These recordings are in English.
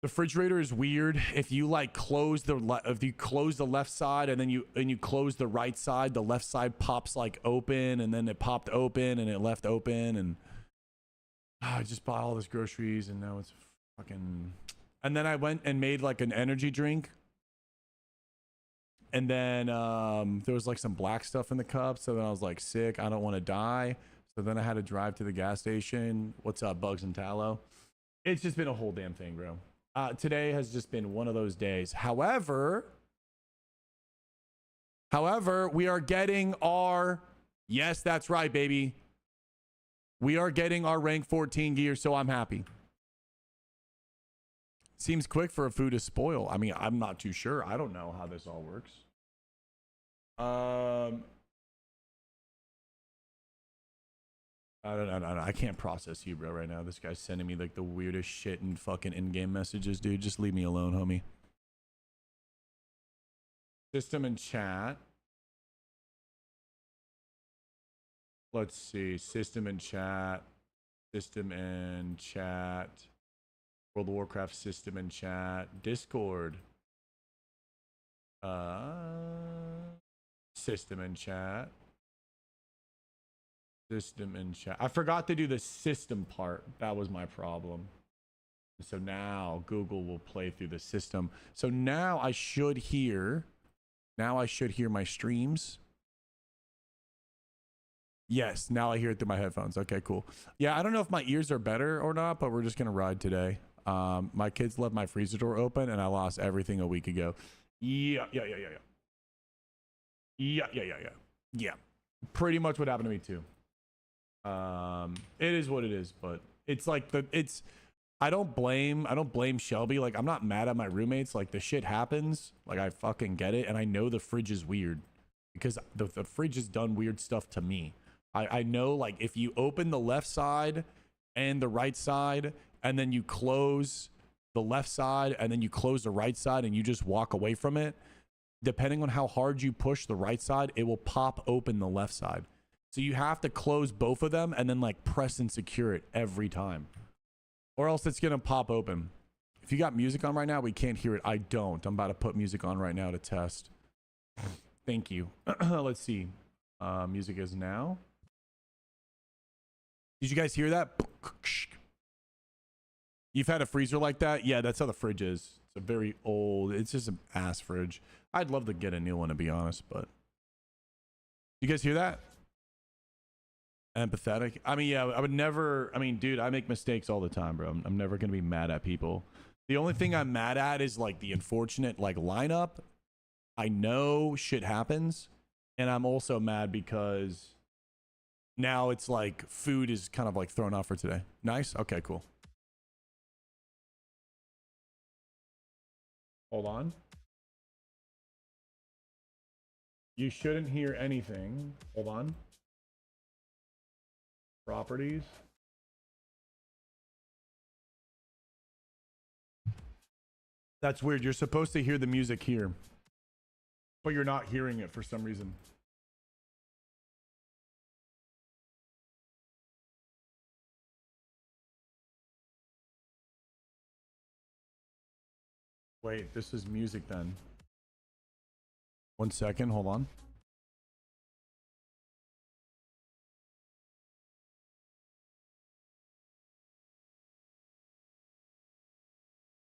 refrigerator is weird. If you like close the left side and then you close the right side, the left side pops like open, and then it popped open and it left open, and I just bought all this groceries and now it's fucking. And then I went and made like an energy drink, and then there was like some black stuff in the cup, so then I was like sick, I don't want to die, so then I had to drive to the gas station. What's up, Bugs and Tallow? It's just been a whole damn thing, bro. Today has just been one of those days. However, we are getting our, yes, that's right, baby. We are getting our rank 14 gear, so I'm happy. Seems quick for a food to spoil. I mean, I'm not too sure. I don't know how this all works. I don't know. I can't process you, bro, right now. This guy's sending me like the weirdest shit and fucking in-game messages, dude. Just leave me alone, homie. System and chat. Let's see. System and chat. System and chat. World of Warcraft system and chat. Discord. System and chat. System and chat. I forgot to do the system part. That was my problem. So now Google will play through the system. So now I should hear. Now I should hear my streams. Yes, now I hear it through my headphones. Okay, cool. Yeah, I don't know if my ears are better or not, but we're just gonna ride today. My kids left my freezer door open and I lost everything a week ago. Yeah. Yeah. Pretty much what happened to me too. It is what it is, but it's like I don't blame Shelby. Like, I'm not mad at my roommates. Like, the shit happens. Like, I fucking get it. And I know the fridge is weird because the fridge has done weird stuff to me. I know, like, if you open the left side and the right side and then you close the left side and then you close the right side and you just walk away from it, depending on how hard you push the right side, it will pop open the left side. So you have to close both of them and then like press and secure it every time, or else it's gonna pop open. If you got music on right now, we can't hear it. I don't. I'm about to put music on right now to test. Thank you. Let's see. Music is now. Did you guys hear that? You've had a freezer like that? Yeah, that's how the fridge is. It's a very old, it's just an ass fridge. I'd love to get a new one, to be honest, but you guys hear that? Empathetic. I mean, yeah, I would never. I mean, dude, I make mistakes all the time, bro. I'm never gonna be mad at people. The only thing I'm mad at is like the unfortunate like lineup. I know shit happens, and I'm also mad because now it's like food is kind of like thrown off for today. Nice. Okay, cool. Hold on. You shouldn't hear anything. Hold on. Properties. That's weird. You're supposed to hear the music here, but you're not hearing it for some reason. Wait, this is music then. 1 second, hold on.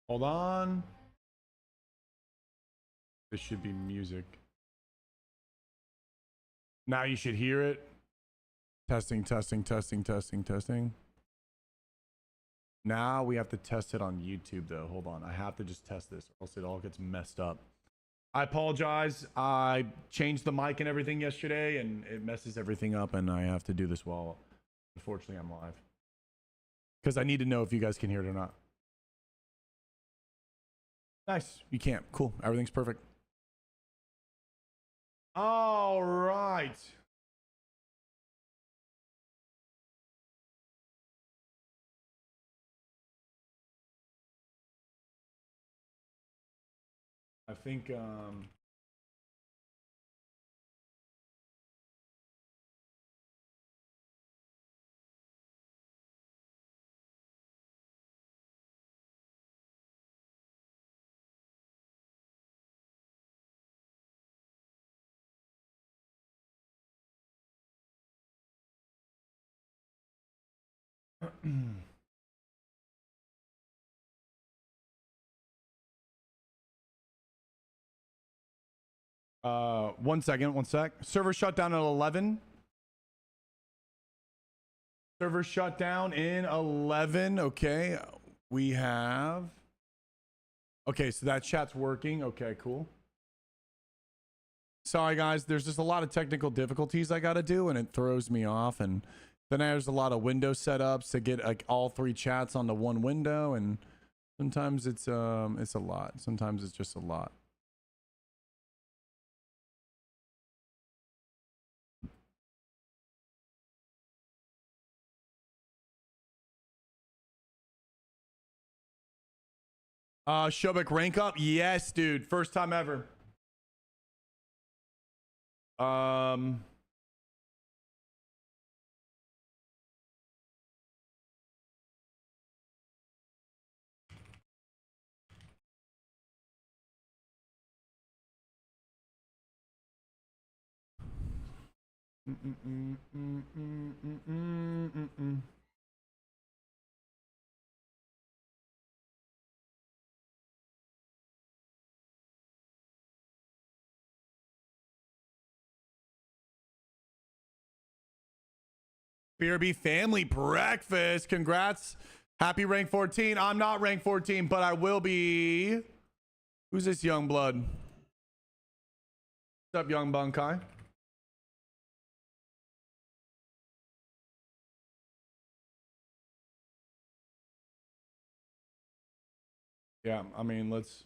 Hold on. This should be music. Now you should hear it. Testing, testing, testing, testing, testing. Now we have to test it on YouTube though. Hold on. I have to just test this or else it all gets messed up. I apologize. I changed the mic and everything yesterday and it messes everything up, and I have to do this while, unfortunately, I'm live. Because I need to know if you guys can hear it or not. Nice. You can't. Cool. Everything's perfect. All right. I think One sec. Server shut down at 11. Server shut down in 11. Okay. We have. Okay, so that chat's working. Okay, cool. Sorry, guys. There's just a lot of technical difficulties I got to do, and it throws me off. And then there's a lot of window setups to get like all three chats onto one window, and sometimes it's a lot. Sometimes it's just a lot. Shobek rank up? Yes, dude. First time ever. BRB family breakfast. Congrats. Happy rank 14. I'm not rank 14, but I will be. Who's this young blood? What's up, young Bankai? Yeah, I mean, let's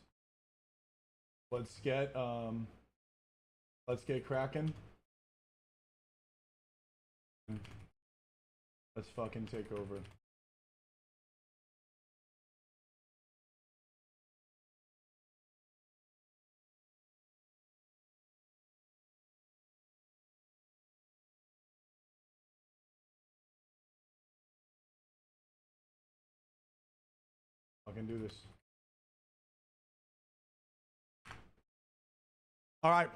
get cracking. Let's fucking take over. Fucking do this. All right.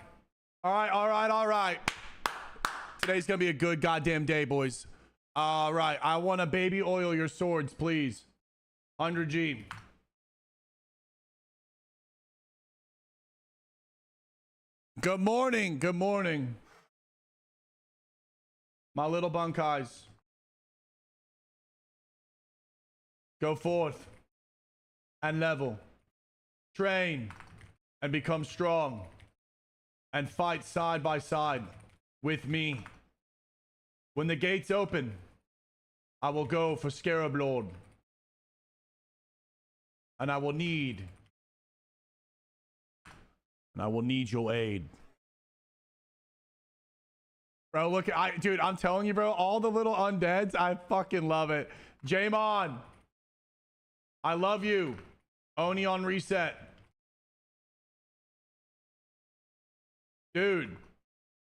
Today's gonna be a good goddamn day, boys. All right. I want to baby oil your swords, please. 100G. Good morning. Good morning. My little Bankais. Go forth and level. Train and become strong. And fight side by side with me. When the gates open, I will go for Scarab Lord. And I will need your aid. Bro, look, dude, I'm telling you, bro, all the little undeads, I fucking love it. Jamon, I love you. Oni on reset. Dude,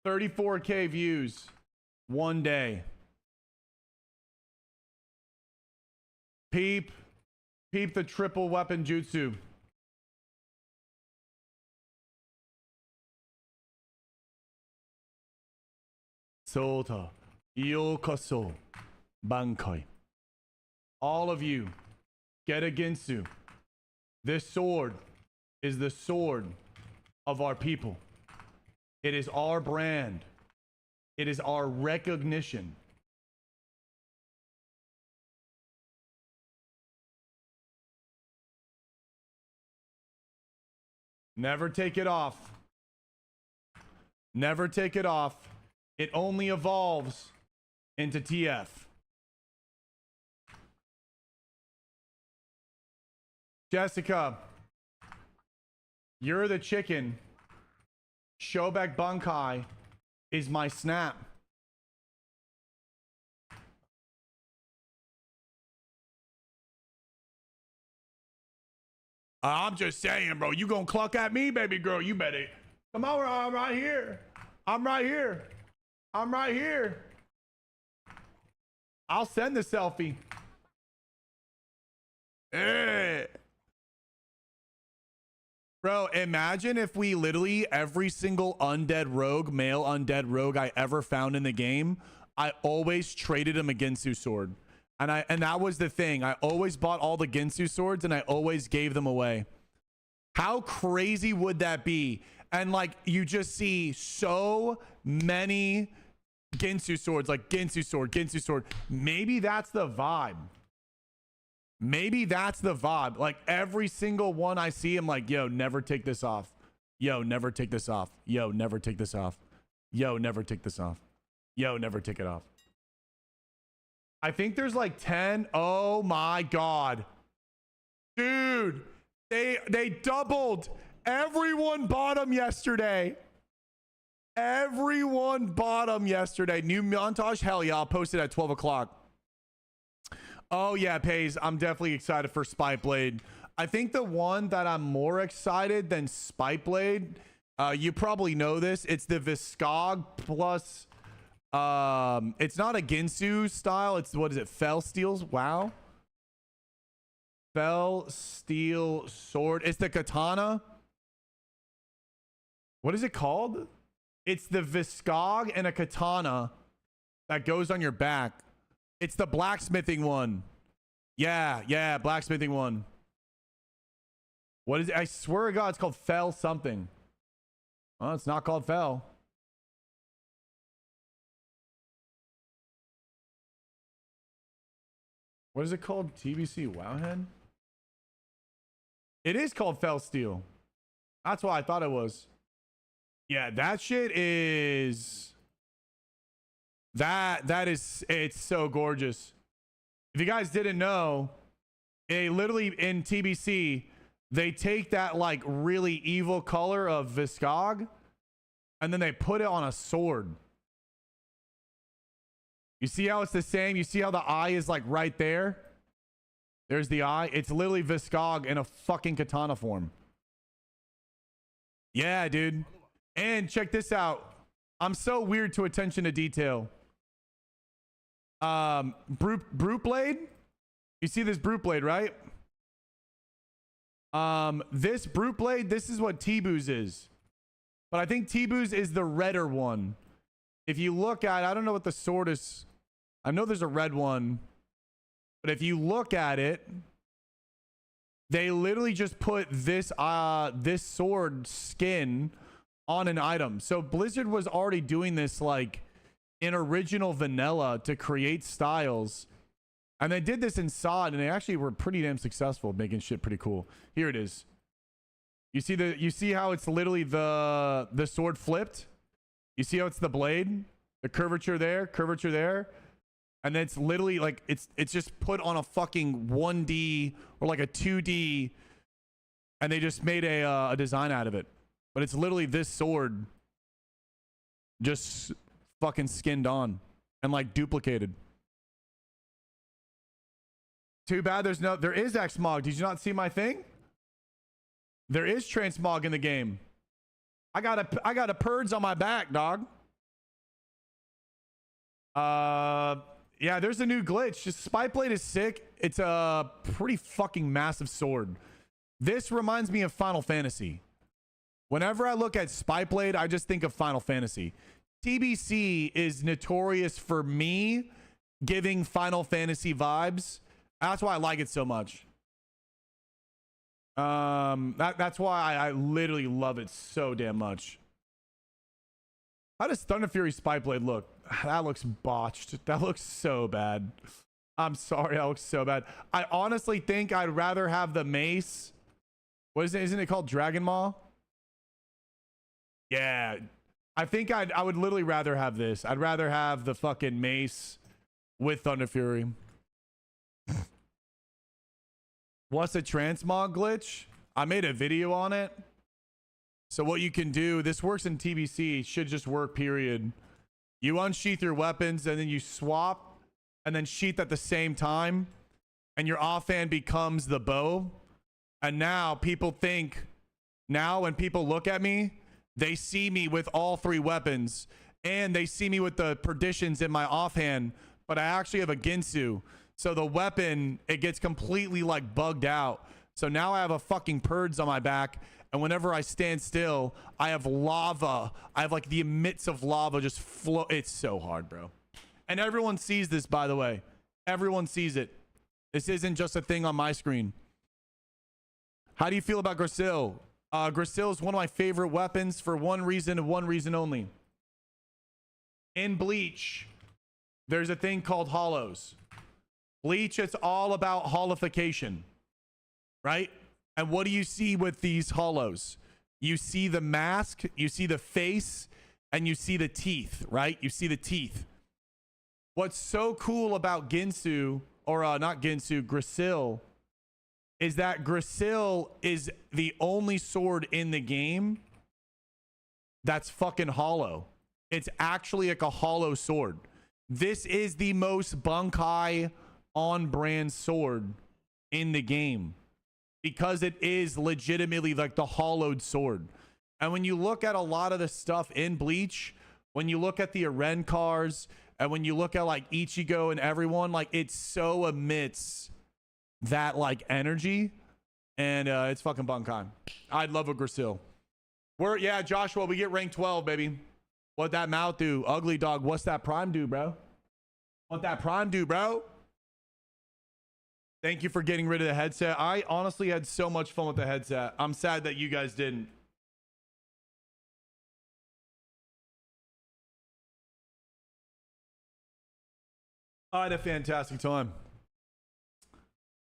34K views. One day. Peep the triple weapon jutsu. Sota yokoso Bankai. All of you, get a Ginsu. This sword is the sword of our people. It is our brand. It is our recognition. Never take it off. Never take it off. It only evolves into TF. Jessica, you're the chicken. Shobek Bankai is my snap. I'm just saying, bro. You gonna cluck at me, baby girl? You better come over. I'm right here. I'm right here. I'm right here. I'll send the selfie. Hey. Bro, imagine if we literally every single undead rogue, male undead rogue I ever found in the game, I always traded him a Ginsu sword. And that was the thing. I always bought all the Ginsu swords and I always gave them away. How crazy would that be? And like you just see so many Ginsu swords, like Ginsu sword, Ginsu sword. Maybe that's the vibe. Maybe that's the vibe. Like every single one I see, I'm like, yo, never take this off. Yo, never take this off. Yo, never take this off. Yo, never take this off. Yo, never take it off. I think there's like 10. Oh my God. Dude, they doubled. Everyone bought them yesterday. Everyone bought them yesterday. New montage? Hell yeah, I'll post it at 12 o'clock. Oh yeah, Pays. I'm definitely excited for Spike Blade. I think the one that I'm more excited than Spike Blade, you probably know this. It's the Viscog plus, it's not a Ginsu style. It's, what is it? Fell Steel's? Wow. Fell Steel Sword. It's the katana. What is it called? It's the Viscog and a katana that goes on your back. It's the blacksmithing one. Yeah, blacksmithing one. What is it? I swear to God, it's called Fell something. Well, it's not called Fell. What is it called? TBC Wowhead? It is called Fell Steel. That's why I thought it was. Yeah, that shit is... That is... It's so gorgeous. If you guys didn't know, they literally, in TBC, they take that, like, really evil color of Viscog, and then they put it on a sword. You see how it's the same? You see how the eye is, like, right there? There's the eye. It's literally Viscog in a fucking katana form. Yeah, dude. And check this out. I'm so weird to attention to detail. Brute Blade. You see this Brute Blade, right? This Brute Blade, this is what T-Boo's is. But I think T-Boo's is the redder one. If you look at, I don't know what the sword is. I know there's a red one. But if you look at it, they literally just put this this sword skin on an item. So Blizzard was already doing this like in original vanilla to create styles. And they did this in SOD, and they actually were pretty damn successful making shit pretty cool. Here it is. You see how it's literally the sword flipped? You see how it's the blade? The curvature there. And then it's literally like it's just put on a fucking 1D or like a 2D, and they just made a design out of it. But it's literally this sword just fucking skinned on and like duplicated. Too bad there is Xmog. Did you not see my thing? There is transmog in the game. I got a purge on my back, dog. Yeah, there's a new glitch. Just Spike Blade is sick. It's a pretty fucking massive sword. This reminds me of Final Fantasy. Whenever I look at Spike Blade, I just think of Final Fantasy. TBC is notorious for me giving Final Fantasy vibes. That's why I like it so much. That's why I literally love it so damn much. How does Thunder Fury Spike Blade look? That looks botched. That looks so bad. I'm sorry, that looks so bad. I honestly think I'd rather have the mace. What is it? Isn't it called Dragon Maw? Yeah. I think I would literally rather have this. I'd rather have the fucking mace with Thunder Fury. What's a transmog glitch? I made a video on it. So what you can do, this works in TBC, should just work, period. You unsheath your weapons and then you swap and then sheath at the same time, and your offhand becomes the bow. And now people think, now when people look at me, they see me with all three weapons, and they see me with the perditions in my offhand, but I actually have a Ginsu. So the weapon, it gets completely like bugged out. So now I have a fucking purge on my back, and whenever I stand still, I have lava. I have like the emits of lava just flow. It's so hard, bro. And everyone sees this, by the way. Everyone sees it. This isn't just a thing on my screen. How do you feel about Gracil? Grisil is one of my favorite weapons for one reason and one reason only. In Bleach, there's a thing called hollows. Bleach, it's all about holification, right? And what do you see with these hollows? You see the mask, you see the face, and you see the teeth, right? You see the teeth. What's so cool about Ginsu, or not Ginsu, Grisil, is that Grisil is the only sword in the game that's fucking hollow. It's actually like a hollow sword. This is the most Bankai on-brand sword in the game because it is legitimately like the hollowed sword. And when you look at a lot of the stuff in Bleach, when you look at the Aren cars, and when you look at like Ichigo and everyone, like it so emits that like energy, and it's fucking Bankai. I'd love a Grisil. Yeah, Joshua, we get rank 12, baby. What that mouth do? Ugly dog, what's that prime do, bro? What that prime do, bro? Thank you for getting rid of the headset. I honestly had so much fun with the headset. I'm sad that you guys didn't. I had a fantastic time.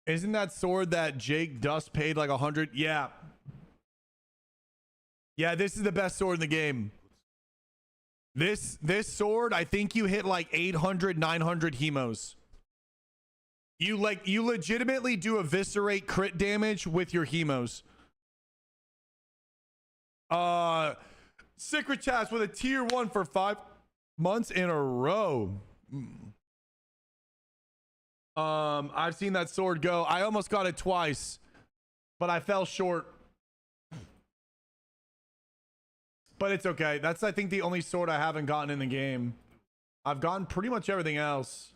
Isn't that sword that Jake Dust paid like 100? Yeah. Yeah, this is the best sword in the game. This sword, I think you hit like 800, 900 hemos. You legitimately do eviscerate crit damage with your hemos. Secret Task with a tier 1 for 5 months in a row. I've seen that sword go. I almost got it twice, but I fell short. But it's okay. That's, I think, the only sword I haven't gotten in the game. I've gotten pretty much everything else.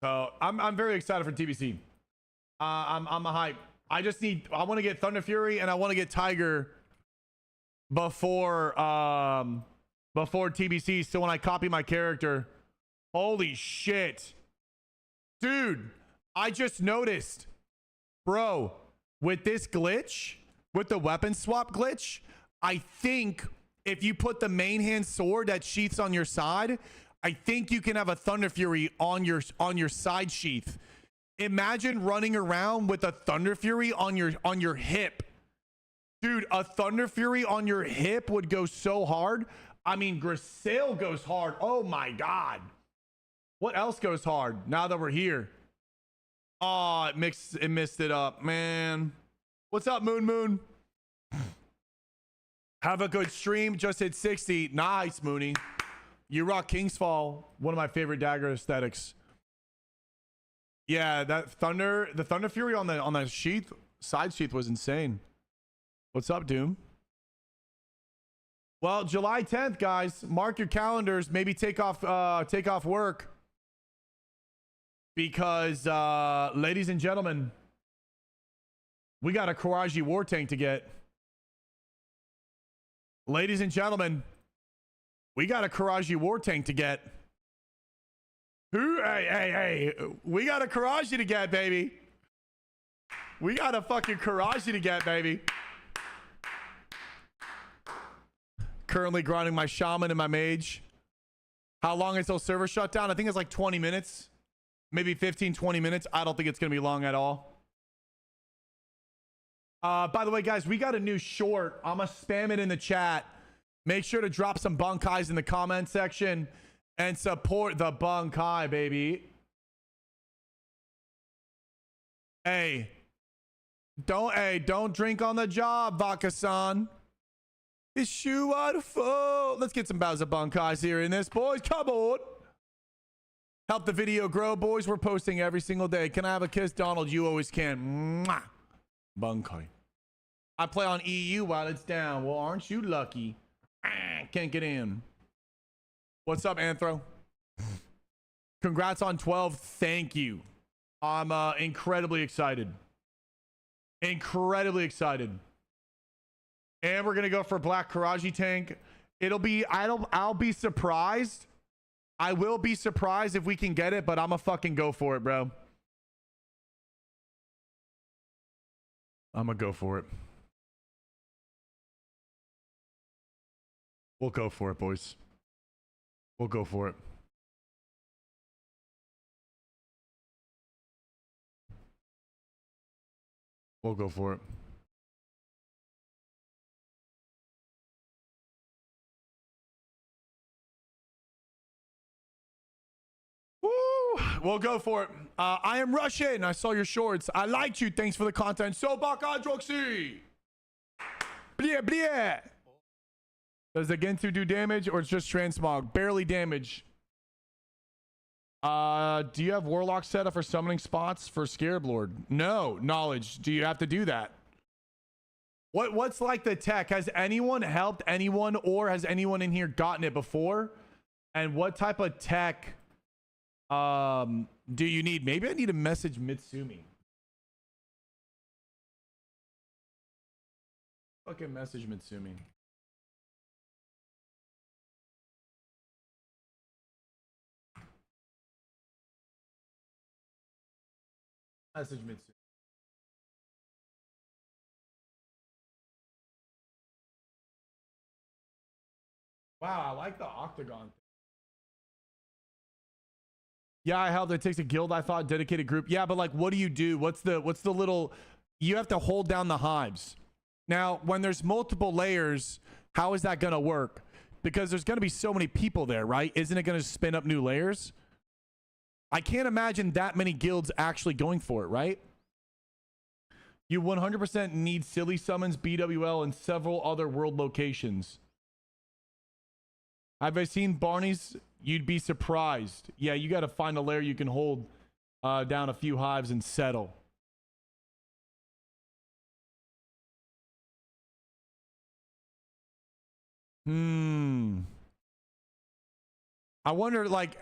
So I'm very excited for TBC. I'm a hype. I want to get Thunder Fury and I want to get Tiger before TBC. So when I copy my character, holy shit, dude! I just noticed, bro, with this glitch, with the weapon swap glitch, I think if you put the main hand sword that sheaths on your side, I think you can have a Thunder Fury on your side sheath. Imagine running around with a Thunder Fury on your hip. Dude, a Thunder Fury on your hip would go so hard. I mean, Grisil goes hard. Oh my god. What else goes hard now that we're here? Oh, it missed it up, man. What's up, Moon? Have a good stream. Just hit 60. Nice, Mooney. You rock Kingsfall, one of my favorite dagger aesthetics. Yeah, the Thunder Fury on the sheath, side sheath was insane. What's up, Doom? Well, July 10th, guys, mark your calendars. Maybe take off work because, ladies and gentlemen, we got a Karaji war tank to get. Ladies and gentlemen, we got a Karaji war tank to get. Hey, we got a Karaji to get, baby. We got a fucking Karaji to get, baby. Currently grinding my shaman and my mage. How long until server shut down? I think it's like 20 minutes. Maybe 15, 20 minutes. I don't think it's going to be long at all. By the way, guys, we got a new short. I'm going to spam it in the chat. Make sure to drop some Bankais in the comment section and support the Bankai, baby. Hey, don't drink on the job, Vakasan. It's you wonderful. Let's get some Bowser Bankais here in this, boys. Come on. Help the video grow, boys. We're posting every single day. Can I have a kiss, Donald? You always can. Mwah. Bankai. I play on EU while it's down. Well, aren't you lucky? Can't get in. What's up, Anthro? Congrats on 12. Thank you. I'm incredibly excited. Incredibly excited. And we're gonna go for Black Karaji tank. I'll be surprised. I will be surprised if we can get it, but I'm gonna fucking go for it, bro. I'm gonna go for it. We'll go for it, boys. We'll go for it. We'll go for it. Woo! We'll go for it. I am Russian. I saw your shorts. I liked you. Thanks for the content. So, Bankai Droxy. Blia, blia. Does the Gensu do damage or it's just transmog? Barely damage. Do you have Warlock set up for summoning spots for Scarab Lord? No. Knowledge. Do you have to do that? What's like the tech? Has anyone helped anyone or has anyone in here gotten it before? And what type of tech do you need? Maybe I need to message Mitsumi. Fucking message Mitsumi. Message Mitsumi. Wow, I like the octagon. Yeah, I helped. It takes a guild, I thought, dedicated group. Yeah, but like, what do you do? What's the little? You have to hold down the hives. Now, when there's multiple layers, how is that gonna work? Because there's gonna be so many people there, right? Isn't it gonna spin up new layers? I can't imagine that many guilds actually going for it, right? You 100% need silly summons, BWL, and several other world locations. Have I seen Barney's? You'd be surprised. Yeah, you got to find a layer you can hold down a few hives and settle. I wonder, like,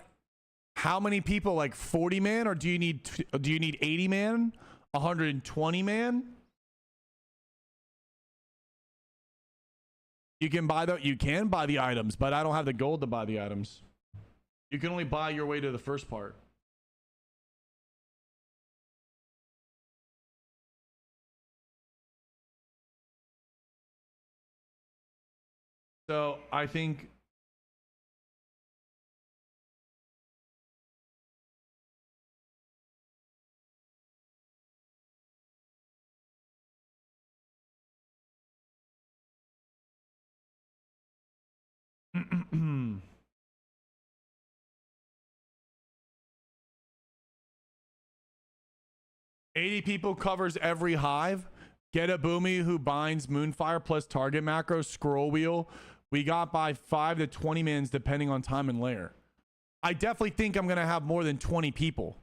how many people? Like 40 man, or do you need 80 man, 120 man? You can buy the items, but I don't have the gold to buy the items. You can only buy your way to the first part. So I think $80 people covers every hive. Get a Boomy who binds Moonfire plus target macro, scroll wheel. We got by 5 to 20 mins depending on time and layer. I definitely think I'm going to have more than 20 people.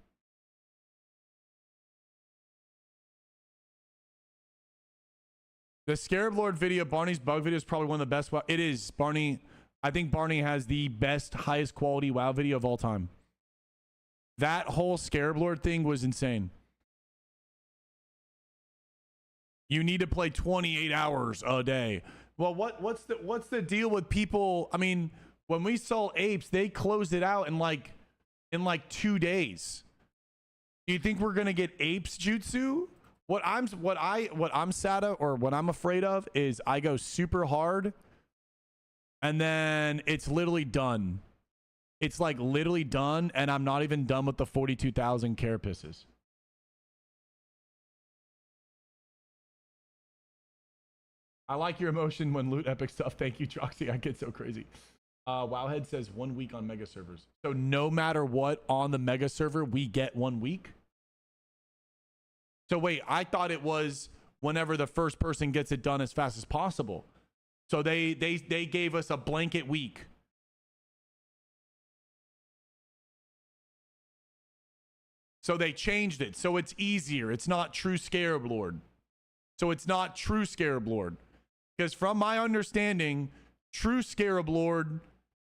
The Scarab Lord video, Barney's bug video, is probably one of the best. It is. Barney, I think Barney has the best, highest quality WoW video of all time. That whole Scarab Lord thing was insane. You need to play 28 hours a day. Well, what's the deal with people? I mean, when we saw apes, they closed it out in like 2 days. Do you think we're gonna get apes jutsu? What I'm sad of, or what I'm afraid of, is I go super hard and then it's literally done. It's like literally done, and I'm not even done with the 42,000 carapaces. I like your emotion when loot epic stuff. Thank you, Troxy. I get so crazy. Wowhead says 1 week on mega servers. So no matter what on the mega server, we get 1 week. So wait, I thought it was whenever the first person gets it done as fast as possible. So they gave us a blanket week. So they changed it. So it's easier. It's not true Scarab Lord. So it's not true Scarab Lord. Because from my understanding, true Scarab Lord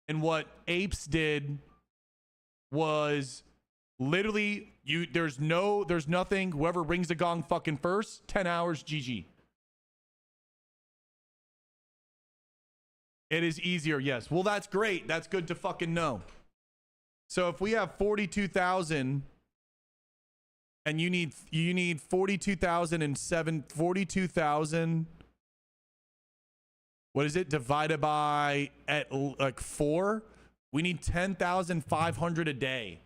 and what apes did was literally there's nothing. Whoever rings the gong fucking first, 10 hours, GG. It is easier, yes. Well, that's great. That's good to fucking know. So if we have 42,000 And you need 42,000. What is it divided by at like 4? We need 10,500 a day.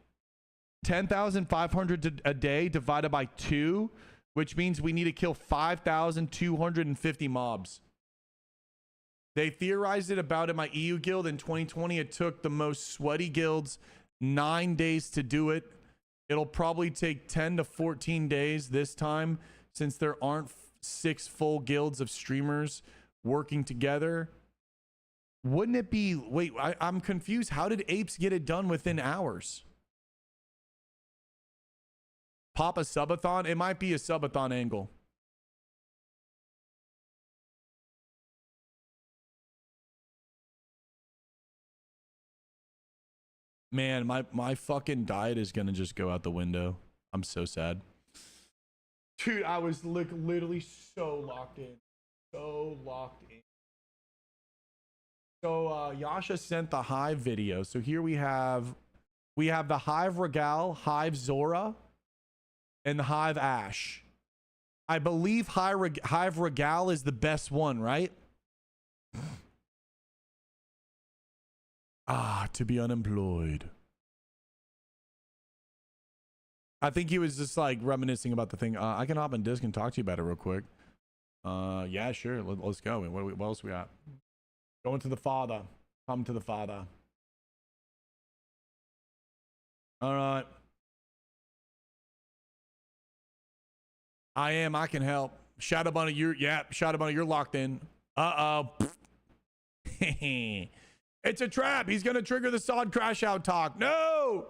10,500 a day divided by 2, which means we need to kill 5,250 mobs. They theorized it about in my EU guild in 2020. It took the most sweaty guilds 9 days to do it. It'll probably take 10 to 14 days this time, since there aren't 6 full guilds of streamers working together. Wouldn't it be, wait, I'm confused. How did apes get it done within hours? Pop a subathon? It might be a subathon angle. Man, my fucking diet is gonna just go out the window. I'm so sad. Dude, I was literally so locked in. So locked in. So Yasha sent the hive video. So here we have the hive regal, hive Zora, and the hive Ash. I believe hive regal is the best one, right? To be unemployed. I think he was just like reminiscing about the thing. I can hop on disc and talk to you about it real quick. Yeah, sure. Let's go. What else we got? Going to the father. Come to the father. All right. I can help. Shadow Bunny, Shadow Bunny, you're locked in. Uh-oh. It's a trap. He's going to trigger the sod crash out talk. No.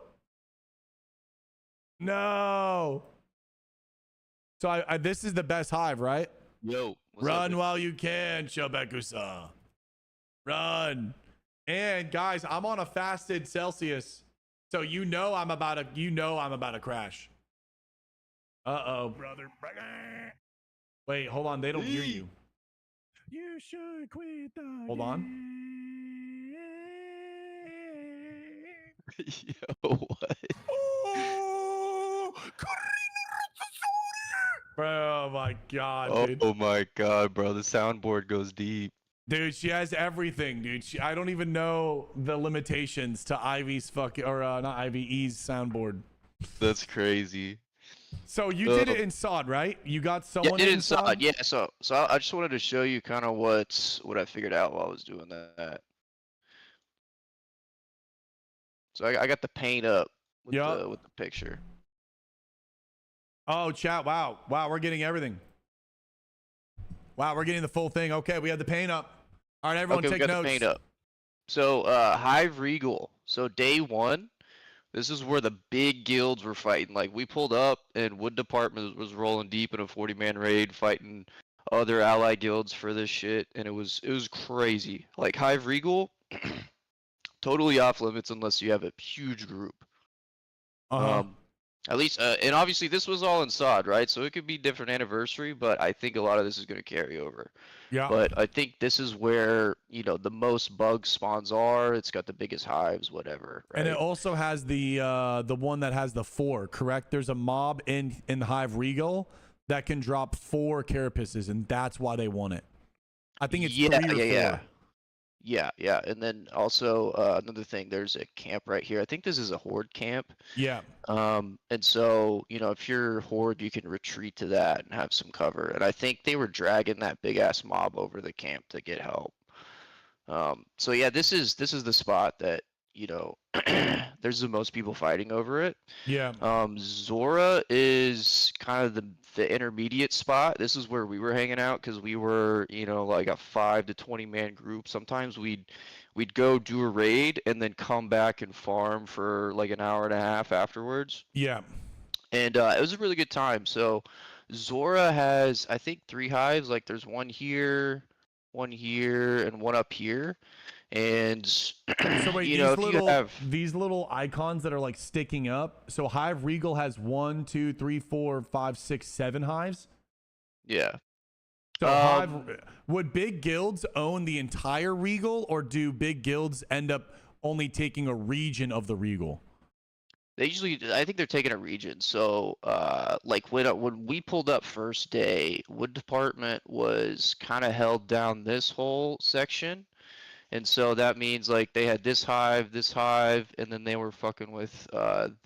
No. So this is the best hive, right? Yo. Run while you can, Shobekusa. Run. And guys, I'm on a fasted Celsius. So you know I'm about to crash. Uh-oh, brother. Wait, hold on. They don't hear you. You should quit the Hold on. Yo, what? Oh, bro, oh my God, dude. Oh my God, bro. The soundboard goes deep. Dude, she has everything, dude. I don't even know the limitations to Ivy's fucking, or not Ivy, E's soundboard. That's crazy. So you did it in SOD, right? You got someone in SOD? SOD. Yeah, so I just wanted to show you kind of what I figured out while I was doing that. So I got the paint up with the picture. Oh, chat. Wow. We're getting everything. Wow, we're getting the full thing. Okay, we have the paint up. All right, everyone, take notes. The paint up. So Hive Regal. So day 1, this is where the big guilds were fighting. Like we pulled up and Wood Department was rolling deep in a 40-man raid, fighting other ally guilds for this shit, and it was crazy. Like Hive Regal. Totally off limits unless you have a huge group. At least, and obviously this was all in SOD, right? So it could be different anniversary, but I think a lot of this is going to carry over. Yeah. But I think this is where, you know, the most bug spawns are. It's got the biggest hives, whatever. Right? And it also has the one that has the 4, correct? There's a mob in the Hive Regal that can drop 4 carapaces, and that's why they want it. I think it's 3 or 4. Yeah. And then also another thing, there's a camp right here. I think this is a horde camp. Yeah. And so, you know, if you're horde, you can retreat to that and have some cover. And I think they were dragging that big ass mob over the camp to get help. So yeah, this is the spot that, you know, there's the most people fighting over it. Yeah. Zora is kind of the intermediate spot. This is where we were hanging out because we were, you know, like a 5 to 20 man group. Sometimes we'd go do a raid and then come back and farm for like an hour and a half afterwards. Yeah. And it was a really good time. So Zora has, I think, 3 hives. Like there's one here, and one up here. And so wait, you know, these little icons that are like sticking up. So Hive Regal has 1, 2, 3, 4, 5, 6, 7 hives. Yeah. So would big guilds own the entire Regal, or do big guilds end up only taking a region of the Regal? They usually, I think they're taking a region. So, like when we pulled up first day, wood department was kind of held down this whole section, and so that means like they had this hive, and then they were fucking with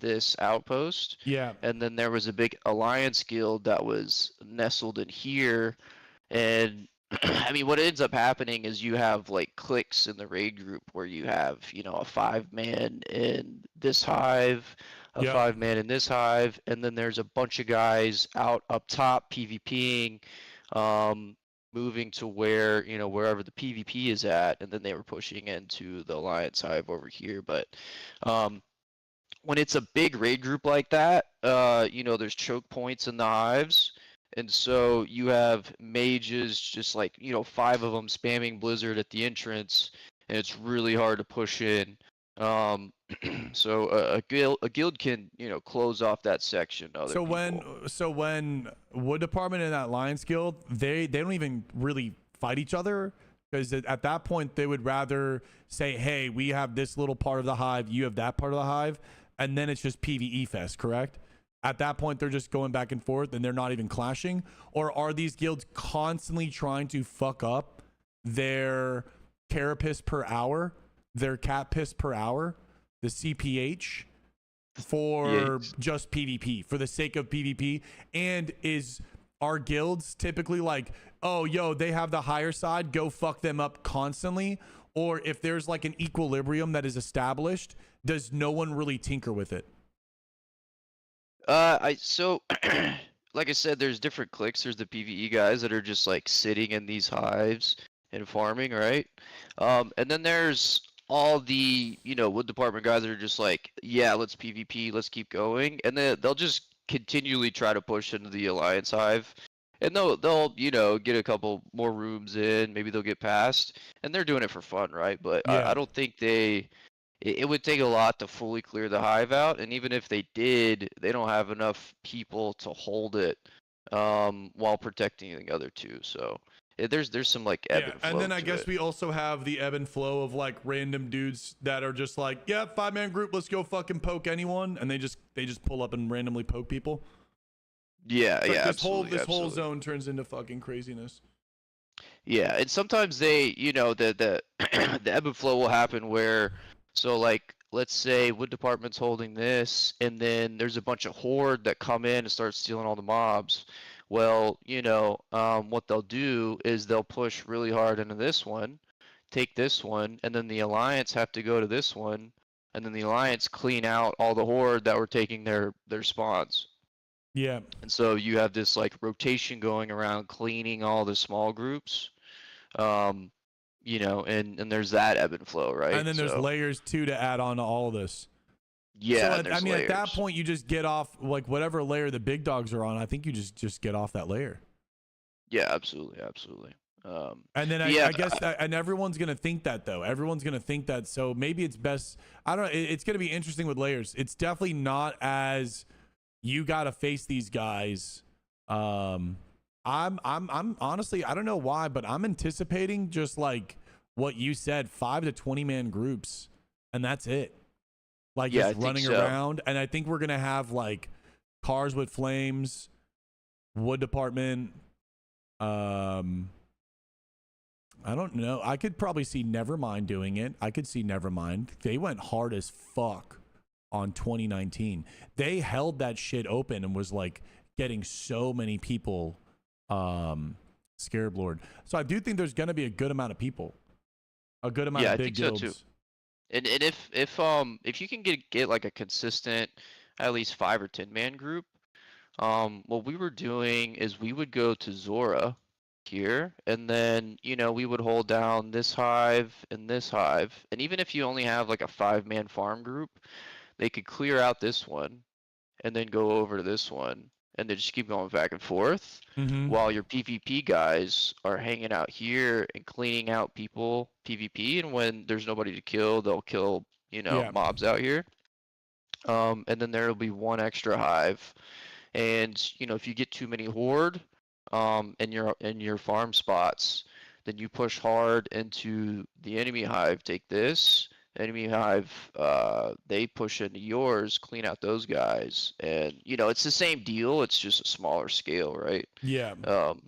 this outpost, Yeah. and then there was a big alliance guild that was nestled in here, and I mean, what ends up happening is you have like cliques in the raid group where you have, you know, a 5-man in this hive, a Yep. 5-man in this hive, and then there's a bunch of guys out up top PvPing, um, moving to where, you know, wherever the PvP is at, and then they were pushing into the Alliance hive over here. But um, when it's a big raid group like that, you know, there's choke points in the hives. And so you have mages, just like, you know, 5 of them spamming Blizzard at the entrance, and it's really hard to push in. Um, so a guild can, you know, close off that section to other people. So when wood department and that Lions Guild, they don't even really fight each other, because at that point they would rather say, hey, we have this little part of the hive, you have that part of the hive, and then it's just PvE fest, correct? At that point they're just going back and forth and they're not even clashing? Or are these guilds constantly trying to fuck up their carapace per hour, their cat piss per hour, the CPH, for Yes. just PvP, for the sake of PvP? And is our guilds typically like, oh, yo, they have the higher side, go fuck them up constantly? Or if there's like an equilibrium that is established, does no one really tinker with it? So like I said, there's different cliques. There's the PvE guys that are just like sitting in these hives and farming, right? And then there's all the, you know, wood department guys that are just like, yeah, let's PvP, let's keep going, and then they'll just continually try to push into the alliance hive, and they'll you know get a couple more rooms in, maybe they'll get past, and they're doing it for fun, right? But Yeah. I don't think it would take a lot to fully clear the hive out, and even if they did, they don't have enough people to hold it while protecting the other two. So there's some like ebb Yeah, and and flow then I to guess it. we also have the ebb and flow of like random dudes that are just like, yeah, 5-man group, let's go fucking poke anyone, and they just pull up and randomly poke people. Yeah, It's like yeah, this whole absolutely, this whole absolutely. zone turns into fucking craziness. Yeah, and sometimes they, you know, the the ebb and flow will happen where, so like let's say wood department's holding this, and then there's a bunch of horde that come in and start stealing all the mobs. Well, you know, what they'll do is they'll push really hard into this one, take this one, and then the alliance have to go to this one, and then the alliance clean out all the horde that were taking their spawns. Yeah. And so you have this like rotation going around cleaning all the small groups. Um, you know, and there's that ebb and flow, And right? then there's So layers too to add on to all of this. So yeah, and I there's mean, at that layers. point, you just get off like whatever layer the big dogs are on. I think you just get off that layer. Yeah, absolutely, absolutely. And then But yeah, I guess, and everyone's gonna think that though. Everyone's gonna think that. So maybe it's best. I don't know. It's gonna be interesting with layers. It's definitely not as you gotta face these guys. I'm honestly, I don't know why, but I'm anticipating just like what you said, 5 to 20 man groups, and that's it. Like yeah, just I think running so. around. And I think we're gonna have like cars with flames, wood department. Um, I don't know. I could probably see Nevermind doing it. I could see Nevermind. They went hard as fuck on 2019. They held that shit open and was like getting so many people Scarab Lord. So I do think there's gonna be a good amount of people. A good amount Yeah, of I big think so too. guilds. And if you can get like a consistent at least 5 or 10 man group, what we were doing is we would go to Zora here, and then, you know, we would hold down this hive, and even if you only have like a 5-man farm group, they could clear out this one and then go over to this one, and then just keep going back and forth Mm-hmm. while your PvP guys are hanging out here and cleaning out people PvP, and when there's nobody to kill, they'll kill, you know, Yeah. mobs out here. And then there'll be one extra hive, and you know, if you get too many horde in your farm spots, then you push hard into the enemy hive, take this, enemy hive, they push into yours, clean out those guys, and it's the same deal. It's just a smaller scale, right? Yeah.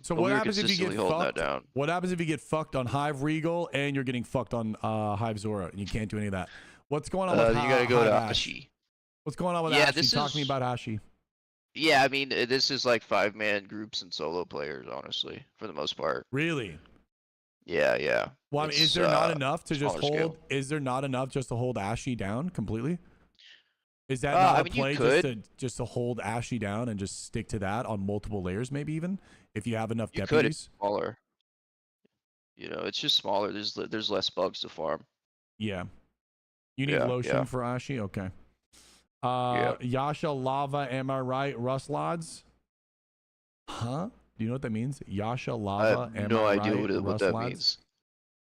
So But what we were happens if you get consistently holding that fucked? down. What happens if you get fucked on Hive Regal and you're getting fucked on Hive Zora and you can't do any of that? What's going on with You got to go Hive to Ash? Ashi. What's going on with Yeah, Ashy? this Talk to me is about Ashy. yeah. I mean, this is like 5-man groups and solo players, honestly, for the most part. Really? Yeah, yeah. Well, I mean, is It's there not enough to just smaller hold? scale. Is there not enough just to hold Ashy down completely? Is that not I a mean, you play could, just to hold Ashy down and just stick to that on multiple layers, maybe even if you have enough you could. It's deputies? smaller. It's just smaller. There's less bugs to farm. Yeah. You need Yeah, lotion yeah, for Ashy? Okay. yeah. Yasha Lava, am I right? Rust Lads? Huh? Do you know what that means? Yasha I have Lava, am no I idea right? what Rust that Lads? means.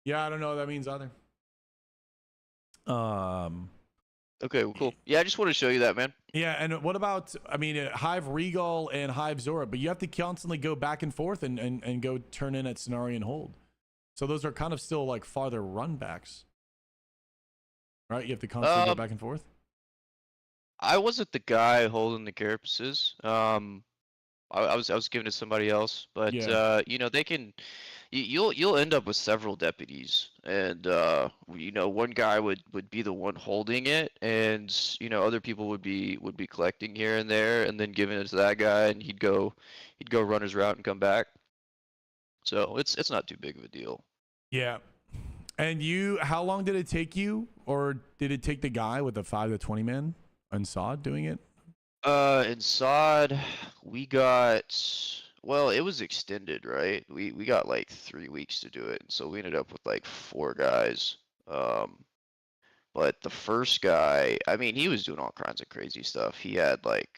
Yeah, I don't know what that means either. Um, Okay, well, cool. Yeah, I just want to show you that, man. yeah, and what about, I mean, Hive Regal and Hive Zora, but you have to constantly go back and forth and go turn in at Scenario and hold. So those are kind of still like farther run backs, right? You have to constantly go Um, back and forth. I wasn't the guy holding the carapaces. I was giving it to somebody else, but Yeah. they can. You'll end up with several deputies, and one guy would be the one holding it, and other people would be collecting here and there, and then giving it to that guy, and he'd go run his route and come back. So it's not too big of a deal. Yeah. And you, how long did it take you, or did it take the guy with the 5 to 20 man and Sod doing it? In SOD, we got well, it was extended, right? We got like 3 weeks to do it, so we ended up with like 4 guys. Um, but the first guy, I mean, he was doing all kinds of crazy stuff. He had like,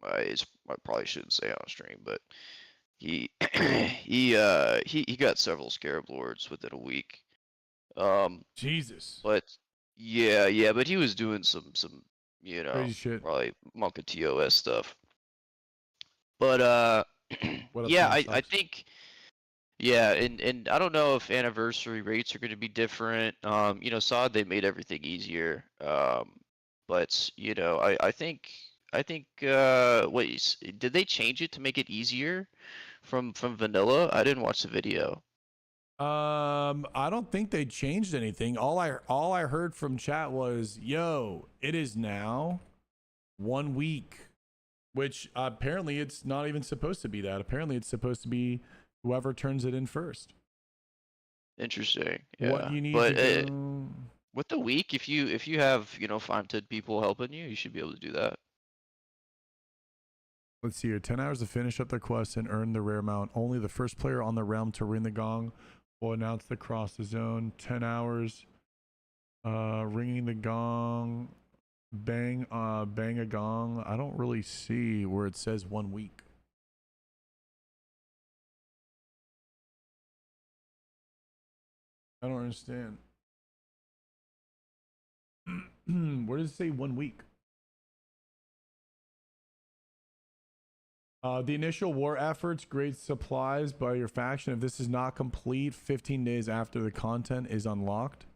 I probably shouldn't say on stream, but he he got several Scarab Lords within a week. Jesus. But yeah, but he was doing some Crazy shit. probably Monka TOS stuff. But What up, yeah, Tom I Stocks? think yeah, and I don't know if anniversary rates are going to be different. SOD they made everything easier. But I think did they change it to make it easier from vanilla? I didn't watch the video. I don't think they changed anything. All I heard from chat was, "Yo, it is now 1 week," which apparently it's not even supposed to be that. Apparently it's supposed to be whoever turns it in first. Interesting. What Yeah. you need to But go. with the week, if you have 5 to 10 people helping you, you should be able to do that. Let's see here. 10 hours to finish up the quest and earn the rare mount. Only the first player on the realm to ring the gong will announce the cross the zone. 10 hours. Ringing the gong. Bang a gong. I don't really see where it says 1 week. I don't understand. Where does it say 1 week? The initial war efforts, great supplies by your faction. If this is not complete, 15 days after the content is unlocked.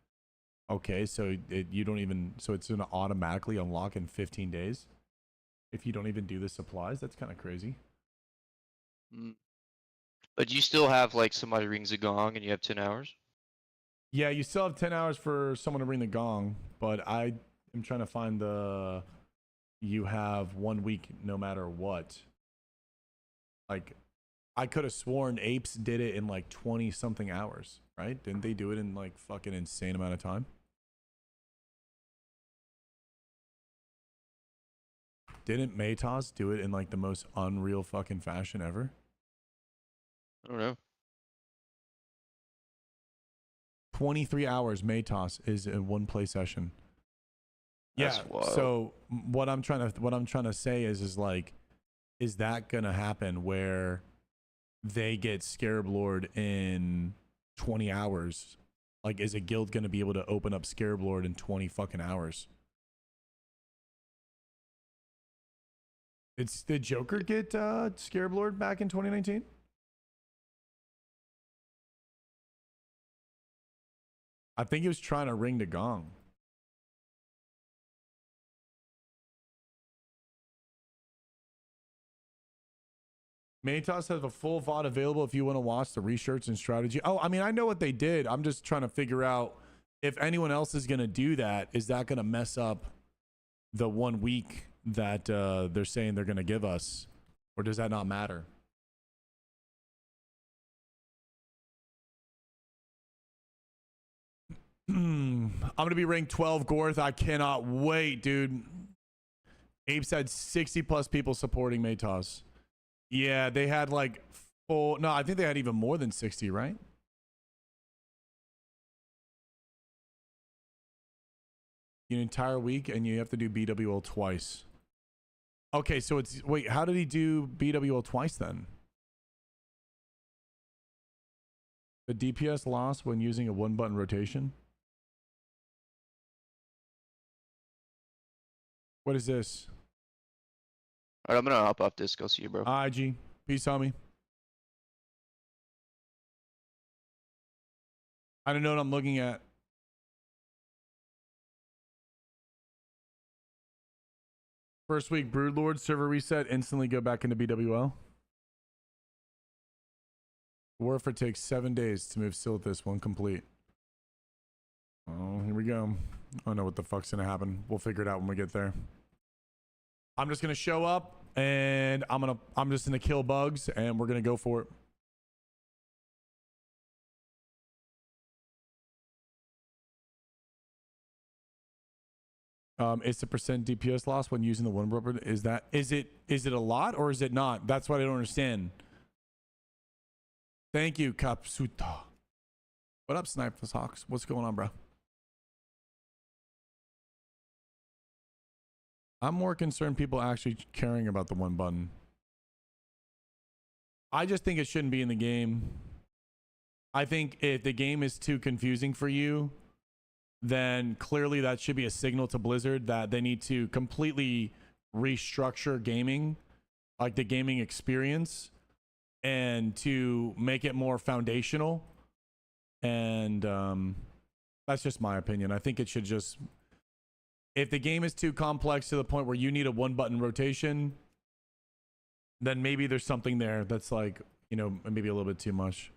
Okay, so you don't even, so it's gonna automatically unlock in 15 days if you don't even do the supplies. That's kind of crazy. Mm. But you still have like somebody rings a gong and you have 10 hours? Yeah, you still have 10 hours for someone to ring the gong, but I am trying to find the you have 1 week no matter what. Like, I could have sworn apes did it in like 20 something hours, right? Didn't they do it in like fucking insane amount of time? Didn't Matos do it in like the most unreal fucking fashion ever? I don't know. 23 hours Matos is in one play session. That's Yeah, wild. so what I'm trying to say is like, is that gonna happen where they get Scarab Lord in 20 hours? Like, is a guild gonna be able to open up Scarab Lord in 20 fucking hours? Did Joker get Scarab Lord back in 2019? I think he was trying to ring the gong. Matos has a full VOD available if you want to watch the research and strategy. Oh, I mean, I know what they did. I'm just trying to figure out if anyone else is going to do that. Is that going to mess up the 1 week that they're saying they're going to give us? Or does that not matter? I'm going to be ranked 12, Gorth. I cannot wait, dude. Apes had 60 plus people supporting Matos. Yeah, they had like full. No, I think they had even more than 60, right? An entire week, and you have to do BWL twice. Okay, so it's wait. How did he do BWL twice then? The DPS loss when using a 1-button rotation. What is this? All right, I'm gonna hop off this. Go see you, bro. IG. Peace, homie. I don't know what I'm looking at. First week, Broodlord server reset. Instantly go back into BWL. Warfare takes 7 days to move Silithus when complete. Oh, here we go. I don't know what the fuck's gonna happen. We'll figure it out when we get there. I'm just gonna show up and I'm just gonna kill bugs and we're gonna go for it. It's the percent DPS loss when using the 1-button. Is it a lot or is it not? That's what I don't understand. Thank you, Kapsuta. What up, Snipers Hawks? What's going on, bro? I'm more concerned people actually caring about the 1-button. I just think it shouldn't be in the game. I think if the game is too confusing for you, then clearly that should be a signal to Blizzard that they need to completely restructure gaming, like the gaming experience, and to make it more foundational. And that's just my opinion. I think it should just, if the game is too complex to the point where you need a 1-button rotation, then maybe there's something there that's like, you know, maybe a little bit too much.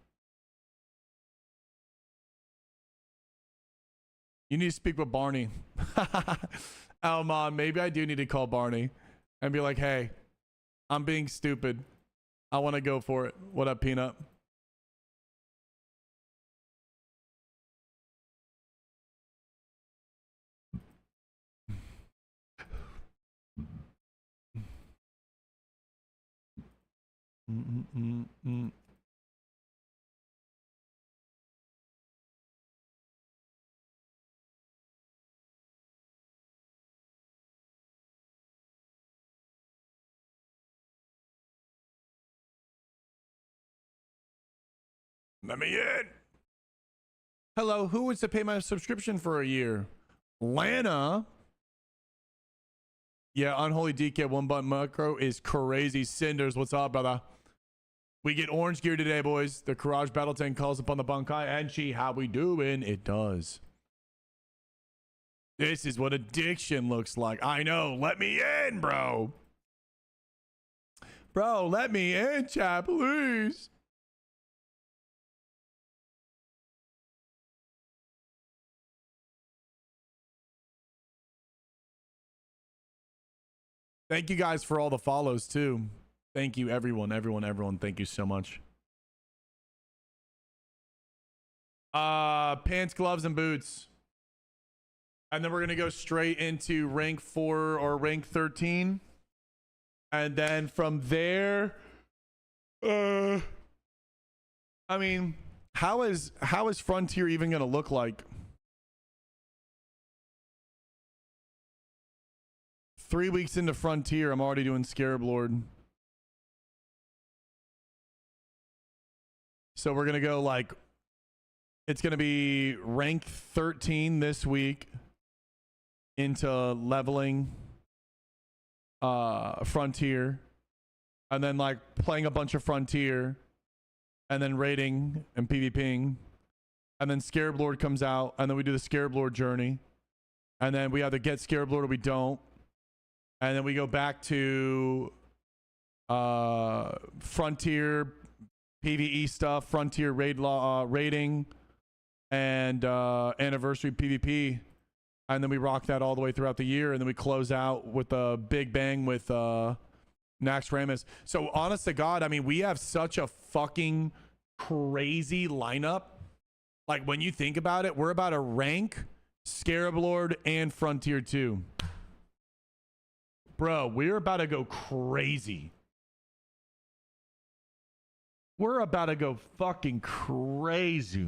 You need to speak with Barney. Almon, maybe I do need to call Barney and be like, hey, I'm being stupid. I want to go for it. What up, Peanut? Let me in. Hello, who wants to pay my subscription for a year? Lana. Yeah, Unholy DK 1-button macro is crazy. Cinders, what's up, brother? We get orange gear today, boys. The Courage Battle Tank calls upon the Bankai. And she, how we doing? It does. This is what addiction looks like. I know. Let me in, bro. Bro, let me in, chat, please. Thank you guys for all the follows too. Thank you, everyone. Thank you so much. Pants, gloves, and boots. And then we're gonna go straight into rank 4 or rank 13. And then from there, I mean, how is Frontier even gonna look like? 3 weeks into Frontier, I'm already doing Scarab Lord. So we're gonna go like, it's gonna be rank 13 this week into leveling Frontier, and then like playing a bunch of Frontier, and then raiding and PvPing, and then Scarab Lord comes out, and then we do the Scarab Lord journey, and then we either get Scarab Lord or we don't, and then we go back to Frontier PvE stuff, Frontier raiding, and Anniversary PvP, and then we rock that all the way throughout the year, and then we close out with a big bang with Nax Ramus. So honest to God, I mean, we have such a fucking crazy lineup. Like when you think about it, we're about to rank Scarab Lord and Frontier 2. Bro, we're about to go crazy. We're about to go fucking crazy.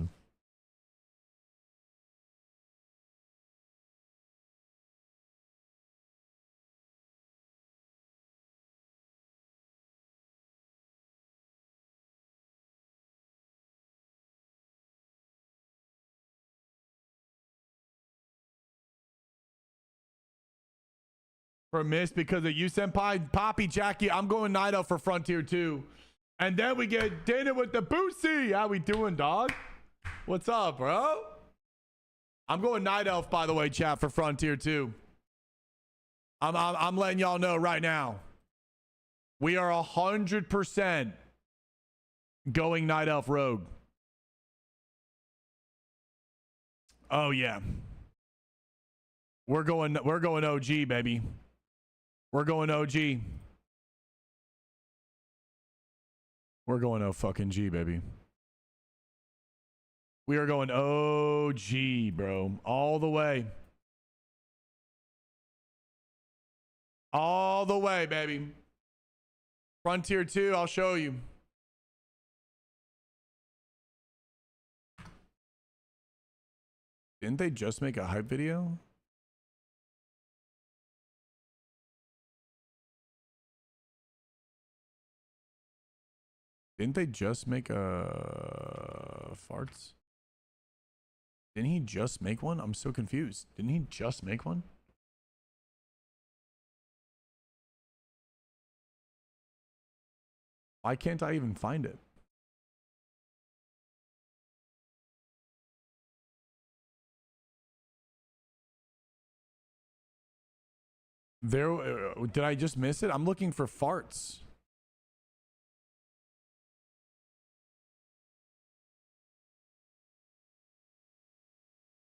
For miss because of you, Senpai. Poppy, Jackie, I'm going Night Elf for Frontier 2. And then we get dinner with the Boosie. How we doing, dog? What's up, bro? I'm going Night Elf, by the way, chat, for Frontier 2. I'm letting y'all know right now. We are 100% going Night Elf Rogue. Oh, yeah. We're going OG, baby. We're going OG. We're going O fucking G, baby. We are going OG, bro. All the way. All the way, baby. Frontier 2, I'll show you. Didn't they just make a hype video? Didn't they just make a farts? Didn't he just make one? I'm so confused. Didn't he just make one? Why can't I even find it? There, did I just miss it? I'm looking for farts.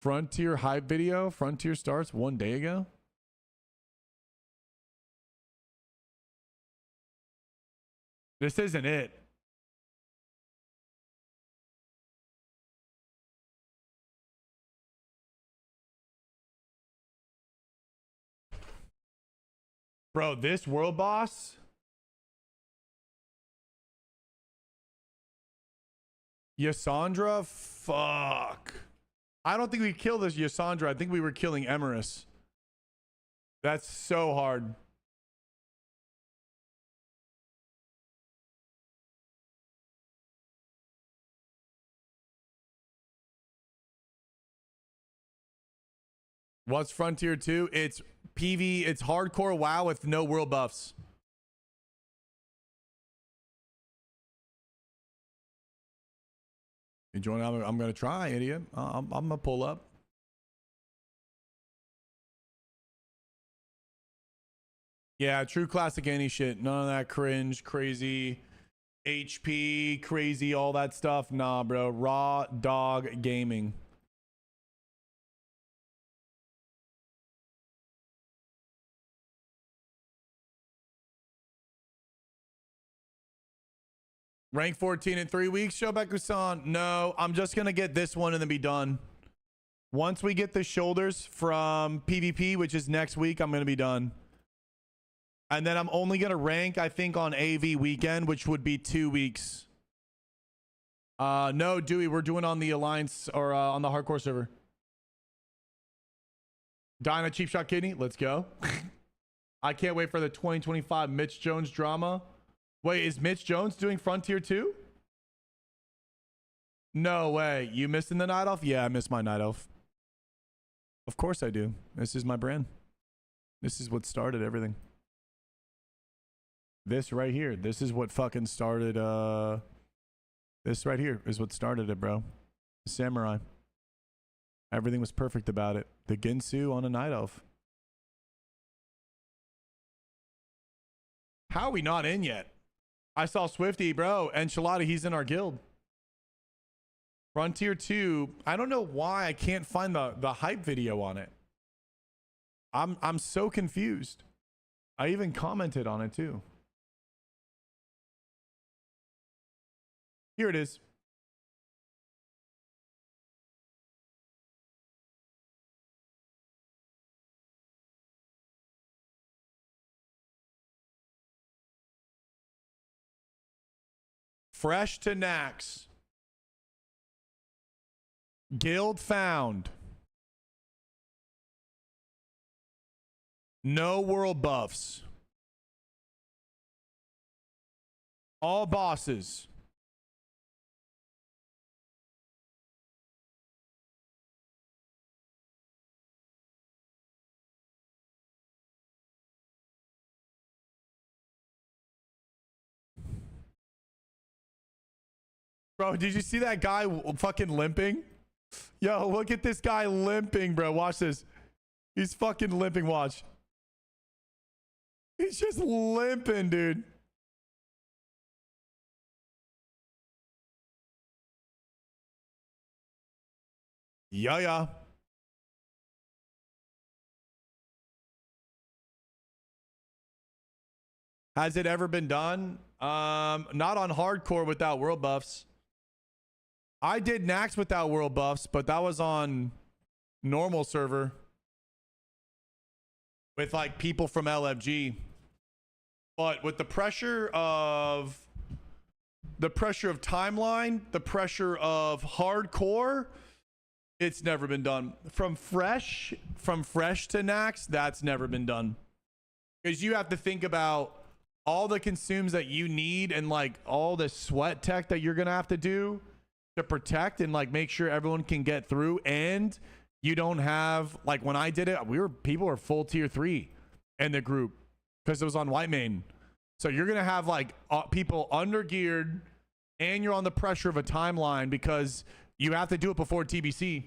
Frontier hype video. Frontier starts 1 day ago. This isn't it. Bro, this world boss. Yasandra? Fuck. I don't think we killed this Yasandra. I think we were killing Emerus. That's so hard. What's Frontier 2? It's PV, it's hardcore WoW with no world buffs. You join? I'm gonna try, idiot. I'm gonna pull up. Yeah, true classic any shit. None of that cringe, crazy, HP, crazy, all that stuff. Nah, bro. Raw dog gaming. Rank 14 in 3 weeks, Shobaku-san. No, I'm just going to get this one and then be done. Once we get the shoulders from PvP, which is next week, I'm going to be done. And then I'm only going to rank, I think, on AV weekend, which would be 2 weeks. No, Dewey, we're doing on the Alliance or on the hardcore server. Dyna Cheap Shot Kidney, let's go. I can't wait for the 2025 Mitch Jones drama. Wait, is Mitch Jones doing Frontier 2? No way. You missing the Night Elf? Yeah, I miss my Night Elf. Of course I do. This is my brand. This is what started everything. This right here. This is what fucking started, this right here is what started it, bro. Samurai. Everything was perfect about it. The Ginsu on a Night Elf. How are we not in yet? I saw Swifty, bro. Enchilada, he's in our guild. Frontier 2. I don't know why I can't find the hype video on it. I'm so confused. I even commented on it too. Here it is. Fresh to Nax. Guild found. No world buffs. All bosses. Bro, did you see that guy fucking limping? Yo, look at this guy limping, bro. Watch this. He's fucking limping. Watch. He's just limping, dude. Yeah. Has it ever been done? Not on hardcore without world buffs. I did Nax without world buffs, but that was on normal server with like people from LFG. But with the pressure of timeline, the pressure of hardcore, it's never been done. From fresh to Nax, that's never been done. Because you have to think about all the consumes that you need and like all the sweat tech that you're gonna have to do to protect and like make sure everyone can get through. And you don't have, like when I did it, people were full tier 3 in the group because it was on white main. So you're gonna have like people under geared and you're on the pressure of a timeline because you have to do it before TBC.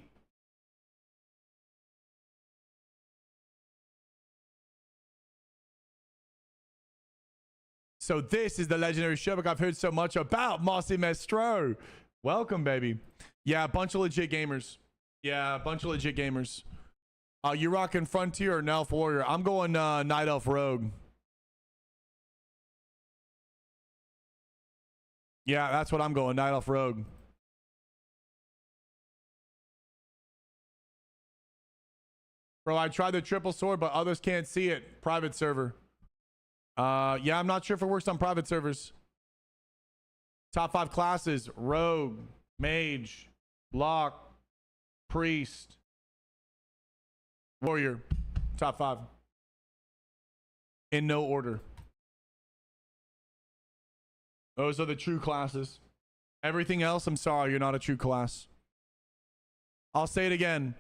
So this is the legendary Shubak I've heard so much about, Mossy Mestro. Welcome, baby. Yeah, a bunch of legit gamers. You rocking Frontier or Elf Warrior? I'm going Night Elf Rogue. Yeah, that's what I'm going, Night Elf Rogue. Bro, I tried the triple sword, but others can't see it. Private server. Yeah, I'm not sure if it works on private servers. Top 5 classes: Rogue, Mage, Lock, Priest, Warrior. Top 5. In no order. Those are the true classes. Everything else, I'm sorry, you're not a true class. I'll say it again.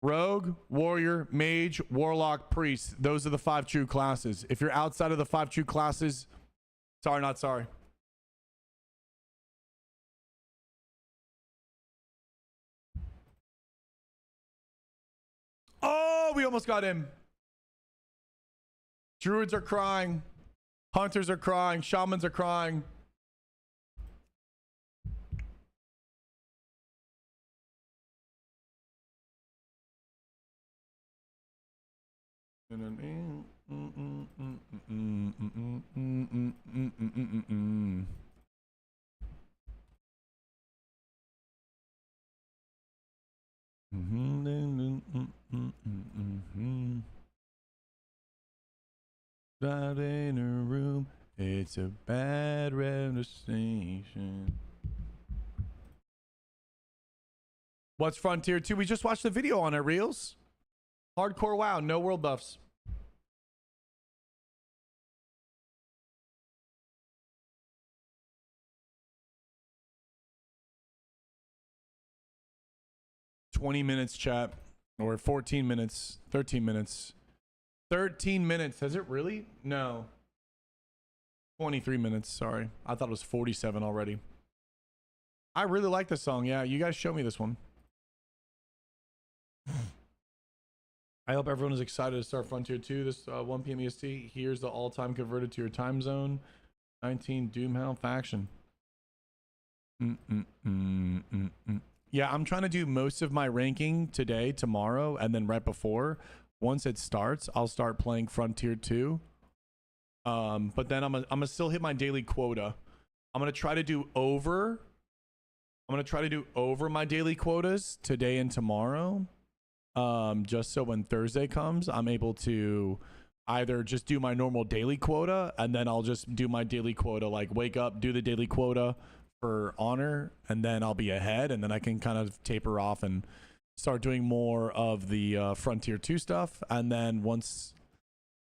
Rogue, Warrior, Mage, Warlock, Priest. Those are the 5 true classes. If you're outside of the 5 true classes, sorry, not sorry. Oh, we almost got him. Druids are crying. Hunters are crying. Shamans are crying. That in a room, it's a bad reputation. What's Frontier 2? We just watched the video on it, Reels. Hardcore WoW, no world buffs. $20 chat, or 14 minutes, 13 minutes. 13 minutes. Has it really? No. 23 minutes. Sorry. I thought it was 47 already. I really like this song. Yeah, you guys show me this one. I hope everyone is excited to start Frontier 2 this 1 p.m. EST. Here's the all-time converted to your time zone. 19 Doomhound faction. Yeah, I'm trying to do most of my ranking today, tomorrow, and then right before. Once it starts, I'll start playing Frontier 2. But then I'm gonna still hit my daily quota. I'm gonna try to do over. I'm gonna try to do over my daily quotas today and tomorrow. Just so when Thursday comes, I'm able to either just do my normal daily quota, and then I'll just do my daily quota, like wake up, do the daily quota for honor, and then I'll be ahead, and then I can kind of taper off and start doing more of the Frontier 2 stuff. And then once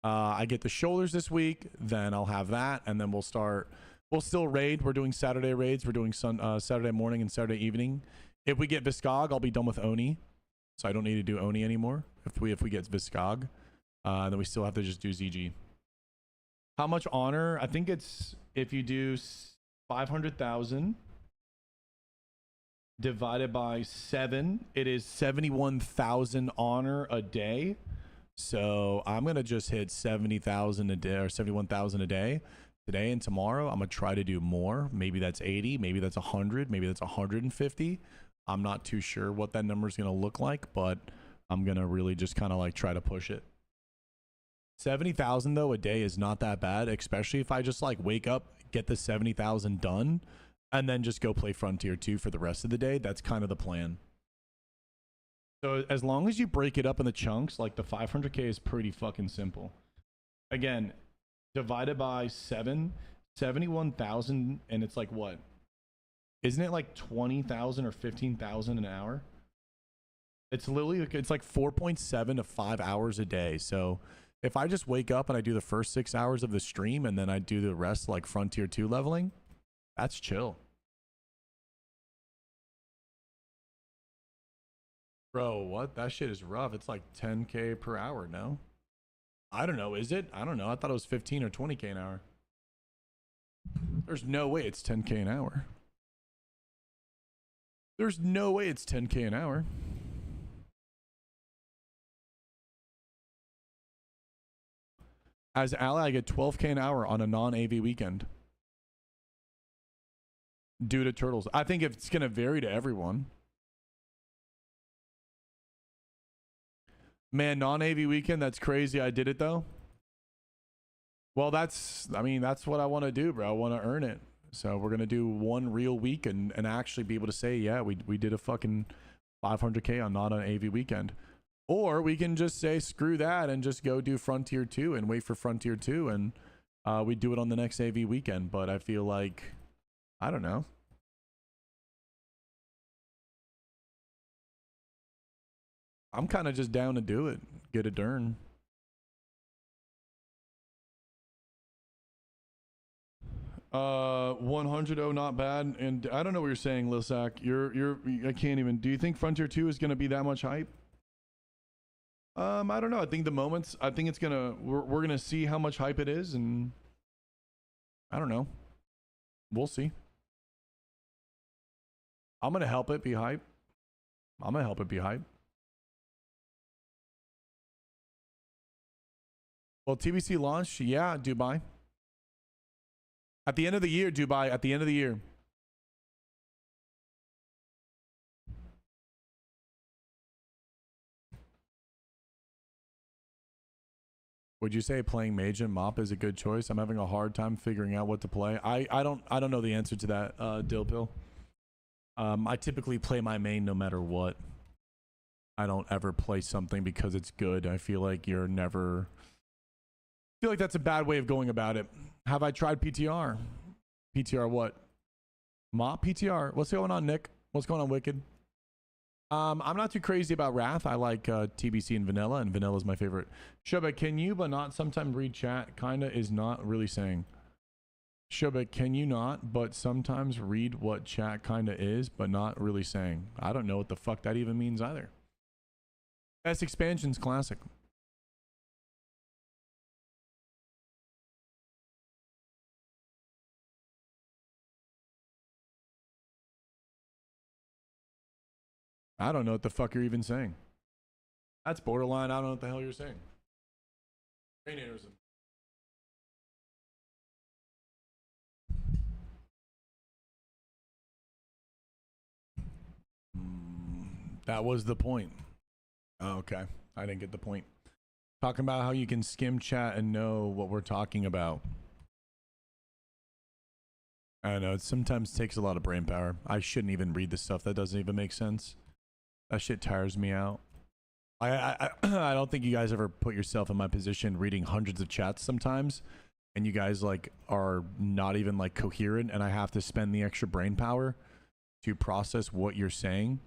I get the shoulders this week, then I'll have that, and then we'll still raid. We're doing Saturday raids. We're doing Saturday morning and Saturday evening. If we get Viscog, I'll be done with Oni, so I don't need to do Oni anymore. If we get Viscog, then we still have to just do ZG. How much honor? I think it's, if you do 500,000 divided by 7, it is 71,000 honor a day. So I'm gonna just hit 70,000 a day, or 71,000 a day today and tomorrow. I'm gonna try to do more. Maybe that's 80, maybe that's 100, maybe that's 150. I'm not too sure what that number is gonna look like, but I'm gonna really just kind of like try to push it. 70,000 though a day is not that bad, especially if I just like wake up, get the 70,000 done, and then just go play Frontier 2 for the rest of the day. That's kind of the plan. So as long as you break it up in the chunks, like the 500k is pretty fucking simple. Again, divided by 7, 71,000, and it's like what? Isn't it like 20,000 or 15,000 an hour? It's literally, it's like 4.7 to 5 hours a day. So if I just wake up and I do the first 6 hours of the stream and then I do the rest like Frontier 2 leveling, that's chill. Bro, what? That shit is rough. It's like 10k per hour, no? I don't know, is it? I don't know. I thought it was 15 or 20k an hour. There's no way it's 10k an hour. There's no way it's 10k an hour. As ally, I get 12k an hour on a non-AV weekend. Due to turtles. I think it's going to vary to everyone. Man, non-AV weekend, that's crazy. I did it though. Well, that's what I want to do, bro. I want to earn it. So we're going to do one real week and actually be able to say, yeah, we did a fucking 500k on not an AV weekend. Or we can just say, screw that, and just go do Frontier 2 and wait for Frontier 2, and we do it on the next AV weekend. But I feel like, I don't know. I'm kind of just down to do it. Get it done. $100 not bad. And I don't know what you're saying, Lisak. I can't even. Do you think Frontier 2 is going to be that much hype? I don't know. I think it's gonna, we're gonna see how much hype it is, and I don't know. We'll see. I'm gonna help it be hype. Well, TBC launch, yeah, Dubai. At the end of the year, Dubai. At the end of the year. Would you say playing mage and mop is a good choice? I'm having a hard time figuring out what to play. I don't know the answer to that, Dillpill. I typically play my main no matter what. I don't ever play something because it's good. I feel like I feel like that's a bad way of going about it. Have I tried PTR? PTR what? Mop PTR. What's going on, Nick? What's going on, Wicked? I'm not too crazy about Wrath. I like TBC and Vanilla is my favorite. Shobek, can you but not sometimes read chat? Kinda is not really saying. Shobek, can you not but sometimes read what chat kinda is but not really saying? I don't know what the fuck that even means either. Best expansions classic. I don't know what the fuck you're even saying. That's borderline. I don't know what the hell you're saying. Brain aneurysm. That was the point. Oh, okay. I didn't get the point. Talking about how you can skim chat and know what we're talking about. I know it sometimes takes a lot of brain power. I shouldn't even read the stuff that doesn't even make sense. That shit tires me out. I don't think you guys ever put yourself in my position reading hundreds of chats sometimes, and you guys like are not even like coherent, and I have to spend the extra brain power to process what you're saying,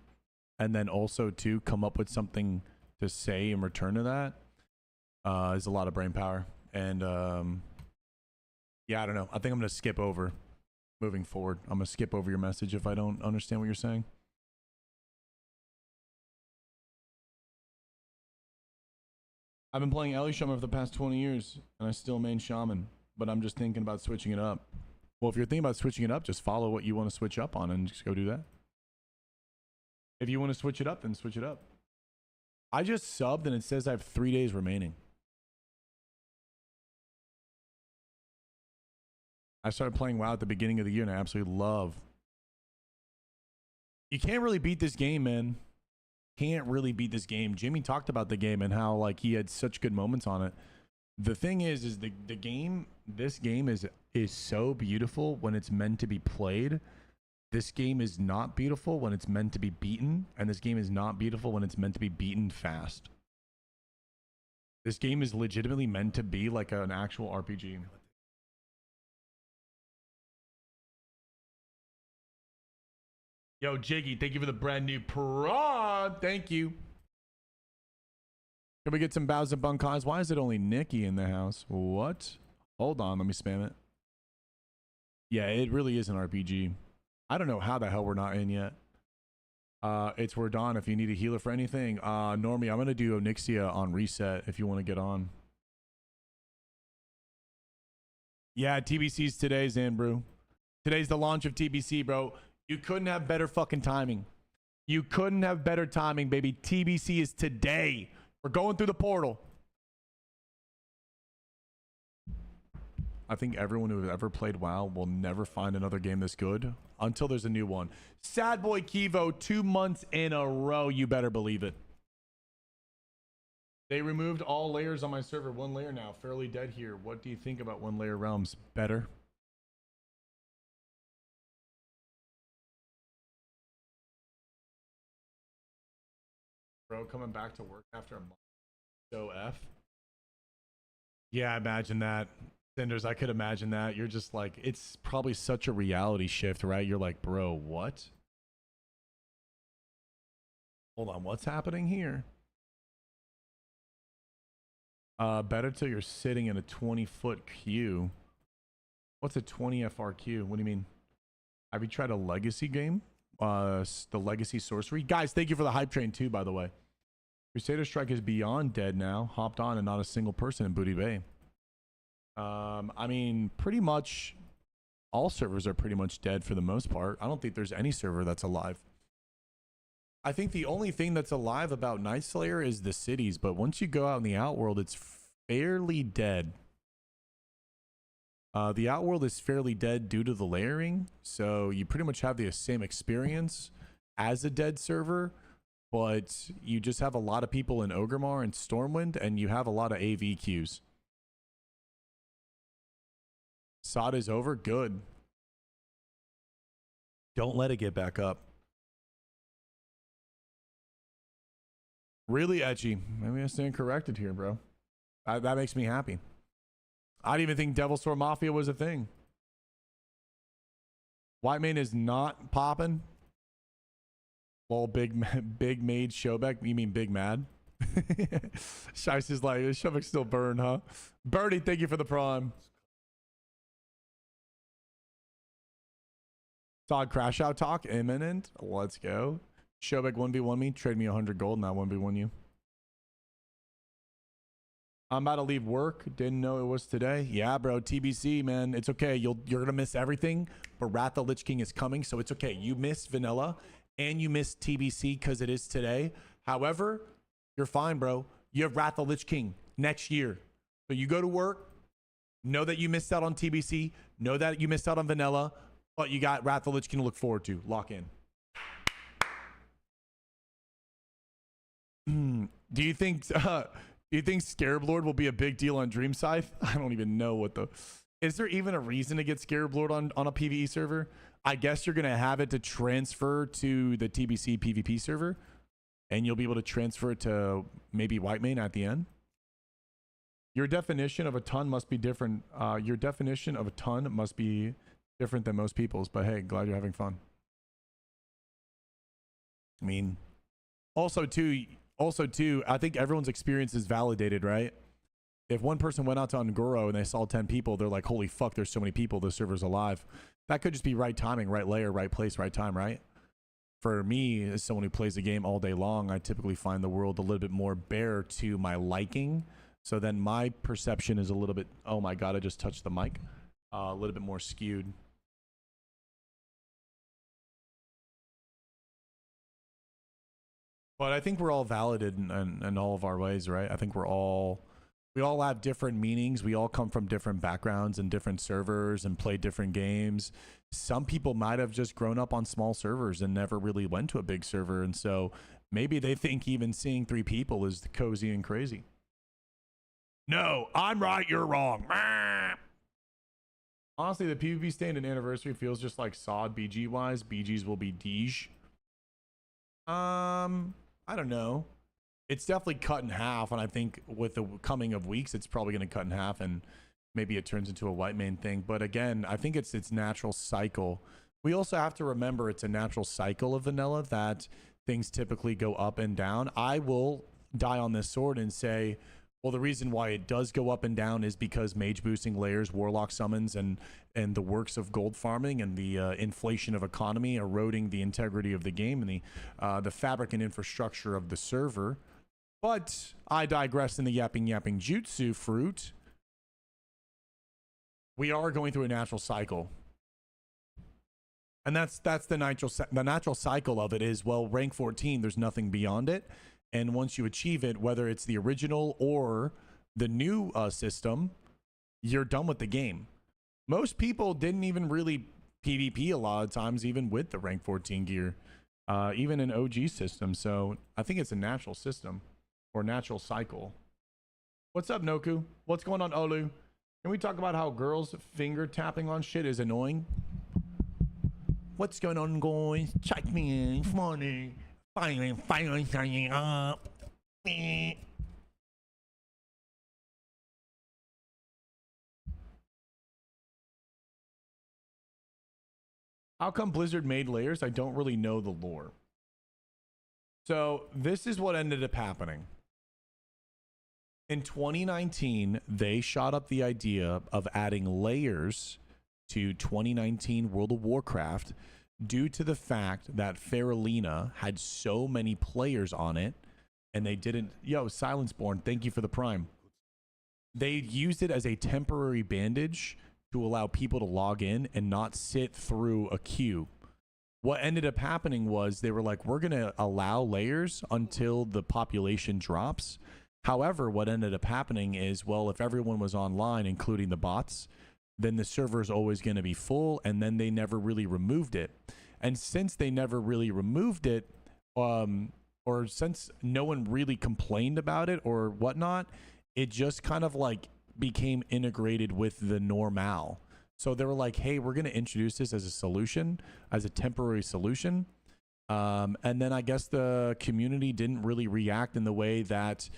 and then also to come up with something to say in return to that. Is a lot of brain power, and yeah, I don't know. I think I'm gonna skip over. Moving forward, I'm gonna skip over your message if I don't understand what you're saying. I've been playing Ellie Shaman for the past 20 years, and I still main Shaman, but I'm just thinking about switching it up. Well, if you're thinking about switching it up, just follow what you want to switch up on and just go do that. If you want to switch it up, then switch it up. I just subbed, and it says I have 3 days remaining. I started playing WoW at the beginning of the year, and I absolutely love. You can't really beat this game, man. Can't really beat this game. Jimmy talked about the game and how like he had such good moments on it. The thing is the game. This game is so beautiful when it's meant to be played. This game is not beautiful when it's meant to be beaten, and this game is not beautiful when it's meant to be beaten fast. This game is legitimately meant to be like an actual RPG. Yo, Jiggy, thank you for the brand new prawn. Thank you. Can we get some bows of Bankais? Why is it only Nikki in the house? What? Hold on, let me spam it. Yeah, it really is an RPG. I don't know how the hell we're not in yet. It's we're done if you need a healer for anything. Normie, I'm going to do Onyxia on reset if you want to get on. Yeah, TBC's today, Zanbrew. Today's the launch of TBC, bro. You couldn't have better fucking timing. You couldn't have better timing, baby. TBC is today. We're going through the portal. I think everyone who has ever played WoW will never find another game this good until there's a new one. Sad Boy Kivo, 2 months in a row. You better believe it. They removed all layers on my server. 1 layer now. Fairly dead here. What do you think about 1 layer realms? Better. Bro, coming back to work after a month. So F. Yeah, I imagine that. Cinders, I could imagine that. You're just like, it's probably such a reality shift, right? You're like, bro, what? Hold on, what's happening here? Better till you're sitting in a 20-foot queue. What's a 20 FRQ? What do you mean? Have you tried a legacy game? The legacy sorcery? Guys, thank you for the hype train too, by the way. Crusader Strike is beyond dead now. Hopped on and not a single person in Booty Bay. I mean, pretty much all servers are pretty much dead for the most part. I don't think there's any server that's alive. I think the only thing that's alive about Night Slayer is the cities, but once you go out in the Outworld, it's fairly dead. The Outworld is fairly dead due to the layering, so you pretty much have the same experience as a dead server, but you just have a lot of people in Orgrimmar and Stormwind, and you have a lot of AV queues. SOD is over? Good. Don't let it get back up. Really, Etchy? Maybe I stand corrected here, bro. That makes me happy. I didn't even think Devil Store Mafia was a thing. White Mane is not popping. Well, big made Showbeck. You mean Big Mad? Shice is like, Showbeck's still burned, huh? Birdie, thank you for the prime. Sod crash out talk imminent. Let's go. Showbeck 1v1 me. Trade me 100 gold and I 1v1 you. I'm about to leave work. Didn't know it was today. Yeah, bro. TBC, man. It's okay. You're gonna miss everything. But Wrath the Lich King is coming, so it's okay. You missed vanilla and you missed TBC because it is today. However, You're fine, bro. You have Wrath of Lich King next year. So you go to work, know that you missed out on TBC, know that you missed out on vanilla, but you got Wrath of Lich King to look forward to. Lock in. Do you think Scarab Lord will be a big deal on Dream Scythe? I don't even know what the... Is there even a reason to get Scarab Lord on a PvE server? I guess you're going to have it to transfer to the TBC PvP server, and you'll be able to transfer it to maybe Whitemane at the end. Your definition of a ton must be different. Your definition of a ton must be different than most people's, but hey, glad you're having fun. I mean, also too, I think everyone's experience is validated, right? If one person went out to Ungoro and they saw 10 people, they're like, holy fuck, there's so many people, the server's alive. That could just be right timing, right layer, right place, right time, right? For me, as someone who plays the game all day long, I typically find the world a little bit more bare to my liking. So then my perception is a little bit, oh my God, I just touched the mic, a little bit more skewed. But I think we're all valid in all of our ways, right? I think we all have different meanings. We all come from different backgrounds and different servers and play different games. Some people might have just grown up on small servers and never really went to a big server. And so maybe they think even seeing 3 people is cozy and crazy. No, I'm right, you're wrong. Honestly, the PvP stand and anniversary feels just like SOD BG wise. BGs will be Deej. I don't know. It's definitely cut in half, and I think with the coming of weeks, it's probably going to cut in half, and maybe it turns into a Whitemane thing. But again, I think it's its natural cycle. We also have to remember it's a natural cycle of vanilla that things typically go up and down. I will die on this sword and say, well, the reason why it does go up and down is because mage boosting layers, warlock summons, and the works of gold farming and the inflation of economy eroding the integrity of the game and the fabric and infrastructure of the server. But I digress in the yapping jutsu fruit. We are going through a natural cycle. And that's the natural cycle of it is, well, rank 14, there's nothing beyond it. And once you achieve it, whether it's the original or the new system, you're done with the game. Most people didn't even really PvP a lot of times, even with the rank 14 gear, even in OG system. So I think it's a natural system or natural cycle. What's up, Noku? What's going on, Olu? Can we talk about how girls finger tapping on shit is annoying? What's going on, guys? Check me in. Funny. Finally signing up. How come Blizzard made layers? I don't really know the lore. So this is what ended up happening. In 2019, they shot up the idea of adding layers to 2019 World of Warcraft due to the fact that Faralina had so many players on it and they didn't... Yo, Silenceborn, thank you for the prime. They used it as a temporary bandage to allow people to log in and not sit through a queue. What ended up happening was they were like, we're going to allow layers until the population drops. However, what ended up happening is, well, if everyone was online, including the bots, then the server is always going to be full, and then they never really removed it. And since they never really removed it, or since no one really complained about it or whatnot, it just kind of like became integrated with the normal. So they were like, hey, we're going to introduce this as a solution, as a temporary solution. And then I guess the community didn't really react in the way that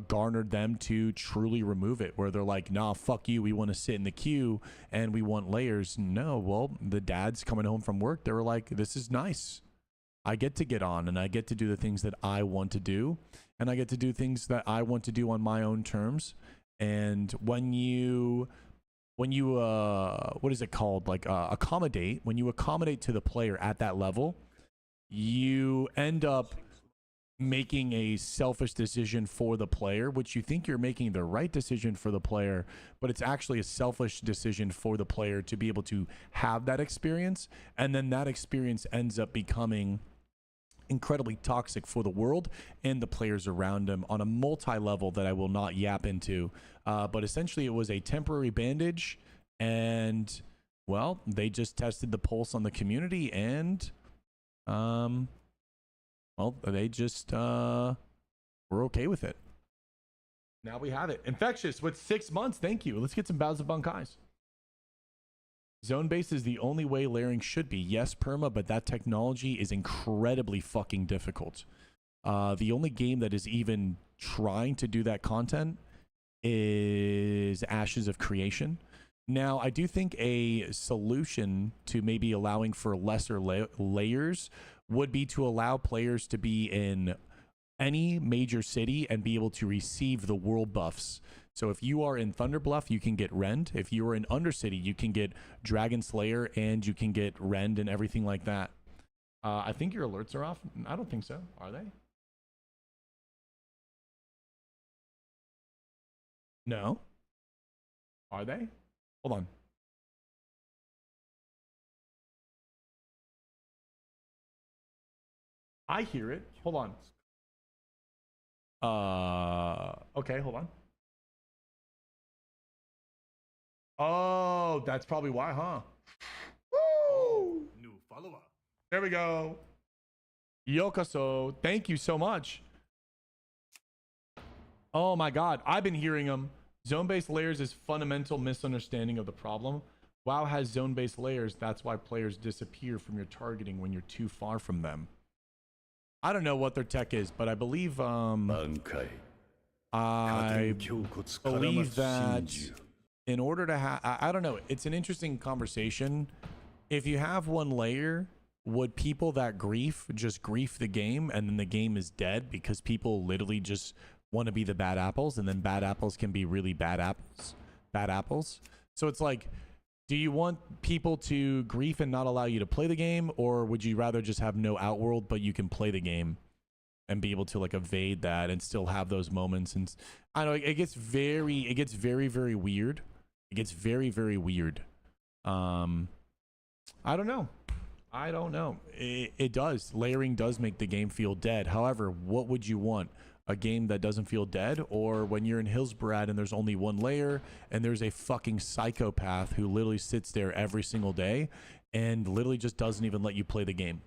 garnered them to truly remove it, where they're like, nah, fuck you, we want to sit in the queue and we want layers. No, well, the dads coming home from work, they were like, this is nice. I get to get on and I get to do the things that I want to do, and I get to do things that I want to do on my own terms. And when you what is it called, like accommodate, when you accommodate to the player at that level, you end up making a selfish decision for the player, which you think you're making the right decision for the player, but it's actually a selfish decision for the player to be able to have that experience. And then that experience ends up becoming incredibly toxic for the world and the players around him on a multi-level that I will not yap into. But essentially it was a temporary bandage, and well, they just tested the pulse on the community, and well, they just were okay with it. Now we have it. Infectious with 6 months. Thank you. Let's get some bows of Bankais. Zone base is the only way layering should be. Yes, perma, but that technology is incredibly fucking difficult. The only game that is even trying to do that content is Ashes of Creation. Now, I do think a solution to maybe allowing for lesser layers would be to allow players to be in any major city and be able to receive the world buffs. So if you are in Thunderbluff, you can get Rend. If you are in Undercity, you can get Dragon Slayer, and you can get Rend and everything like that. I think your alerts are off. I don't think so. Are they? No. Are they? Hold on. I hear it. Hold on. Okay, hold on. Oh, that's probably why, huh? Woo! New follower. There we go. Yokoso, thank you so much. Oh my god, I've been hearing them. Zone-based layers is fundamental misunderstanding of the problem. WoW has zone-based layers. That's why players disappear from your targeting when you're too far from them. I don't know what their tech is, but I believe Bankai. I believe that in order to have, I don't know, it's an interesting conversation. If you have one layer, would people that grief just grief the game and then the game is dead because people literally just want to be the bad apples, and then bad apples can be really bad apples? So it's like, do you want people to grief and not allow you to play the game, or would you rather just have no outworld but you can play the game and be able to like evade that and still have those moments? And I don't know, it gets very very weird. It gets very weird. I don't know. It does. Layering does make the game feel dead. However, what would you want? A game that doesn't feel dead, or when you're in Hillsbrad and there's only one layer and there's a fucking psychopath who literally sits there every single day and literally just doesn't even let you play the game?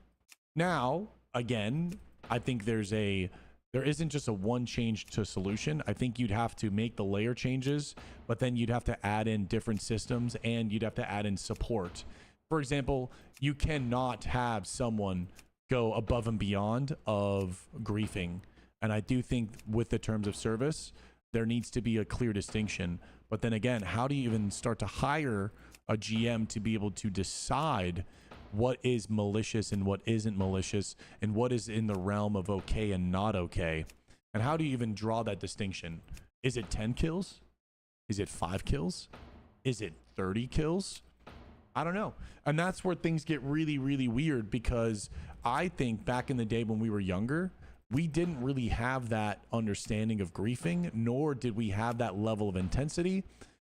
Now, again, I think there isn't just a one change to solution. I think you'd have to make the layer changes, but then you'd have to add in different systems and you'd have to add in support. For example, you cannot have someone go above and beyond of griefing. And I do think with the terms of service, there needs to be a clear distinction. But then again, how do you even start to hire a GM to be able to decide what is malicious and what isn't malicious, and what is in the realm of okay and not okay? And how do you even draw that distinction? Is it 10 kills? Is it 5 kills? Is it 30 kills? I don't know. And that's where things get really weird, because I think back in the day when we were younger, we didn't really have that understanding of griefing, nor did we have that level of intensity.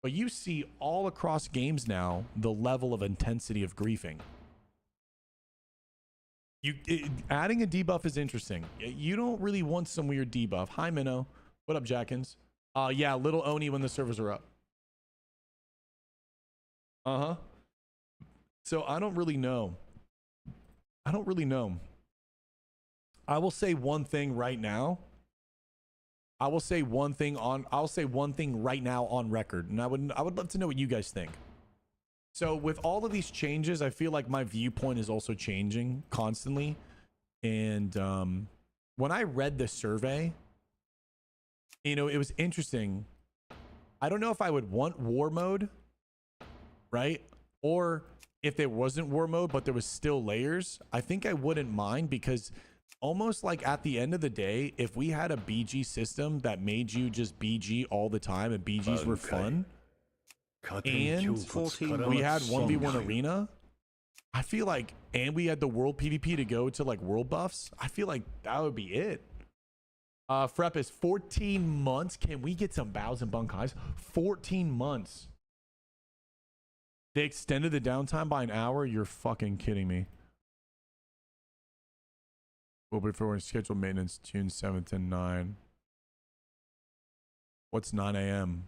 But you see all across games now the level of intensity of griefing. Adding a debuff is interesting. You don't really want some weird debuff. Hi, Minnow. What up, Jackins? Yeah, little Oni when the servers are up. So I don't really know. I will say one thing right now. I'll say one thing right now on record, and I would love to know what you guys think. So with all of these changes, I feel like my viewpoint is also changing constantly. And when I read the survey, you know, it was interesting. I don't know if I would want war mode, right? Or if there wasn't war mode, but there was still layers, I think I wouldn't mind, because almost like at the end of the day, if we had a BG system that made you just BG all the time and BGs were fun, and we had 1v1 arena, I feel like, and we had the world PvP to go to like world buffs, I feel like that would be it. Frep is 14 months. Can we get some bows and bunkais? 14 months. They extended the downtime by an hour? You're fucking kidding me. Will be for scheduled maintenance June 7th and 9. What's 9 a.m.?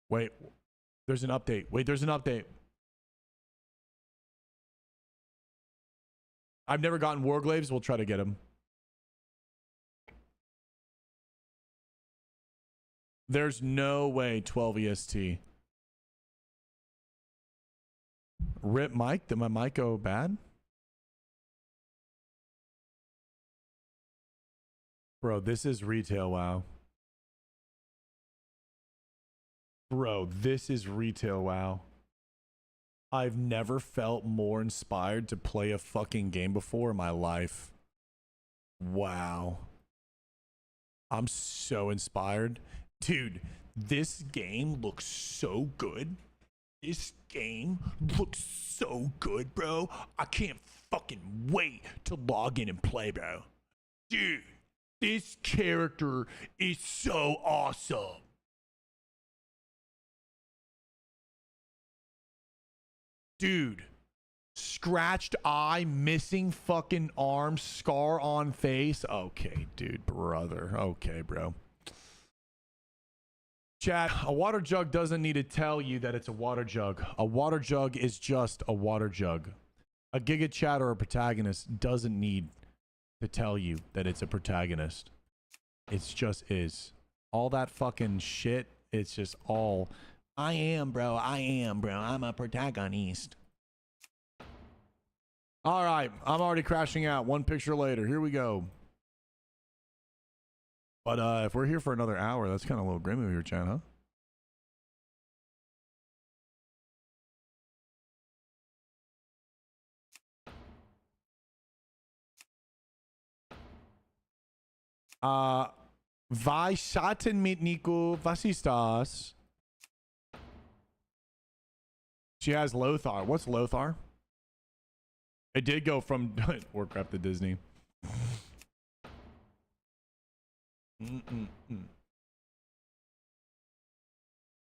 Wait, there's an update. Wait, there's an update. I've never gotten Warglaves. We'll try to get them. There's no way 12 EST. Rip mic? Did my mic go bad? Bro, this is retail WoW. Bro, this is retail WoW. I've never felt more inspired to play a fucking game before in my life. Wow. I'm so inspired. Dude, this game looks so good. This game looks so good, bro. I can't fucking wait to log in and play, bro. Dude, this character is so awesome. Dude, scratched eye, missing fucking arm, scar on face. Okay, dude, brother. Okay, bro. Chat, a water jug doesn't need to tell you that it's a water jug. A water jug is just a water jug. A giga chat or a protagonist doesn't need to tell you that it's a protagonist. It's just is. All that fucking shit, it's just all, I am, bro. I'm a protagonist. All right, I'm already crashing out. One picture later. Here we go. But if we're here for another hour, that's kind of a little grim of your chat, huh? Vaishaten mit Nico Vasistas. She has Lothar. What's Lothar? It did go from Warcraft to Disney.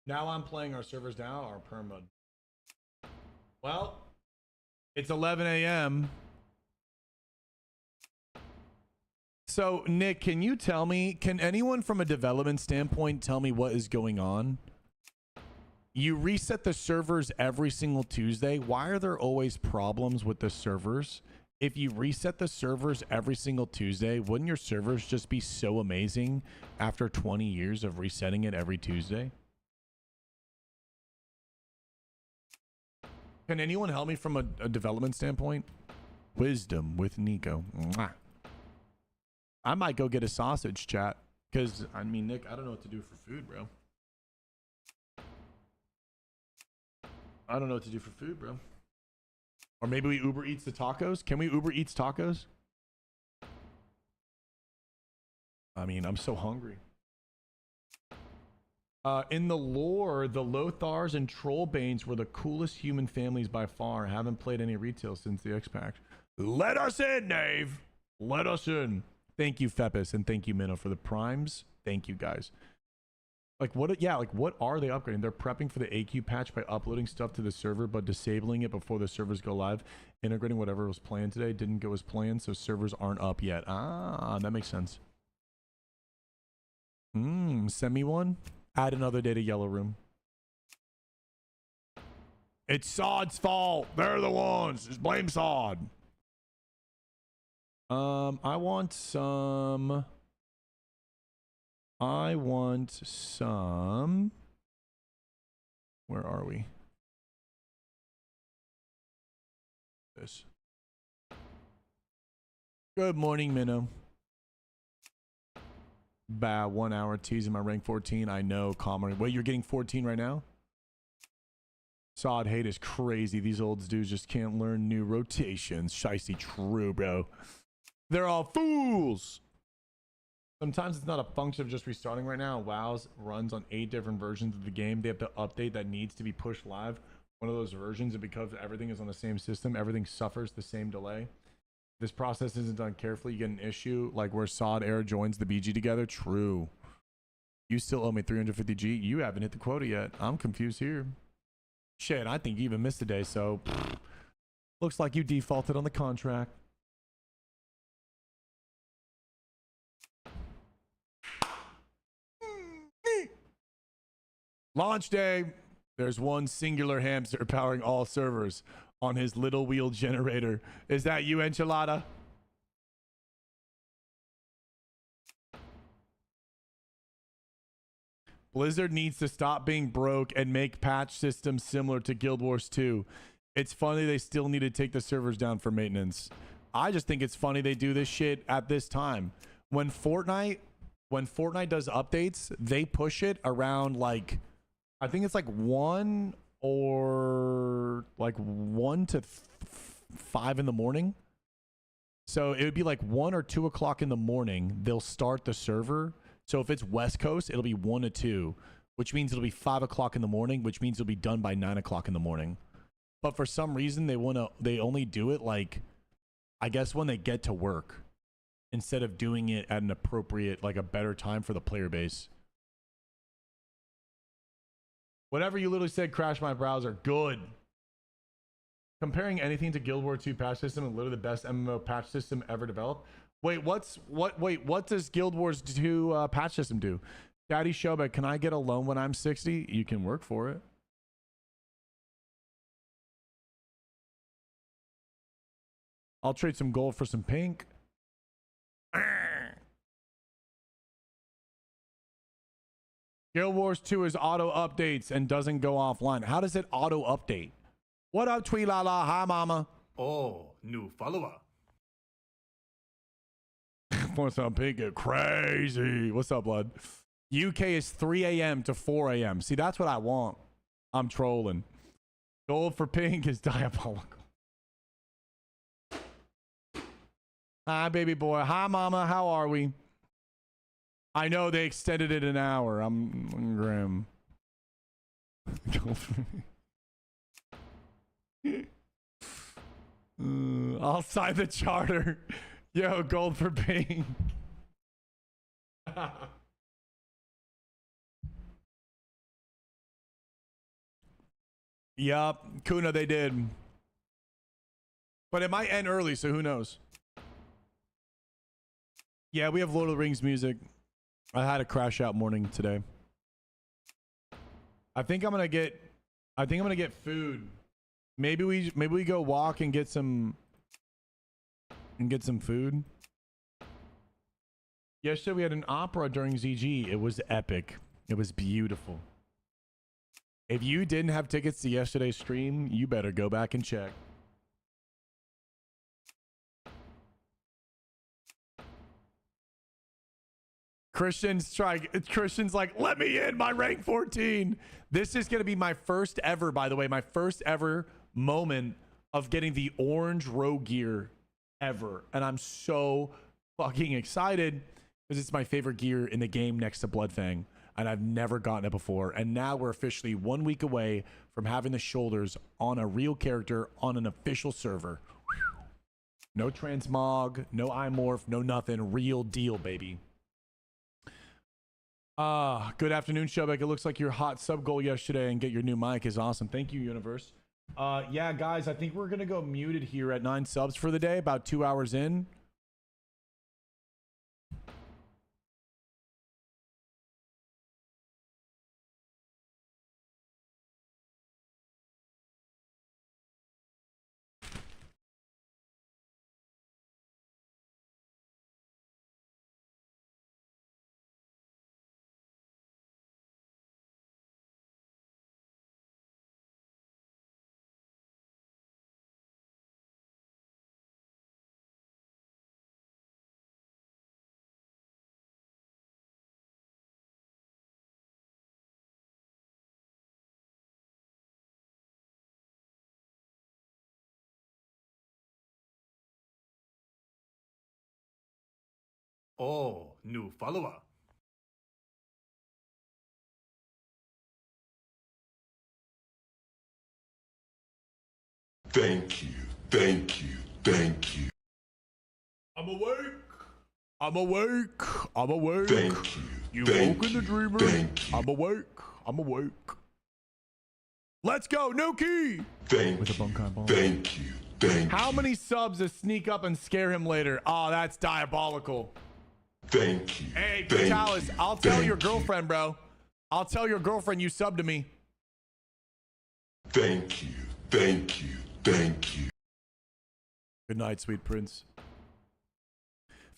Now I'm playing our servers down, our perm mode. Well, it's 11 a.m. So, Nick, can you tell me, can anyone from a development standpoint tell me what is going on? You reset the servers every single Tuesday. Why are there always problems with the servers? If you reset the servers every single Tuesday, wouldn't your servers just be so amazing after 20 years of resetting it every Tuesday? Can anyone help me from a development standpoint? Wisdom with Nico. Mwah. I might go get a sausage, chat. Because, I mean, Nick, I don't know what to do for food, bro. I don't know what to do for food, bro. Or maybe we Uber Eats the tacos? Can we Uber Eats tacos? I mean, I'm so hungry. In the lore, the Lothars and Trollbanes were the coolest human families by far. Haven't played any retail since the X-Pack. Let us in, Dave. Let us in. Thank you, Fepis, and thank you, Minnow, for the primes. Thank you, guys. Like, what? Yeah, like, what are they upgrading? They're prepping for the AQ patch by uploading stuff to the server, but disabling it before the servers go live. Integrating whatever was planned today didn't go as planned, so servers aren't up yet. Ah, that makes sense. Send me one. Add another day to Yellow Room. It's Sod's fault. They're the ones. Just blame Sod. I want some. Where are we? This. Good morning, Minnow. Bah, 1 hour teasing my rank 14. I know, Commoner. Wait, you're getting 14 right now? Sod hate is crazy. These old dudes just can't learn new rotations. Shiesty, true, bro. They're all fools. Sometimes it's not a function of just restarting right now. WoW's runs on 8 different versions of the game. They have to update that needs to be pushed live. One of those versions, and because everything is on the same system, everything suffers the same delay. This process isn't done carefully. You get an issue like where Sod Air joins the BG together. True. You still owe me 350G. You haven't hit the quota yet. I'm confused here. Shit, I think you even missed a day, so looks like you defaulted on the contract. Launch day. There's one singular hamster powering all servers on his little wheel generator. Is that you, Enchilada? Blizzard needs to stop being broke and make patch systems similar to Guild Wars 2. It's funny they still need to take the servers down for maintenance. I just think it's funny they do this shit at this time. When Fortnite does updates, they push it around like, I think it's like 1 to 5 in the morning. So it would be like 1 or 2 o'clock in the morning. They'll start the server. So if it's West Coast, it'll be 1 to 2, which means it'll be 5 o'clock in the morning, which means it'll be done by 9 o'clock in the morning. But for some reason, they only do it like, I guess when they get to work, instead of doing it at an appropriate, like a better time for the player base. Whatever you literally said, crash my browser. Good. Comparing anything to Guild War 2 patch system and literally the best MMO patch system ever developed. Wait, what does Guild Wars 2 patch system do? Daddy Showback, can I get a loan when I'm 60? You can work for it. I'll trade some gold for some pink. Guild Wars 2 is auto updates and doesn't go offline. How does it auto update? What up, Tweelala? Hi, mama. Oh, new follower. Want some pink? Get crazy. What's up, blood? UK is 3 a.m. to 4 a.m. See, that's what I want. I'm trolling. Gold for pink is diabolical. Hi, baby boy. Hi, mama. How are we? I know they extended it an hour. I'm grim. I'll sign the charter. Yo, gold for pink. Yup, Kuna, they did. But it might end early, so who knows? Yeah, we have Lord of the Rings music. I had a crash out morning today. I think I'm gonna get food. Maybe we go walk and get some food. Yesterday we had an opera during ZG. It was epic. It was beautiful. If you didn't have tickets to yesterday's stream, you better go back and check. Christian's like, let me in, my rank 14. This is gonna be my first ever, by the way, my first ever moment of getting the orange rogue gear ever. And I'm so fucking excited because it's my favorite gear in the game next to Bloodfang. And I've never gotten it before. And now we're officially 1 week away from having the shoulders on a real character on an official server. No transmog, no imorph, no nothing. Real deal, baby. Good afternoon, Showback. It looks like your hot sub goal yesterday and get your new mic is awesome. Thank you, Universe. Yeah, guys, I think we're gonna go muted here at 9 subs for the day, about 2 hours in. Oh, new follower. Thank you, thank you, thank you. I'm awake. I'm awake. I'm awake. Thank you. You thank woke in the you, dreamer. Thank you. I'm awake. I'm awake. Let's go, Nuki. Thank With a you. Bankai ball. Thank you. Thank How you. many subs to sneak up and scare him later? Oh, that's diabolical. Thank you. Hey, thank Vitalis, you, I'll tell thank your you. girlfriend, bro. I'll tell your girlfriend you subbed to me. Thank you, thank you, thank you. Good night, sweet prince.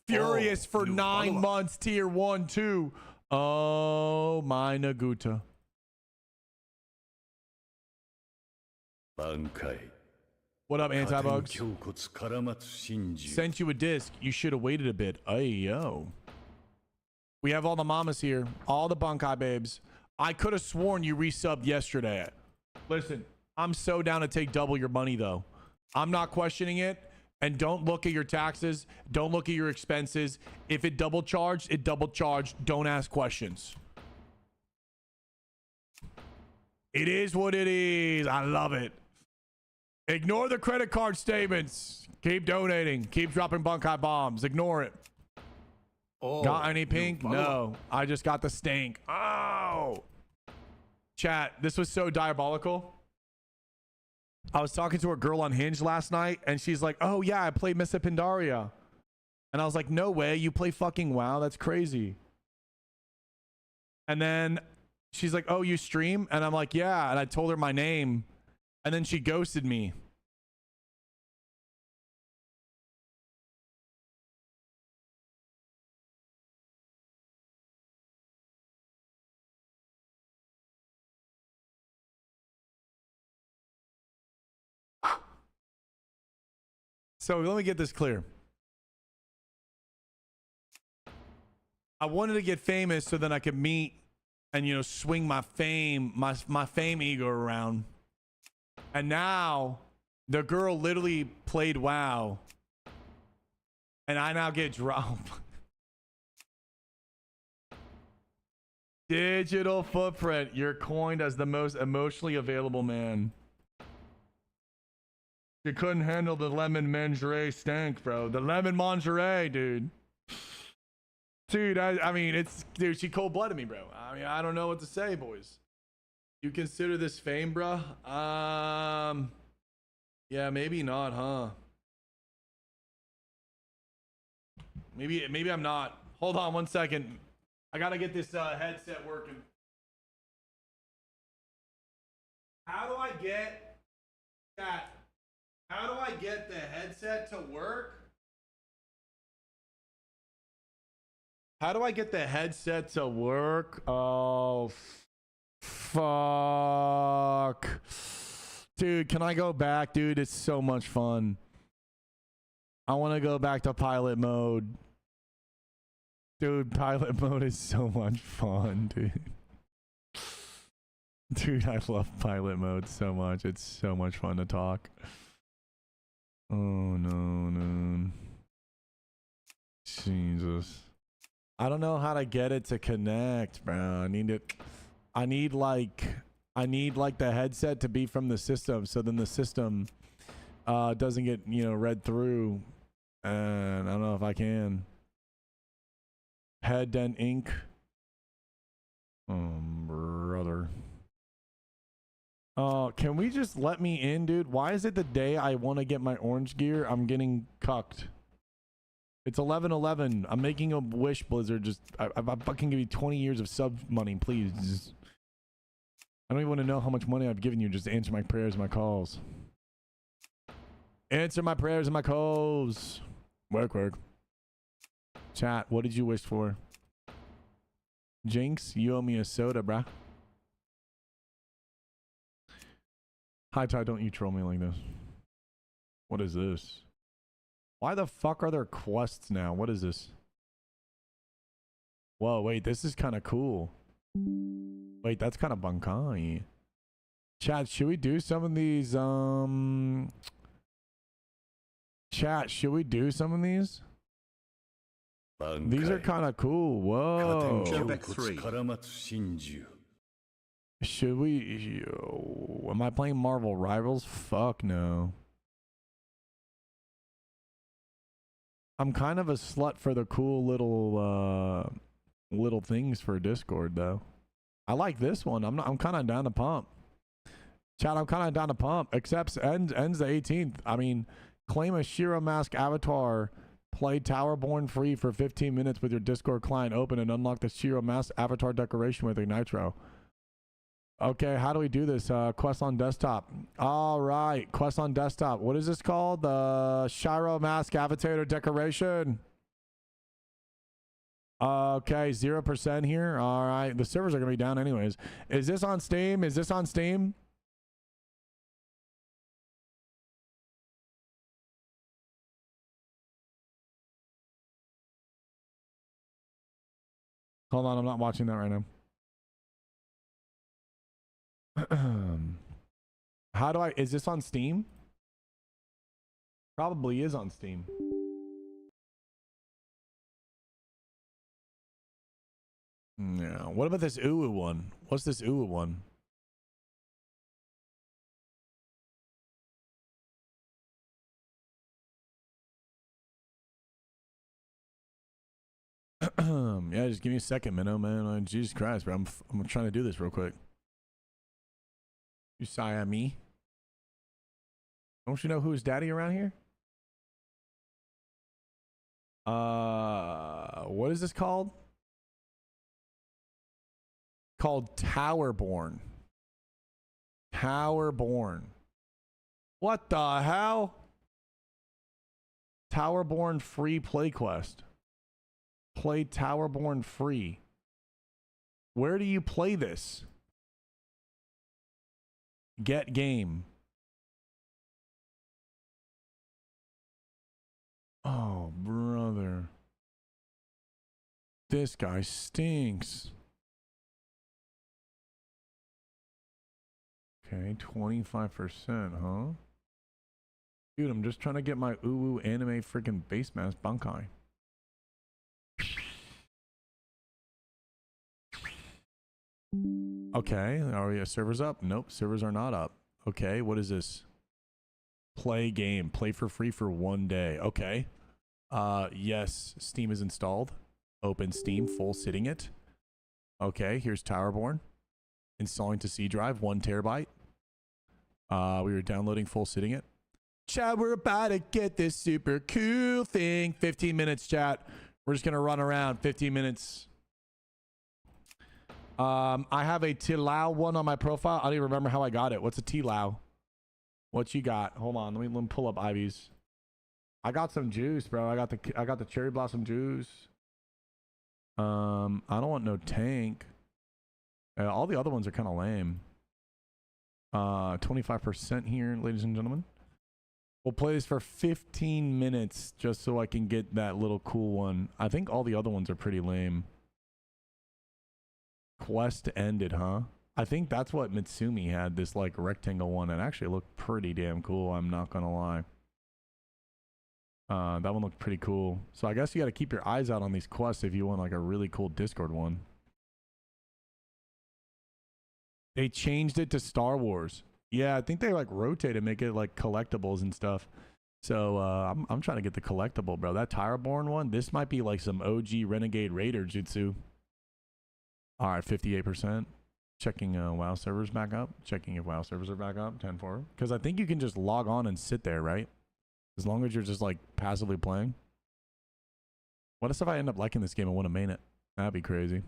Furious for new 9 follow-up. months, tier 1, 2. Oh, my Naguta. Bankai. What up, anti-bugs? 強骨絡松真珠 Sent you a disc. You should have waited a bit. Ayo. We have all the mamas here. All the Bankai babes. I could have sworn you resubbed yesterday. Listen, I'm so down to take double your money, though. I'm not questioning it. And don't look at your taxes. Don't look at your expenses. If it double charged, it double charged. Don't ask questions. It is what it is. I love it. Ignore the credit card statements. Keep donating. Keep dropping Bankai bombs. Ignore it. Oh, Got any new pink? follow-up. No. I just got the stink. Oh. Chat, this was so diabolical. I was talking to a girl on Hinge last night, and she's like, oh, yeah, I play Missa Pandaria. And I was like, no way. You play fucking WoW? That's crazy. And then she's like, oh, you stream? And I'm like, yeah. And I told her my name. And then she ghosted me. So let me get this clear. I wanted to get famous so then I could meet and, you know, swing my fame, my fame ego around. And now the girl literally played WoW. And I now get dropped. Digital footprint. You're coined as the most emotionally available man. You couldn't handle the lemon mangerie stank, bro. The lemon mangerie, dude. Dude, I mean, it's... Dude, she cold-blooded me, bro. I mean, I don't know what to say, boys. You consider this fame, bro? Yeah, maybe not, huh? Maybe I'm not. Hold on 1 second. I gotta get this headset working. How do I get that? How do I get the headset to work? How do I get the headset to work? Oh, fuck. Dude, can I go back? Dude, it's so much fun. I want to go back to pilot mode. Dude, pilot mode is so much fun, dude. Dude, I love pilot mode so much. It's so much fun to talk. Oh, no. Jesus. I don't know how to get it to connect, bro. I need like the headset to be from the system, so then the system doesn't get, you know, read through. And I don't know if I can. Head and ink. Oh, brother. Can we just let me in, dude? Why is it the day I want to get my orange gear, I'm getting cucked? It's 11/11. I'm making a wish, Blizzard. Just, I fucking give you 20 years of sub money, please. Just, I don't even want to know how much money I've given you. Just answer my prayers and my calls. Answer my prayers and my calls. Work. Chat, what did you wish for? Jinx, you owe me a soda, bruh. Hi, Ty, don't you troll me like this. What is this? Why the fuck are there quests now? What is this? Whoa, wait, this is kind of cool. Wait, that's kind of Bankai. Chat, should we do some of these, Chat, should we do some of these? These are kind of cool. Whoa. Should we? Am I playing Marvel Rivals? Fuck no. I'm kind of a slut for the cool little things for Discord though. I like this one. I'm kind of down to pump. Chat, I'm kind of down to pump. Except ends the 18th. I mean, claim a Shiro Mask avatar Play Towerborn free for 15 minutes with your Discord client open and unlock the Shiro Mask avatar decoration with Nitro. Okay, how do we do this? Quest on desktop. All right, quest on desktop. What is this called? The Shiro Mask avatar decoration. Okay, 0% here. All right, the servers are gonna be down anyways. Is this on Steam? Is this on Steam? Hold on, I'm not watching that right now. How do I, is this on Steam? Probably is on Steam. Yeah. What about this Uwu one? What's this Uwu one? Yeah, just give me a second, Minnow, man. Jesus Christ, bro. I'm trying to do this real quick. You sigh at me? Don't you know who's daddy around here? What is this called? Called Towerborn. Towerborn. What the hell? Towerborn free play quest. Play Towerborn free. Where do you play this? Get game. Oh, brother. This guy stinks. Okay, 25%, huh? Dude, I'm just trying to get my Uwu anime freaking base mask Bankai. Okay, are servers up? Nope, servers are not up. Okay, what is this? Play game. Play for free for 1 day. Okay. Yes, Steam is installed. Open Steam, full sitting it. Okay, here's Towerborn. Installing to C drive, 1 terabyte. We were downloading full sitting it. Chat, we're about to get this super cool thing. 15 minutes, chat. We're just gonna run around 15 minutes. I have a Tilao one on my profile. I don't even remember how I got it. What's a Tilao? What you got? Hold on, let me pull up Ivy's. I got some juice, bro. I got the cherry blossom juice. I don't want no tank. All the other ones are kind of lame. 25% here, ladies and gentlemen. We'll play this for 15 minutes just so I can get that little cool one. I think all the other ones are pretty lame. Quest ended, huh? I think that's what Mitsumi had, this like rectangle one. It actually looked pretty damn cool, I'm not gonna lie. That one looked pretty cool. So I guess you got to keep your eyes out on these quests if you want like a really cool Discord one. They changed it to Star Wars. Yeah, I think they like rotated, make it like collectibles and stuff. So I'm trying to get the collectible, bro. That Towerborn one, this might be like some OG Renegade Raider jutsu. All right, 58%. Checking WoW servers back up. Checking if WoW servers are back up. 10-4. Because I think you can just log on and sit there, right? As long as you're just like passively playing. What if I end up liking this game and want to main it? That'd be crazy.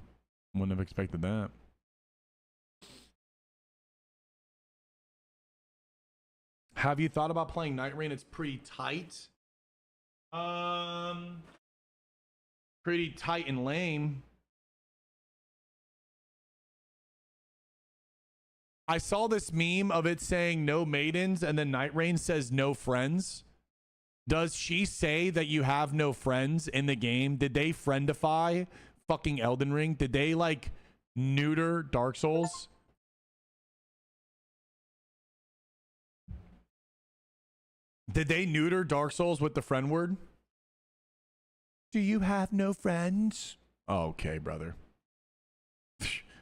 Wouldn't have expected that. Have you thought about playing Night Rain? It's pretty tight. Pretty tight and lame. I saw this meme of it saying no maidens and then Night Rain says no friends. Does she say that you have no friends in the game? Did they friendify fucking Elden Ring? Did they like neuter Dark Souls? Did they neuter Dark Souls with the friend word? Do you have no friends? Okay, brother.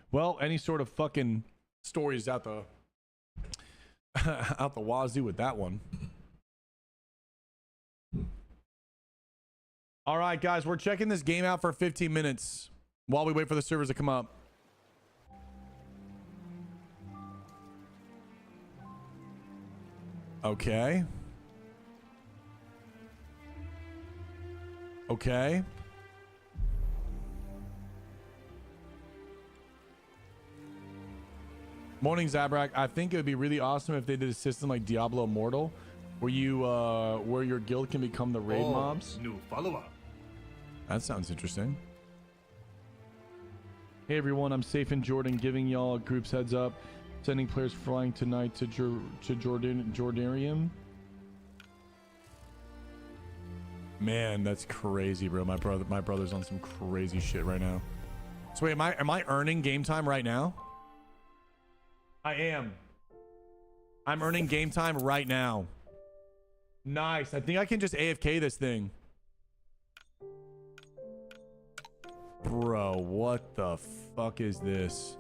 Well, any sort of fucking stories out the out the wazoo with that one. All right, guys, we're checking this game out for 15 minutes while we wait for the servers to come up. Okay. Okay. Morning, Zabrak. I think it would be really awesome if they did a system like Diablo Immortal, where you where your guild can become the raid mobs. New follower. That sounds interesting. Hey everyone, I'm Safe in Jordan, giving y'all groups heads up. Sending players flying tonight to Jordanium. Man, that's crazy, bro. My brother's on some crazy shit right now. So wait, am I earning game time right now? I am. I'm earning game time right now. Nice. I think I can just AFK this thing. Bro, what the fuck is this?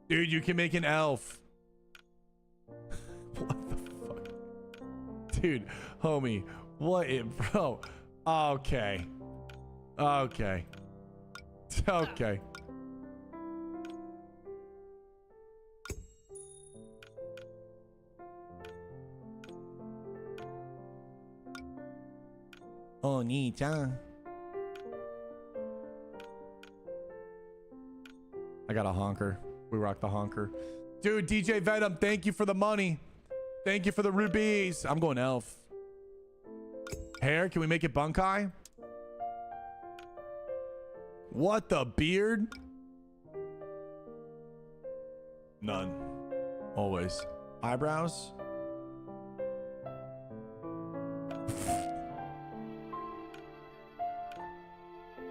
Dude, you can make an elf. What the fuck? Dude, homie, what it, bro? Okay. Okay. Okay. Onyxia. I got a honker. We rock the honker. Dude, DJ Venom, thank you for the money. Thank you for the rubies. I'm going elf. Hair, can we make it Bankai? What the beard? None. Always. Eyebrows?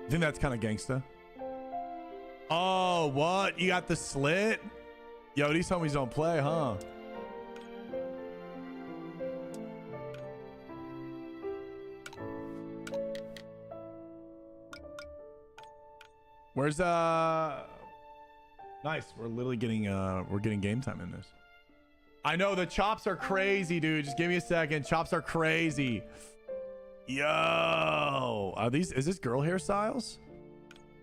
I think that's kind of gangsta. Oh, what? You got the slit? Yo, these homies don't play, huh? Where's nice. We're literally getting we're getting game time in this. I know the chops are crazy, dude. Just give me a second. Chops are crazy. Yo, is this girl hairstyles?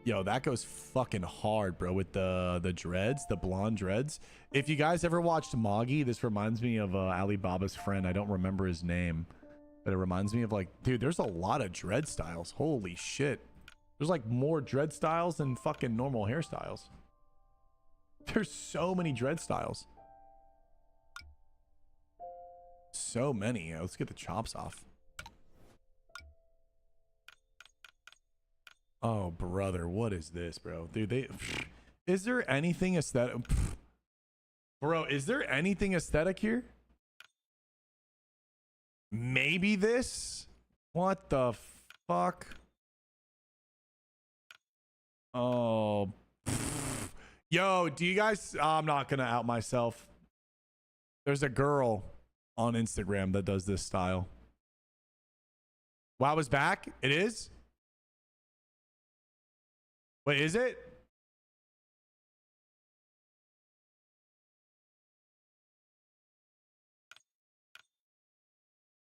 Yo, that goes fucking hard, bro, with the dreads, the blonde dreads. If you guys ever watched Moggy, this reminds me of Alibaba's friend. I don't remember his name, but it reminds me of, like, dude, there's a lot of dread styles. Holy shit. There's like more dread styles than fucking normal hairstyles. There's so many dread styles. So many. Let's get the chops off. Oh, brother, what is this, bro? Dude, is there anything aesthetic? Bro, is there anything aesthetic here? Maybe this? What the fuck? Oh. Yo, do you guys... I'm not gonna out myself. There's a girl on Instagram that does this style. WoW is back? It is? Wait, is it?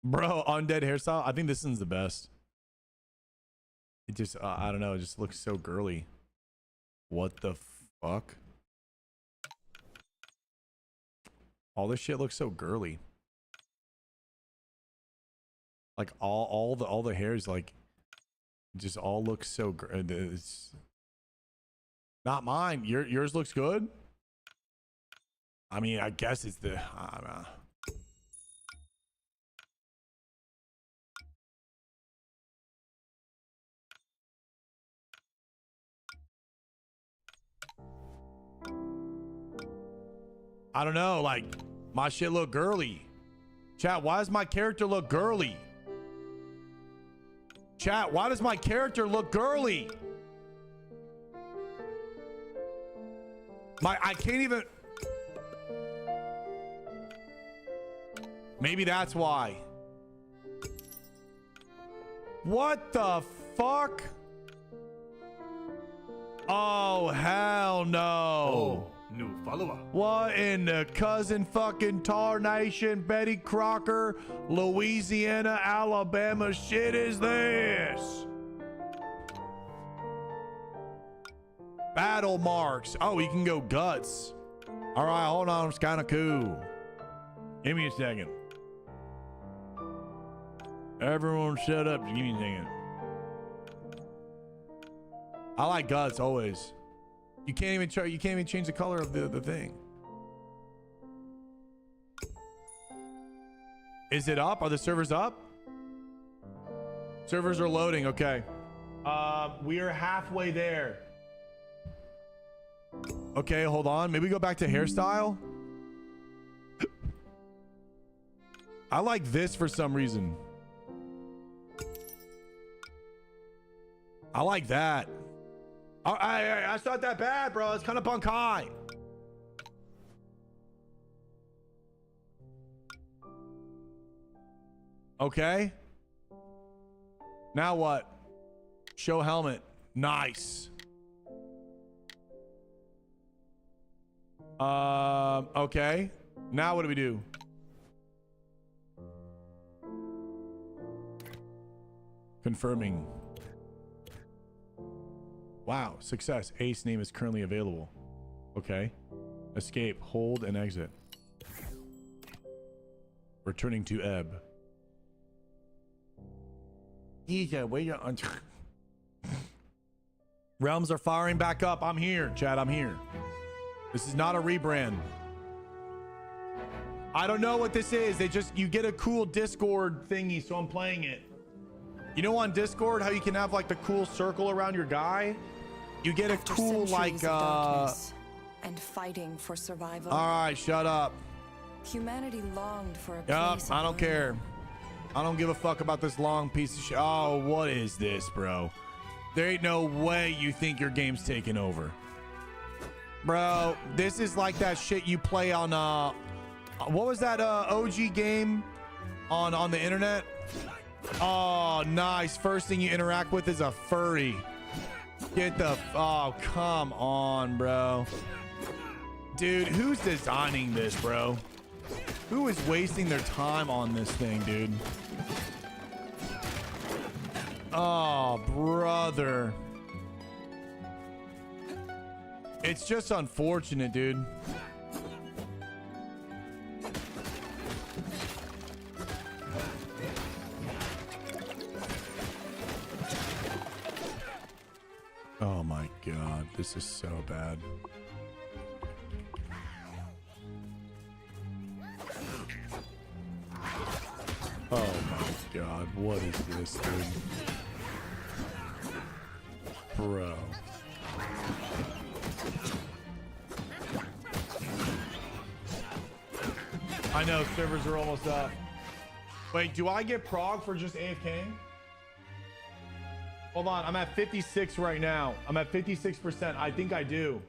Bro, undead hairstyle. I think this one's the best. It just, I don't know. It just looks so girly. What the fuck? All this shit looks so girly. Like all the hairs, like, just all looks so it's not mine. Yours looks good. I mean, I guess it's the I don't know. I don't know, like, my shit look girly. Chat, why does my character look girly? Chat, why does my character look girly? I can't even... Maybe that's why. What the fuck? Oh, hell no. Oh, new follower. What in the cousin fucking tarnation, Betty Crocker, Louisiana, Alabama shit is this? Battle marks. Oh, you can go guts. All right, hold on. It's kind of cool. Give me a second. Everyone shut up. Give me a second. I like guts always. You can't even try. You can't even change the color of the thing. Is it up? Are the servers up? Servers are loading. Okay. We are halfway there. Okay, hold on. Maybe go back to hairstyle. I like this for some reason. I like that. That's not that bad, bro. It's kind of Bankai. Okay. Now what? Show helmet. Nice. Okay. Now what do we do? Confirming. Wow, success. Ace name is currently available. Okay. Escape, hold, and exit. Returning to Ebb. Yeah, wait. Realms are firing back up. I'm here, Chad. I'm here. This is not a rebrand. I don't know what this is. You get a cool Discord thingy, so I'm playing it. You know on Discord how you can have like the cool circle around your guy? You get a cool like and fighting for survival. All right, shut up. Humanity longed for a Yup, place I of don't learning. care. I don't give a fuck about this long piece of shit. Oh, what is this, bro? There ain't no way you think your game's taking over. Bro, this is like that shit you play on what was that OG game on the internet? Oh, nice. First thing you interact with is a furry. Get the oh, come on, bro. Dude, who's designing this, bro? Who is wasting their time on this thing, dude? Oh, brother. It's just unfortunate, dude. Oh my God, this is so bad. Oh my God, what is this, dude? Bro. I know, servers are almost up. Wait, do I get prog for just AFK? Hold on, I'm at 56 right now. I'm at 56%. I think I do.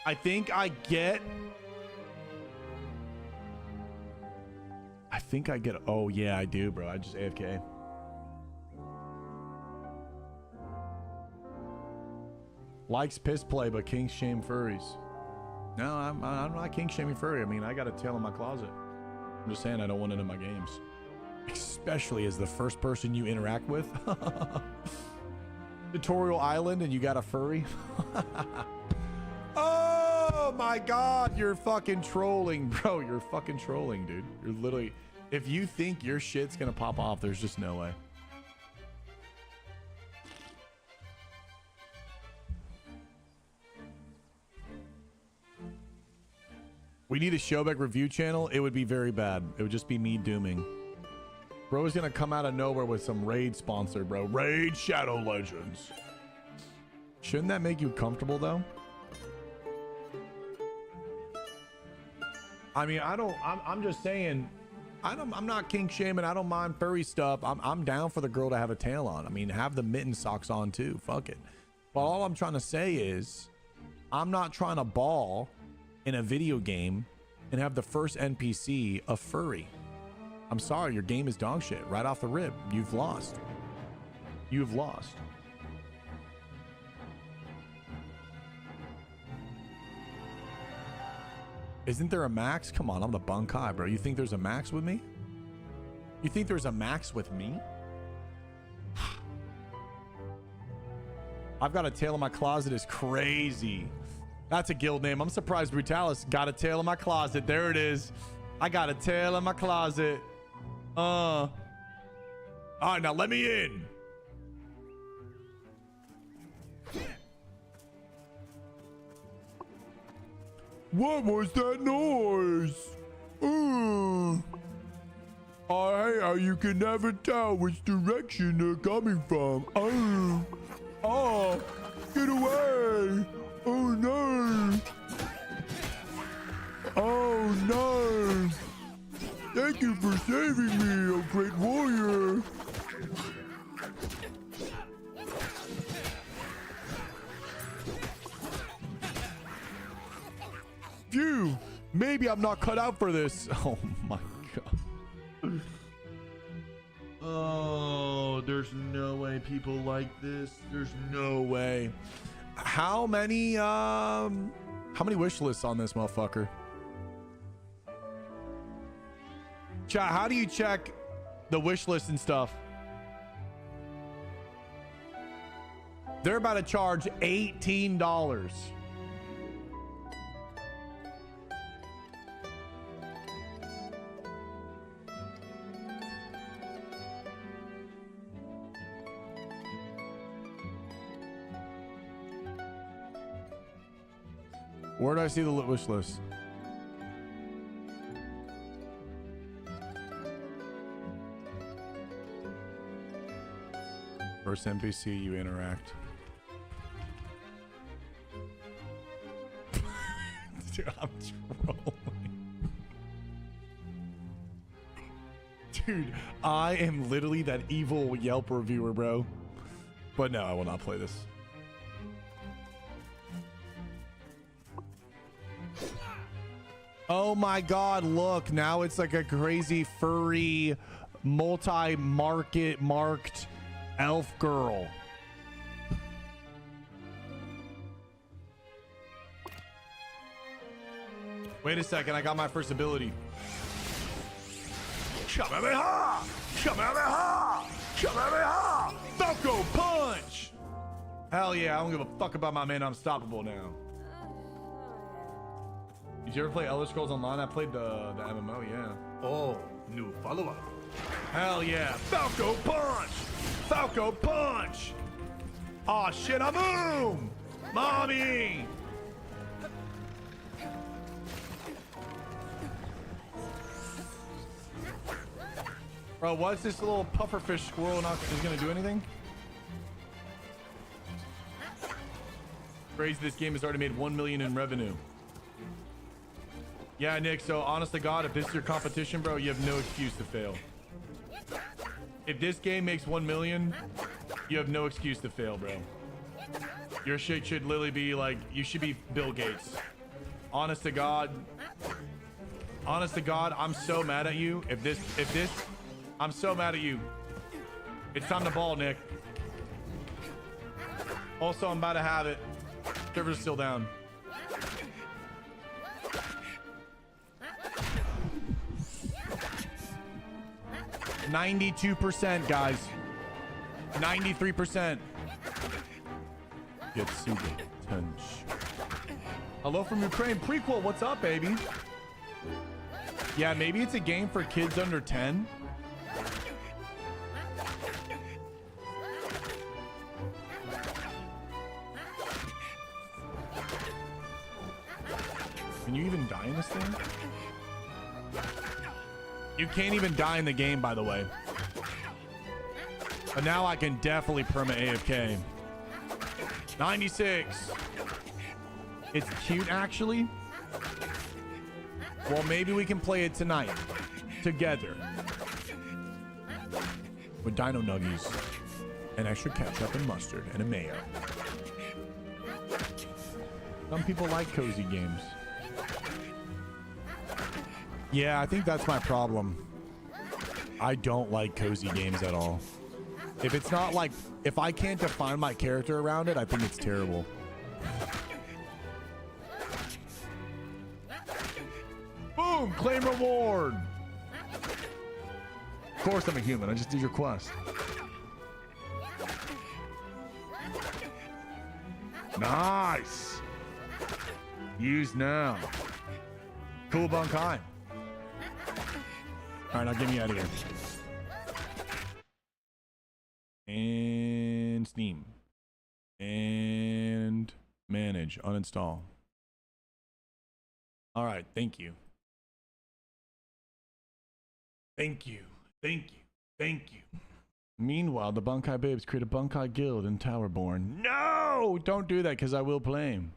I think I get... Oh, yeah, I do, bro. I just AFK. Likes piss play, but king shame furries. No, I'm not king shaming furry. I mean, I got a tail in my closet. I'm just saying I don't want it in my games. Especially as the first person you interact with. Tutorial Island and you got a furry. Oh my God, you're fucking trolling, bro. You're fucking trolling, dude. You're literally... If you think your shit's gonna pop off, there's just no way. We need a Showback review channel. It would be very bad. It would just be me dooming. Bro is gonna come out of nowhere with some raid sponsor, bro. Raid Shadow Legends. Shouldn't that make you comfortable though? I mean, I'm just saying, I'm not king shaming. I don't mind furry stuff. I'm down for the girl to have a tail on. I mean, have the mitten socks on too. Fuck it. But all I'm trying to say is, I'm not trying to ball in a video game and have the first NPC a furry. I'm sorry, your game is dog shit. Right off the rip, you've lost. You've lost. Isn't there a max? Come on, I'm the Bankai, bro. You think there's a max with me? You think there's a max with me? I've got a tail in my closet is crazy. That's a guild name. I'm surprised Brutalis got a tail in my closet. There it is. I got a tail in my closet. All right, now let me in. What was that noise? Hey, you can never tell which direction they're coming from. Oh, get away. Oh, no. Oh, no. Thank you for saving me, oh great warrior. Phew, maybe I'm not cut out for this. Oh my god. Oh, there's no way people like this. There's no way. How many wish lists on this motherfucker? Chat, how do you check the wish list and stuff? They're about to charge $18. Where do I see the wish list? First NPC you interact. Dude, I'm trolling. Dude, I am literally that evil Yelp reviewer, bro. But no, I will not play this. Oh my god, look, now it's like a crazy furry multi-market marked elf girl. Wait a second, I got my first ability. Shababeha! Shababeha! Shababeha! Falco punch! Hell yeah, I don't give a fuck about my man Unstoppable now. Did you ever play Elder Scrolls Online? I played the MMO, yeah. Oh, new follower. Hell yeah. Falco punch! Falco punch! Aw, shit, I boom! Mommy! Bro, what's this little pufferfish squirrel not is gonna do anything? Crazy, this game has already made 1 million in revenue. Yeah, Nick, so honest to God, if this is your competition, bro, you have no excuse to fail. If this game makes 1 million, you have no excuse to fail, bro. Your shit should literally be like, you should be Bill Gates. Honest to God, I'm so mad at you. I'm so mad at you. It's time to ball, Nick. Also, I'm about to have it. Server's still down. %, guys. 93%. Get super tense. Hello from Ukraine. Prequel, what's up, baby? Yeah, maybe it's a game for kids under 10. Can you even die in this thing? You can't even die in the game, by the way. But now I can definitely perma AFK. 96. It's cute, actually. Well, maybe we can play it tonight. Together. With dino nuggies. And extra ketchup and mustard and a mayo. Some people like cozy games. Yeah, I think that's my problem. I don't like cozy games at all. If it's not like, if I can't define my character around it, I think it's terrible. Boom! Claim reward! Of course I'm a human, I just did your quest. Nice! Use now. Cool Bankai. Alright, now get me out of here. And Steam. And manage. Uninstall. All right, thank you. Thank you. Thank you. Thank you. Meanwhile, the Bankai Babes create a Bankai guild in Towerborn. No! Don't do that, because I will play him.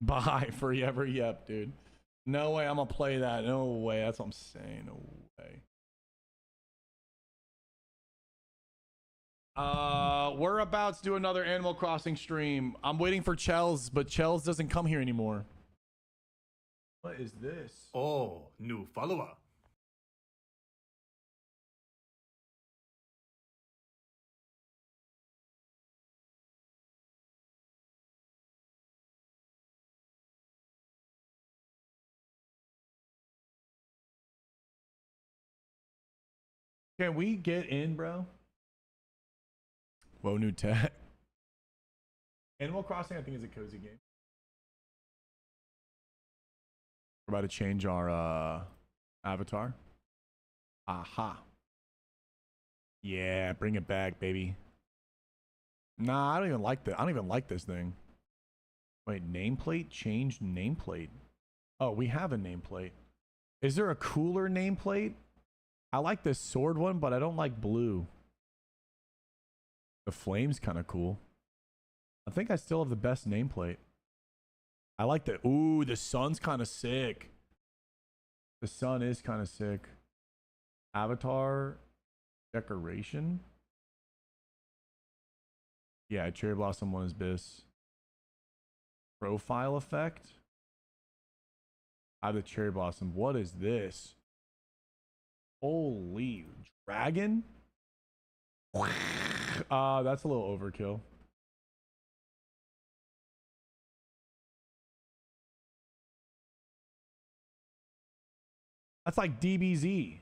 Bye, forever, yep, dude. No way I'm gonna play that. No way. That's what I'm saying. No way. We're about to do another Animal Crossing stream. I'm waiting for Chels, but Chels doesn't come here anymore. What is this? Oh, new follower. Can we get in, bro? Whoa, new tech. Animal Crossing, I think, is a cozy game. We're about to change our avatar. Aha. Yeah, bring it back, baby. Nah, I don't even like that. I don't even like this thing. Wait, nameplate? Change nameplate. Oh, we have a nameplate. Is there a cooler nameplate? I like this sword one, but I don't like blue. The flame's kind of cool. I think I still have the best nameplate. I like the... Ooh, the sun's kind of sick. The sun is kind of sick. Avatar decoration. Yeah, cherry blossom one is this. Profile effect. I have the cherry blossom. What is this? Holy dragon? That's a little overkill. That's like DBZ.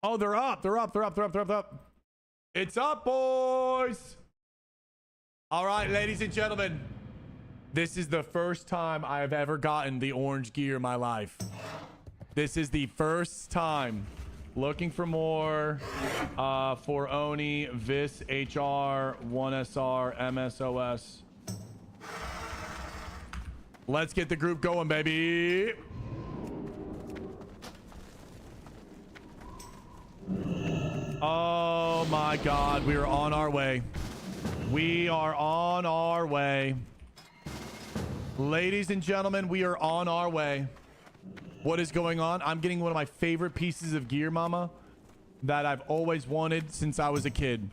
Oh, they're up. They're up. They're up. They're up. They're up. They're up. It's up, boys. All right, ladies and gentlemen. This is the first time I have ever gotten the orange gear in my life. This is the first time. Looking for more for Oni, Vis, HR, 1SR, MSOS. Let's get the group going, baby. Oh my God, we are on our way. We are on our way. Ladies and gentlemen, we are on our way. What is going on? I'm getting one of my favorite pieces of gear, mama, that I've always wanted since I was a kid.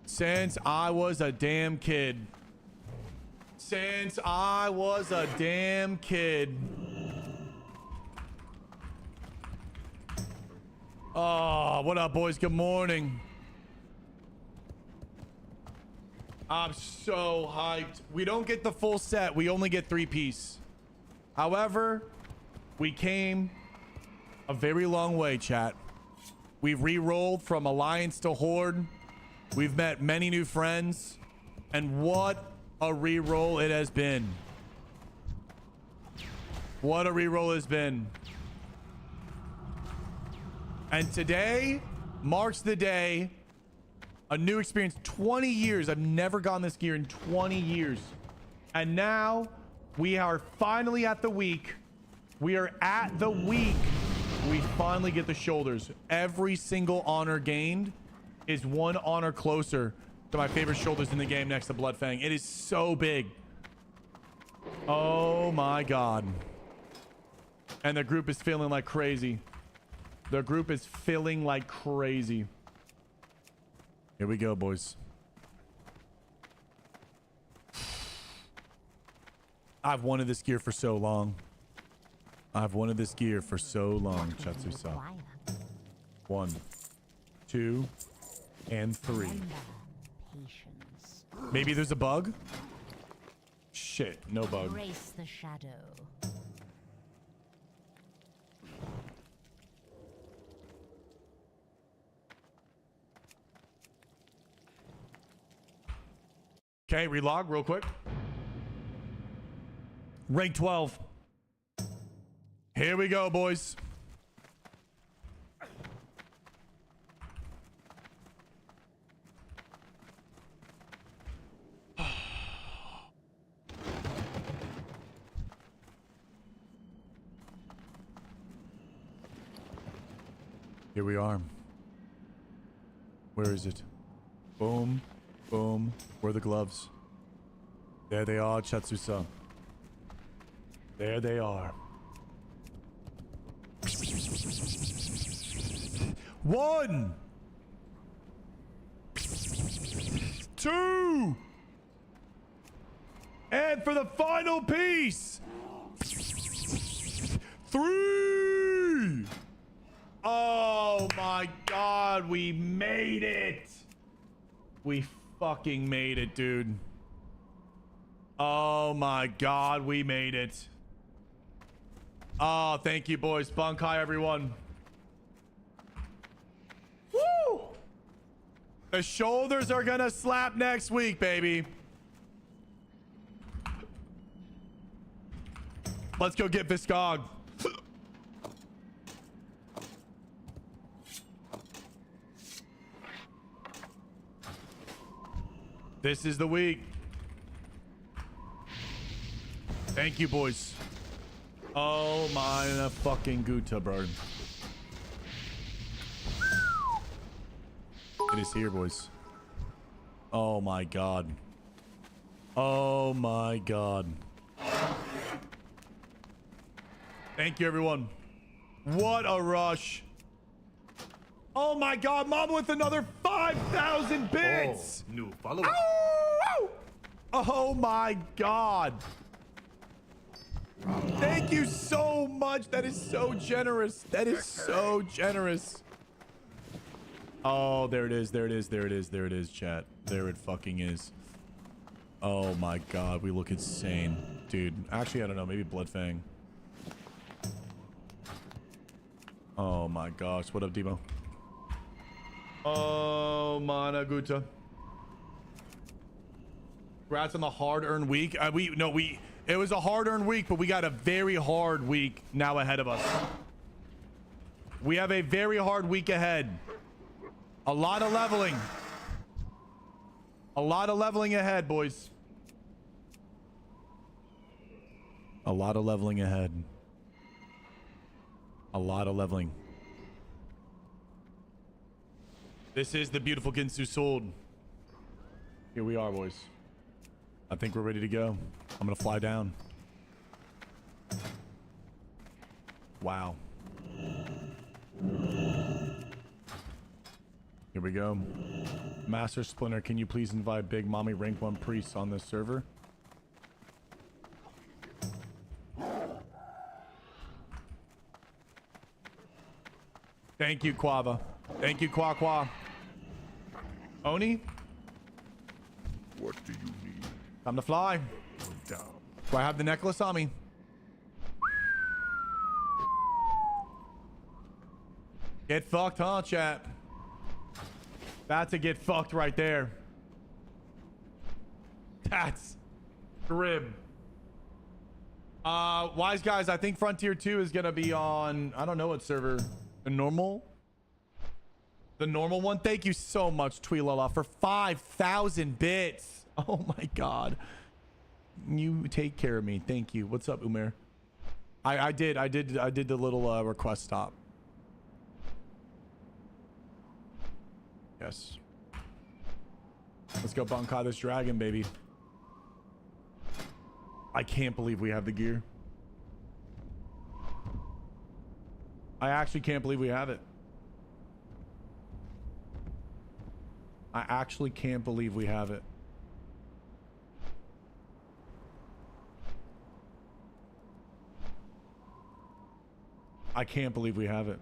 Since I was a damn kid. Since I was a damn kid. Oh, what up, boys? Good morning. I'm so hyped. We don't get the full set. We only get 3-piece. However, we came a very long way, chat. We've re-rolled from Alliance to Horde. We've met many new friends. And what a re-roll it has been. What a re-roll it has been. And today marks the day. A new experience. 20 years. I've never gotten this gear in 20 years. And now we are finally at the week. We are at the week. We finally get the shoulders. Every single honor gained is one honor closer to my favorite shoulders in the game next to Bloodfang. It is so big. Oh my God. And the group is feeling like crazy. The group is feeling like crazy. Here we go, boys. I've wanted this gear for so long. I've wanted this gear for so long, Chatsu-san. 1, 2, and 3. Maybe there's a bug? Shit, no bug. Embrace the shadow. Okay, relog real quick. Rank 12. Here we go, boys. Here we are. Where is it? Boom. Boom. Where are the gloves? There they are, Chatsusa. There they are. 1, 2, and for the final piece, 3. Oh my God, we made it. We fucking made it, dude. Oh my God, we made it. Oh, thank you, boys. Bankai, everyone. Woo! The shoulders are gonna slap next week, baby. Let's go get Viscog. This is the week. Thank you, boys. Oh my fucking Guta, bro. It is here, boys. Oh my God. Oh my God. Thank you, everyone. What a rush. Oh my God, Mom with another 5,000 bits. Oh, new follower. Ow! Oh my God. Thank you so much. That is so generous. That is so generous. Oh, there it is. There it is. There it is. There it is, chat. There it fucking is. Oh my God. We look insane. Dude, actually, I don't know. Maybe Bloodfang. Oh my gosh. What up, Demo? Oh, Managuta. Congrats on the hard-earned week. It was a hard-earned week, but we got a very hard week now ahead of us. We have a very hard week ahead. A lot of leveling. A lot of leveling ahead, boys. A lot of leveling ahead. A lot of leveling. This is the beautiful Ginsu sword. Here we are, boys. I think we're ready to go. I'm gonna fly down. Wow. Here we go. Master Splinter, can you please invite Big Mommy Rank 1 priests on this server? Thank you, Quava. Thank you, Qua. Oni? What do you need? Time to fly. Down. Do I have the necklace on me? Get fucked, huh, chat? That's a get fucked right there. That's grim. Wise guys, I think Frontier 2 is gonna be on, I don't know what server. The normal? The normal one? Thank you so much, Tweelala, for 5,000 bits. Oh my God. You take care of me. Thank you. What's up, Umair? I did the little request stop. Yes. Let's go Bankai this dragon, baby. I can't believe we have the gear. I actually can't believe we have it. I actually can't believe we have it. I can't believe we have it.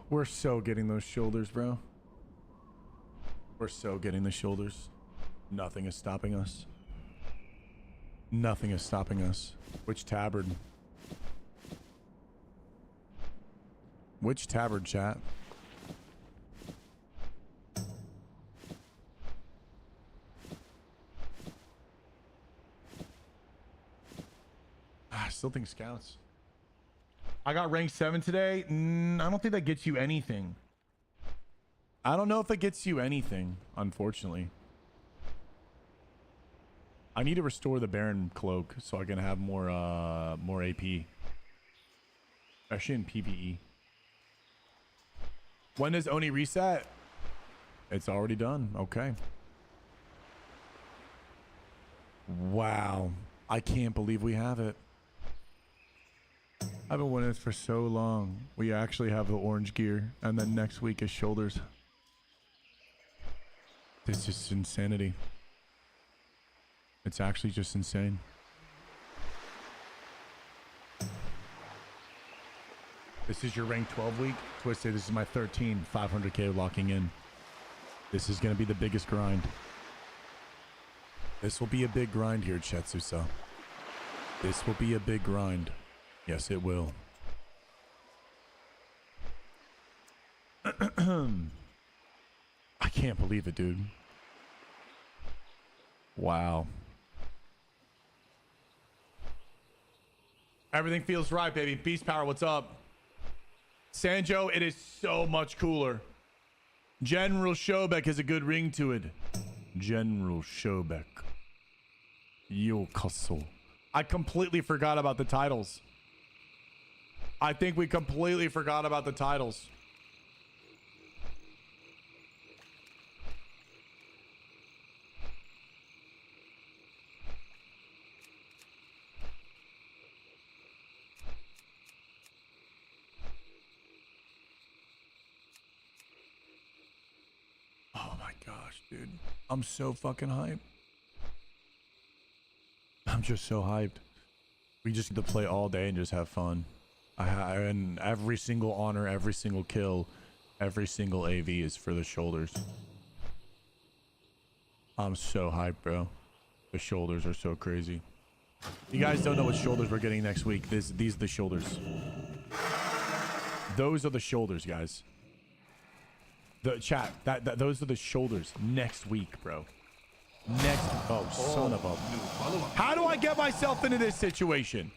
We're so getting those shoulders, bro. We're so getting the shoulders. Nothing is stopping us. Nothing is stopping us. Which tabard? Which tabard, chat? I still think scouts. I got rank 7 today. I don't think that gets you anything. I don't know if it gets you anything, unfortunately. I need to restore the Baron cloak so I can have more AP. especially in PvE. When does Oni reset? It's already done. Okay. Wow. I can't believe we have it. I've been winning this for so long. We actually have the orange gear, and then next week is shoulders. This is insanity. It's actually just insane. This is your rank 12 week. Twisted, this is my 13, 500k locking in. This is going to be the biggest grind. This will be a big grind here, Chetsusa. This will be a big grind. Yes, it will. I can't believe it, dude. Wow. Everything feels right, baby. Beast Power, what's up? Sanjo, it is so much cooler. General Shobek has a good ring to it. General Shobek. Yo Castle. I completely forgot about the titles. I think we completely forgot about the titles. Oh my gosh, dude. I'm so fucking hyped. I'm just so hyped. We just get to play all day and just have fun. And every single honor, every single kill, every single AV is for the shoulders. I'm so hyped, bro. The shoulders are so crazy. You guys don't know what shoulders we're getting next week. These are the shoulders. Those are the shoulders, guys. The chat, those are the shoulders next week, bro. Next, oh, son of a. How do I get myself into this situation?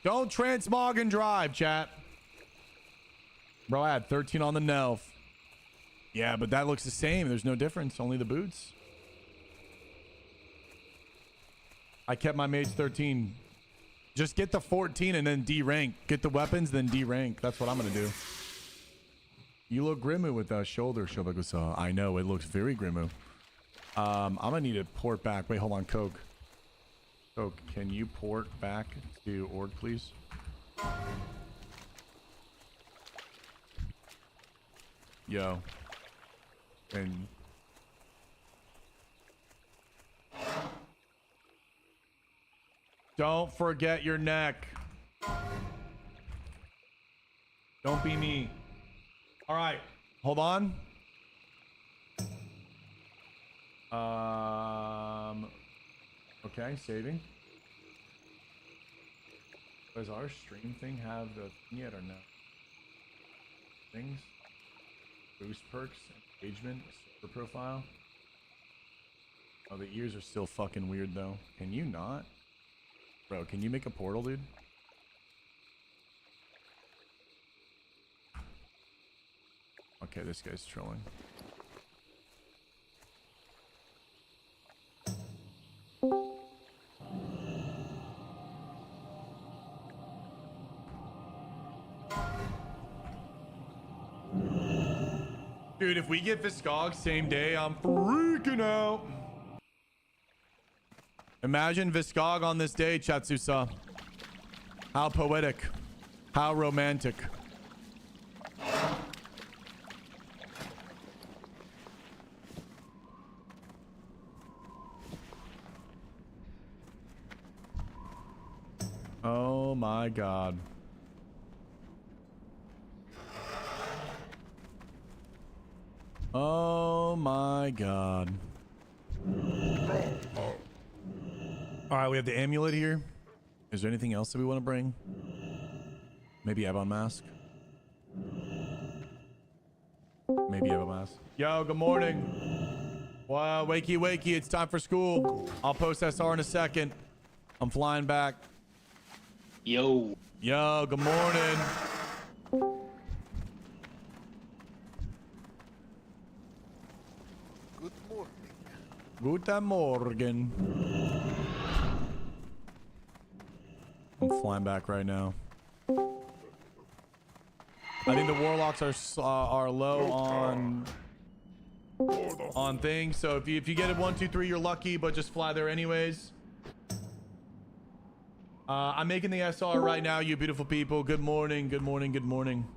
Don't transmog and drive, chat. Bro, I had 13 on the Nelf. Yeah, but that looks the same. There's no difference. Only the boots. I kept my mage 13. Just get the 14 and then D rank. Get the weapons, then D rank. That's what I'm gonna do. You look Grimu with that shoulder, Shobagusa. I know, it looks very Grimu. I'm gonna need to port back. Wait, hold on, Coke. Coke, can you port back to Org, please? Yo. And... don't forget your neck. Don't be me. All right, hold on. Okay, saving. Does our stream thing have the thing yet or no? Things? Boost perks, engagement, super profile. Oh, the ears are still fucking weird though. Can you not? Bro, can you make a portal, dude? Okay, this guy's trolling. Dude, if we get Viscog same day, I'm freaking out. Imagine Viscog on this day, Chatsusa. How poetic. How romantic. Oh my god. Oh my god. Alright, we have the amulet here. Is there anything else that we want to bring? Maybe Ebon Mask? Maybe Ebon Mask. Yo, good morning. Wow, wakey wakey, it's time for school. I'll post SR in a second. I'm flying back. Yo. Yo, good morning. Good morning. Guten Morgen. I'm flying back right now. I think the warlocks are low on things. So if you get it 1, 2, 3, you're lucky, but just fly there anyways. I'm making the SR right now, you beautiful people. Good morning, good morning, good morning.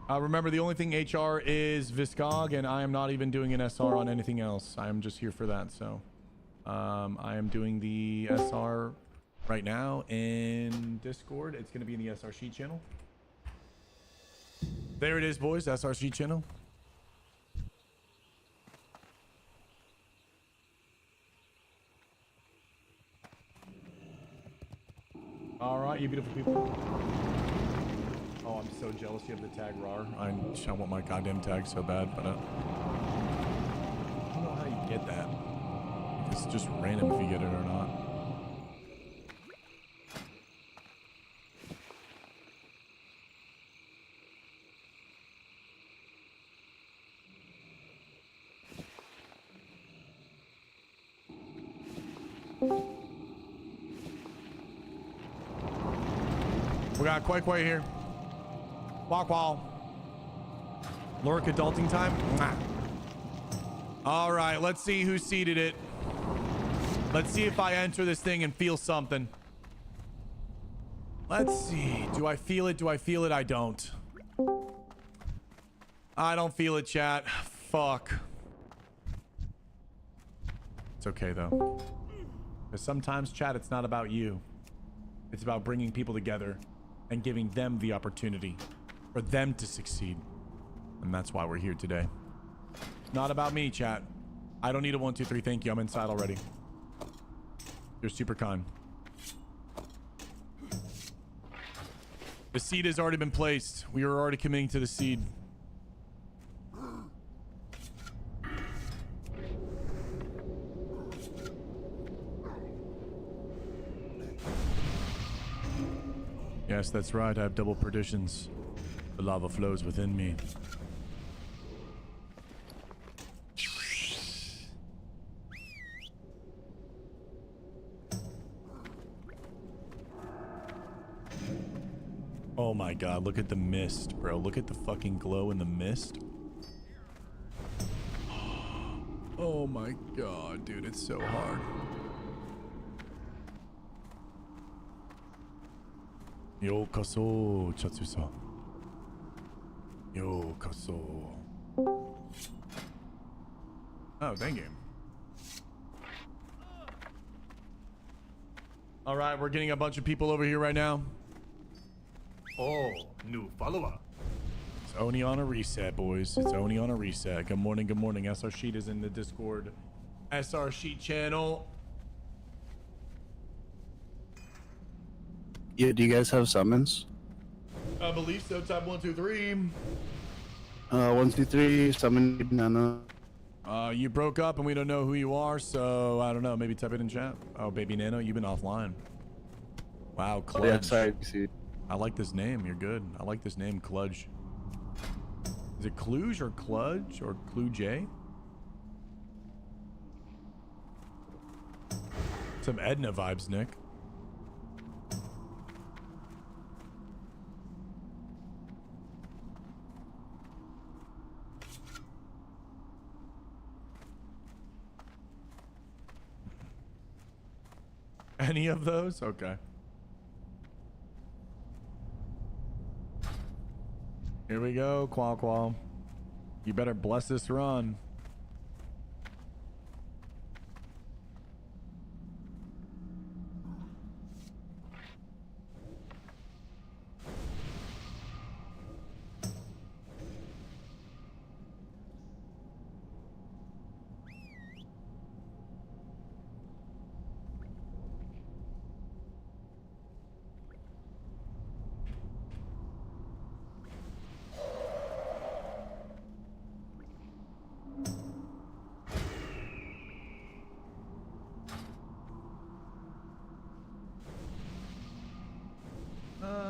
Remember, the only thing HR is Viscog, and I am not even doing an SR on anything else. I am just here for that. So I am doing the SR right now in Discord. It's going to be in the SR sheet channel. There it is, boys. SR sheet channel. All right, you beautiful people. Oh, I'm so jealous you have the tag RAR. I want my goddamn tag so bad, but I don't know how you get that. It's just random if you get it or not. We got Quay here. Walk wall. Lurk adulting time. Mwah. All right, let's see who seeded it. Let's see if I enter this thing and feel something. Let's see. Do I feel it? Do I feel it? I don't. I don't feel it, chat. Fuck. It's okay, though. Because sometimes, chat, it's not about you. It's about bringing people together and giving them the opportunity for them to succeed. And that's why we're here today. Not about me, chat. I don't need a 1, 2, 3. Thank you. I'm inside already. You're super kind. The seed has already been placed. We are already committing to the seed. Yes, that's right. I have double perditions. The lava flows within me. Oh my god, look at the mist, bro. Look at the fucking glow in the mist. Oh my god, dude, it's so hard. Yokoso, Chatsusa. Yokoso. Oh, thank you. All right, we're getting a bunch of people over here right now. Oh, new follower. It's Oni on a reset, boys. It's Oni on a reset. Good morning, good morning. SR Sheet is in the Discord. SR Sheet channel. Yeah, do you guys have summons? I believe so. Type 1, 2, 3. 1, 2, 3, summon banana. You broke up and we don't know who you are, so I don't know. Maybe type it in chat. Oh, baby Nano, you've been offline. Wow, Cludge. Oh, yeah, sorry, see. I like this name. You're good. I like this name, Cludge. Is it Cluj or Cludge or Cluj? Some Edna vibes, Nick. Any of those? Okay. Here we go, Qual. You better bless this run.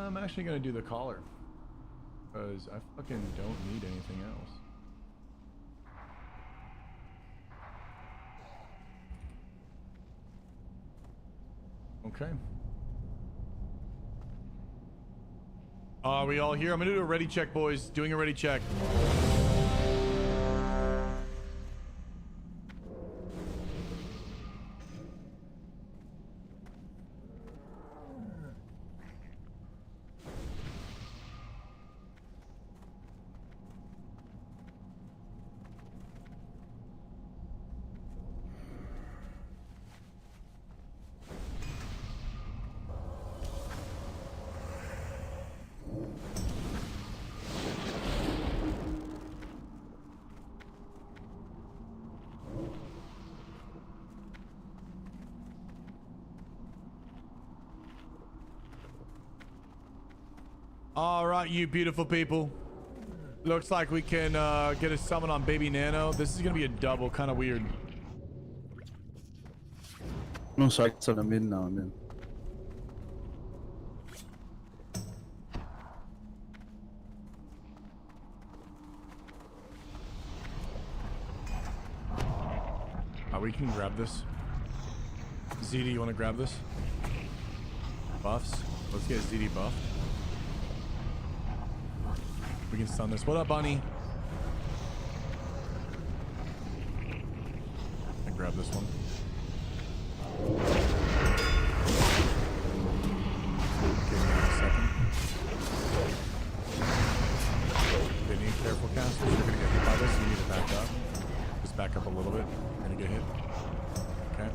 I'm actually gonna do the collar because I fucking don't need anything else. Okay. Are we all here? I'm gonna do a ready check, boys. Doing a ready check. All right, you beautiful people. Looks like we can get a summon on Baby Nano. This is gonna be a double, kind of weird. No sights on the mid now and then. We can grab this. ZD, you want to grab this? Buffs. Let's get ZD buff. We can stun this. What up, Bunny? I grab this one. Give me a second. Okay, need careful casters. You're gonna get hit by this. You need to back up. Just back up a little bit. You're gonna get hit. Okay.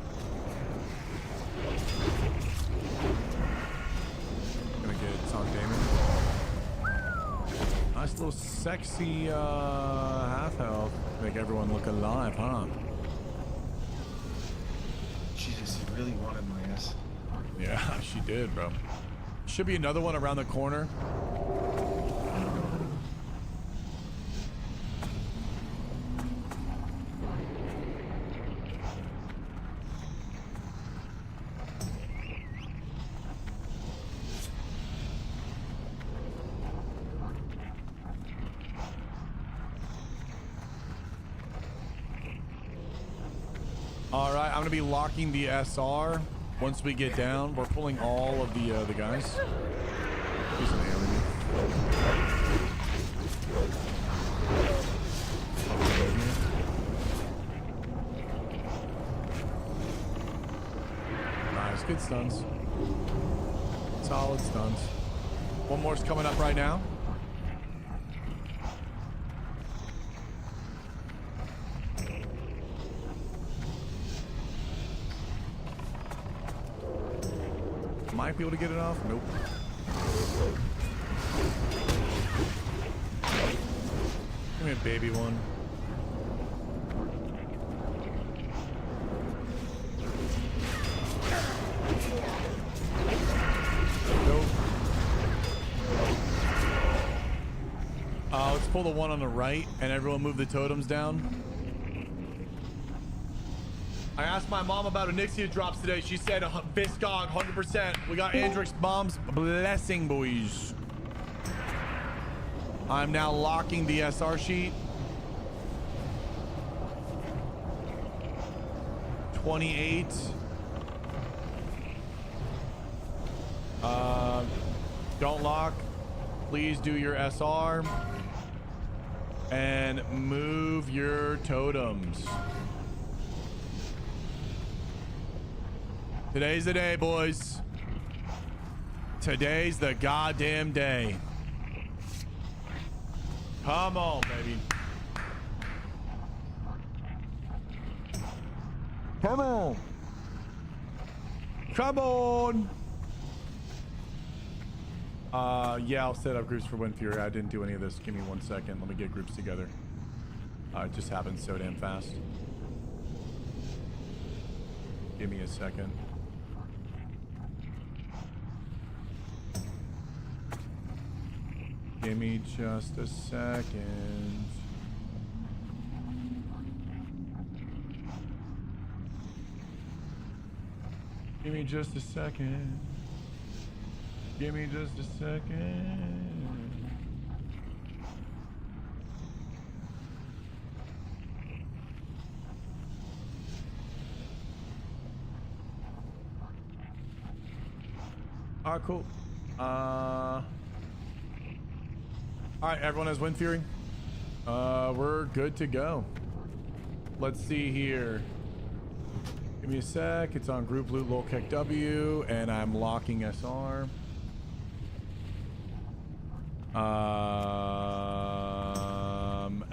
Gonna get some damage. Nice little sexy half health. Make everyone look alive, huh? Jesus, he really wanted my ass. Yeah, she did, bro. Should be another one around the corner. All right, I'm gonna be locking the SR. Once we get down, we're pulling all of the guys. He's an alien. Nice, good stuns. Solid stuns. One more's coming up right now. Might be able to get it off. Nope. Give me a baby one. Nope. Let's pull the one on the right and everyone move the totems down. I asked my mom about Onyxia drops today. She said Viscog 100%. We got Andrix mom's blessing, boys. I'm now locking the SR sheet. 28. Don't lock. Please do your SR. And move your totems. Today's the day, boys. Today's the goddamn day. Come on, baby. Come on. Come on. Yeah, I'll set up groups for Wind Fury. I didn't do any of this. Give me 1 second. Let me get groups together. It just happens so damn fast. Give me a second. Give me just a second. Give me just a second. Give me just a second. Alright, cool. All right, everyone has Wind Fury. We're good to go. Let's see here. Give me a sec. It's on group loot lolkek W, and I'm locking SR.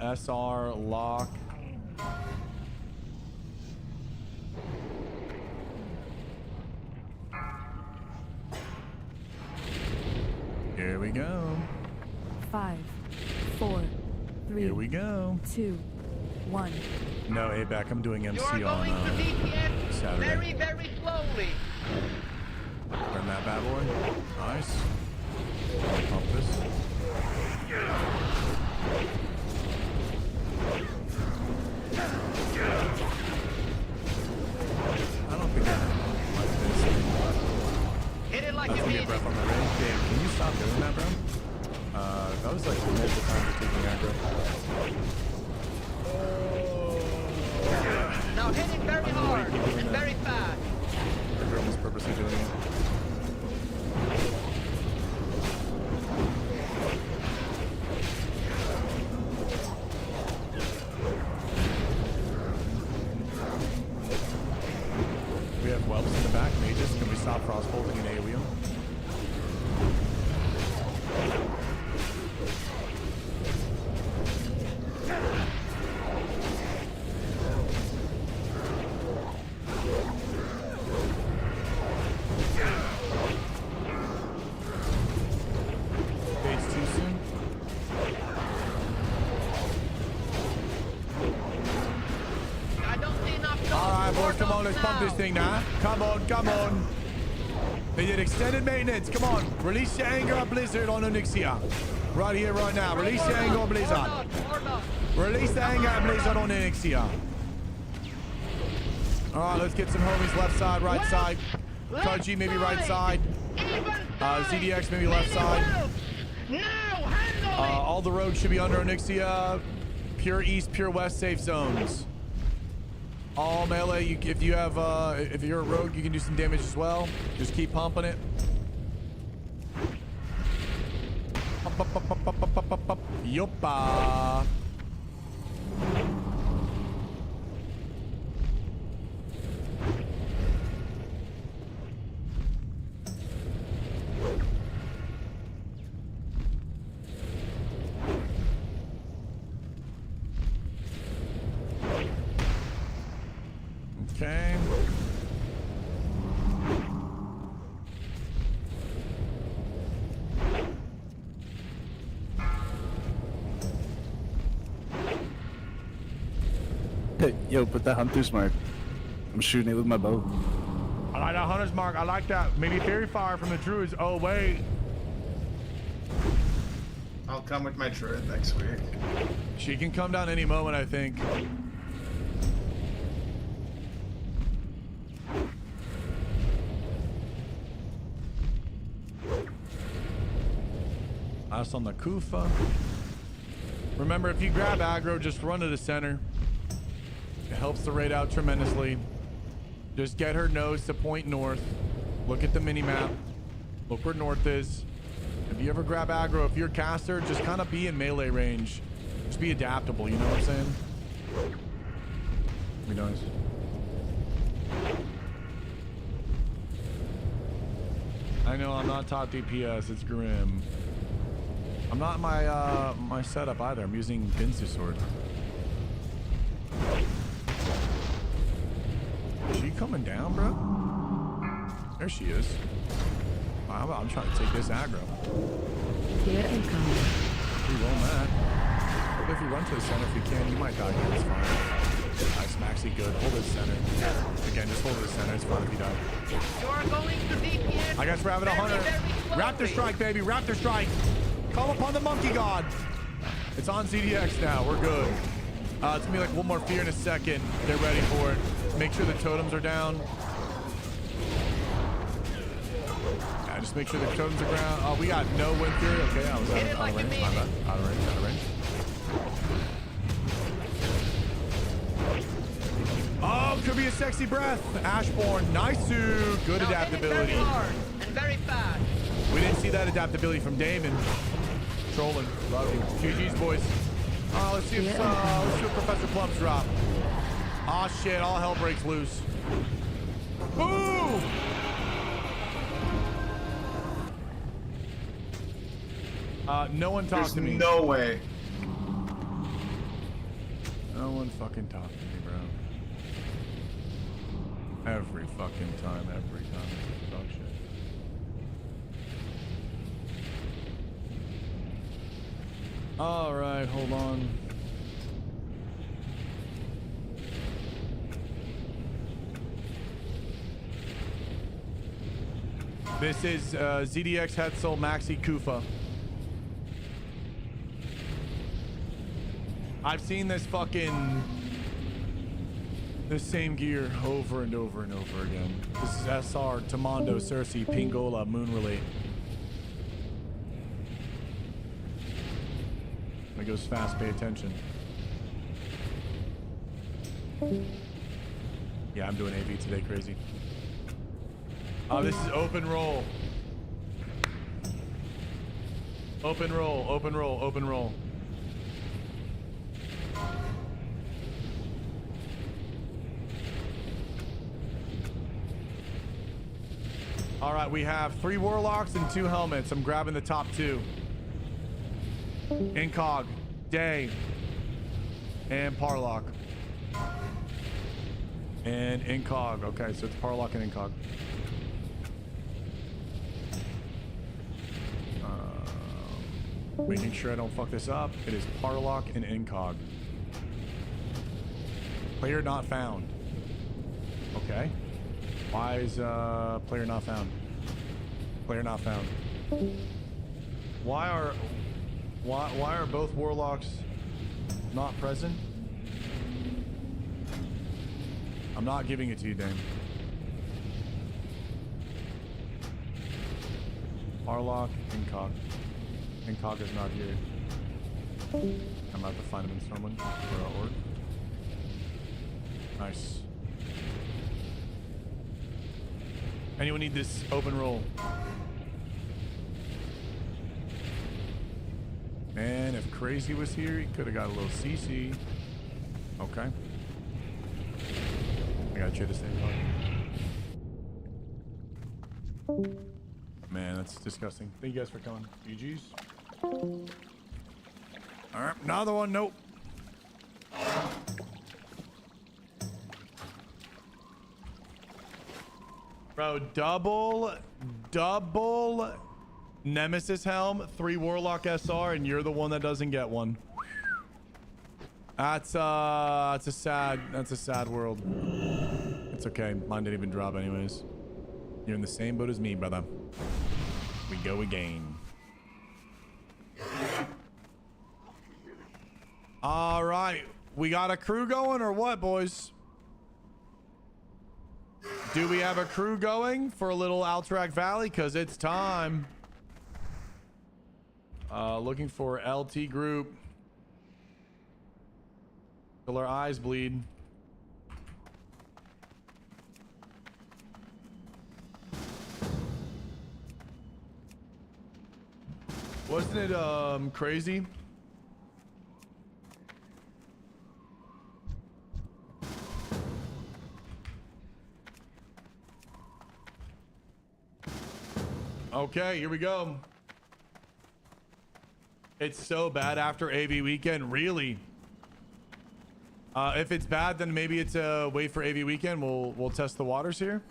SR lock. Here we go. 5, 4, 3. Here we go. 2, 1. No, ABAC, I'm doing MC You are on going to DPS Saturday. very, very slowly. Burn that bad boy. Nice. Pump this. I don't think I like this. Hit it like Let's you get mean breath on the ring. Dave, can you stop doing that, bro? That was like multiple times you're taking aggro. Now hit it very hard and very fast. You're almost purposely doing it. We have whelps in the back, mages. Can we stop frostbolting and AoE them? Fades too soon. I don't see enough. All right, boys, come on, let's pump this thing now. Come on, come on. They did extended maintenance. Come on, release your anger on Blizzard on Onyxia. Right here, right now. Release your anger on Blizzard. Release the anger on Blizzard on Onyxia. All right, let's get some homies left side, right side. Koji maybe right side. ZDX maybe left side. All the roads should be under Onyxia. Pure east, pure west safe zones. All melee. If you're a rogue, you can do some damage as well. Just keep pumping it. Yoppa. Okay. Hey, yo, put that hunter's mark. I'm shooting it with my bow. I like that hunter's mark. I like that. Maybe fairy fire from the druids. Oh wait. I'll come with my druid next week. She can come down any moment, I think. Us on the Kufa. Remember, if you grab aggro, just run to the center. It helps the raid out tremendously. Just get her nose to point north. Look at the mini map. Look where north is. If you ever grab aggro, if you're a caster, just kind of be in melee range. Just be adaptable, you know what I'm saying? Be nice. I know I'm not top DPS, it's grim. I'm not in my setup either. I'm using Binsu sword. Is she coming down, bro? There she is. I'm trying to take this aggro. Here incoming. Reroll that. But if you run to the center if you can, you might die here. It's fine. Nice, Maxi, good. Hold it center. Again, just hold it center. It's fine if you die. You are going to DPS. I guess we're having a hunter. Raptor strike, baby. Raptor strike. Call upon the monkey god. It's on ZDX now. We're good. It's gonna be like one more fear in a second. Get ready for it. Make sure the totems are down. Yeah, just make sure the totems are ground. Oh, we got no wind fury. Okay, I was out of range. My bad. Out of range. Out of range. Oh, could be a sexy breath. Ashborn, nice. Good adaptability. Very hard and very fast. We didn't see that adaptability from Damon. Trolling. Love you. GG's, boys. Let's see if Professor Plumps drop. Aw, shit. All hell breaks loose. Boom! No one talks to me. No way. No one fucking talk to me, bro. Every fucking time, every time. It's dog shit. All right, hold on. This is ZDX Hetzel Maxi Kufa. I've seen this same gear over and over and over again. This is SR, Tamondo, Cersei, Pingola, Moon Relay. It goes fast, pay attention. Yeah, I'm doing AV today, crazy. This is open roll. Open roll, open roll, open roll. All right, we have 3 warlocks and 2 helmets. I'm grabbing the top 2. Incog, Day, and Parlock. And Incog. Okay, so it's Parlock and Incog. Making sure I don't fuck this up. It is Parlock and Incog. Player not found. Okay. Why is player not found? Player not found. Why are both warlocks not present? I'm not giving it to you, Dame. Parlock, Incog. Incog is not here. I'm about to find him in Stormwind or Orc. Nice. Anyone need this open roll? Man, if Crazy was here, he could have got a little CC. Okay. I gotta check this thing out. Man, that's disgusting. Thank you guys for coming. GG's. Alright, another one. Nope. Bro, double Nemesis helm, 3 Warlock SR, and you're the one that doesn't get one. That's a sad world. It's okay. Mine didn't even drop anyways. You're in the same boat as me, brother. We go again. All right. We got a crew going or what, boys? Do we have a crew going for a little Alterac Valley? Because it's time. Looking for LT group. Till our eyes bleed. Wasn't it crazy? Okay, here we go. It's so bad after AV weekend, really. If it's bad, then maybe it's wait for AV weekend. We'll test the waters here.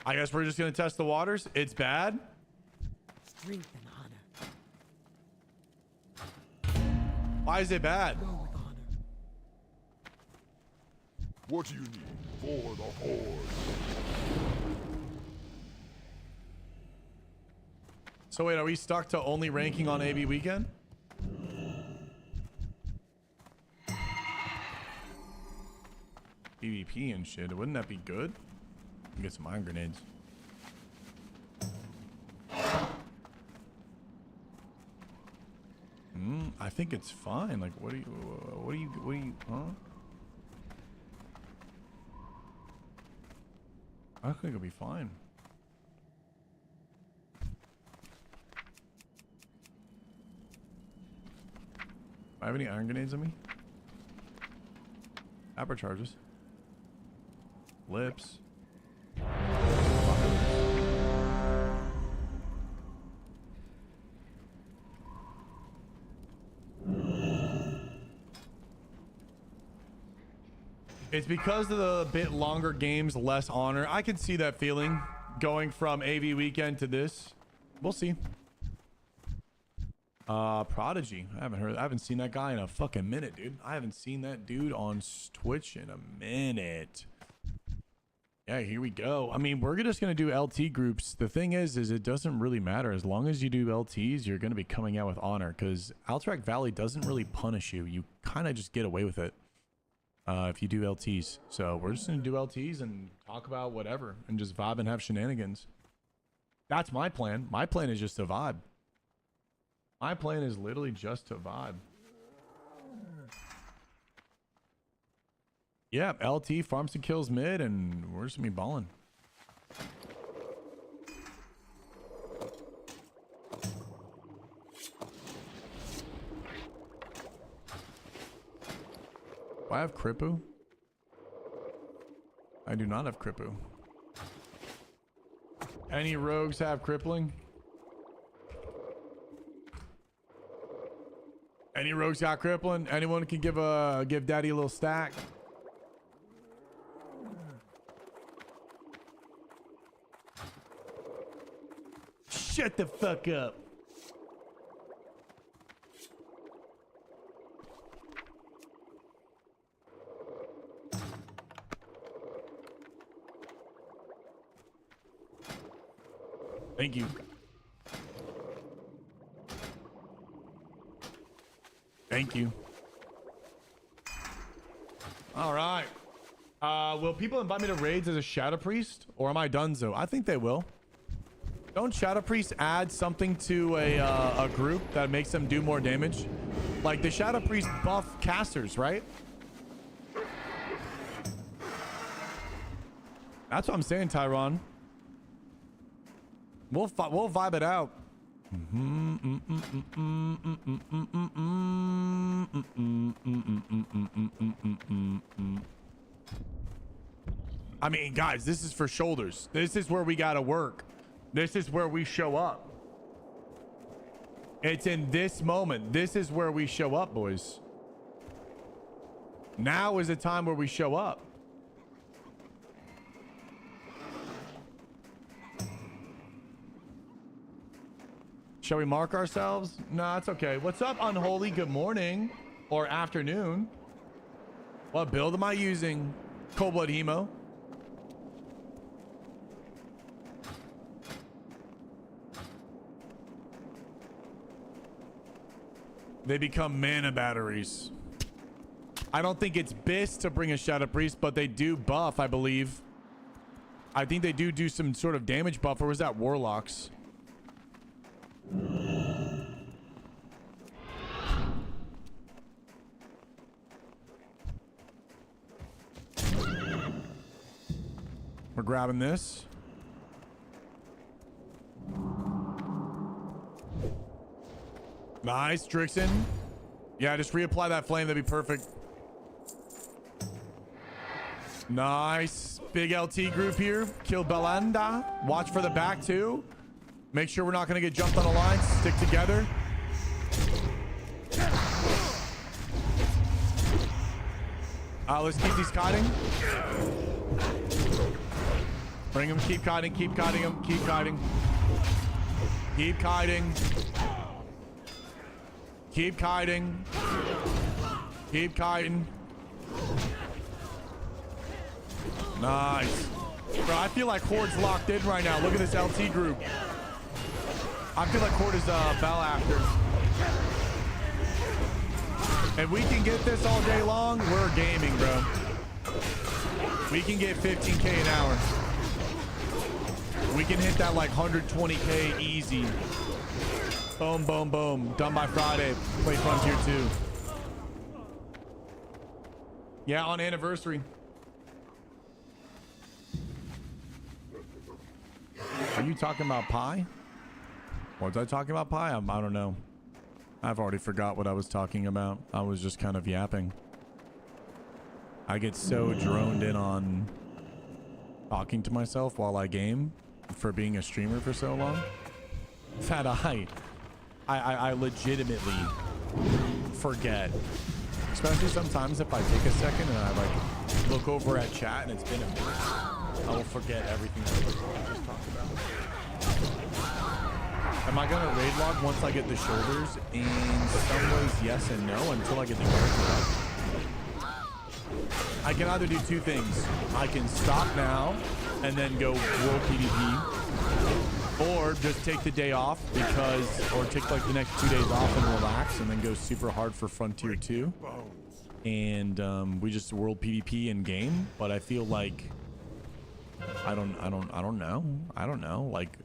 I guess we're just gonna test the waters. It's bad. Strength and honor. Why is it bad? Go with honor. What do you need for the Horde? So wait, are we stuck to only ranking on AV weekend? PvP and shit. Wouldn't that be good? Get some iron grenades. I think it's fine. Like, what do you, huh? I think it'll be fine. I have any iron grenades on me? Apper charges. Lips. It's because of the bit longer games, less honor. I can see that feeling going from AV weekend to this. We'll see. Prodigy. I haven't seen that guy in a fucking minute, dude. I haven't seen that dude on Twitch in a minute. Yeah, here we go. I mean, we're just going to do LT groups. The thing is it doesn't really matter. As long as you do LTs, you're going to be coming out with honor because Alterac Valley doesn't really punish you. You kind of just get away with it if you do LTs. So we're just going to do LTs and talk about whatever and just vibe and have shenanigans. That's my plan. My plan is just to vibe. My plan is literally just to vibe. Yeah, LT farms and kills mid, and we're just gonna be balling. Do I have Kripu? I do not have Kripu. Any rogues have crippling? Any rogues got crippling? Anyone can give daddy a little stack? Shut the fuck up. Thank you. Thank you. All right. Will people invite me to raids as a Shadow Priest, or am I donezo? I think they will. Don't Shadow Priests add something to a group that makes them do more damage? Like the Shadow Priest buff casters, right? That's what I'm saying, Tyron. We'll vibe it out. I mean, guys, this is for shoulders. This is where we gotta work. This is where we show up. It's in this moment. This is where we show up, boys. Now is the time where we show up. Shall we mark ourselves? No, it's okay. What's up, Unholy? Good morning or afternoon. What build am I using? Cold Blood Hemo. They become mana batteries. I don't think it's BIS to bring a Shadow Priest, but they do buff, I believe. I think they do some sort of damage buff, or was that Warlocks? We're grabbing this. Nice, Drixen. Yeah, just reapply that flame. That'd be perfect. Nice. Big LT group here. Kill Belanda. Watch for the back, too. Make sure we're not going to get jumped on the line. Stick together. Let's keep these kiting. Bring him. Keep kiting. Keep kiting him. Keep kiting. Keep kiting. Keep kiting. Keep kiting. Nice. Bro, I feel like Horde's locked in right now. Look at this LT group. I feel like Horde is fell after. If we can get this all day long, we're gaming, bro. We can get 15K an hour. We can hit that like 120K easy. Boom, boom, boom. Done by Friday. Play Frontier 2. Yeah, on anniversary. Are you talking about pie? Was I talking about pie? I don't know. I've already forgot what I was talking about. I was just kind of yapping. I get so droned in on talking to myself while I game for being a streamer for so long that I legitimately forget. Especially sometimes if I take a second and I like look over at chat and it's been a minute, I will forget everything that I just talked about. Am I gonna raid log once I get the shoulders? In some ways, yes and no, until I get the character up. I can either do two things. I can stop now and then go world PvP, or just take the day off or take like the next 2 days off and relax, and then go super hard for Frontier 2. And we just world PvP in game. But I feel like I don't know. Like,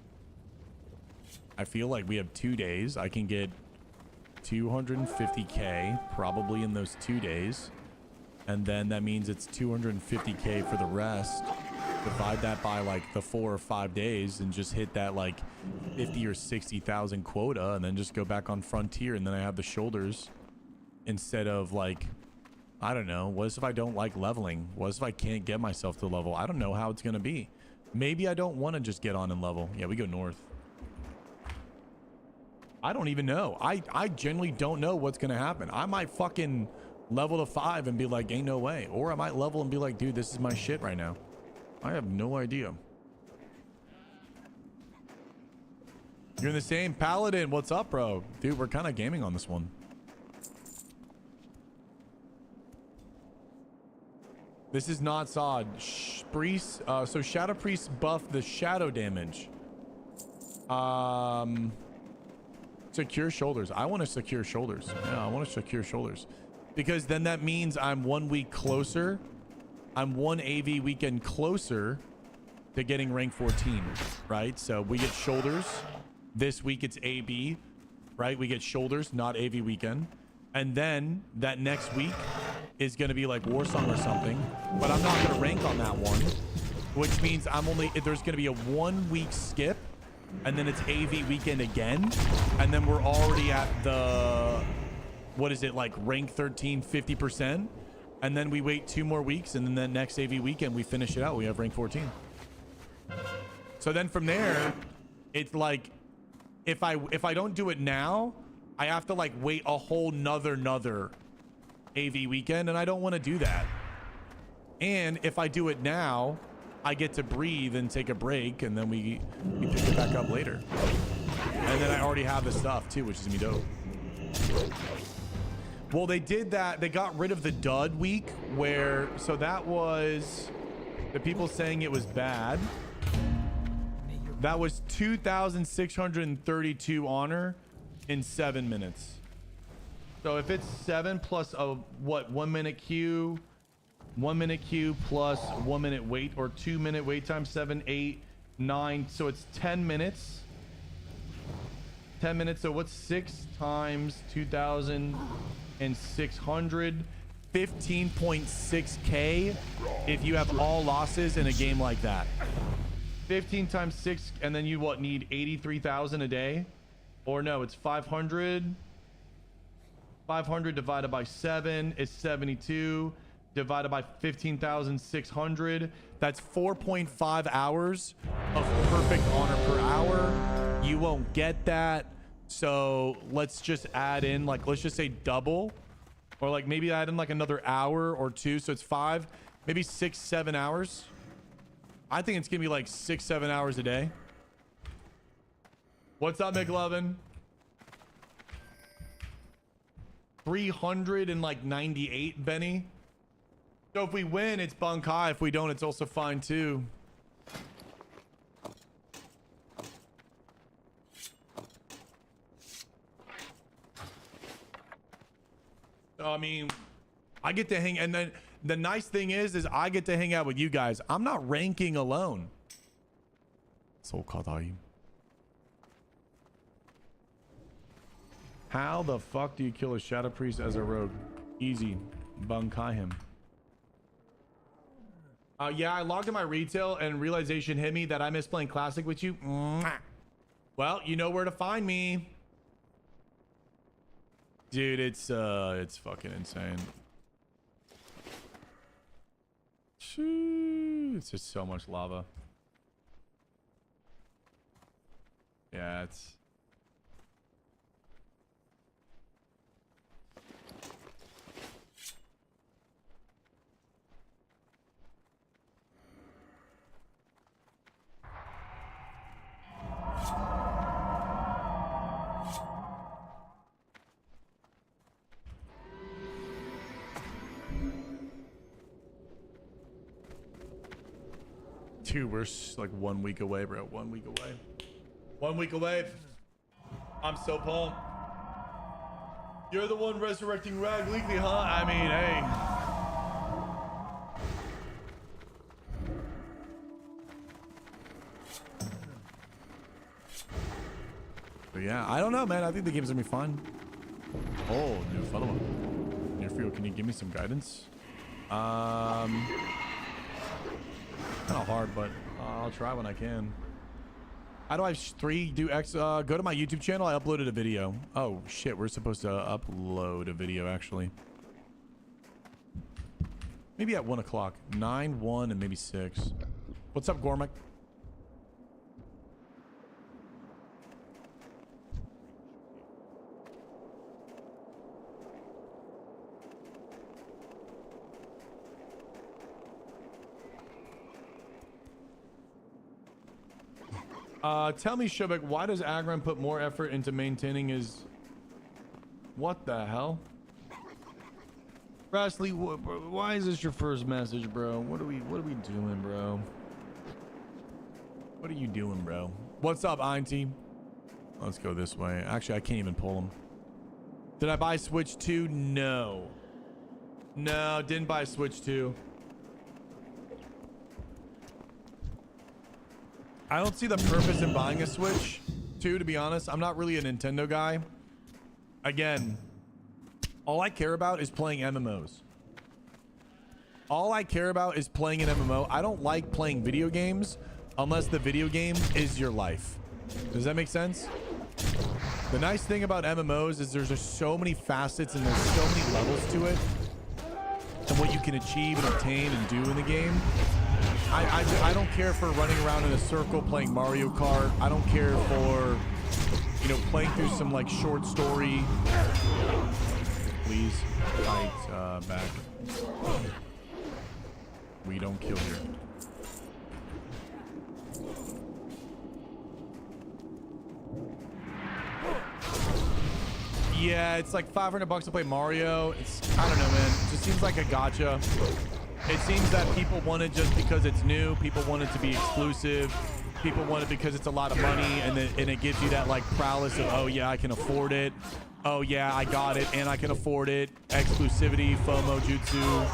I feel like we have 2 days. I can get 250k probably in those 2 days. And then that means it's 250k for the rest. Divide that by like the 4 or 5 days and just hit that like 50 or 60,000 quota, and then just go back on Frontier. And then I have the shoulders instead of like, I don't know. What if I don't like leveling? What if I can't get myself to level? I don't know how it's going to be. Maybe I don't want to just get on and level. Yeah, we go north. I don't even know. I genuinely don't know what's going to happen. I might fucking level to 5 and be like, ain't no way. Or I might level and be like, dude, this is my shit right now. I have no idea. You're in the same Paladin. What's up, bro? Dude, we're kind of gaming on this one. This is not Sod. Priest. So Shadow Priest buff the shadow damage. Secure shoulders. I want to secure shoulders. Yeah, I want to secure shoulders. Because then that means I'm 1 week closer. I'm 1 AV weekend closer to getting rank 14, right? So we get shoulders. This week it's AB, right? We get shoulders, not AV weekend. And then that next week is going to be like Warsong or something. But I'm not going to rank on that one. Which means there's going to be a 1 week skip. And then it's AV weekend again. And then we're already at the... What is it, like rank 13, 50%? And then we wait 2 more weeks, and then the next AV weekend we finish it out. We have rank 14. So then from there, it's like, if I don't do it now, I have to like wait a whole nother AV weekend, and I don't want to do that. And if I do it now, I get to breathe and take a break, and then we pick it back up later. And then I already have the stuff too, which is gonna be dope. Well, they did that. They got rid of the dud week so that was the people saying it was bad. That was 2,632 honor in 7 minutes. So if it's 7 plus a 1 minute queue, 1 minute queue plus 1 minute wait, or 2 minute wait time, 7, 8, 9. So it's 10 minutes. 10 minutes. So what's 6 times 2,600? 15.6k if you have all losses in a game like that. 15 times 6, and then you need 83,000 a day? Or no, it's 500. 500 divided by 7 is 72. Divided by 15,600. That's 4.5 hours of perfect honor per hour. You won't get that. So let's just add in, like, let's just say double, or like maybe add in like another hour or 2. So it's 5, maybe 6, 7 hours. I think it's gonna be like 6, 7 hours a day. What's up, McLovin? 398, Benny. So if we win, it's Bankai. If we don't, it's also fine too. So, I mean, I get to hang, and then the nice thing is I get to hang out with you guys. I'm not ranking alone. So Kadai. How the fuck do you kill a Shadow Priest as a rogue? Easy. Bankai him. Yeah, I logged in my retail and realization hit me that I miss playing Classic with you. Well, you know where to find me. Dude, it's fucking insane. It's just so much lava. Yeah, it's... Dude, we're like 1 week away, bro. 1 week away. 1 week away. I'm so pumped. You're the one resurrecting Rag Leakley, huh? I mean, hey. But yeah, I don't know, man. I think the game's gonna be fun. Oh, new follow-up. Nearfield, can you give me some guidance? Kind of hard, but I'll try when I can. How do I do X? Go to my YouTube channel. I uploaded a video. Oh shit, we're supposed to upload a video actually. Maybe at 1 o'clock. 9, 1, and maybe 6. What's up, Gormick? Tell me, Shubik, why does Agron put more effort into maintaining his... What the hell? Rasley, why is this your first message, bro? What are we doing, bro? What are you doing, bro? What's up, Einty? Let's go this way. Actually, I can't even pull him. Did I buy Switch 2? No. No, didn't buy Switch 2. I don't see the purpose in buying a Switch 2, to be honest. I'm not really a Nintendo guy. Again, all I care about is playing MMOs. All I care about is playing an MMO. I don't like playing video games unless the video game is your life. Does that make sense? The nice thing about MMOs is there's just so many facets and there's so many levels to it and what you can achieve and obtain and do in the game. I don't care for running around in a circle playing Mario Kart. I don't care for, you know, playing through some like short story. Please fight back. We don't kill here. Yeah, it's like $500 to play Mario. It's, I don't know, man. It just seems like a gotcha. It seems that people want it just because it's new. People want it to be exclusive. People want it because it's a lot of money, and it gives you that like prowess of, oh yeah, I can afford it. Oh yeah, I got it and I can afford it. Exclusivity, FOMO jutsu.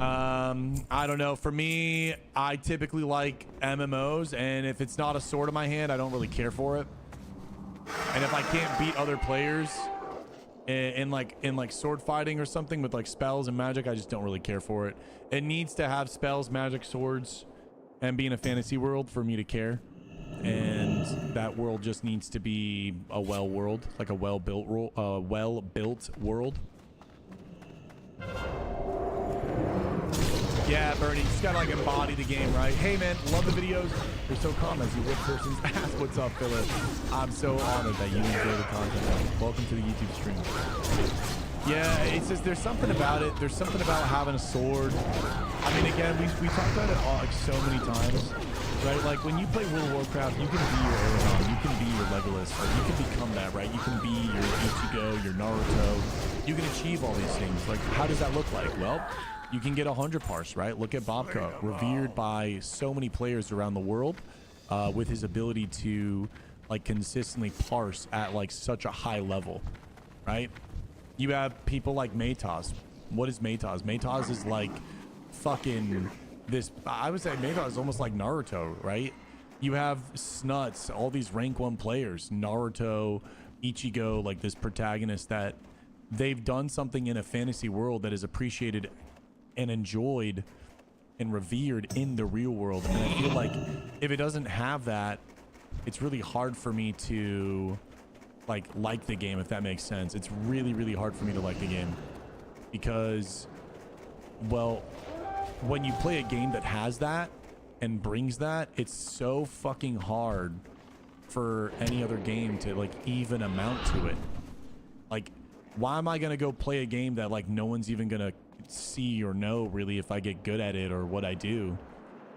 I don't know. For me, I typically like MMOs, and if it's not a sword in my hand, I don't really care for it. And if I can't beat other players in like sword fighting or something with like spells and magic, I just don't really care for it. It needs to have spells, magic, swords, and be in a fantasy world for me to care. And that world just needs to be a world, like a well-built world. Yeah, Bernie, you just gotta like embody the game, right? Hey man, love the videos. You're so calm as you whip person's ass. What's up, Philip? I'm so honored that you enjoy the content. Welcome to the YouTube stream. Yeah, it's just there's something about it. There's something about having a sword. I mean, again, we talked about it all, like so many times, right? Like when you play World of Warcraft, you can be your Aragon, you can be your Legolas, or you can become that, right? You can be your Ichigo, your Naruto. You can achieve all these things. Like, how does that look like? Well, you can get 100 parse, right? Look at Bobka, revered by so many players around the world, with his ability to like consistently parse at like such a high level, right? You have people like Matos. What is Matos? Matos is like fucking this. I would say Matos is almost like Naruto, right? You have Snuts, all these rank 1 players, Naruto, Ichigo, like this protagonist that they've done something in a fantasy world that is appreciated and enjoyed and revered in the real world. And I feel like if it doesn't have that, it's really hard for me to like the game, if that makes sense. It's really, really hard for me to like the game because, well, when you play a game that has that and brings that, it's so fucking hard for any other game to like even amount to it. Like, why am I gonna go play a game that like no one's even gonna see or know really if I get good at it or what I do?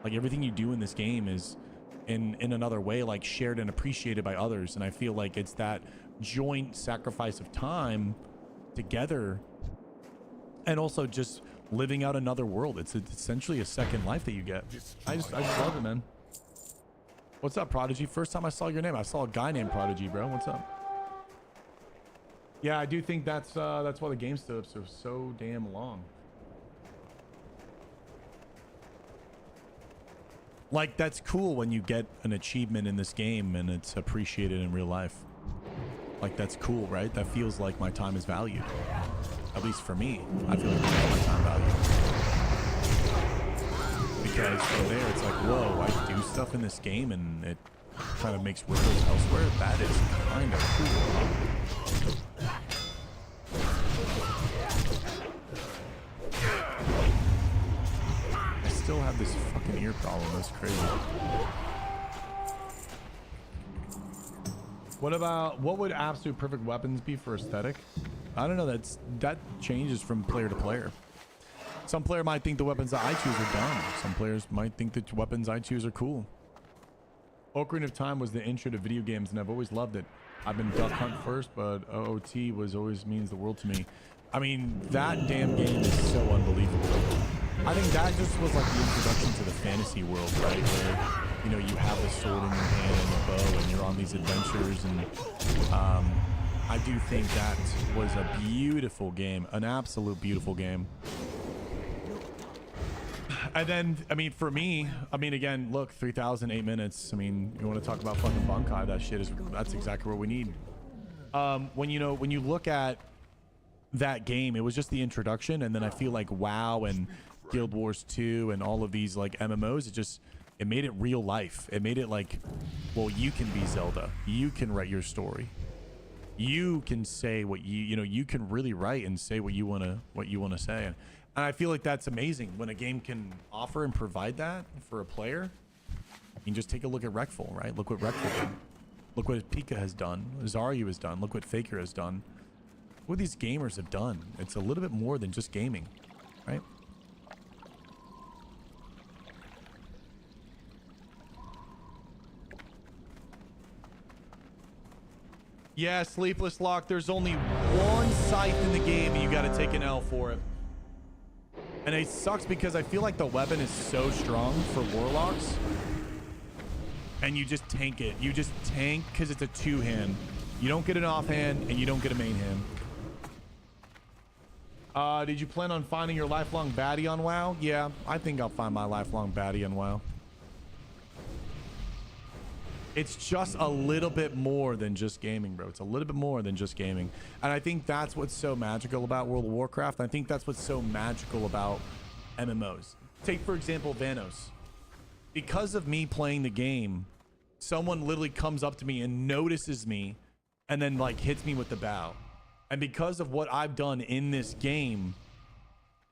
Like, everything you do in this game is in another way like shared and appreciated by others, and I feel like it's that joint sacrifice of time together and also just living out another world. It's essentially a second life that you get. I just love it, man. What's up, Prodigy? First time I saw your name, I saw a guy named Prodigy, bro. What's up? Yeah, I do think that's why the game steps are so damn long. Like, that's cool when you get an achievement in this game and it's appreciated in real life. Like, that's cool, right? That feels like my time is valued. At least for me, I feel like my time valued. Because from there, it's like, whoa, I do stuff in this game and it kind of makes ripples elsewhere. That is kind of cool. I still have this fucking ear problem. That's crazy. What would absolute perfect weapons be for aesthetic? I don't know. That changes from player to player. Some player might think the weapons that I choose are dumb. Some players might think the weapons I choose are cool. Ocarina of Time was the intro to video games, and I've always loved it. I've been Duck Hunt first, but OOT always means the world to me. I mean, that damn game is so unbelievable. I think that just was like the introduction to the fantasy world, right? Where, you know, you have the sword in your hand and the bow, and you're on these adventures, and I do think that was a beautiful game, an absolute beautiful game. And then, I mean, for me, I mean, again, look, 3,008 minutes. I mean, you want to talk about fucking Bankai? That's exactly what we need. When you look at that game, it was just the introduction, and then I feel like WoW and Guild Wars 2 and all of these like MMOs, it made it real life. It made it like, well, you can be Zelda. You can write your story. You can say what you can really write and say what you want to say. And I feel like that's amazing when a game can offer and provide that for a player. I mean, just take a look at Wreckful, right? Look what Wreckful did. Look what Pika has done. Zaryu has done. Look what Faker has done. What these gamers have done. It's a little bit more than just gaming, right? Yeah, Sleepless Lock. There's only one scythe in the game and you got to take an L for it. And it sucks because I feel like the weapon is so strong for Warlocks. And you just tank it. You just tank because it's a two-hand. You don't get an offhand and you don't get a main hand. Did you plan on finding your lifelong baddie on WoW? Yeah, I think I'll find my lifelong baddie on WoW. It's just a little bit more than just gaming, bro. It's a little bit more than just gaming. And I think that's what's so magical about World of Warcraft. I think that's what's so magical about MMOs. Take, for example, Vanos. Because of me playing the game, someone literally comes up to me and notices me and then like hits me with the bow. And because of what I've done in this game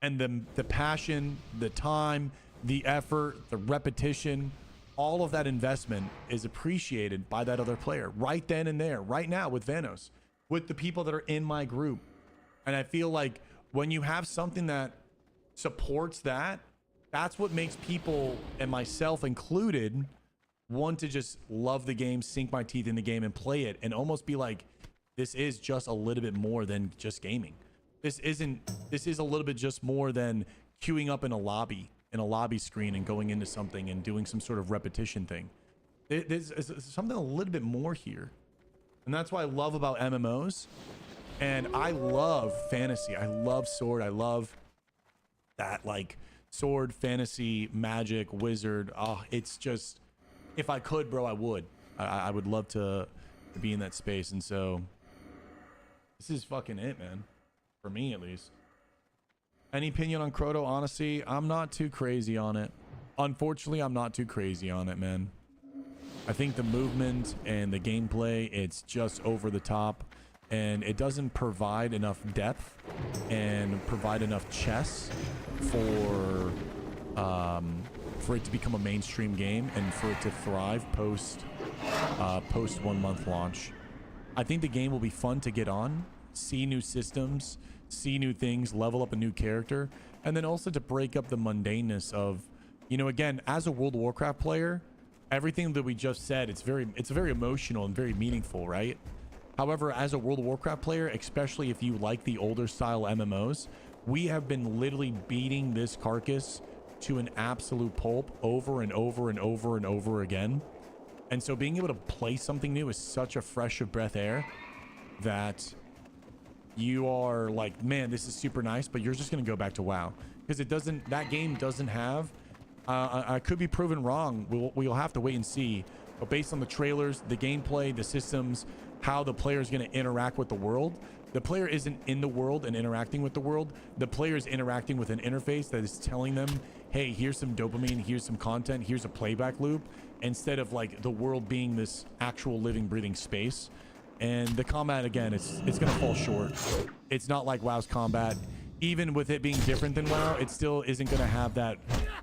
and the passion, the time, the effort, the repetition, all of that investment is appreciated by that other player right then and there, right now with Vanos, with the people that are in my group. And I feel like when you have something that supports that, that's what makes people, and myself included, want to just love the game, sink my teeth in the game and play it and almost be like, this is just a little bit more than just gaming. This is a little bit just more than queuing up in a lobby screen and going into something and doing some sort of repetition thing. There's something a little bit more here. And that's what I love about MMOs. And I love fantasy. I love sword. I love that like sword, fantasy, magic, wizard. Oh, it's just, if I could, bro, I would. I would love to be in that space. And so this is fucking it, man. For me, at least. Any opinion on Crota? Honestly, I'm not too crazy on it. Unfortunately, I'm not too crazy on it, man. I think the movement and the gameplay, it's just over the top, and it doesn't provide enough depth and provide enough chess for it to become a mainstream game and for it to thrive post 1 month launch. I think the game will be fun to get on, see new systems, see new things, level up a new character, and then also to break up the mundaneness of, you know, again, as a World of Warcraft player, everything that we just said, it's very emotional and very meaningful, right? However, as a World of Warcraft player, especially if you like the older style MMOs, we have been literally beating this carcass to an absolute pulp over and over and over and over again. And so being able to play something new is such a fresh of breath air that you are like, man, this is super nice, but you're just going to go back to WoW. Because that game doesn't have, I could be proven wrong. We'll have to wait and see. But based on the trailers, the gameplay, the systems, how the player is going to interact with the world, the player isn't in the world and interacting with the world. The player is interacting with an interface that is telling them, hey, here's some dopamine, here's some content, here's a playback loop, instead of like the world being this actual living, breathing space. And the combat, again, it's going to fall short. It's not like WoW's combat. Even with it being different than WoW, it still isn't going to have that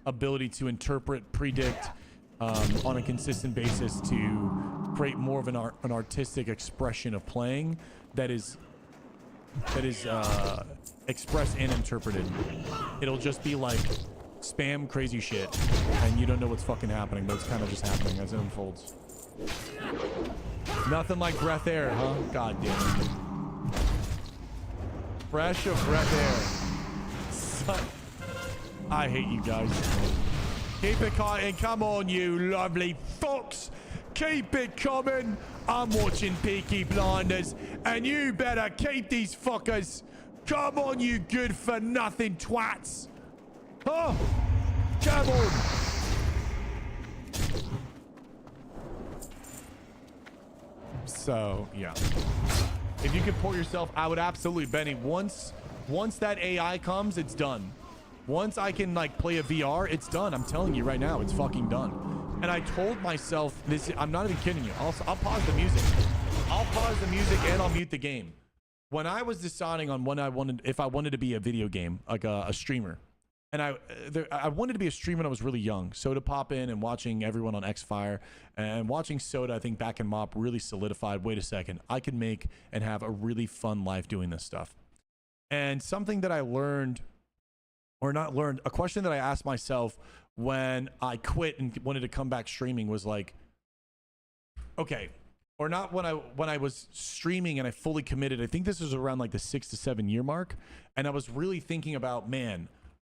ability to interpret, predict on a consistent basis to create more of an artistic expression of playing that is expressed and interpreted. It'll just be like spam crazy shit, and you don't know what's fucking happening, but it's kind of just happening as it unfolds. Nothing like breath air, huh? God damn it. Fresh of breath air. I hate you guys. Keep it coming. Come on, you lovely fucks. Keep it coming. I'm watching Peaky Blinders, and you better keep these fuckers. Come on, you good for nothing twats. Huh? Come on. So, yeah. If you could port yourself, I would absolutely, Benny. Once that AI comes, it's done. Once I can like play a VR, it's done. I'm telling you right now, it's fucking done. And I told myself this. I'm not even kidding you. I'll pause the music. I'll pause the music and I'll mute the game. When I was deciding on if I wanted to be a video game, like a streamer, and I wanted to be a streamer when I was really young. Soda pop in and watching everyone on Xfire and watching Soda, I think back in Mop really solidified, wait a second, I can make and have a really fun life doing this stuff. And something that I learned, or not learned, a question that I asked myself when I quit and wanted to come back streaming was like, okay, or not when I was streaming and I fully committed. I think this was around like the 6 to 7 year mark. And I was really thinking about, man,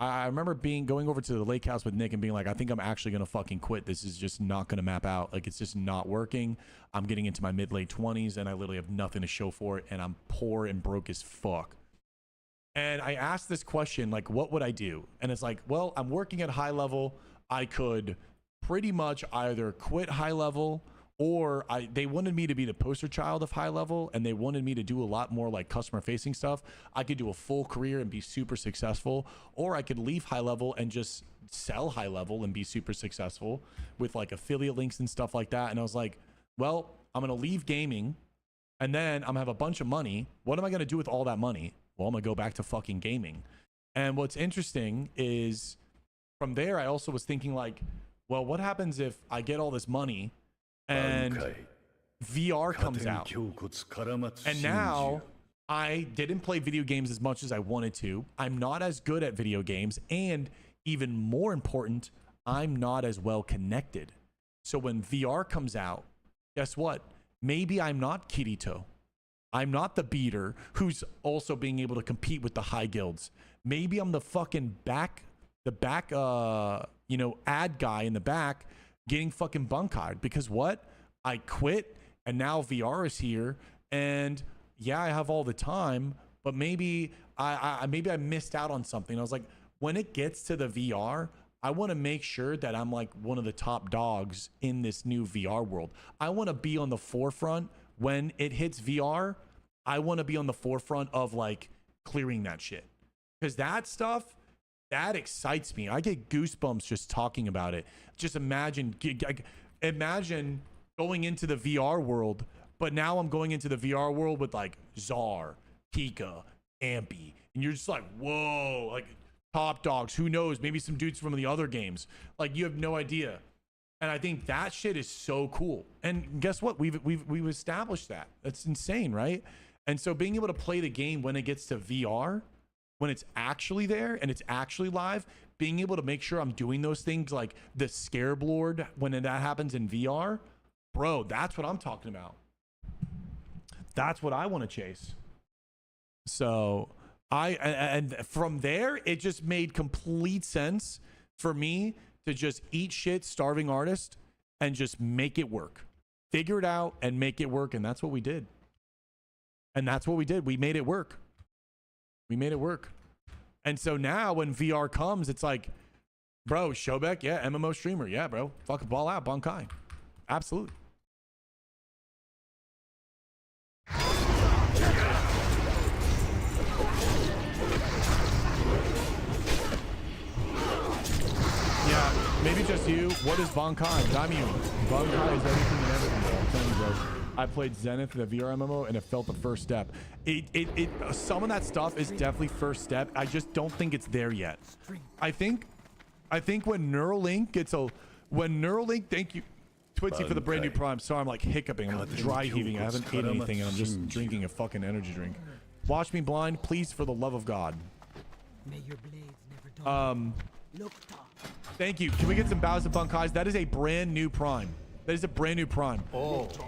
I remember going over to the lake house with Nick and being like, I think I'm actually going to fucking quit. This is just not going to map out. Like, it's just not working. I'm getting into my mid-late 20s and I literally have nothing to show for it. And I'm poor and broke as fuck. And I asked this question, like, what would I do? And it's like, well, I'm working at high level. I could pretty much either quit high level, or they wanted me to be the poster child of high level, and they wanted me to do a lot more like customer facing stuff. I could do a full career and be super successful, or I could leave high level and just sell high level and be super successful with like affiliate links and stuff like that. And I was like, well, I'm going to leave gaming and then I'm going to have a bunch of money. What am I going to do with all that money? Well, I'm going to go back to fucking gaming. And what's interesting is from there, I also was thinking like, well, what happens if I get all this money and Bankai. VR comes out? And now I didn't play video games as much as I wanted to. I'm not as good at video games. And even more important, I'm not as well connected. So when VR comes out, guess what? Maybe I'm not Kirito. I'm not the beater who's also being able to compete with the high guilds. Maybe I'm the fucking ad guy in the back getting fucking Bankai, because what? I quit and now VR is here, and yeah, I have all the time, but maybe I missed out on something. I was like, when it gets to the VR, I want to make sure that I'm like one of the top dogs in this new VR world. I want to be on the forefront when it hits VR. I want to be on the forefront of like clearing that shit, because that stuff, that excites me. I get goosebumps just talking about it. Just imagine going into the VR world, but now I'm going into the VR world with like Czar, Pika, Ampy, and you're just like, whoa, like top dogs, who knows, maybe some dudes from the other games, like you have no idea. And I think that shit is so cool. And guess what, we've established that. That's insane, right? And so being able to play the game when it gets to VR, when it's actually there and it's actually live, being able to make sure I'm doing those things like the Scarab Lord when that happens in VR, bro, that's what I'm talking about. That's what I want to chase. So and from there, it just made complete sense for me to just eat shit, starving artist, and just make it work. Figure it out and make it work. And that's what we did. And that's what we did. We made it work. We made it work. And so now when VR comes, it's like, bro, Showbeck, yeah, MMO streamer. Yeah, bro. Fuck ball out, Bankai. Absolutely. Yeah, maybe just you. What is Bankai? I'm you. Bankai is everything and everything, bro. I'm telling you, bro. I played Zenith, the VR MMO, and it felt the first step. Some of that stuff is definitely first step. I just don't think it's there yet. I think when Neuralink gets thank you, Twitsy, for the brand new Prime. Sorry, I'm like hiccuping. I'm like dry heaving. I haven't ate anything, and I'm just drinking a fucking energy drink. Watch me blind, please, for the love of God. May your blades never dull. Thank you. Can we get some bows of Bankais? That is a brand new Prime. That is a brand new Prime.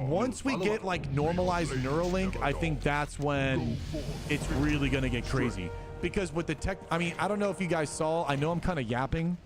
Once we get like normalized Neuralink, I think that's when it's really gonna get crazy. Because with the tech, I mean, I don't know if you guys saw. I know I'm kind of yapping.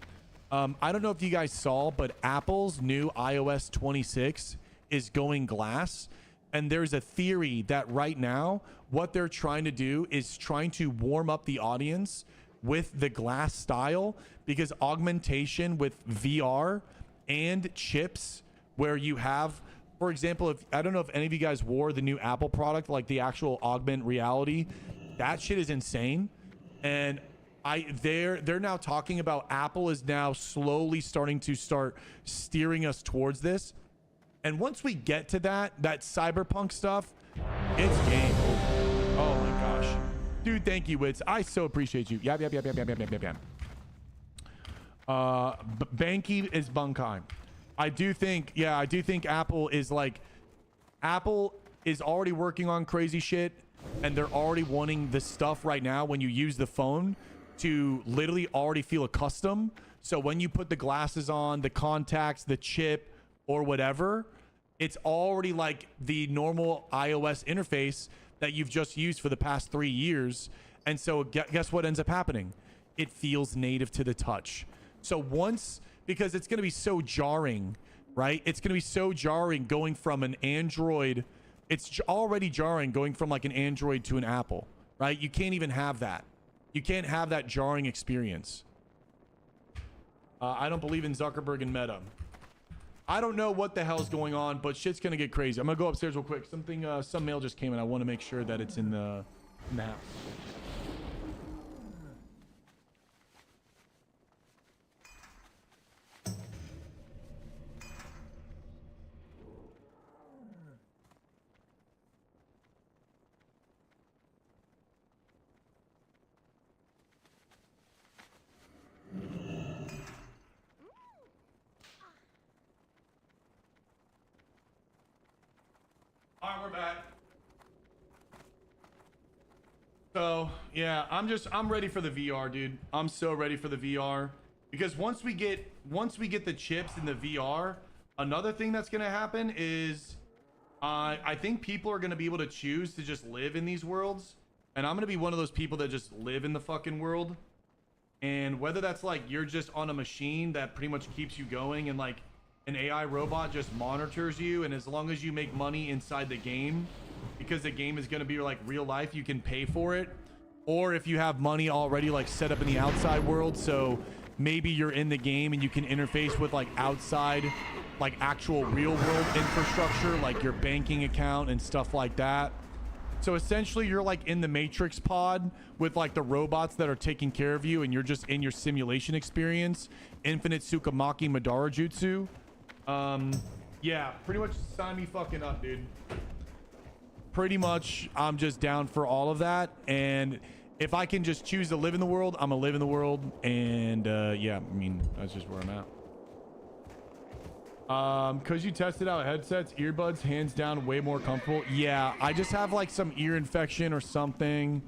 I don't know if you guys saw, but Apple's new iOS 26 is going glass. And there's a theory that right now, what they're trying to do is trying to warm up the audience with the glass style, because augmentation with VR and chips, where you have, for example, if I don't know if any of you guys wore the new Apple product, like the actual augment reality, that shit is insane. And they're now talking about, Apple is now slowly starting to steering us towards this. And once we get to that cyberpunk stuff, it's game. Oh my gosh. Dude, thank you, Wits. I so appreciate you. Yap. Banky is Bankai. I do think Apple is already working on crazy shit, and they're already wanting the stuff right now when you use the phone to literally already feel accustomed. So when you put the glasses on, the contacts, the chip, or whatever, it's already like the normal iOS interface that you've just used for the past 3 years. And so guess what ends up happening? It feels native to the touch. So because it's going to be so jarring, right? It's going to be so jarring going from an Android. It's already jarring going from like an Android to an Apple, right? You can't even have that. You can't have that jarring experience. I don't believe in Zuckerberg and Meta. I don't know what the hell's going on, but shit's going to get crazy. I'm going to go upstairs real quick. Some mail just came in. I want to make sure that it's in the house. All right, we're back. So yeah, I'm ready for the VR, dude. I'm so ready for the VR, because once we get the chips in the VR, another thing that's gonna happen is I think people are gonna be able to choose to just live in these worlds, and I'm gonna be one of those people that just live in the fucking world. And whether that's like you're just on a machine that pretty much keeps you going, and like an AI robot just monitors you, and as long as you make money inside the game, because the game is going to be like real life, you can pay for it. Or if you have money already like set up in the outside world, so maybe you're in the game and you can interface with like outside, like actual real world infrastructure, like your banking account and stuff like that. So essentially you're like in the Matrix pod with like the robots that are taking care of you, and you're just in your simulation experience, infinite Tsukamaki Madara Jutsu. Yeah, pretty much sign me fucking up, dude. Pretty much, I'm just down for all of that. And if I can just choose to live in the world, I'm gonna live in the world. And yeah, I mean, that's just where I'm at. Cause you tested out headsets, earbuds, hands down, way more comfortable. Yeah, I just have like some ear infection or something.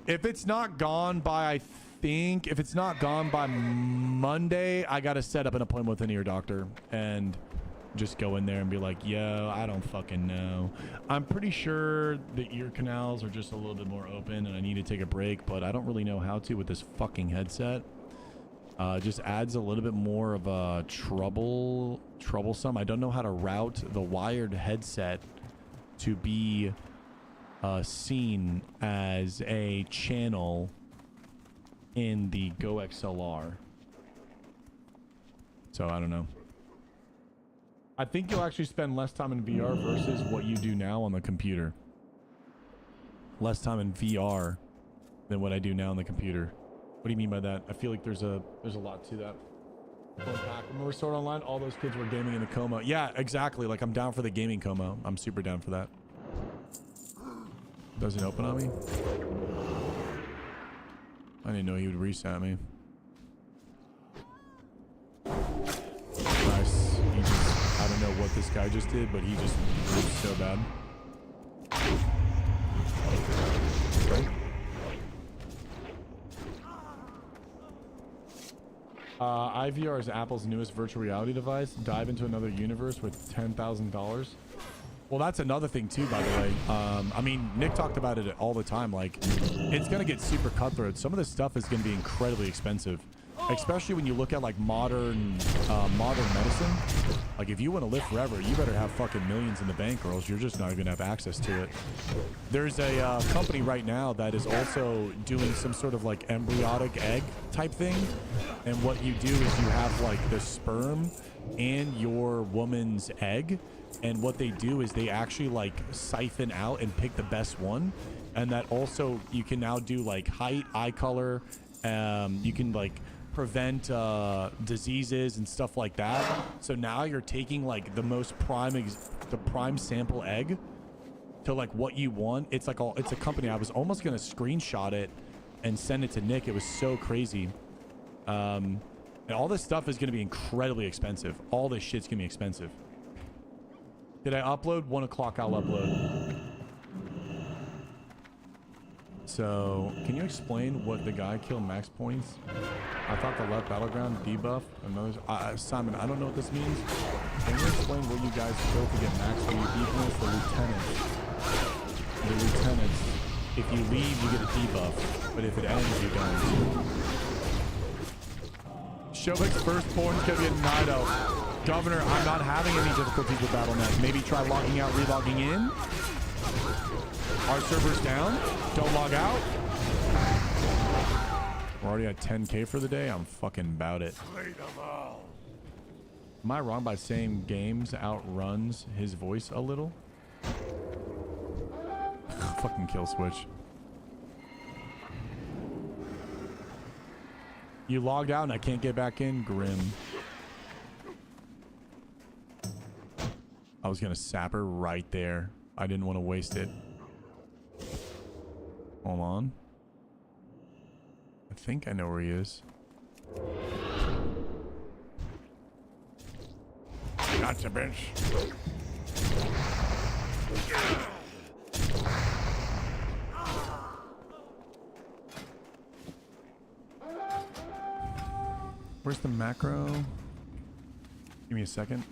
If it's not gone by, if it's not gone by Monday, I gotta set up an appointment with an ear doctor and just go in there and be like, yo, I don't fucking know. I'm pretty sure the ear canals are just a little bit more open and I need to take a break, but I don't really know how to with this fucking headset. Just adds a little bit more of a troublesome. I don't know how to route the wired headset to be seen as a channel in the Go XLR. So I don't know. I think you'll actually spend less time in VR versus what you do now on the computer. Less time in VR than what I do now on the computer. What do you mean by that? I feel like there's a lot to that. Going back, remember Sword Online? All those kids were gaming in the coma. Yeah, exactly. Like, I'm down for the gaming coma. I'm super down for that. Doesn't open on me? I didn't know he would reset me. Nice. He just, I don't know what this guy just did, but he just moved so bad. Okay. IVR is Apple's newest virtual reality device. Dive into another universe with $10,000. Well, that's another thing too, by the way. I mean, Nick talked about it all the time. Like, it's going to get super cutthroat. Some of this stuff is going to be incredibly expensive, especially when you look at like modern medicine. Like, if you want to live forever, you better have fucking millions in the bank, or else you're just not even going to have access to it. There's a company right now that is also doing some sort of like embryonic egg type thing. And what you do is you have like the sperm and your woman's egg. And what they do is they actually like siphon out and pick the best one. And that also, you can now do like height, eye color. You can like prevent diseases and stuff like that. So now you're taking like the most prime sample egg to like what you want. It's like it's a company. I was almost gonna screenshot it and send it to Nick. It was so crazy. And all this stuff is gonna be incredibly expensive. All this shit's gonna be expensive. Did I upload? 1 o'clock I'll upload. So, can you explain what the guy killed max points? I thought the left battleground debuff. Another Simon, I don't know what this means. Can you explain what you guys killed to get max defense? The lieutenants. If you leave, you get a debuff. But if it ends, you don't. Shobek's firstborn is gonna be a Nido. Governor, I'm not having any difficulties with Battle.net. Maybe try logging out, relogging in. Our server's down. Don't log out. We're already at 10K for the day. I'm fucking about it. Am I wrong by saying games outruns his voice a little? Fucking kill switch. You logged out and I can't get back in? Grim. I was gonna sap her right there. I didn't want to waste it. Hold on. I think I know where he is. Gotcha, bitch. Where's the macro? Give me a second.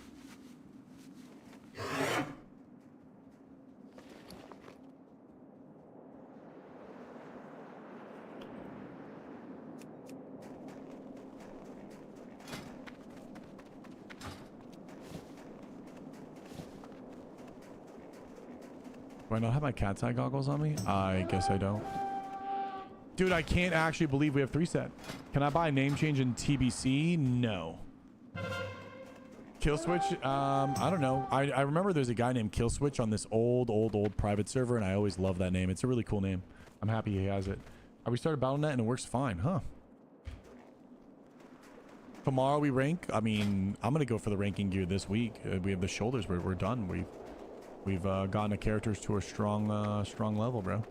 Do I not have my cat's eye goggles on me? I guess I don't. Dude, I can't actually believe we have 3 set. Can I buy a name change in TBC? No. Killswitch? I don't know. I remember there's a guy named Killswitch on this old private server, and I always love that name. It's a really cool name. I'm happy he has it. I restarted Battle.net and it works fine, huh? Tomorrow we rank. I mean, I'm gonna go for the ranking gear this week. We have the shoulders. We're done. We've gotten the characters to a strong level, bro.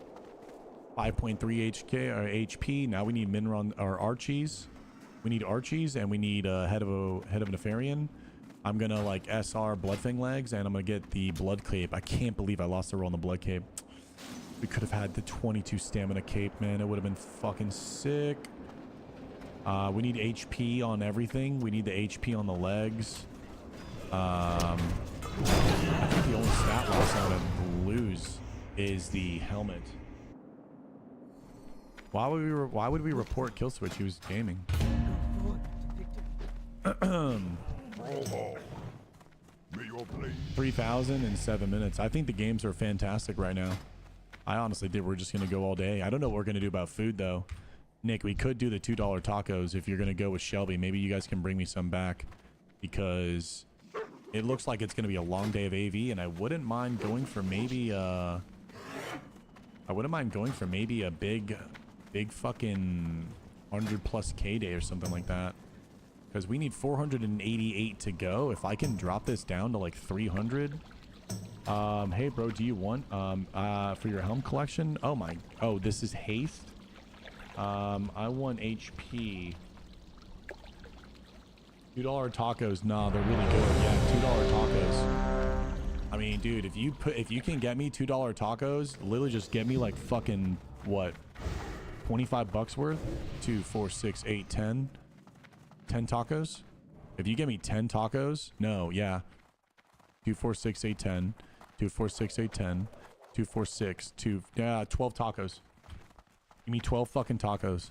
5.3 HK or HP. Now we need Minron or Archies. We need Archies and we need head of Nefarian. I'm gonna like SR Bloodfang legs and I'm gonna get the Blood Cape. I can't believe I lost the roll on the Blood Cape. We could have had the 22 stamina cape, man. It would have been fucking sick. We need HP on everything. We need the HP on the legs. I think the only stat loss I would lose is the helmet. Why would we report kill switch? He was gaming. 3,000 in 7 minutes. I think the games are fantastic right now. I honestly think we're just gonna go all day. I don't know what we're gonna do about food though. Nick, we could do the $2 tacos if you're gonna go with Shelby. Maybe you guys can bring me some back because it looks like it's gonna be a long day of AV, and I wouldn't mind going for maybe a big fucking 100+ K day or something like that. Because we need 488 to go. If I can drop this down to like 300. Hey bro, do you want for your helm collection? Oh, this is haste. I want HP. $2 tacos. Nah, they're really good. Yeah, $2 tacos. I mean, dude, if you can get me $2 tacos, literally just get me like fucking what, 25 bucks worth. 2, 4, 6, 8, 10 tacos. If you get me 10 tacos, no, yeah, 2, 4, 6, 8, 10, 2, 4, 6, 8, 10, 2, 4, 6, 2, yeah, 12 tacos. Give me 12 fucking tacos,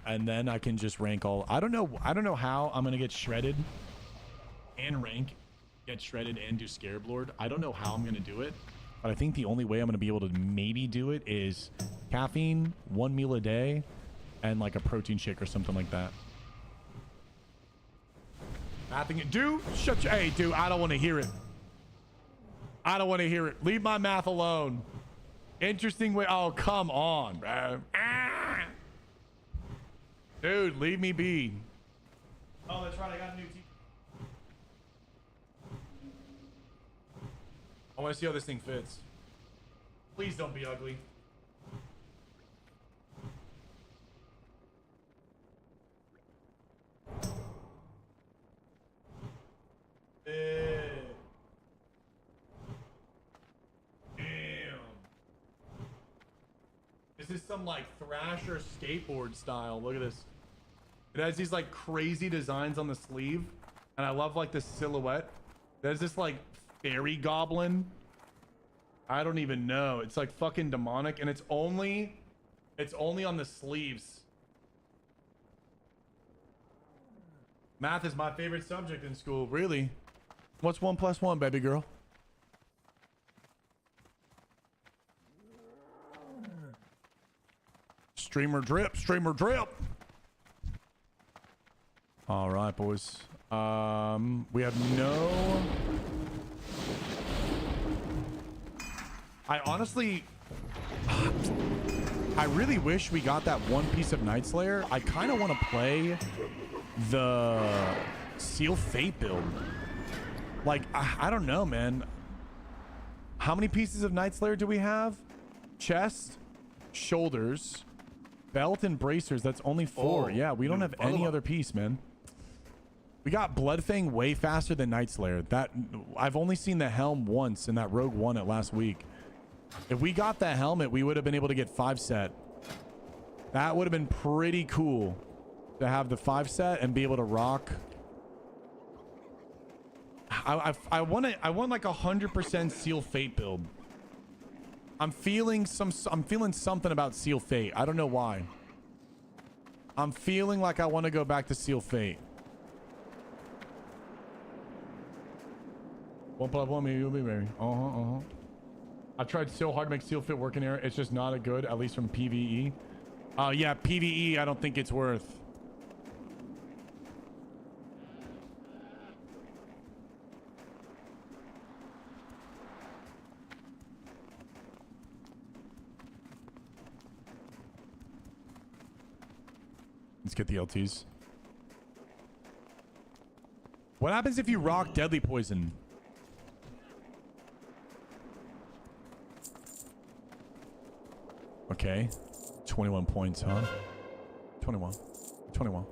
and then I can just rank all. I don't know how I'm gonna get shredded and rank, get shredded and do Scarab Lord. I don't know how I'm gonna do it, but I think the only way I'm gonna be able to maybe do it is caffeine, 1 meal a day, and like a protein shake or something like that. Mathing it, dude. Shut your. Hey, dude. I don't want to hear it. I don't want to hear it. Leave my math alone. Interesting way. Oh, come on, bro. Ah. Dude, leave me be. Oh, that's right. I got a new team. I want to see how this thing fits. Please don't be ugly. Damn. This is some like Thrasher skateboard style. Look at this. It has these like crazy designs on the sleeve, and I love like the silhouette. There's this like fairy goblin. I don't even know. It's like fucking demonic, and it's only on the sleeves. Math is my favorite subject in school. Really? What's 1 + 1, baby girl? Streamer drip, streamer drip. All right, boys. We have no. I honestly, I really wish we got that one piece of Night Slayer. I kind of want to play the Seal Fate build. Like, I don't know, man. How many pieces of Night Slayer do we have? Chest, shoulders, belt, and bracers. That's only 4. Yeah, we don't have any other piece, man. We got Bloodfang way faster than Night Slayer. That I've only seen the helm once, and that Rogue won it last week. If we got that helmet, we would have been able to get 5 set. That would have been pretty cool to have the 5 set and be able to rock. I want like 100% Seal Fate build. I'm feeling something about Seal Fate. I don't know why. I'm feeling like I want to go back to Seal Fate. 1 + 1, maybe you'll be maybe. I've tried so hard to make Seal Fate work in here. It's just not a good, at least from PvE. Yeah, PvE, I don't think it's worth. Let's get the LTs. What happens if you rock deadly poison? Okay. 21 points, huh? 21. 21.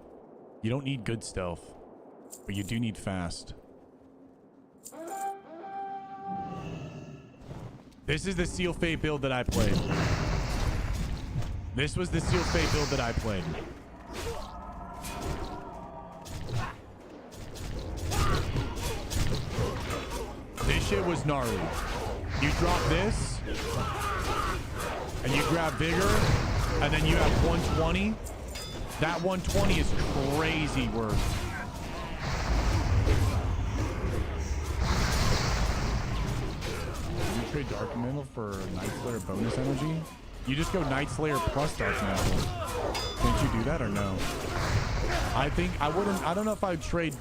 You don't need good stealth, but you do need fast. This is the Seal Fate build that I played. This was the Seal Fate build that I played. This shit was gnarly. You drop this, and you grab Vigor, and then you have 120. That 120 is crazy work. You trade Dark Mantle for Night Slayer bonus energy? You just go Night Slayer plus Dark Mantle. Can't you do that or no? I think I wouldn't. I don't know if I would trade.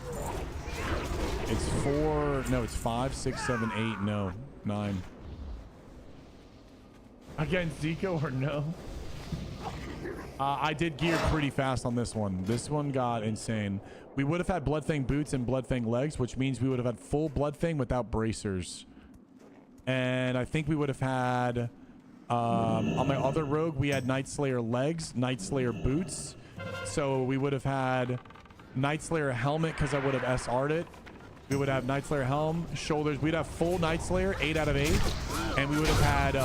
It's 4. No, it's 5, 6, 7, 8. No, 9. Against Zico or no? I did gear pretty fast on this one. This one got insane. We would have had Bloodfang boots and Bloodfang legs, which means we would have had full Bloodfang without bracers. And I think we would have had, on my other rogue, we had Night Slayer legs, Night Slayer boots. So we would have had Night Slayer helmet because I would have SR'd it. We would have Night Slayer helm, shoulders. We'd have full Night Slayer, 8 out of 8. And we would have had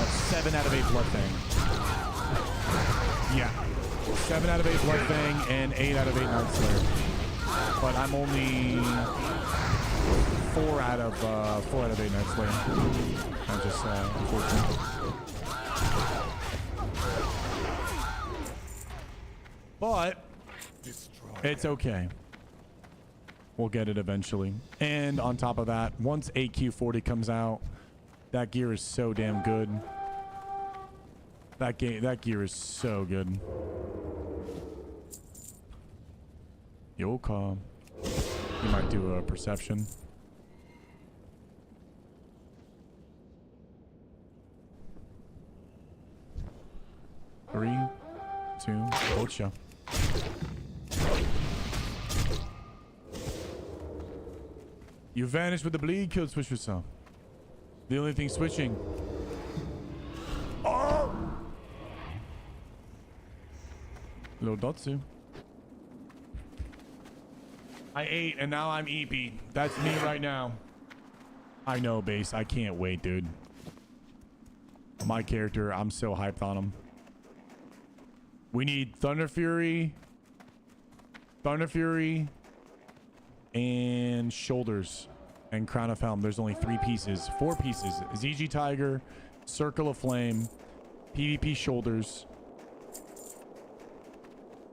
7 out of 8 Bloodfang. Yeah. 7 out of 8 Bloodfang and 8 out of 8 Night Slayer. But I'm only 4 out of 8 Night Slayer. I'm just unfortunate. But it's okay. We'll get it eventually. And on top of that, once AQ40 comes out, that gear is so damn good. That gear is so good. Yoka. You might do a perception. Three, 2, gotcha. You vanished with the bleed, killed switch yourself. The only thing switching. Oh! Little Dotsu. I ate and now I'm EP. That's me right now. I know, base. I can't wait, dude. My character, I'm so hyped on him. We need Thunder Fury, and shoulders and crown of helm. There's only 4 pieces. ZG Tiger, Circle of Flame, PvP shoulders,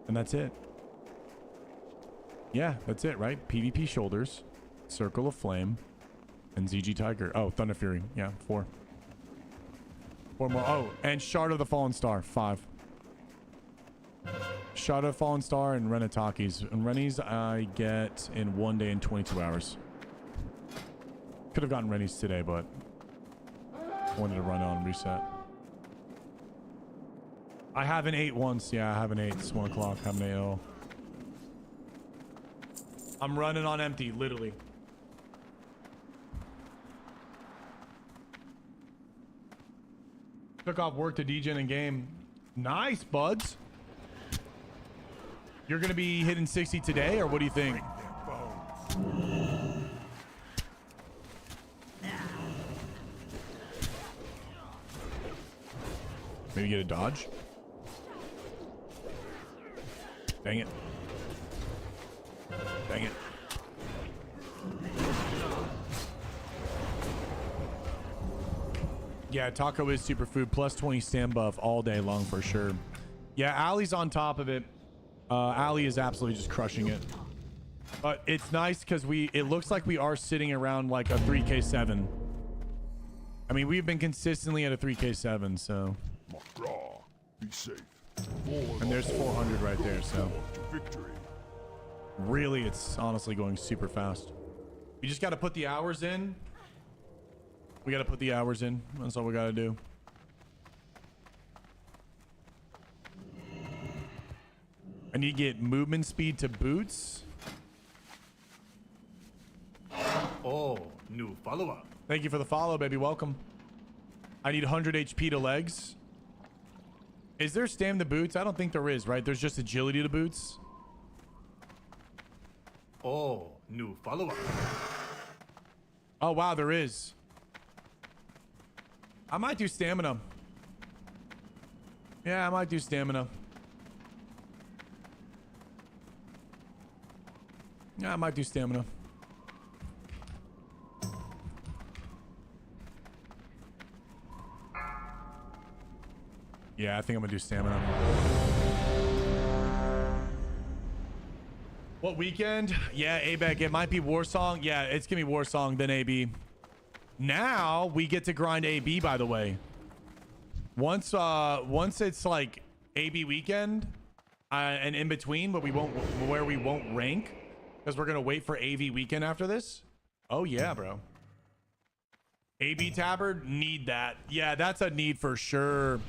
and that's it. Yeah, that's it, right? PvP shoulders, Circle of Flame, and ZG Tiger. Oh, Thunder Fury. Yeah, 4. 4 more. Oh, and Shard of the Fallen Star. 5. Shard of the Fallen Star and Renataki's. And Rennie's I get in 1 day and 22 hours. Could have gotten Rennie's today, but wanted to run on reset. I haven't ate once. Yeah, I haven't ate. It's 1 o'clock. Haven't ate at all. I'm running on empty, literally. Took off work to DJ and game. Nice, buds. You're gonna be hitting 60 today, or what do you think? Maybe get a dodge. Dang it. Dang it. Yeah, taco is superfood. Plus 20 stand buff all day long for sure. Yeah, Allie's on top of it. Allie is absolutely just crushing it. But it's nice because it looks like we are sitting around like a 3k7. I mean, we've been consistently at a 3k7, so. Be safe. And there's 400 right there, so. Really, it's honestly going super fast. You just got to put the hours in. We got to put the hours in. That's all we got to do. I need to get movement speed to boots. Oh, new follower. Thank you for the follow, baby. Welcome. I need 100 HP to legs. Is there stam to boots? I don't think there is, right? There's just agility to boots. Oh, new follower. Oh, wow, there is. I might do stamina. Yeah, I might do stamina. Yeah, I might do stamina. Yeah, I think I'm gonna do stamina. What weekend? Yeah, ABEC, it might be Warsong. Yeah, it's gonna be Warsong, then AB. Now we get to grind AB, by the way. Once it's like AB weekend and in between, but we won't rank because we're gonna wait for AV weekend after this. Oh yeah, bro. AB tabard, need that. Yeah, that's a need for sure.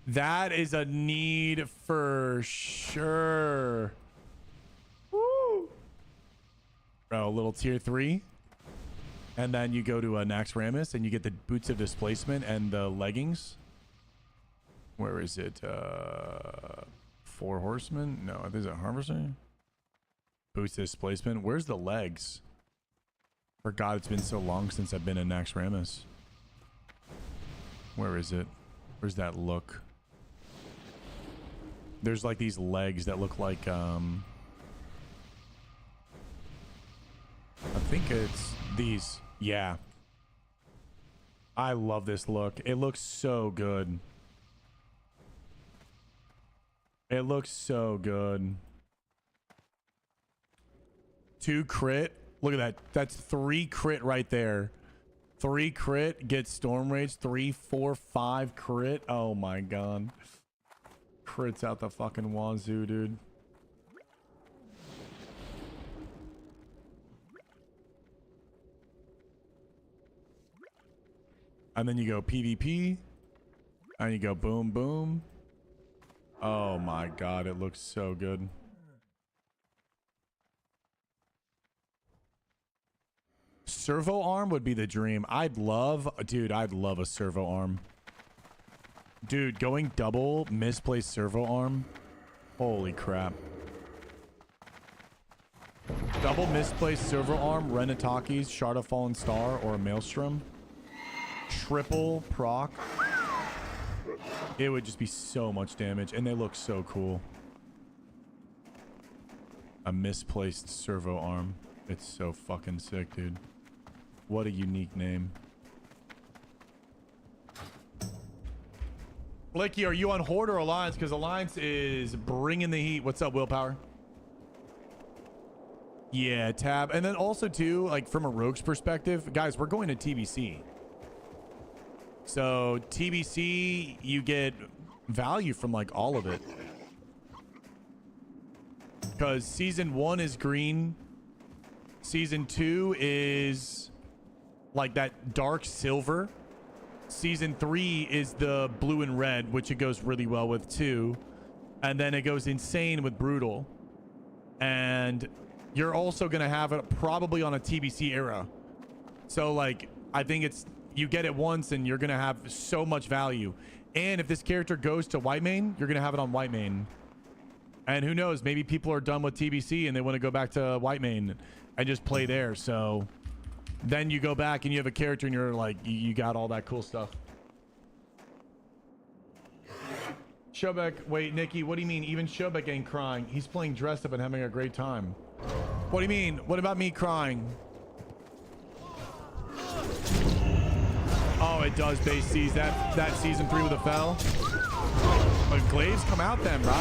That is a need for sure. Woo! Bro, a little tier 3. And then you go to Naxxramas and you get the boots of displacement and the leggings. Where is it? 4 horsemen? No, I think it's a harvester. Boots of displacement. Where's the legs? For God, it's been so long since I've been in Naxxramas. Where is it? Where's that look? There's like these legs that look like I think it's these. Yeah. I love this look. It looks so good. It looks so good. 2 crit. Look at that. That's 3 crit right there. 3 crit. Get storm rage. 3, 4, 5 crit. Oh my god. Crits out the fucking wazoo, dude. And then you go PvP. And you go boom, boom. Oh my god, it looks so good. Servo arm would be the dream. Dude, I'd love a servo arm. Dude, going double misplaced servo arm. Holy crap. Double misplaced servo arm, Renataki's, Shard of Fallen Star, or a Maelstrom. Triple proc. It would just be so much damage, and they look so cool. A misplaced servo arm. It's so fucking sick, dude. What a unique name. Blicky, are you on Horde or Alliance? Because Alliance is bringing the heat. What's up, Willpower? Yeah, tab. And then also, too, like from a Rogue's perspective, guys, we're going to TBC. So TBC, you get value from like all of it. Because Season 1 is green. Season 2 is like that dark silver. Season 3 is the blue and red, which it goes really well with too. And then it goes insane with brutal. And you're also going to have it probably on a TBC era. So like, I think it's, you get it once and you're going to have so much value. And if this character goes to white main, you're going to have it on white main. And who knows, maybe people are done with TBC and they want to go back to white main and just play there. So then you go back and you have a character and you're like, you got all that cool stuff. Shobek, wait, Nikki, what do you mean? Even Shobek ain't crying. He's playing dressed up and having a great time. What do you mean? What about me crying? Oh, it does base seize that season 3 with a fell. But glaives come out then, bro.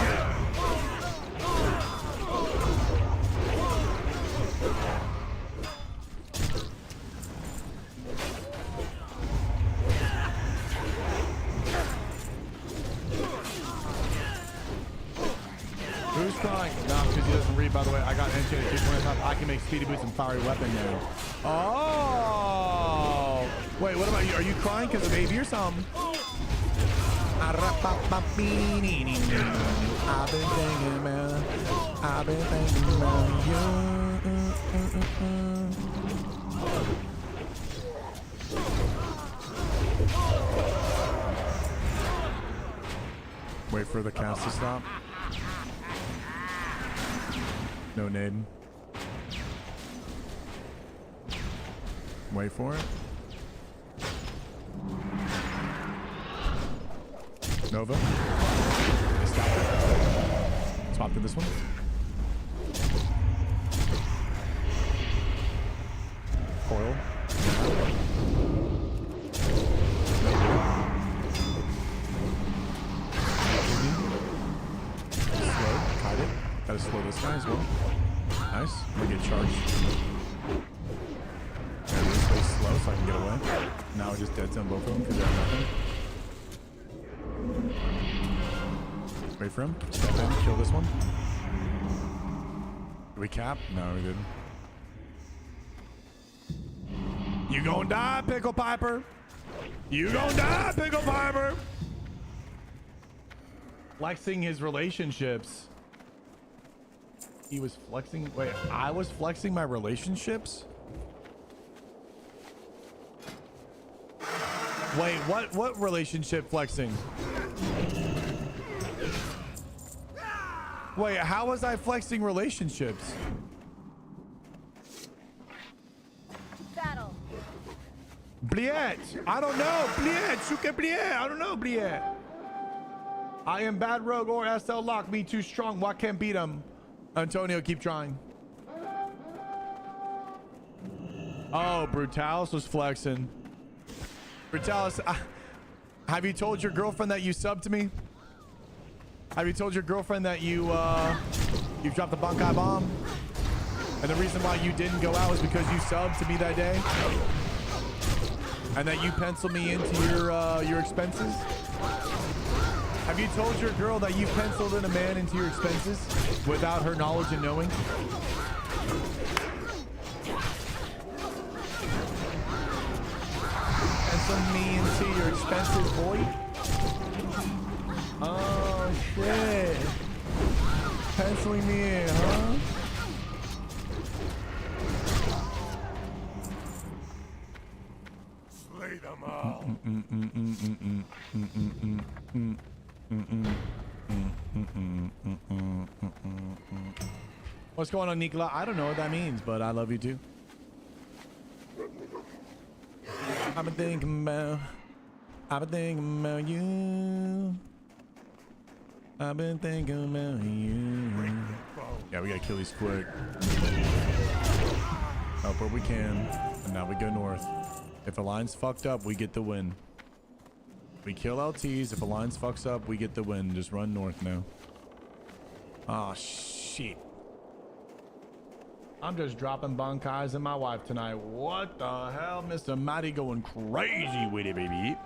Who's crying? No, because he doesn't read, by the way. I got enchanted kick when I can make speedy boots and fiery weapon now. Oh! Wait, what about you? Are you crying because of AB or something? I've been thinking about you. Wait for the cast to stop. No nade. Wait for it. Nova. They stopped it. Swap to this one. Coil. Slow. Kite it. Gotta slow this guy as well. Nice. I'm gonna get charged. There it is. Stay slow so I can get away. Now we're just dead zone both of them because they have nothing. Wait for him. Step in. Kill this one. Did we cap? No, we didn't. You gonna die, Pickle Piper. You gonna die, Pickle Piper. Flexing his relationships. He was flexing. Wait, I was flexing my relationships? Wait, what relationship flexing? Wait, how was I flexing relationships? Battle. Bliet, I don't know. Bliet, Suke Bliet, I don't know, Bliet. I am bad rogue or SL lock. Me too strong. Why can't beat him? Antonio, keep trying. Oh, Brutalis was flexing. Brutalis, have you told your girlfriend that you subbed to me? Have you told your girlfriend that you dropped the Bankai bomb? And the reason why you didn't go out is because you subbed to me that day? And that you penciled me into your expenses? Have you told your girl that you penciled in a man into your expenses without her knowledge and knowing? Pencil me into your expenses, boy? Oh, shit. Penciling me in, huh? Slay them all. What's going on, Nicola? I don't know what that means, but I love you too. I've been thinking about you. I've been thinking about you. Yeah, we gotta kill these quick. Help where we can. And now we go north. If Alliance fucked up, we get the win. We kill LTs. If Alliance fucks up, we get the win. Just run north now. Oh, shit. I'm just dropping Bankais and my wife tonight. What the hell? Mr. Matty going crazy with it, baby.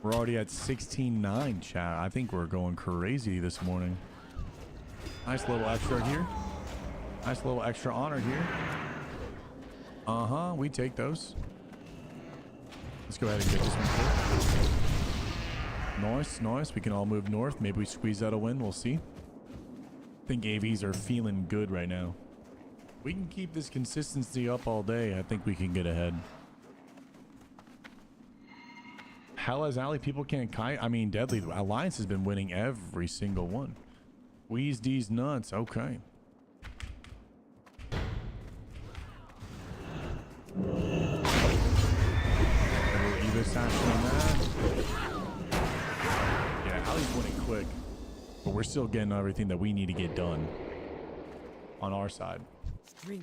We're already at 16-9, chat. I think we're going crazy this morning. Nice little extra here. Nice little extra honor here. Uh-huh, we take those. Let's go ahead and get this one quick. Nice, nice. We can all move north. Maybe we squeeze out a win. We'll see. I think AVs are feeling good right now. We can keep this consistency up all day. I think we can get ahead. Hellas Alley, people can't kite. I mean, Deadly Alliance has been winning every single one. Wheeze these nuts. Okay. This action on that. Yeah, Alley's winning quick, but we're still getting everything that we need to get done on our side. We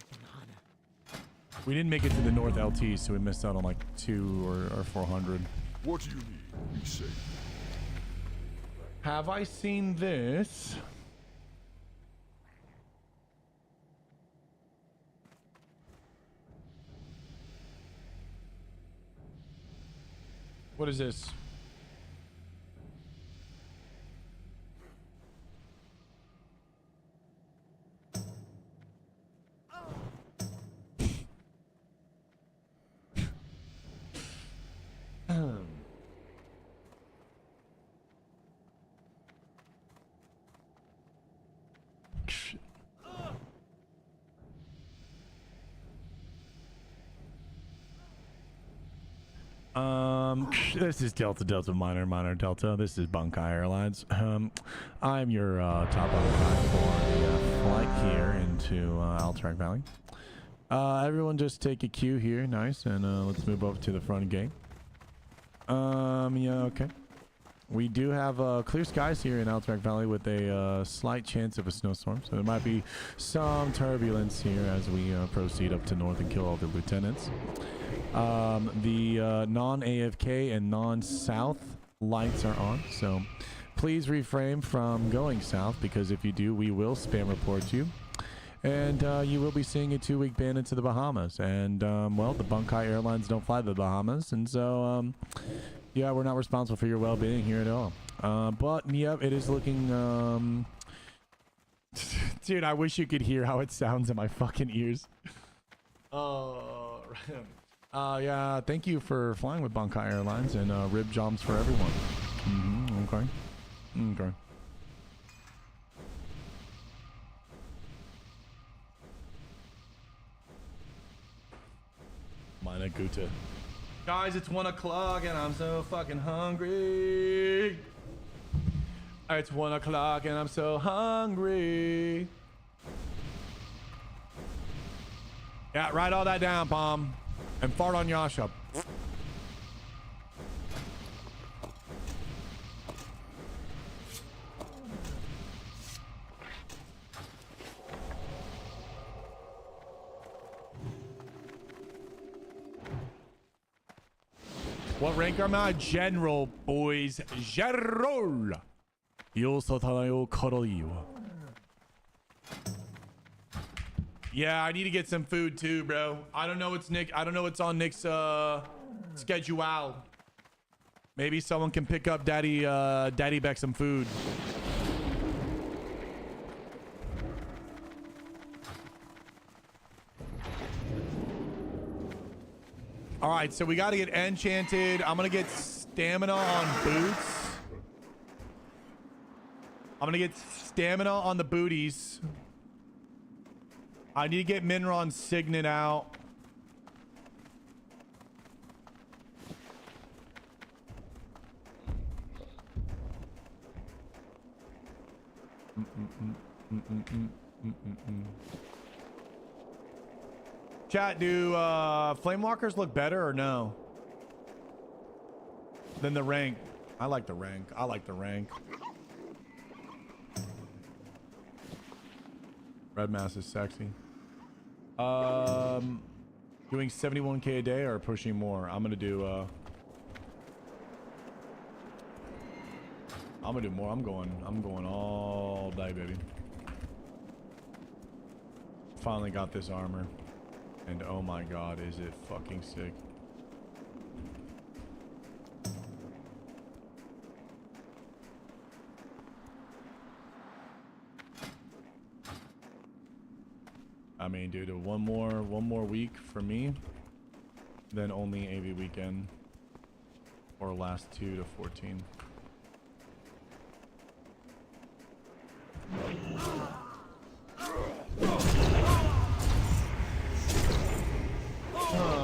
didn't make it to the North LT, so we missed out on like 2 or 400. What do you need? Be safe. Have I seen this? What is this? This is Delta Minor Delta. This is Bankai Airlines. I'm your top Bankai for the flight here into Alterac Valley. Everyone just take a queue here, nice, and let's move over to the front gate. Yeah, okay. We do have clear skies here in Alterac Valley with a slight chance of a snowstorm, so there might be some turbulence here as we proceed up to north and kill all the lieutenants. The non-AFK and non-south lights are on, so please refrain from going south, because if you do, we will spam report you. And you will be seeing a 2-week ban into the Bahamas. And, well, the Bankai Airlines don't fly to the Bahamas. And so, yeah, we're not responsible for your well-being here at all. But, yep, it is looking... Dude, I wish you could hear how it sounds in my fucking ears. Yeah, thank you for flying with Bankai Airlines, and rib jobs for everyone. Okay. Okay. Mina Guta. Guys, it's 1 o'clock and I'm so fucking hungry. It's 1 o'clock and I'm so hungry. Yeah, write all that down, Palm. And fart on Yasha. What rank am I? General, boys. General. Yeah, I need to get some food too, bro. I don't know what's Nick. I don't know what's on Nick's schedule. Maybe someone can pick up Daddy Beck some food. All right, so we got to get enchanted. I'm going to get stamina on boots. I'm going to get stamina on the booties. I need to get Minron Signet out. Chat, do Flamewalkers look better or no? Than the rank? I like the rank. I like the rank. Red Mass is sexy. Doing 71k a day or pushing more? I'm gonna do more. I'm going all day, baby. Finally got this armor. And oh my god, is it fucking sick. I mean, dude, one more week for me, then only AV weekend, or last 2 to 14.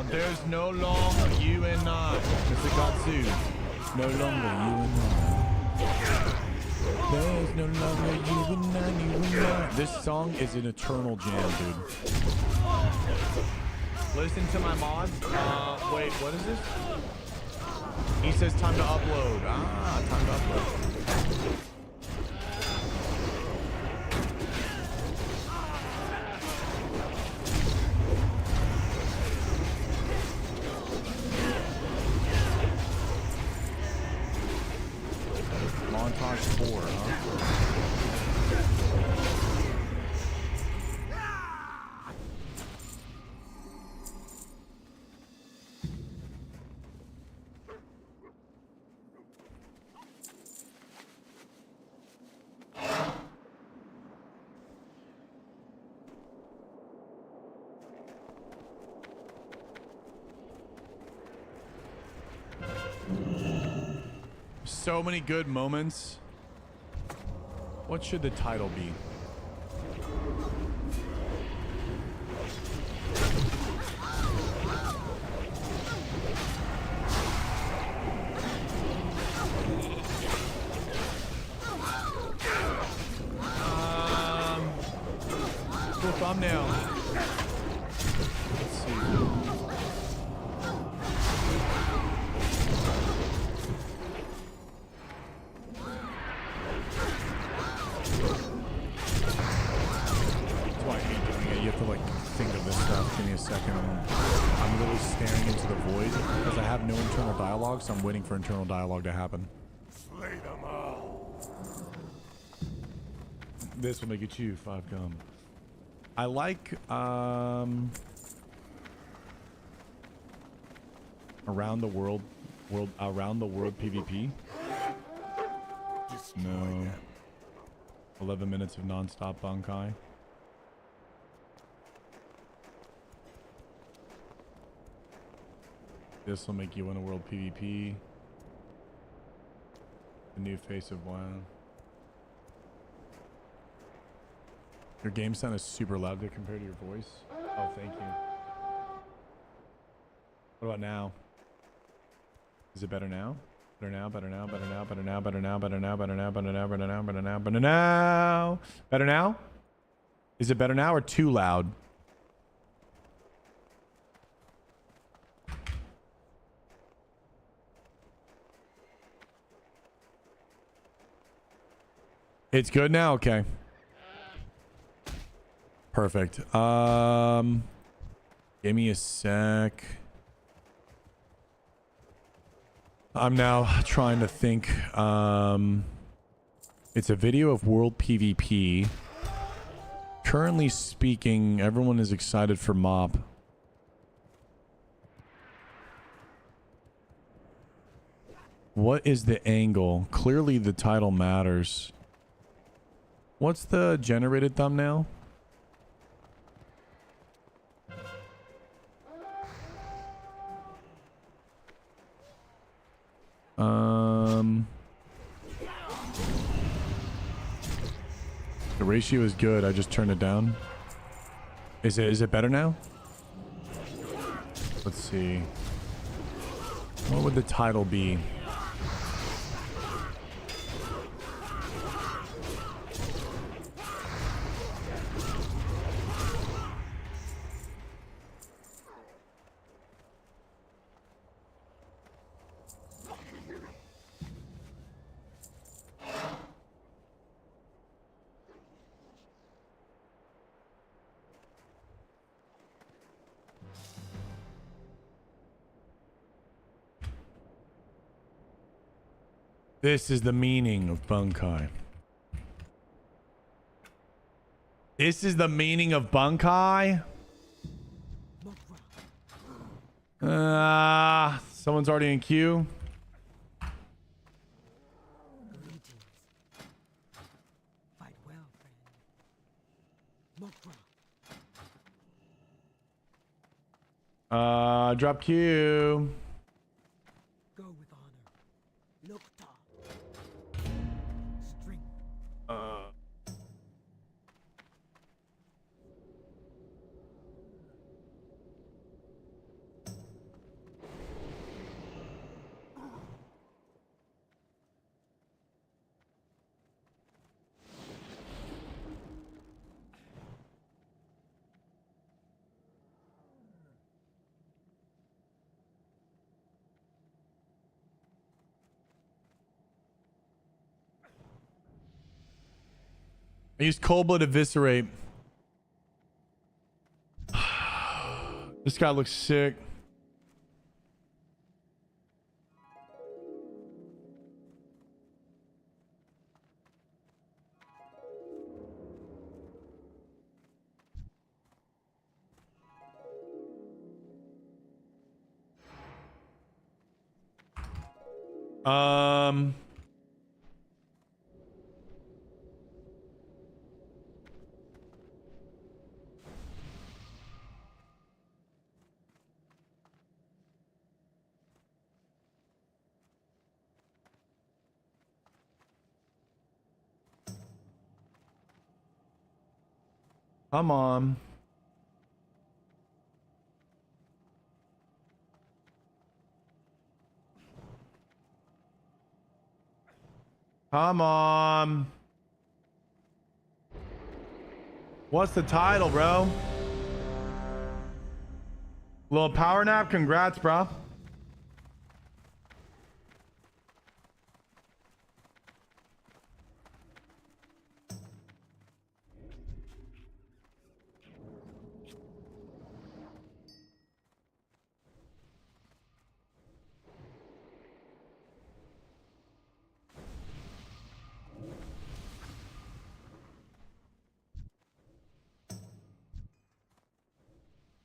There's no longer you and I, Mr. Katsu. No longer you and I. There's no longer you and I, you and I. This song is an eternal jam, dude. Listen to my mods. Wait, what is this? He says time to upload. Ah, time to upload. Montage 4, huh? So many good moments. What should the title be? the thumbnail. Let's see. That's why I hate doing it. You have to like think of this stuff. Give me a second. I'm literally staring into the void because I have no internal dialogue, so I'm waiting for internal dialogue to happen. Slay them all. This will make you chew 5 gum. I like around the world PvP. No. 11 minutes of non-stop Bankai. This will make you win a world PvP. The new face of WoW. Your game sound is super loud compared to your voice. Oh, thank you. What about now? Is it better now? Better now, better now, better now, better now, better now, better now, better now, better now, better now, better now, better now. Better now? Is it better now or too loud? It's good now? Okay. Perfect. Give me a sec. I'm now trying to think. It's a video of World PvP. Currently speaking, everyone is excited for MOP. What is the angle? Clearly the title matters. What's the generated thumbnail? The ratio is good. I just turned it down. Is it better now? Let's see. What would the title be? This is the meaning of Bankai. This is the meaning of Bankai? Someone's already in queue. Fight well, friend. Drop queue. Go with honor. Look top. String. I used Cold Blood Eviscerate. This guy looks sick. Come on. Come on. What's the title, bro? Little power nap. Congrats, bro.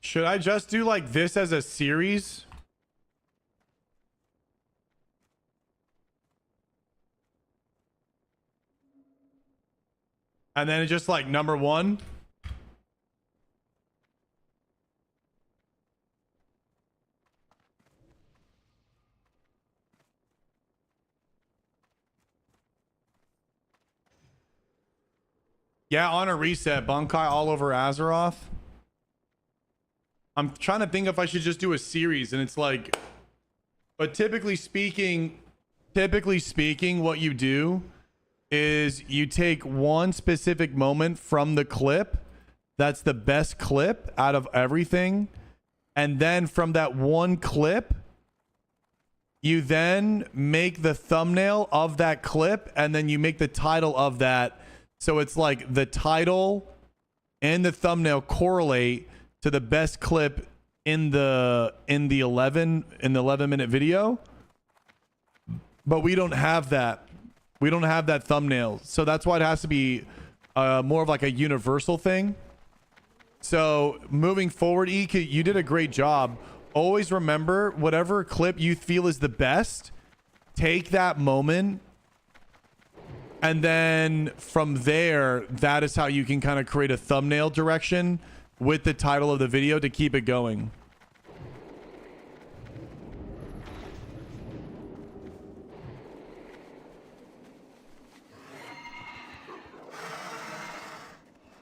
Should I just do like this as a series? And then it's just like number one? Yeah, on a reset. Bankai all over Azeroth. I'm trying to think if I should just do a series, and it's like, but typically speaking, what you do is you take one specific moment from the clip that's the best clip out of everything, and then from that one clip you then make the thumbnail of that clip, and then you make the title of that, so it's like the title and the thumbnail correlate to the best clip in the 11-minute video. But we don't have that. We don't have that thumbnail. So that's why it has to be more of like a universal thing. So moving forward, Ike, you did a great job. Always remember, whatever clip you feel is the best, take that moment, and then from there, that is how you can kind of create a thumbnail direction with the title of the video to keep it going.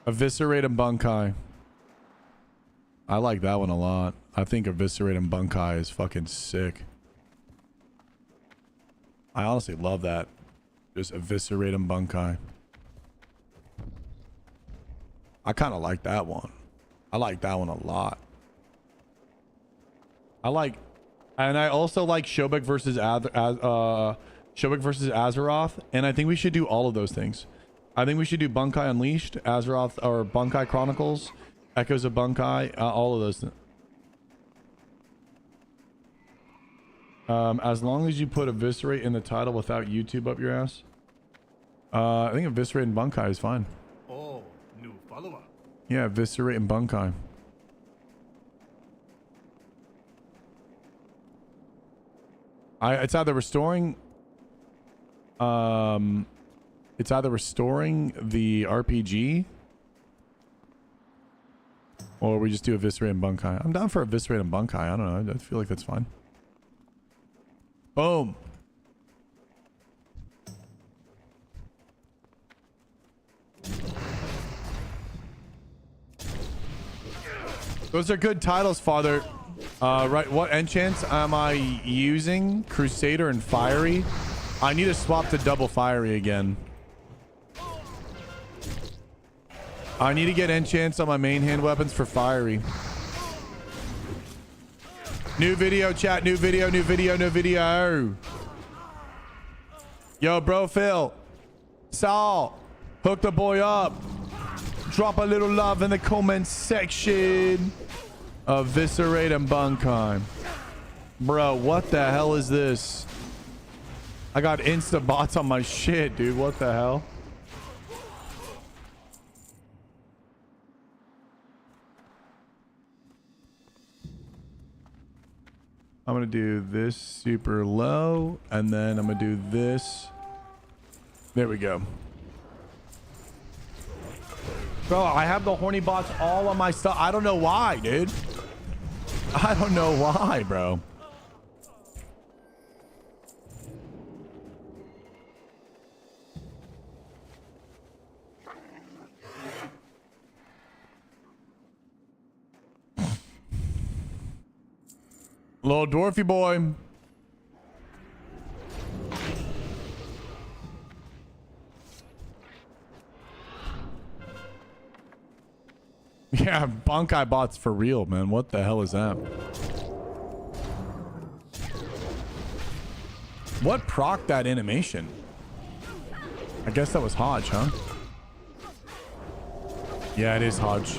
Eviscerate and Bankai. I like that one a lot. I think Eviscerate and Bankai is fucking sick. I honestly love that. Just Eviscerate and Bankai. I kind of like that one. I like that one a lot. And I also like Shobek versus Azeroth, and I think we should do all of those things. I think we should do Bankai Unleashed, Azeroth, or Bankai Chronicles, Echoes of Bankai, all of those. As long as you put Eviscerate in the title without YouTube up your ass. I think Eviscerate and Bankai is fine. Oh, new follower. Yeah, Eviscerate and Bankai. It's either restoring the RPG, or we just do Eviscerate and Bankai. I'm down for Eviscerate and Bankai. I don't know. I feel like that's fine. Boom. Those are good titles, Father. Right, what enchants am I using? Crusader and Fiery. I need to swap to double Fiery again. I need to get enchants on my main hand weapons for Fiery. New video, chat. New video, new video, new video. Yo, bro, Phil. Saul. Hook the boy up. Drop a little love in the comment section. Eviscerate and Bankai. Bro, what the hell is this? I got insta bots on my shit, dude. What the hell? I'm gonna do this super low, and then I'm gonna do this. There we go. Bro, I have the horny bots all on my stuff. I don't know why, dude. I don't know why, bro. Little dwarfy boy. Yeah, Bankai bots for real, man. What the hell is that? What proc that animation? I guess that was Hodge, huh? Yeah, it is Hodge.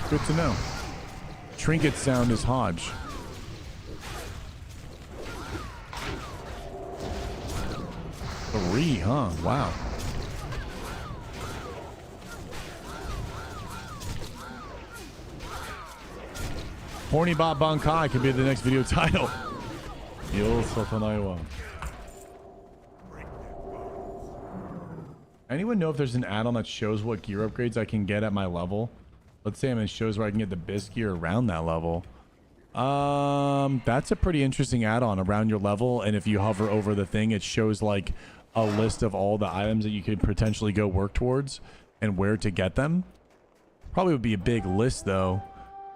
Good to know. Trinket sound is Hodge. Three, huh? Wow. Horny Bot Bankai could be the next video title. Yo, Sotanaiwa. Anyone know if there's an add-on that shows what gear upgrades I can get at my level? Let's say I'm in shows where I can get the best gear around that level. That's a pretty interesting add-on around your level, and if you hover over the thing, it shows like a list of all the items that you could potentially go work towards and where to get them. Probably would be a big list though,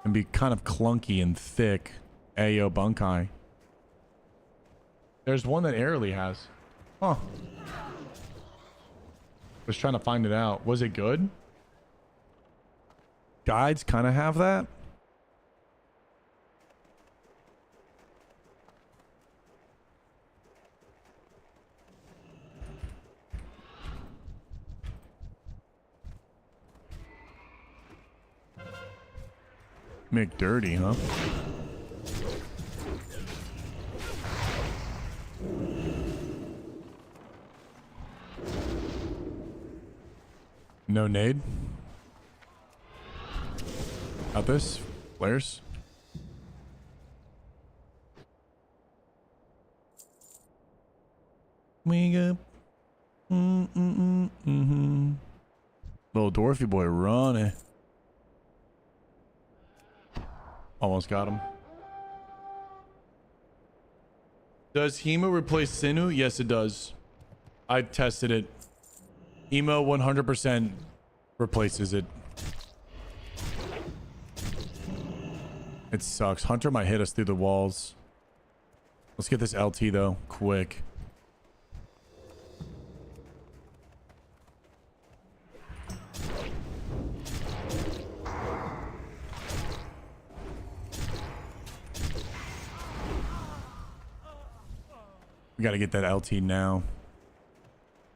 and be kind of clunky and thick. Ayo Bankai. There's one that Airly has. Huh. Was trying to find it out. Was it good? Guides kind of have that. McDirty, huh? No nade. Got this. Flares. We go. Little Dorothy boy running. Almost got him. Does Hemo replace Sinu? Yes, it does. I've tested it. Emo 100% replaces it. It sucks. Hunter might hit us through the walls. Let's get this LT though, quick. We gotta get that LT now.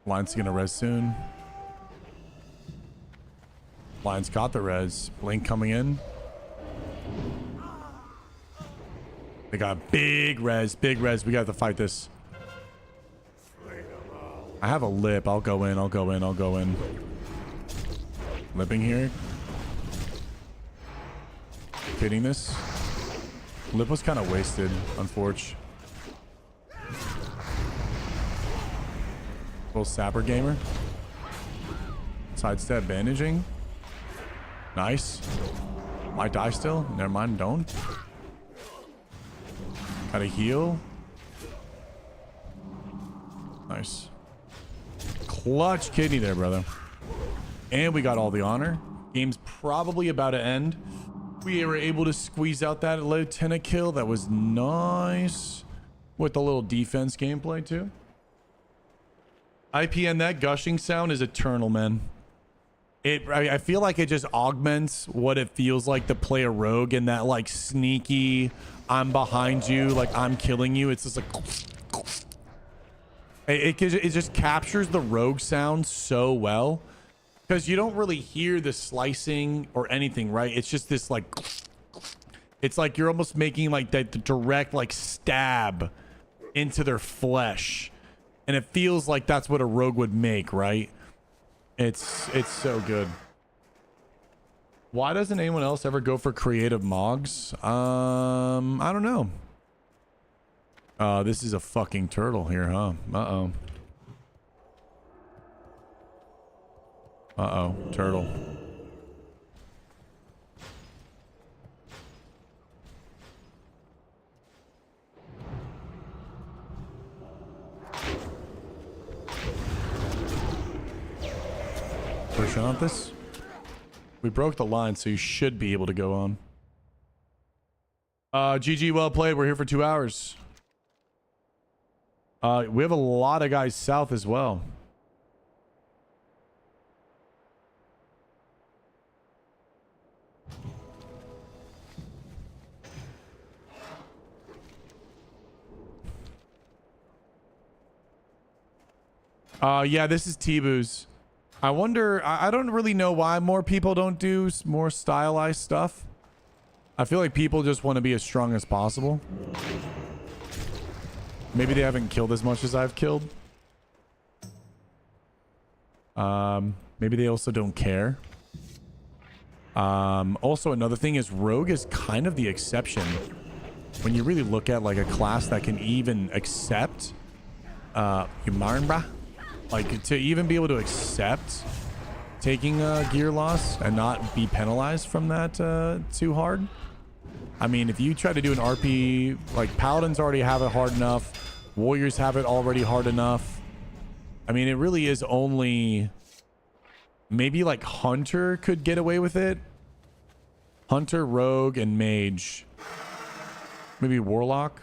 Line's gonna res soon. Line's got the res. Blink coming in. They got big res, big res. We got to fight this. I have a lip. I'll go in, I'll go in, I'll go in. Lipping here. Hitting this. Lip was kind of wasted, unfortunately. Little sapper gamer. Sidestep bandaging. Nice. Might die still. Never mind, don't. Gotta heal. Nice. Clutch kidney there, brother. And we got all the honor. Game's probably about to end. We were able to squeeze out that lieutenant kill. That was nice. With the little defense gameplay too. IPN, that gushing sound is eternal, man. I feel like it just augments what it feels like to play a rogue in that like sneaky, I'm behind you, like I'm killing you. It's just like it just captures the rogue sound so well because you don't really hear the slicing or anything, right? It's just this like, it's like you're almost making like the direct like stab into their flesh. And it feels like that's what a rogue would make, right? It's so good. Why doesn't anyone else ever go for creative mogs? I don't know. This is a fucking turtle here, huh? Uh-oh. Uh-oh, turtle. Push on this. We broke the line, so you should be able to go on. GG, well played. We're here for 2 hours. We have a lot of guys south as well. Yeah, this is T-Boo's. I wonder, I don't really know why more people don't do more stylized stuff. I feel like people just want to be as strong as possible. Maybe they haven't killed as much as I've killed. Maybe they also don't care. Also, another thing is Rogue is kind of the exception. When you really look at like a class that can even accept Yumarnbra, like to even be able to accept taking a gear loss and not be penalized from that too hard. I mean, if you try to do an RP, like Paladins already have it hard enough, Warriors have it already hard enough. I mean, it really is only maybe like Hunter could get away with it. Hunter, Rogue, and Mage. Maybe Warlock.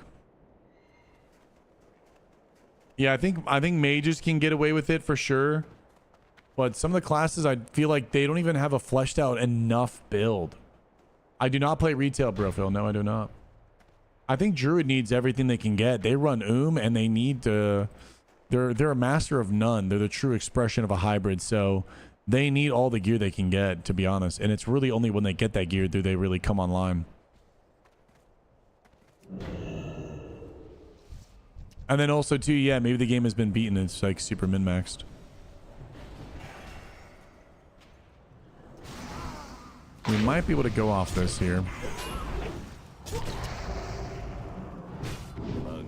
Yeah, I think mages can get away with it for sure. But some of the classes, I feel like they don't even have a fleshed out enough build. I do not play retail, bro, Phil. No, I do not. I think Druid needs everything they can get. They run and they need to... They're a master of none. They're the true expression of a hybrid, so they need all the gear they can get, to be honest. And it's really only when they get that gear do they really come online. And then also too, yeah, maybe the game has been beaten. It's like super min-maxed. We might be able to go off this here.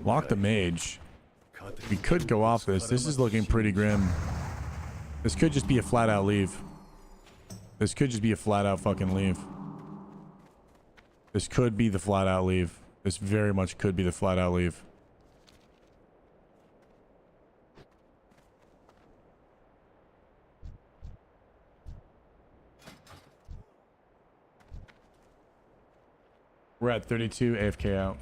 Lock the mage. We could go off this. This is looking pretty grim. This could just be a flat out leave. This could just be a flat out fucking leave. This could be the flat out leave. This very much could be the flat out leave. We're at 32 AFK out.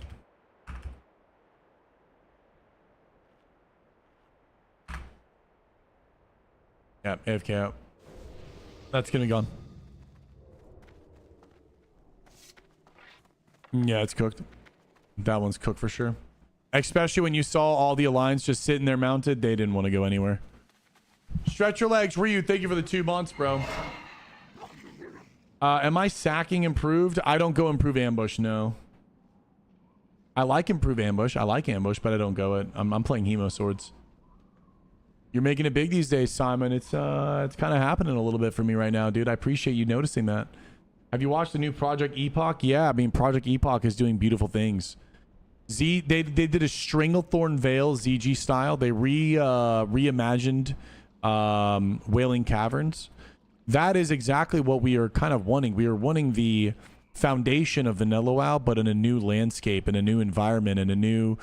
Yeah, AFK out. That's gonna be gone. Yeah, it's cooked. That one's cooked for sure. Especially when you saw all the Alliance just sitting there mounted, they didn't want to go anywhere. Stretch your legs, Ryu. Thank you for the 2 months, bro. Am I sacking improved? I don't go improve ambush, no. I like improve ambush. I like ambush, but I don't go it. I'm playing Hemo swords. You're making it big these days, Simon. It's kind of happening a little bit for me right now, dude. I appreciate you noticing that. Have you watched the new Project Epoch? Yeah, I mean, Project Epoch is doing beautiful things. They did a Stranglethorn Veil ZG style. They reimagined Wailing Caverns. That is exactly what we are kind of wanting. We are wanting the foundation of Vanilla WoW, but in a new landscape, in a new environment, and a new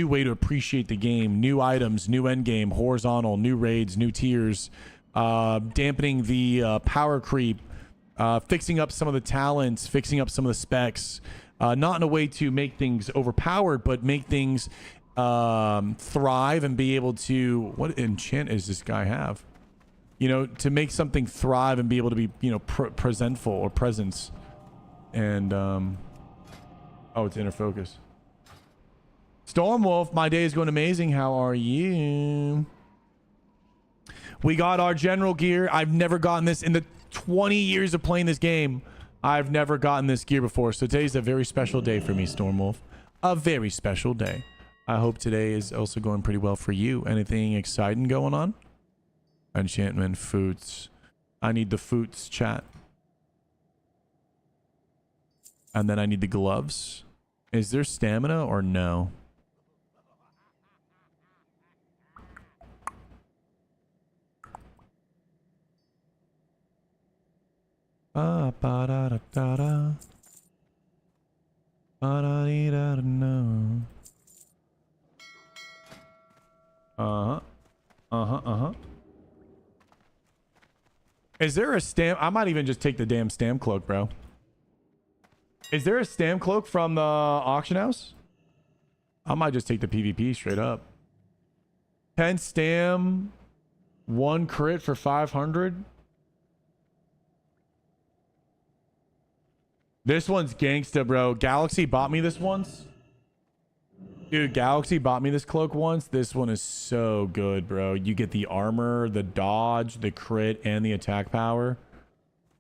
way to appreciate the game. New items, new endgame, horizontal, new raids, new tiers, dampening the power creep, fixing up some of the talents, fixing up some of the specs, not in a way to make things overpowered, but make things thrive and be able to... What enchant does this guy have? You know, to make something thrive and be able to be, you know, presentful or presence. And, oh, it's inner focus. Stormwolf, my day is going amazing. How are you? We got our general gear. I've never gotten this in the 20 years of playing this game. I've never gotten this gear before. So today's a very special day for me, Stormwolf. A very special day. I hope today is also going pretty well for you. Anything exciting going on? Enchantment, foods. I need the foods, chat. And then I need the gloves. Is there stamina or no? Ba ba da da da da. Ba da dee da da no. Is there a stamp? I might even just take the damn stamp cloak, bro. Is there a stamp cloak from the auction house? I might just take the PvP straight up. 10 stam, 1 crit for 500. This one's gangsta, bro. Galaxy bought me this once. Dude, Galaxy bought me this cloak once. This one is so good, bro. You get the armor, the dodge, the crit, and the attack power.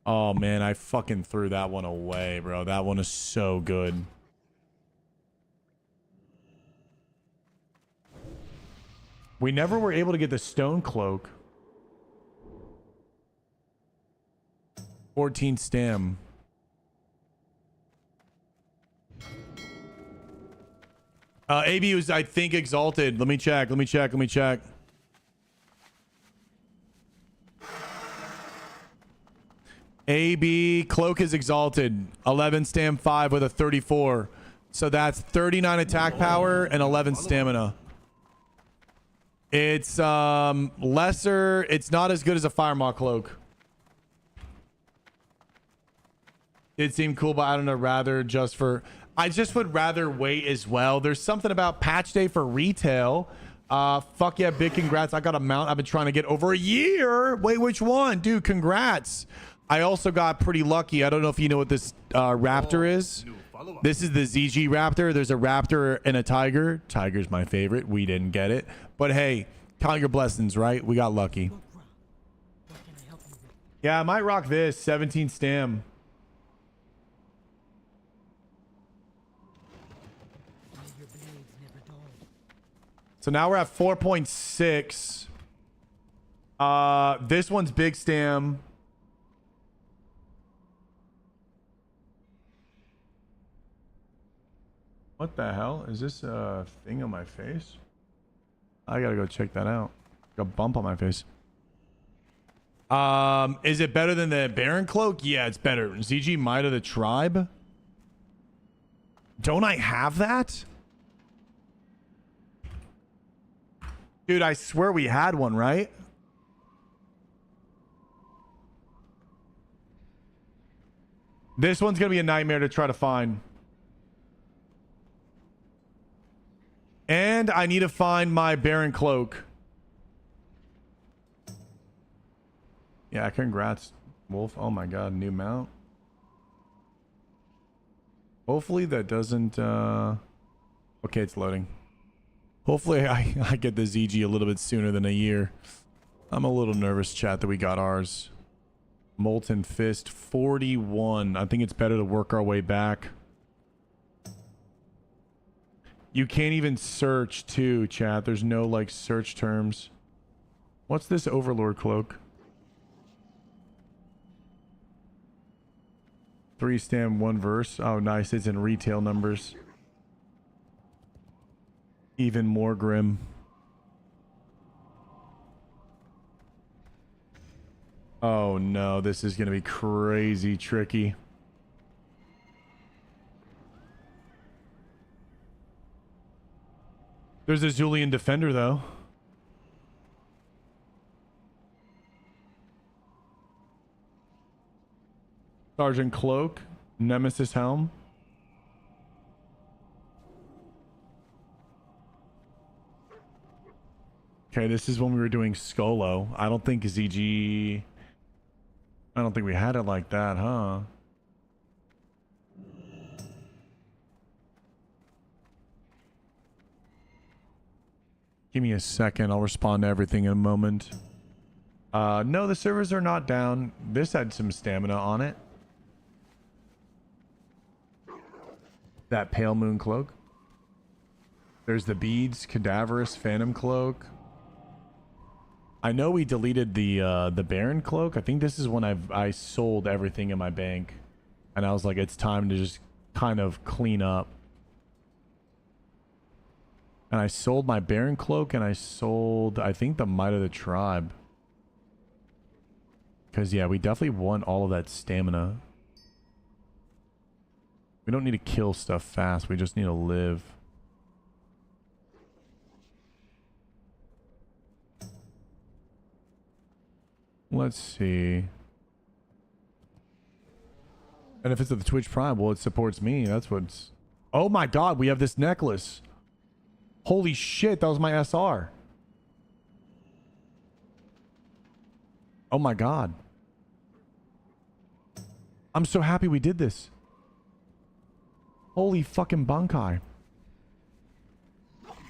Oh, man, I fucking threw that one away, bro. That one is so good. We never were able to get the stone cloak. 14 stam. AB was, I think, exalted. Let me check. AB cloak is exalted. 11 stam 5 with a 34. So that's 39 attack power and 11 stamina. It's lesser. It's not as good as a Firemaw cloak. It seemed cool, but I don't know. I just would rather wait as well. There's something about patch day for retail. Fuck yeah, big congrats. I got a mount I've been trying to get over a year. Wait, which one? Dude, congrats. I also got pretty lucky. I don't know if you know what this raptor is. This is the ZG raptor. There's a raptor and a tiger. Tiger's my favorite. We didn't get it. But hey, count your blessings, right? We got lucky. Yeah, I might rock this. 17 stam. So now we're at 4.6. This one's big stam. What the hell? Is this a thing on my face? I gotta go check that out. Got a bump on my face. Is it better than the Baron Cloak? Yeah, it's better. ZG Might of the Tribe. Don't I have that? Dude, I swear we had one, right? This one's gonna be a nightmare to try to find. And I need to find my Baron Cloak. Yeah, congrats, Wolf. Oh my god, new mount. Hopefully that doesn't... Okay, it's loading. Hopefully I get the ZG a little bit sooner than a year. I'm a little nervous, chat, that we got ours. Molten Fist, 41. I think it's better to work our way back. You can't even search too, chat. There's no like search terms. What's this Overlord cloak? 3 stam 1 verse. Oh nice, it's in retail numbers. Even more grim. Oh no, this is gonna be crazy tricky. There's a Zulian Defender, though. Sergeant Cloak. Nemesis Helm. Okay, this is when we were doing Skolo. I don't think ZG... I don't think we had it like that, huh? Give me a second. I'll respond to everything in a moment. No, the servers are not down. This had some stamina on it. That Pale Moon Cloak. There's the Beads, Cadaverous, Phantom Cloak. I know we deleted the Baron Cloak. I think this is when I sold everything in my bank. And I was like, it's time to just kind of clean up. And I sold my Baron Cloak and I sold, I think, the Might of the Tribe. Because, yeah, we definitely want all of that stamina. We don't need to kill stuff fast. We just need to live. Let's see. And if it's at the Twitch Prime, well, it supports me. That's what's... Oh my god, we have this necklace. Holy shit, that was my SR. Oh my god. I'm so happy we did this. Holy fucking Bankai.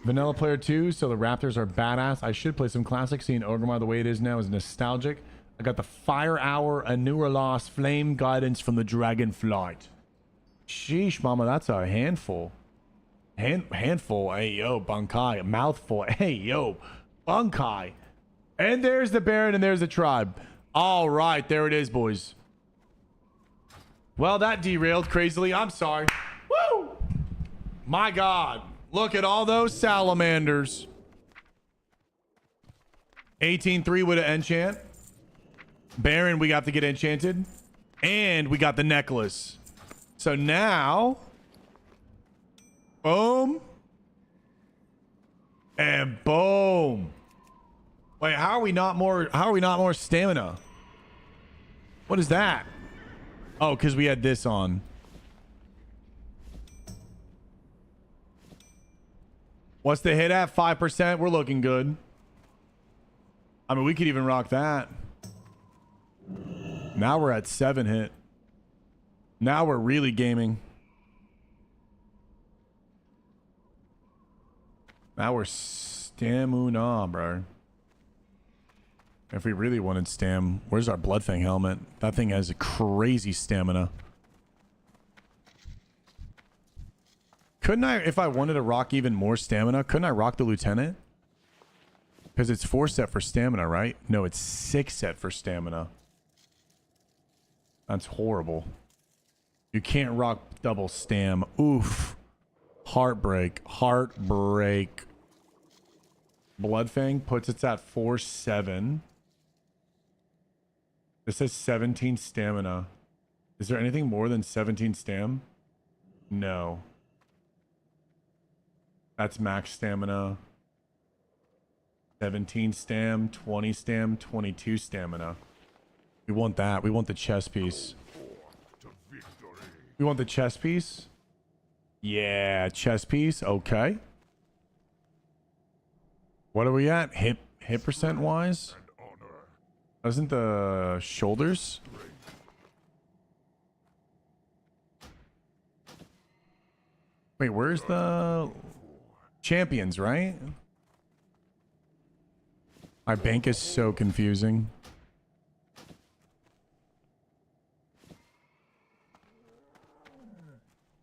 Vanilla player 2, so the Raptors are badass. I should play some Classic. Seeing Orgrimmar the way it is now is nostalgic. I got the Fire Hour, Anura Loss, Flame Guidance from the Dragonflight. Sheesh, mama, that's a handful. Handful. Hey, yo, Bankai. Mouthful. Hey, yo, Bankai. And there's the Baron, and there's the tribe. All right, there it is, boys. Well, that derailed crazily. I'm sorry. Woo! My God. Look at all those salamanders. 18-3 with an enchant. Baron, we got to get enchanted. And we got the necklace. So now... boom. And boom. Wait, how are we not more stamina? What is that? Oh, because we had this on. What's the hit at? 5%. We're looking good. I mean, we could even rock that. Now we're at 7 hit. Now we're really gaming. Now we're stamina, bro. If we really wanted stam, where's our Bloodfang helmet? That thing has a crazy stamina. Couldn't I, if I wanted to rock even more stamina, couldn't I rock the Lieutenant? Because it's 4 set for stamina, right? No, it's 6 set for stamina. That's horrible. You can't rock double stam. Oof. Heartbreak. Heartbreak. Bloodfang puts it at 4-7. This says 17 stamina. Is there anything more than 17 stam? No. That's max stamina. 17 stam, 20 stam, 22 stamina. We want that. We want the chest piece. We want the chest piece? Yeah, chest piece. Okay. What are we at? Hit percent wise? Isn't the shoulders? Wait, where's the champions, right? My bank is so confusing.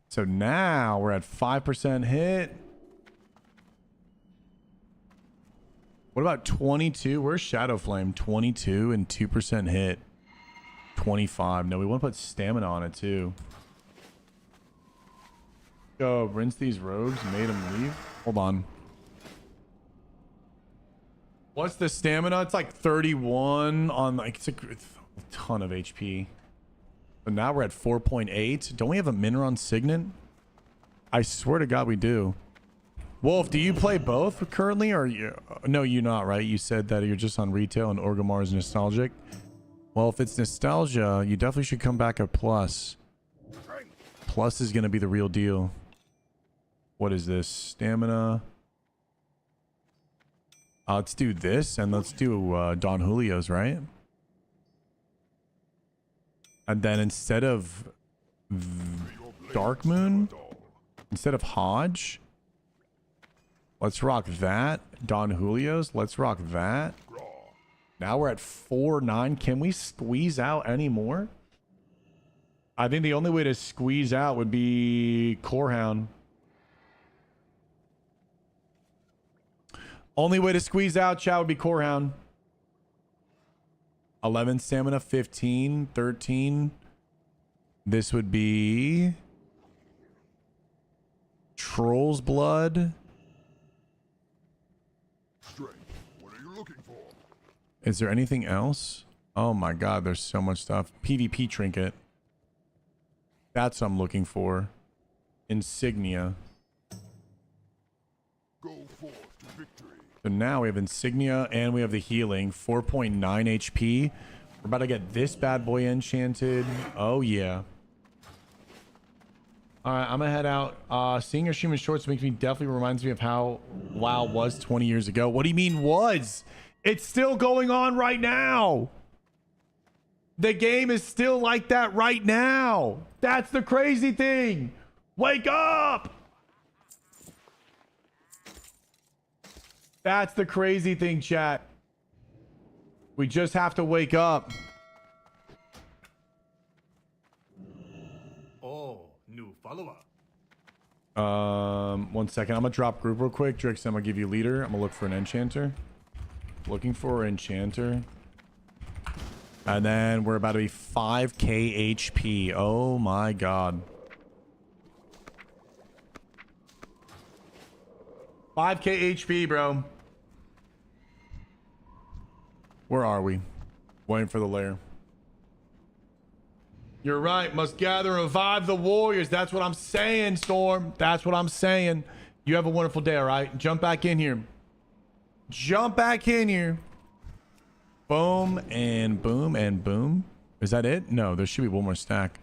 So now we're at 5% hit. What about 22? Where's Shadow Flame? 22 and 2% hit. 25. No, we want to put stamina on it too. Go rinse these rogues. Made them leave. Hold on. What's the stamina? It's like 31 on like it's a ton of HP. But now we're at 4.8. Don't we have a Minron Signet? I swear to God we do. Wolf, do you play both currently, or you? No, you're not, right? You said that you're just on retail and Orgrimmar is nostalgic. Well, if it's nostalgia, you definitely should come back at Plus. Plus is going to be the real deal. What is this? Stamina. Let's do this, and let's do Don Julio's, right? And then instead of Dark Moon, instead of Hodge, let's rock that. Don Julio's, let's rock that. Now we're at 4-9. Can we squeeze out any more? I think the only way to squeeze out would be Corehound. Only way to squeeze out, chat, would be Corehound. 11 stamina, 15, 13. This would be Troll's Blood. What are you looking for? Is there anything else? Oh my God, there's so much stuff. PvP trinket. That's what I'm looking for. Insignia. Go forth to victory. So now we have Insignia and we have the healing. 4.9 HP. We're about to get this bad boy enchanted. Oh yeah. Alright, I'm gonna head out. Seeing your stream in shorts makes me definitely reminds me of how WoW was 20 years ago. What do you mean was? It's still going on right now. The game is still like that right now. That's the crazy thing. Wake up. That's the crazy thing, chat. We just have to wake up. Oh, new follower. 1 second. I'm gonna drop group real quick. Drix, I'm gonna give you leader. I'm gonna look for an enchanter. Looking for an enchanter. And then we're about to be 5k HP. Oh my god. 5k HP, bro. Where are we? Waiting for the lair. You're right. Must gather and revive the warriors. That's what I'm saying, Storm. That's what I'm saying. You have a wonderful day, all right? Jump back in here. Jump back in here. Boom and boom and boom. Is that it? No, there should be one more stack.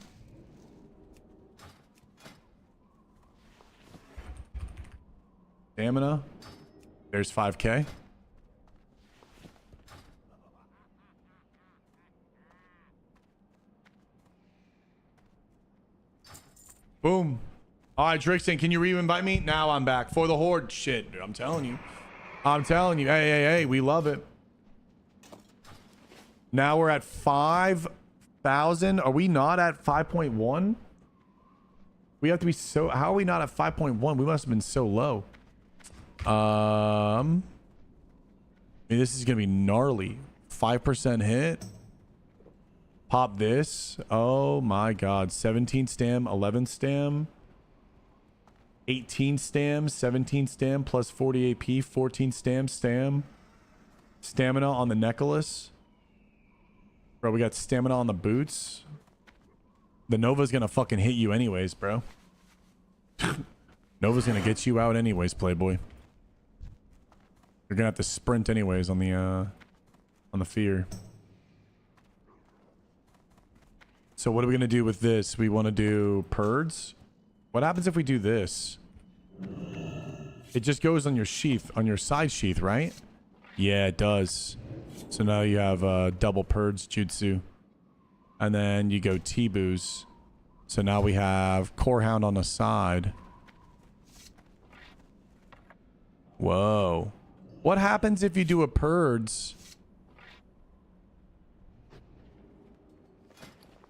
Stamina. There's 5k. Boom. All right, Drixon, can you re-invite me? Now I'm back for the horde. Shit, dude, I'm telling you. I'm telling you. Hey, hey, hey, we love it. Now we're at 5,000. Are we not at 5.1? We have to be so... How are we not at 5.1? We must have been so low. I mean, this is going to be gnarly. 5% hit. Pop this. Oh my god. 17 stam, 11 stam. 18 stam, 17 stam, plus 40 AP, 14 stam. Stamina on the necklace. Bro, we got stamina on the boots. The Nova's gonna fucking hit you anyways, bro. Nova's gonna get you out anyways, Playboy. You're gonna have to sprint anyways on the fear. So what are we gonna do with this? We want to do Purds. What happens if we do this? It just goes on your sheath, on your side sheath, right? Yeah, it does. So now you have double Purds jutsu. And then you go T-Boos. So now we have Core Hound on the side. Whoa. What happens if you do a Purds?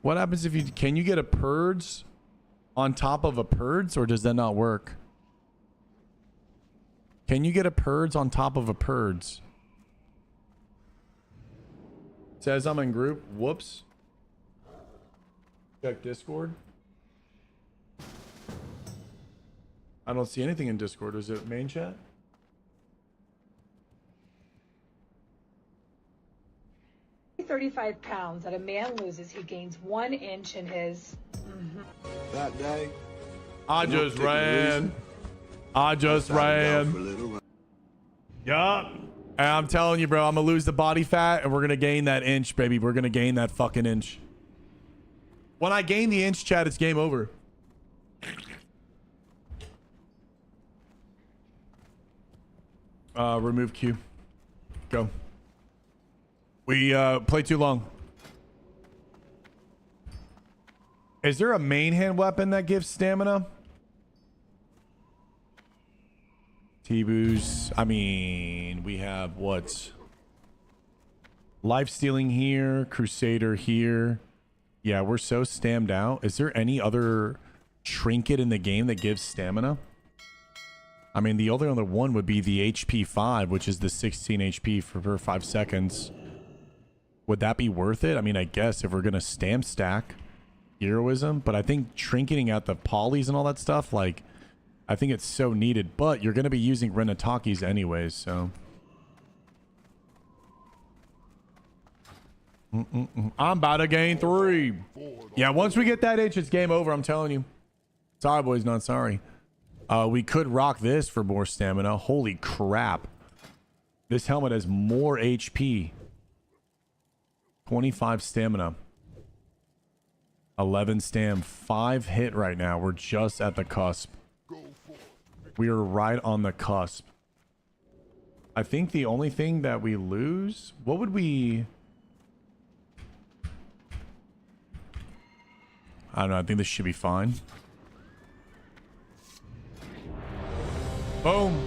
What happens if you... Can you get a Purds on top of a Purds, or does that not work? Can you get a Purds on top of a Purds? Says I'm in group. Whoops. Check Discord. I don't see anything in Discord. Is it main chat? £35 that a man loses, he gains 1 inch in his... That day, I just ran. Yup. And I'm telling you, bro, I'm gonna lose the body fat and we're gonna gain that inch, baby. We're gonna gain that fucking inch. When I gain the inch, chat, it's game over. Remove Q. Go. We play too long. Is there a main hand weapon that gives stamina? T-Boos. I mean, we have what? Life stealing here, Crusader here. Yeah, we're so stammed out. Is there any other trinket in the game that gives stamina? I mean, the only other one would be the HP 5, which is the 16 HP for 5 seconds. Would that be worth it? I mean, I guess if we're going to stam stack heroism, but I think trinketing out the polys and all that stuff, like, I think it's so needed, but you're going to be using Renatakis anyways, so. I'm about to gain 3. Yeah, once we get that inch, it's game over, I'm telling you. Sorry, boys, not sorry. We could rock this for more stamina. Holy crap. This helmet has more HP. 25 stamina. 11 stam. 5 hit right now. We're just at the cusp. We are right on the cusp. I think the only thing that we lose... What would we... I don't know. I think this should be fine. Boom.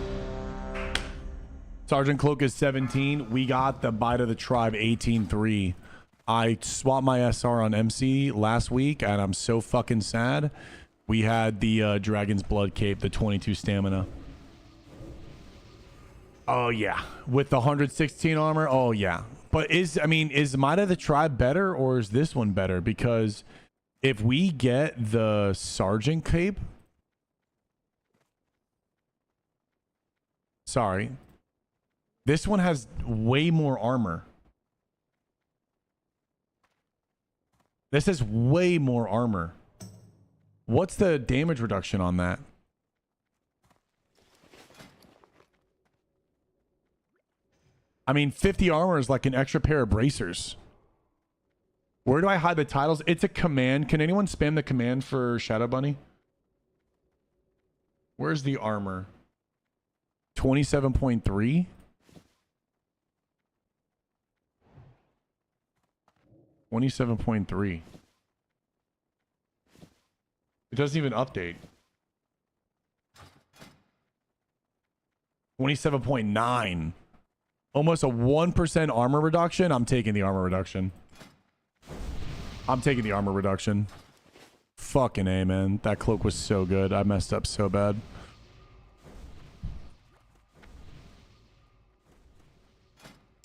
Sergeant Cloak is 17. We got the Bite of the Tribe 18-3. I swapped my SR on MC last week, and I'm so fucking sad. We had the Dragon's Blood Cape, the 22 stamina. Oh, yeah. With the 116 armor? Oh, yeah. But is Might of the Tribe better, or is this one better? Because if we get the Sergeant Cape... Sorry. This one has way more armor. This has way more armor. What's the damage reduction on that? I mean, 50 armor is like an extra pair of bracers. Where do I hide the titles? It's a command. Can anyone spam the command for Shadow Bunny? Where's the armor? 27.3? $27.3. It doesn't even update. 27.9. Almost a 1% armor reduction. I'm taking the armor reduction. I'm taking the armor reduction. Fucking A, man. That cloak was so good. I messed up so bad.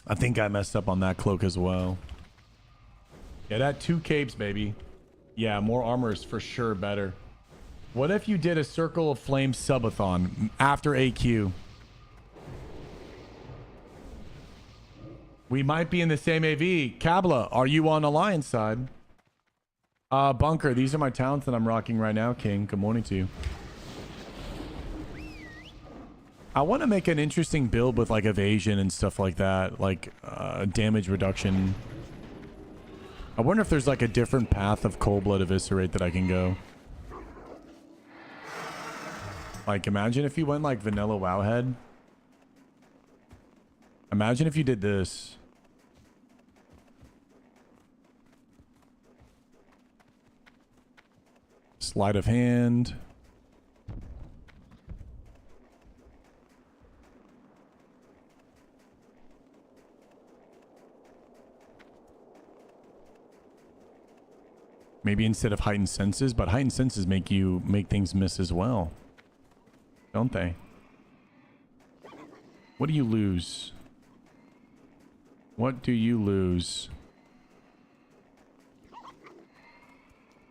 I think I messed up on that cloak as well. Yeah, that 2 capes, baby. Yeah, more armor is for sure better. What if you did a Circle of Flame subathon after AQ? We might be in the same AV. Kabla, are you on Alliance side? Bunker, these are my talents that I'm rocking right now, King. Good morning to you. I want to make an interesting build with like evasion and stuff like that. Like damage reduction. I wonder if there's like a different path of Cold Blood Eviscerate that I can go. Like, imagine if you went like vanilla Wowhead. Imagine if you did this. Sleight of hand. Maybe instead of heightened senses, but heightened senses make things miss as well. Don't they? What do you lose? What do you lose?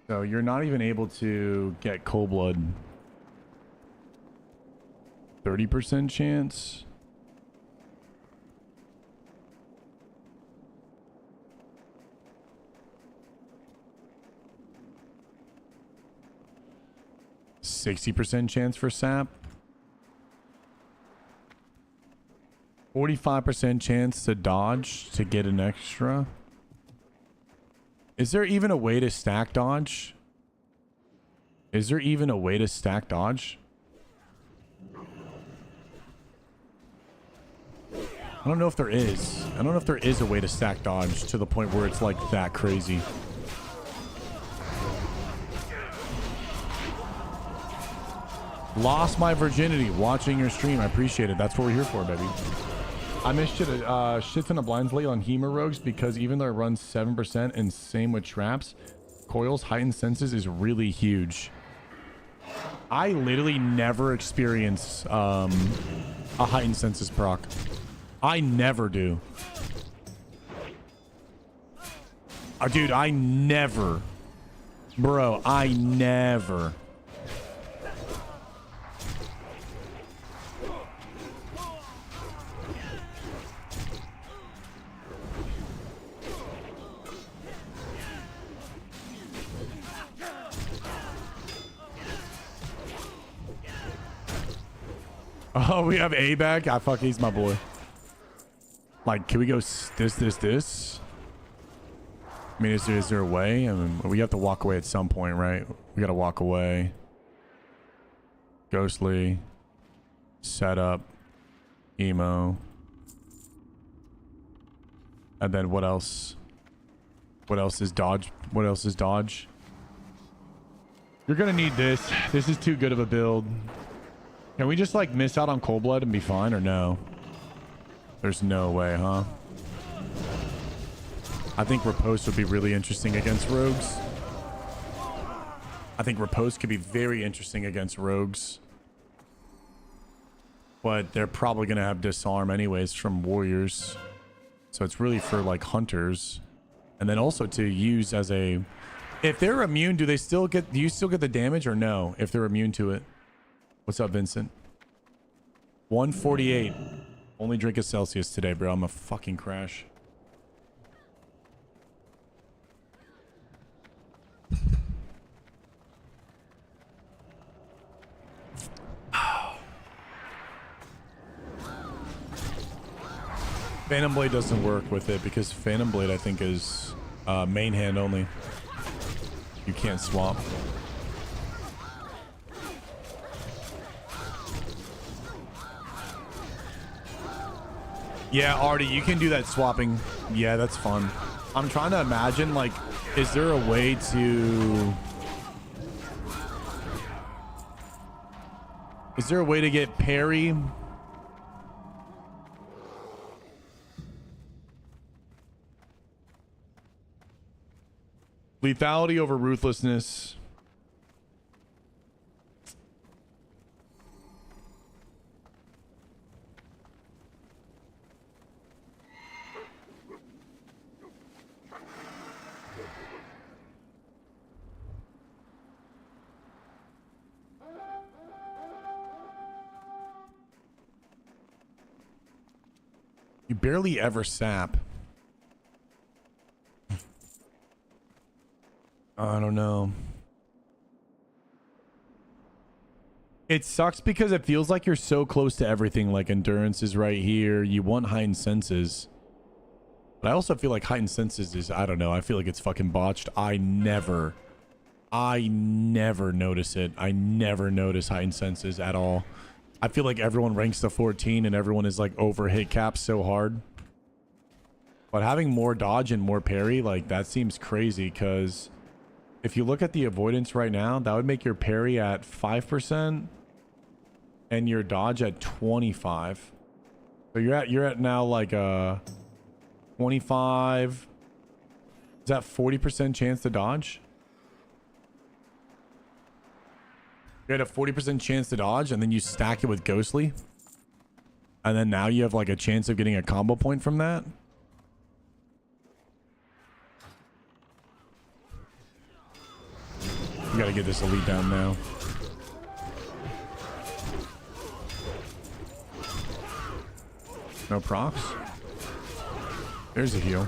So you're not even able to get Cold Blood. 30% chance. %60 chance for sap. 45% chance to dodge to get an extra. Is there even a way to stack dodge? Is there even a way to stack dodge? I don't know if there is. I don't know if there is a way to stack dodge to the point where it's like that crazy. Lost my virginity watching your stream. I appreciate it. That's what we're here for, baby. I missed shit ton of blinds late on Hema Rogues because even though it runs 7% and same with traps, Coil's heightened senses is really huge. I literally never experience a heightened senses proc. I never do. Dude, I never. Bro, I never. Oh, we have A back. I fuck, he's my boy. Like, can we go this? I mean, is there a way? I mean, we have to walk away at some point, right? We gotta walk away. Ghostly. Setup. Emo. And then what else? What else is dodge? What else is dodge? You're gonna need this. This is too good of a build. Can we just like miss out on Cold Blood and be fine, or no? There's no way, huh? I think Riposte would be really interesting against rogues. I think Riposte could be very interesting against rogues. But they're probably going to have disarm anyways from warriors. So it's really for like hunters. And then also to use as a... If they're immune, do you still get the damage or no? If they're immune to it. What's up, Vincent? 148. Only drink a Celsius today, bro. I'm a fucking crash. Phantom Blade doesn't work with it because Phantom Blade, I think, is main hand only. You can't swap. Yeah, Artie, you can do that swapping. Yeah, that's fun. I'm trying to imagine, like, is there a way to... Is there a way to get parry? Lethality over ruthlessness. You barely ever sap. I don't know. It sucks because it feels like you're so close to everything. Like endurance is right here. You want heightened senses. But I also feel like heightened senses is, I don't know. I feel like it's fucking botched. I never notice it. I never notice heightened senses at all. I feel like everyone ranks to 14 and everyone is like over hit caps so hard. But having more dodge and more parry, like that seems crazy because if you look at the avoidance right now, that would make your parry at 5% and your dodge at 25. So you're at now like a 25. Is that 40% chance to dodge? You had a 40% chance to dodge and then you stack it with Ghostly. And then now you have like a chance of getting a combo point from that. You gotta get this elite down now. No procs. There's a heal.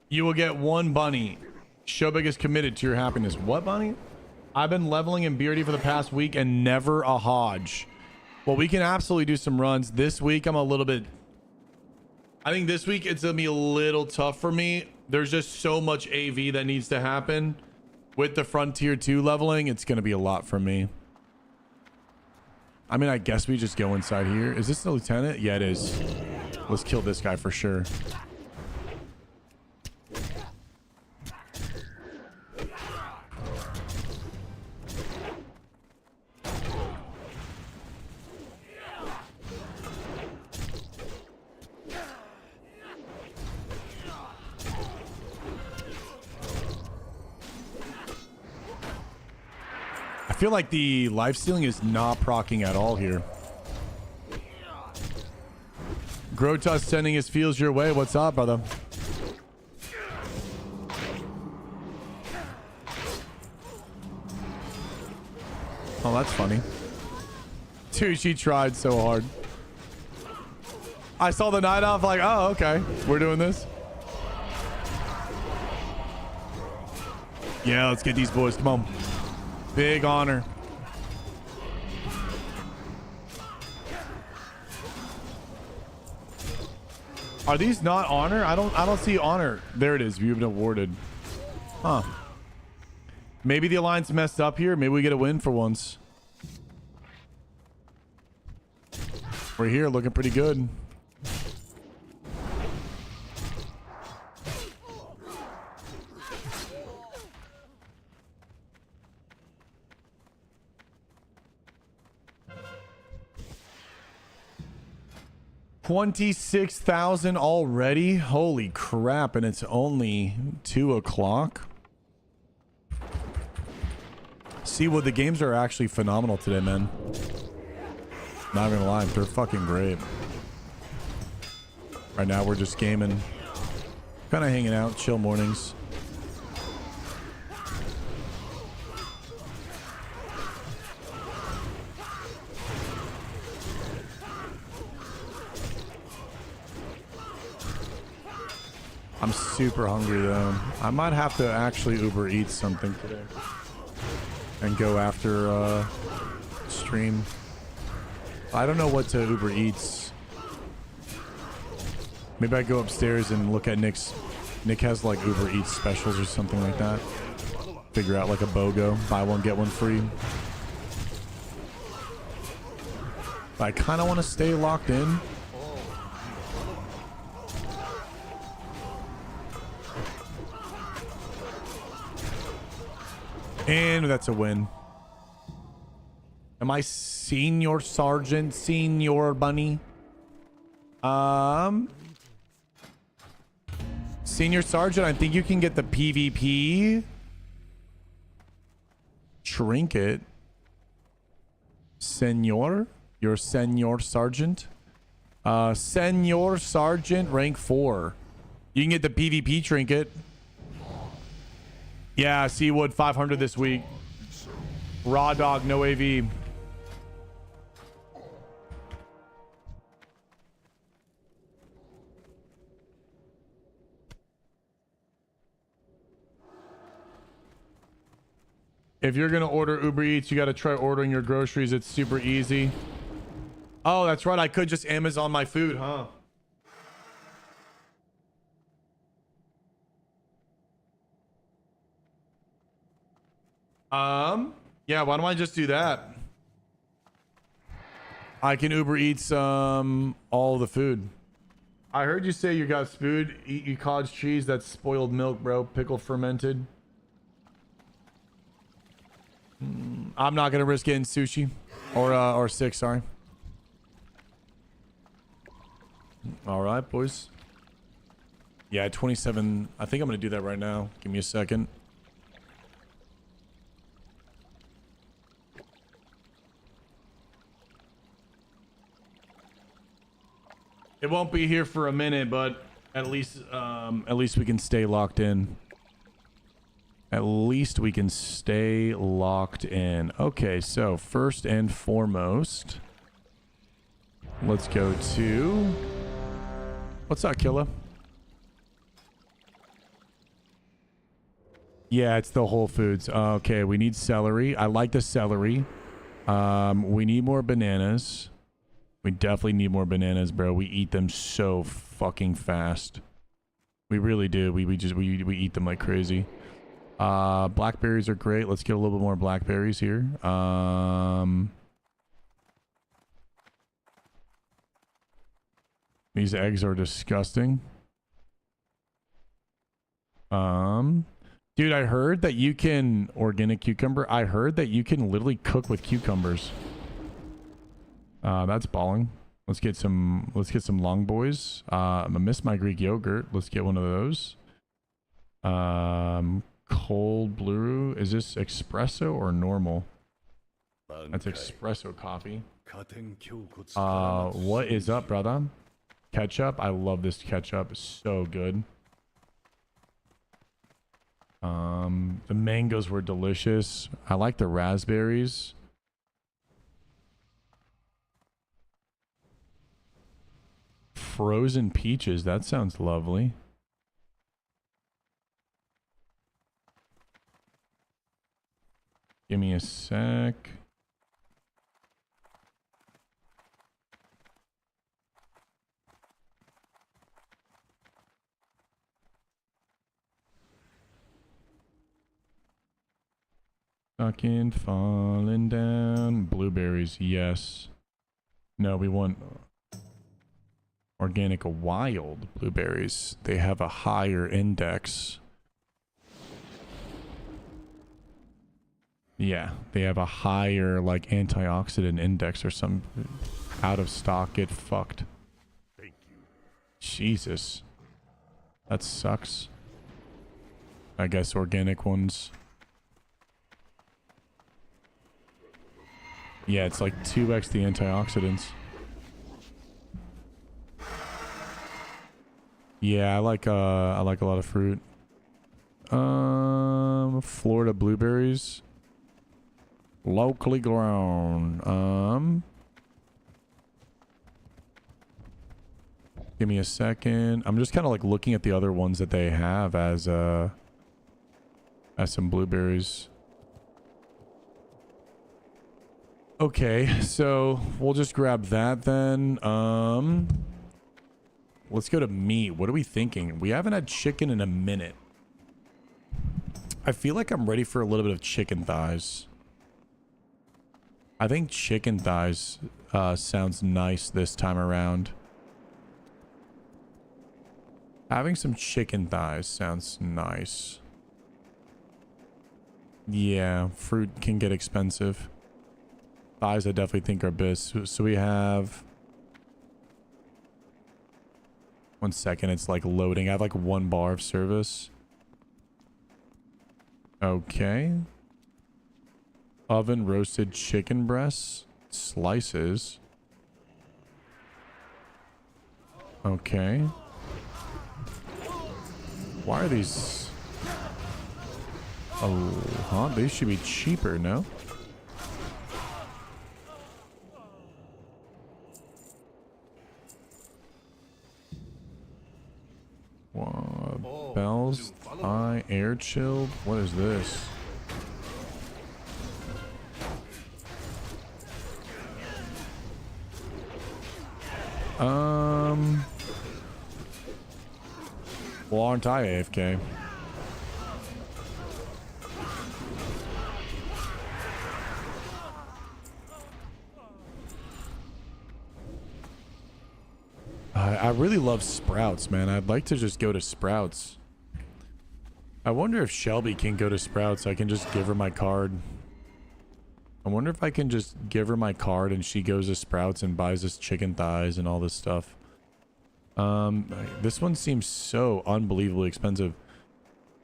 You will get one bunny. Shobig is committed to your happiness. What bunny? I've been leveling in Beardy for the past week and never a Hodge. Well, we can absolutely do some runs. This week, I'm a little bit... I think this week, it's going to be a little tough for me. There's just so much AV that needs to happen. With the Frontier 2 leveling, it's going to be a lot for me. I mean, I guess we just go inside here. Is this the lieutenant? Yeah, it is. Let's kill this guy for sure. I feel like the life stealing is not proccing at all here. Grotus sending his feels your way. What's up, brother? Oh, that's funny. Dude, she tried so hard. I saw the night off like, oh, okay. We're doing this. Yeah, let's get these boys. Come on. Big honor. Are these not honor? I don't see honor. There it is. You've been awarded. Huh. Maybe the alliance messed up here. Maybe we get a win for once. We're here looking pretty good. 26,000 already? Holy crap, and it's only 2 o'clock. See, well, the games are actually phenomenal today, man. Not gonna lie, they're fucking great. Right now, we're just gaming. Kind of hanging out, chill mornings. I'm super hungry though. I might have to actually Uber Eats something today and go after stream. I don't know what to Uber Eats. Maybe I go upstairs and look at Nick's. Nick has like Uber Eats specials or something like that. Figure out like a BOGO, buy one get one free. But I kind of want to stay locked in. And that's a win. Am I Senior Sergeant? Senior Bunny? Senior Sergeant, I think you can get the PvP trinket. Senor? You're Senor Sergeant? Senor Sergeant, rank 4. You can get the PvP trinket. Yeah, Seawood 500 this week. Raw dog, no AV. If you're gonna order Uber Eats, you gotta try ordering your groceries. It's super easy. Oh, that's right. I could just Amazon my food, huh? Yeah, why don't I just do that? I can Uber Eats all the food. I heard you say you got food. Eat you cottage cheese. That's spoiled milk, bro. Pickle fermented. I'm not gonna risk getting sushi or sick. Sorry. All right, boys. Yeah, 27. I think I'm gonna do that right now. Give me a second. It won't be here for a minute, but at least we can stay locked in. At least we can stay locked in. Okay, so first and foremost, let's go to... What's up, Killa? Yeah, it's the Whole Foods. Okay, we need celery. I like the celery. We need more bananas. We definitely need more bananas, bro. We eat them so fucking fast. We really do. We eat them like crazy. Blackberries are great. Let's get a little bit more blackberries here. These eggs are disgusting. Dude, I heard that you can organic cucumber. I heard that you can literally cook with cucumbers. That's balling. Let's get some long boys. I'm gonna miss my Greek yogurt. Let's get one of those. Cold brew. Is this espresso or normal? That's espresso coffee. What is up, brother? Ketchup. I love this ketchup. It's so good. The mangoes were delicious. I like the raspberries. Frozen peaches. That sounds lovely. Give me a sec. Fucking falling down. Blueberries, yes. No, we want organic wild blueberries. They have a higher index. Yeah, they have a higher like antioxidant index or some. Out of stock, get fucked. Jesus. That sucks. I guess organic ones. Yeah, it's like 2x the antioxidants. Yeah, I like a lot of fruit. Florida blueberries. Locally grown. Give me a second. I'm just kind of like looking at the other ones that they have as some blueberries. Okay, so we'll just grab that then. Let's go to meat. What are we thinking? We haven't had chicken in a minute. I feel like I'm ready for a little bit of chicken thighs. I think chicken thighs sounds nice this time around. Having some chicken thighs sounds nice. Yeah, fruit can get expensive. Thighs I definitely think are best. So we have... 1 second, it's like loading. I have like 1 bar of service. Okay. Oven roasted chicken breasts. Slices. Okay. Why are these... Oh, huh? They should be cheaper, no? Bells, air chilled. What is this? Well, aren't I AFK? I really love Sprouts, man. I'd like to just go to Sprouts. I wonder if Shelby can go to Sprouts. I can just give her my card. I wonder if I can just give her my card and she goes to Sprouts and buys us chicken thighs and all this stuff. This one seems so unbelievably expensive.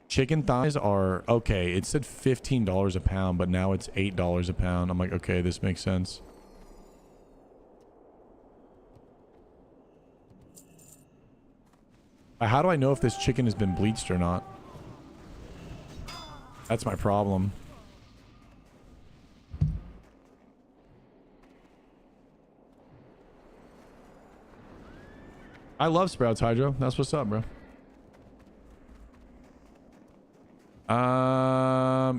Chicken thighs are... Okay, it said $15 a pound, but now it's $8 a pound. I'm like, okay, this makes sense. How do I know if this chicken has been bleached or not? That's my problem. I love Sprouts, Hydro. That's what's up, bro.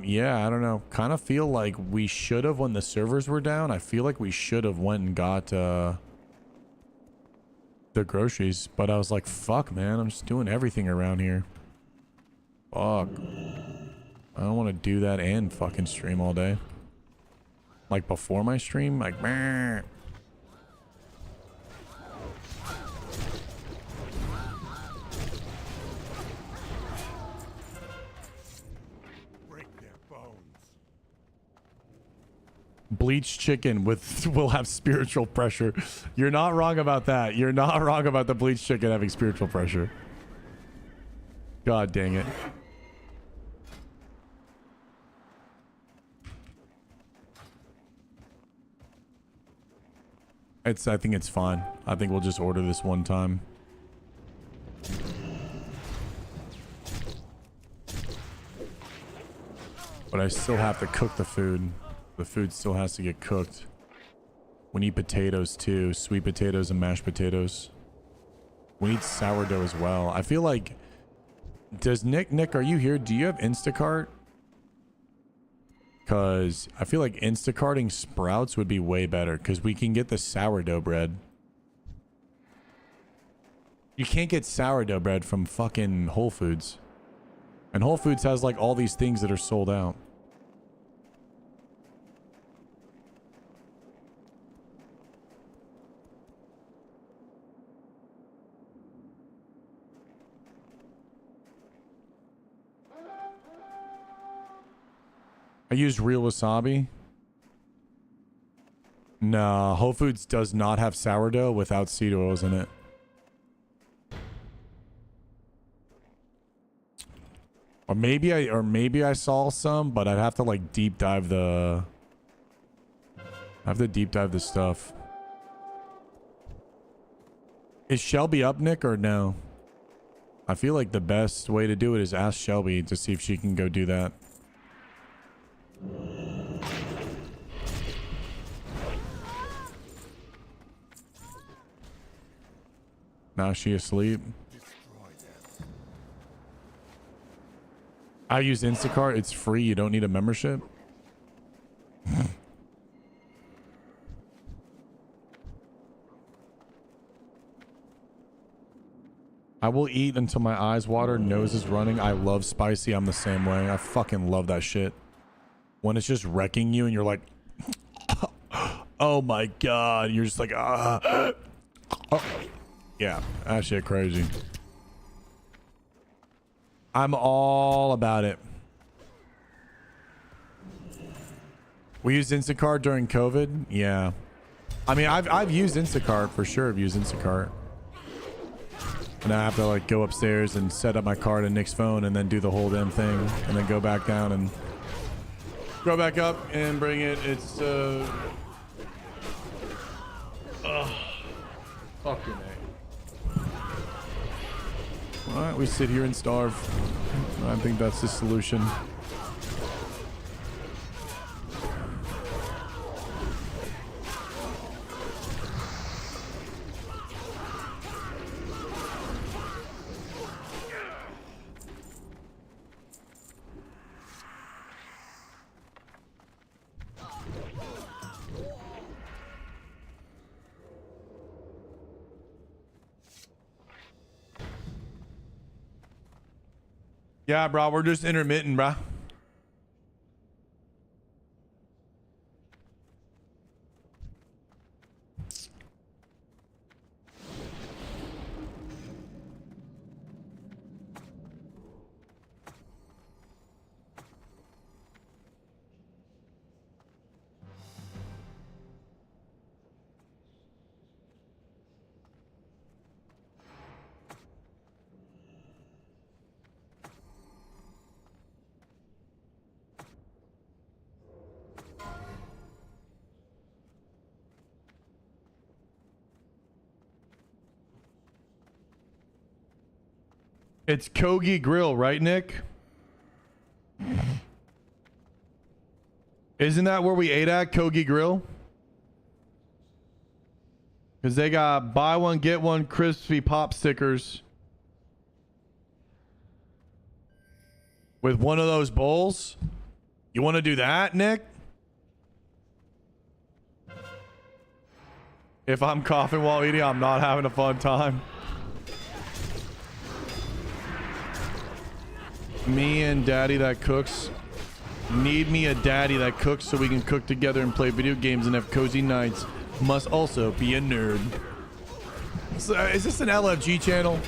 Yeah, I don't know. Kind of feel like we should have when the servers were down. I feel like we should have went and got the groceries, but I was like, fuck, man, I'm just doing everything around here. Fuck. I don't want to do that and fucking stream all day. Like before my stream, like, meh. Bleached chicken with will have spiritual pressure. You're not wrong about that. You're not wrong about the bleached chicken having spiritual pressure. God dang it. I think it's fine. I think we'll just order this one time. But I still have to cook the food. The food still has to get cooked. We need potatoes too. Sweet potatoes and mashed potatoes. We need sourdough as well. I feel like... Does Nick, are you here? Do you have Instacart? Because I feel like Instacarting Sprouts would be way better. Because we can get the sourdough bread. You can't get sourdough bread from fucking Whole Foods. And Whole Foods has like all these things that are sold out. I used real wasabi. No, Whole Foods does not have sourdough without seed oils in it. Or maybe I saw some, but I'd have to like deep dive the. I have to deep dive the stuff. Is Shelby up, Nick, or no? I feel like the best way to do it is ask Shelby to see if she can go do that. Now is she asleep? I use Instacart. It's free. You don't need a membership. I will eat until my eyes water, nose is running. I love spicy. I'm the same way. I fucking love that shit. When it's just wrecking you and you're like, oh my God. You're just like, ah. Oh. Yeah, that shit crazy. I'm all about it. We used Instacart during COVID. Yeah. I mean, I've used Instacart for sure. I've used Instacart. And I have to like go upstairs and set up my card in Nick's phone and then do the whole damn thing and then go back down and go back up and bring it. It's fucking A. All right, we sit here and starve. I think that's the solution. Yeah, bro, we're just intermittent, bro. It's Kogi Grill, right, Nick? Isn't that where we ate at, Kogi Grill? Because they got buy one, get one crispy pop stickers with one of those bowls. You want to do that, Nick? If I'm coughing while eating, I'm not having a fun time. Me and daddy that cooks. Need me a daddy that cooks so we can cook together and play video games and have cozy nights. Must also be a nerd. So, is this an LFG channel?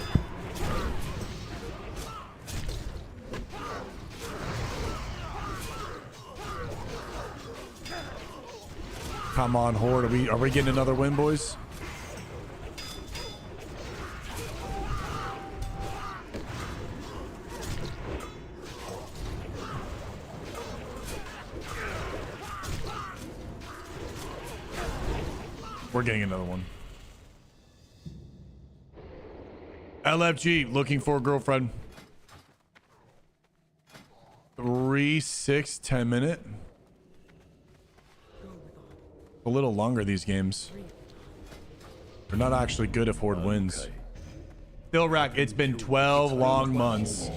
Come on, Horde. Are we getting another win, boys? We're getting another one. LFG, looking for a girlfriend. 3, 6, 10 minute. A little longer, these games. They're not actually good if Horde wins. Still rack, it's been 12 long months.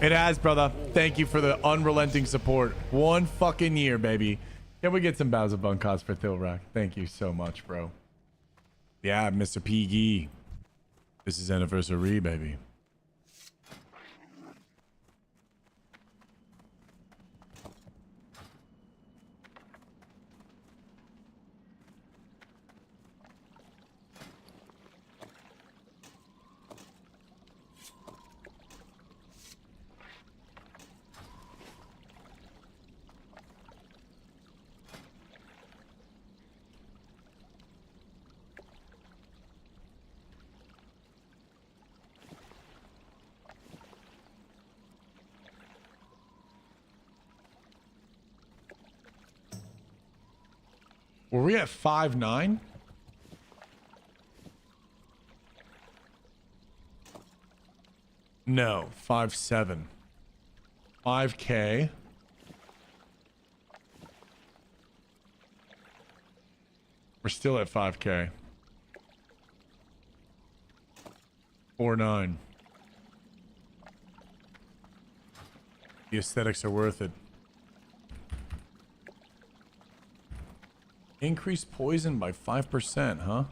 It has, brother. Thank you for the unrelenting support. 1 fucking year, baby. Can we get some bows of Bankai for Thilrak? Thank you so much, bro. Yeah, Mr. Piggy. This is anniversary, baby. Were we at 5.9? No, 5.7. 5K. We're still at 5K. 4.9. The aesthetics are worth it. Increase poison by 5%, huh?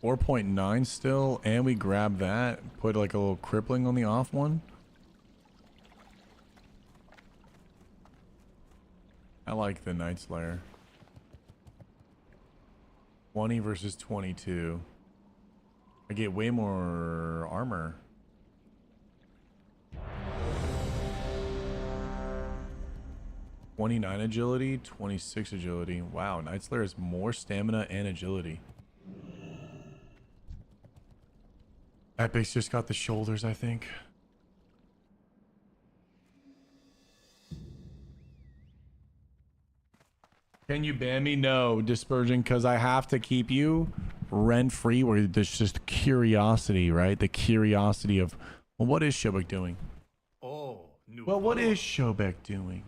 4.9 still, and we grab that. Put like a little crippling on the off one. I like the Night Slayer. 20 versus 22. I get way more armor. (29 agility, 26 agility). Wow, Night Slayer has more stamina and agility. Epic's just got the shoulders, I think. Can you ban me? No, Dispersion, because I have to keep you rent-free, where there's just curiosity, right? The curiosity of, well, what is Shobek doing? Oh, new Well, what follower. is Shobek doing?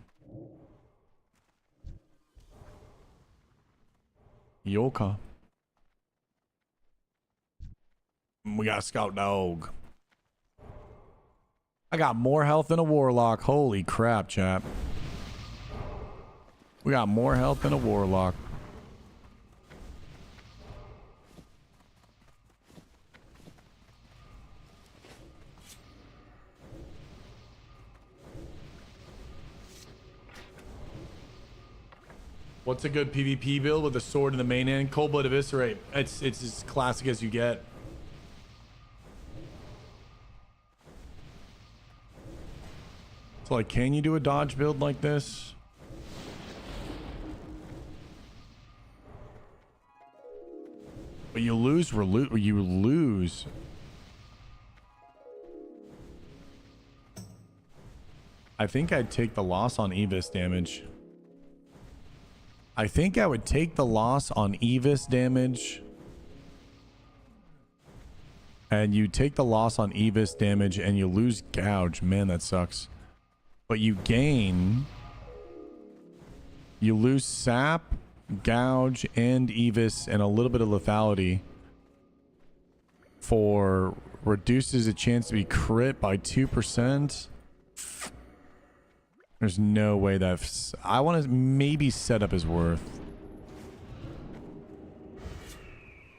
Yoka. We got Scout Dog. I got more health than a Warlock. Holy crap, chap. We got more health than a Warlock. What's a good PvP build with a sword in the main end? Cold Blood Eviscerate. It's as classic as you get. So like, can you do a dodge build like this? But you lose, you lose. I think I'd take the loss on Evis damage. I think I would take the loss on Evis damage. And you take the loss on Evis damage and you lose Gouge. Man, that sucks. But you gain... You lose Sap, Gouge, and Evis, and a little bit of lethality. For... Reduces the chance to be crit by 2%. There's no way that's... I want to maybe setup is worth.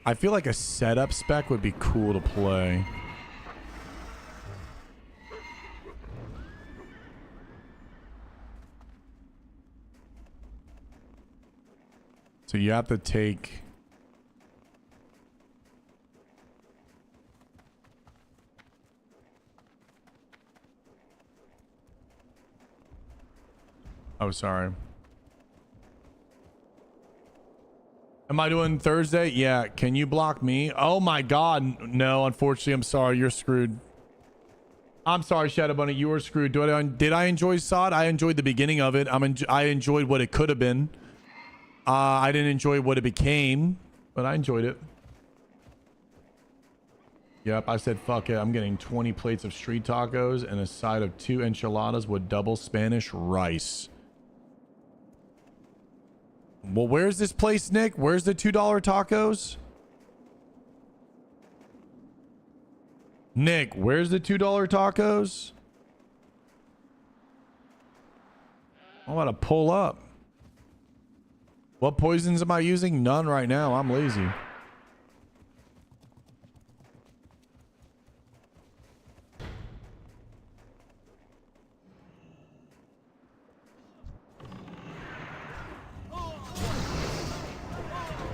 I feel like a setup spec would be cool to play. So you have to take... Oh, sorry. Am I doing Thursday? Yeah. Can you block me? Oh my God. No, unfortunately, I'm sorry. You're screwed. I'm sorry, Shadow Bunny. You were screwed. Did I enjoy SOD? I enjoyed the beginning of it. I enjoyed what it could have been. I didn't enjoy what it became, but I enjoyed it. Yep, I said fuck it. I'm getting 20 plates of street tacos and a side of 2 enchiladas with double Spanish rice. Well, where's this place, Nick? Where's the $2 tacos? Nick, where's the $2 tacos? I'm about to pull up. What poisons am I using? None right now. I'm lazy.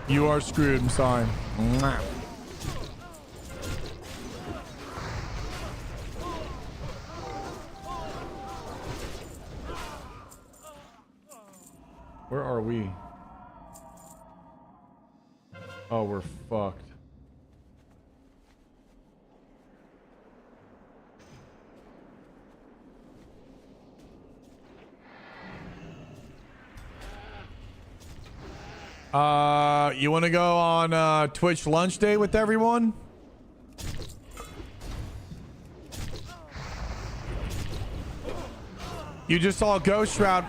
You are screwed. I'm sorry. Mwah. Where are we? Oh, we're fucked. You want to go on Twitch lunch day with everyone? You just saw a ghost shroud.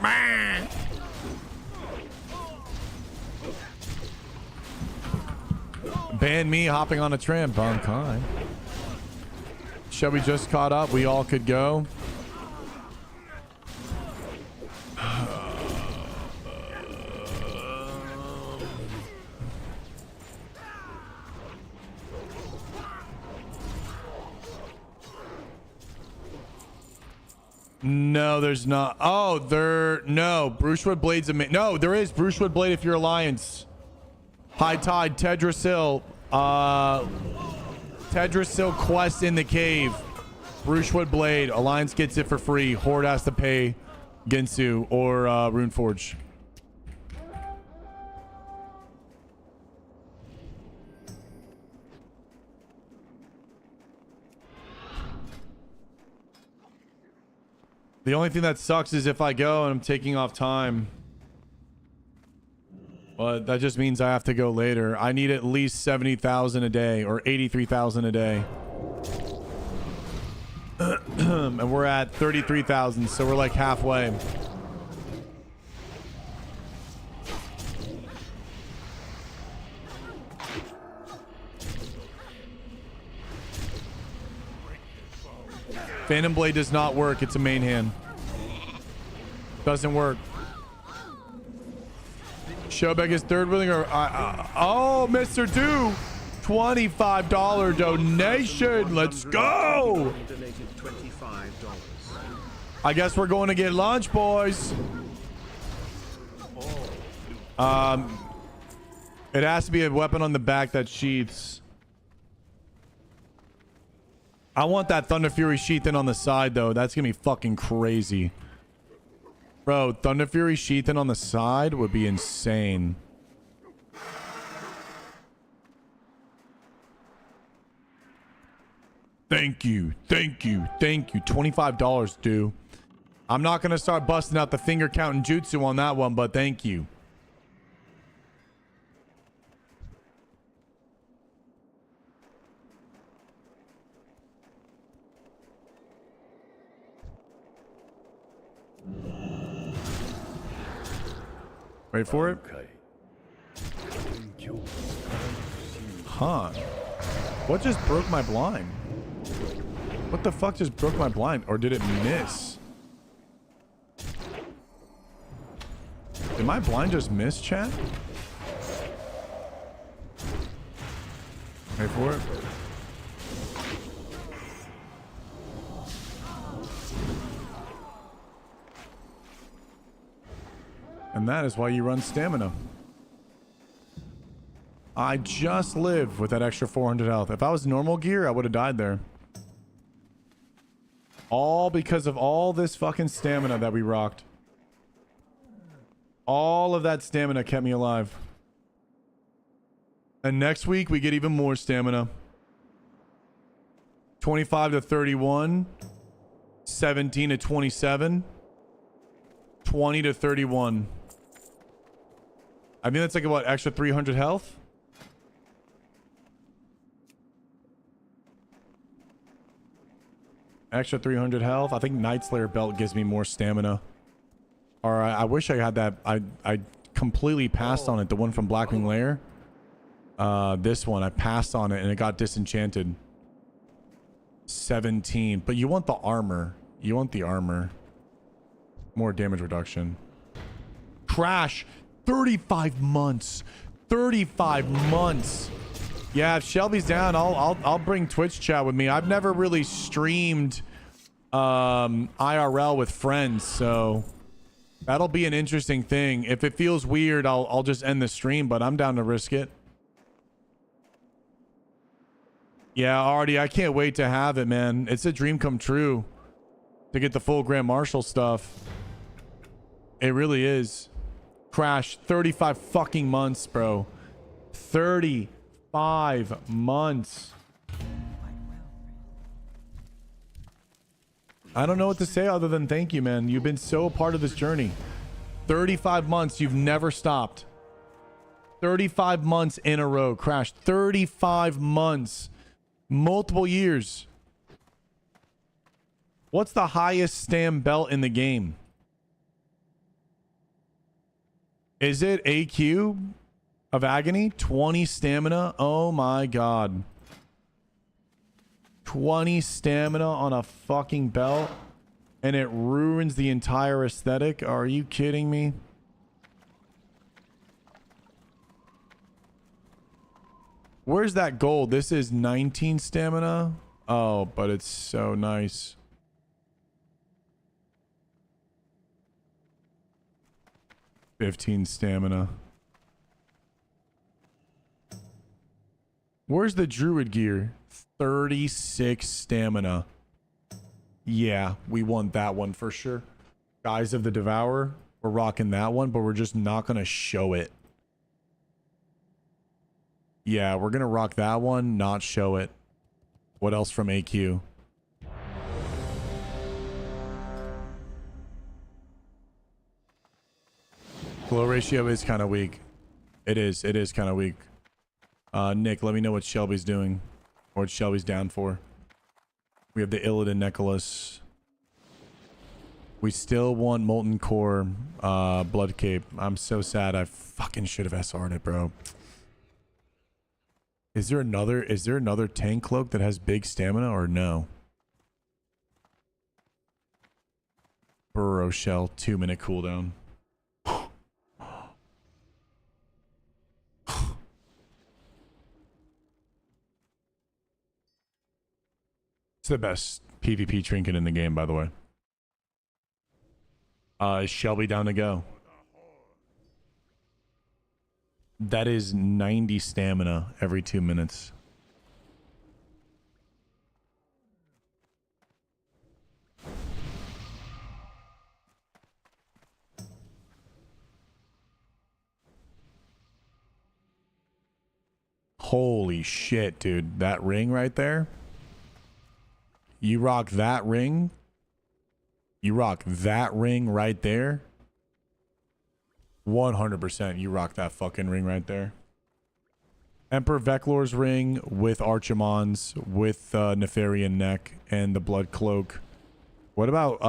Ban me hopping on a tram. Bankai. Shelby just caught up. We all could go. No, there's not. Oh, no. Brucewood Blade's no, there is Brucewood Blade if you're Alliance. High Tide, Tedrasil. Tedrasil quest in the cave. Brucewood Blade. Alliance gets it for free. Horde has to pay Ginsu or Runeforge. The only thing that sucks is if I go and I'm taking off time. But that just means I have to go later. I need at least 70,000 a day or 83,000 a day. And we're at 33,000, so we're like halfway. Phantom Blade does not work. It's a main hand. Doesn't work. Showbag is third wheeling or oh, Mr. Do, $25 donation. Let's go. I guess we're going to get lunch, boys. It has to be a weapon on the back that sheaths. I want that Thunder Fury sheath in on the side, though. That's gonna be fucking crazy. Bro, Thunder Fury sheath in on the side would be insane. Thank you. Thank you. Thank you. $25, dude. I'm not gonna start busting out the finger counting jutsu on that one, but thank you. Wait for it. Huh. What just broke my blind? What the fuck just broke my blind? Or did it miss? Did my blind just miss, chat? Wait for it. And that is why you run stamina. I just live with that extra 400 health. If I was normal gear, I would have died there. All because of all this fucking stamina that we rocked. All of that stamina kept me alive. And next week, we get even more stamina. 25 to 31. 17 to 27. 20 to 31. I think that's like what, extra 300 health? Extra 300 health. I think Night Slayer belt gives me more stamina. Or I wish I had that. I completely passed on it. The one from Blackwing Lair. This one, I passed on it and it got disenchanted. 17. But you want the armor. You want the armor. More damage reduction. Crash. 35 months. 35 months. Yeah, if Shelby's down, I'll bring Twitch chat with me. I've never really streamed IRL with friends, so that'll be an interesting thing. If it feels weird, I'll just end the stream, but I'm down to risk it. Yeah, Artie, I can't wait to have it, man. It's a dream come true to get the full Grand Marshal stuff. It really is. Crash, 35 fucking months, bro. 35 months. I don't know what to say other than thank you, man. You've been so a part of this journey. 35 months, you've never stopped. 35 months in a row. Crashed 35 months. Multiple years. What's the highest stam belt in the game? Is it AQ of Agony? 20 stamina? Oh my god. 20 stamina on a fucking belt? And it ruins the entire aesthetic? Are you kidding me? Where's that gold? This is 19 stamina? Oh, but it's so nice. $15 stamina. Where's the druid gear? 36 stamina. Yeah, we want that one for sure. Guys of the Devourer, we're rocking that one, but we're just not going to show it. Yeah, we're going to rock that one, not show it. What else from AQ? Glow ratio is kind of weak. It is kind of weak. Nick, let me know what Shelby's doing. Or what Shelby's down for. We have the Illidan Nicholas. We still want Molten Core, Blood Cape. I'm so sad. I fucking should have SR'd it, bro. Is there another tank cloak that has big stamina or no? Burrow Shell, 2-minute cooldown. It's the best PvP trinket in the game, by the way. Is Shelby down to go? That is 90 stamina every 2 minutes. Holy shit, dude. That ring right there. You rock that ring. You rock that ring right there. 100% you rock that fucking ring right there. Emperor Veclor's ring with Archimon's, with Nefarian neck and the blood cloak. What about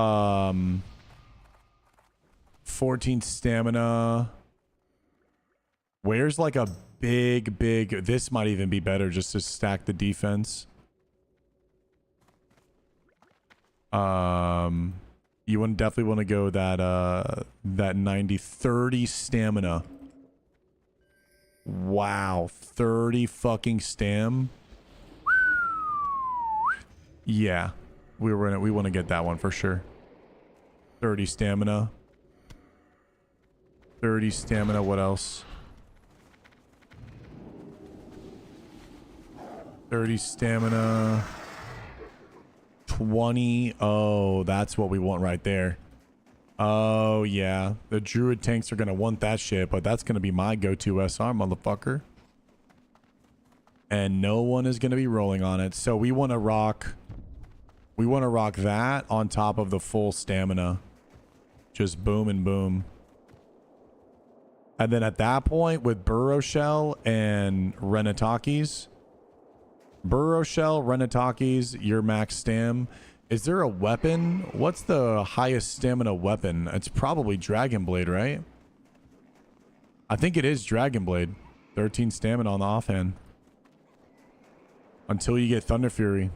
14 stamina? Where's like a big this might even be better just to stack the defense. You would definitely want to go that 90 30 stamina. Wow, 30 fucking stam. Yeah, we want to get that one for sure. 30 stamina. 30 stamina. What else? 30 stamina. 20. Oh, that's what we want right there. Oh, yeah. The druid tanks are going to want that shit, but that's going to be my go-to SR, motherfucker. And no one is going to be rolling on it. So we want to rock that on top of the full stamina. Just boom and boom. And then at that point with Burrow Shell and Renatakis, Burrow Shell, Renatakis, your max stam. Is there a weapon? What's the highest stamina weapon? It's probably Dragon Blade, right? I think it is Dragon Blade. 13 stamina on the offhand. Until you get Thunder Fury.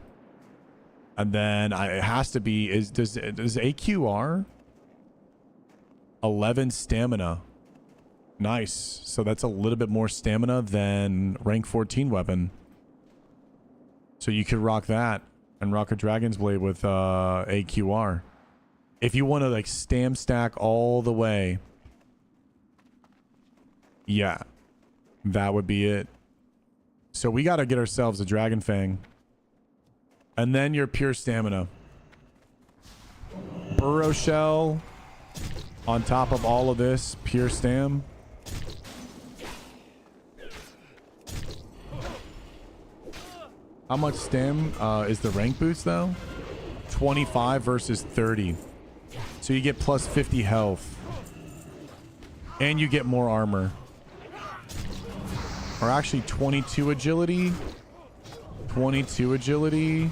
And then it has to be, does AQR? 11 stamina. Nice. So that's a little bit more stamina than rank 14 weapon. So you could rock that and rock a Dragon's Blade with AQR. If you want to like stam stack all the way. Yeah. That would be it. So we got to get ourselves a Dragon Fang. And then your pure stamina. Burrow Shell on top of all of this. Pure stam. How much stam is the rank boost though? 25 versus 30. So you get plus 50 health. And you get more armor. Or actually 22 agility. 22 agility.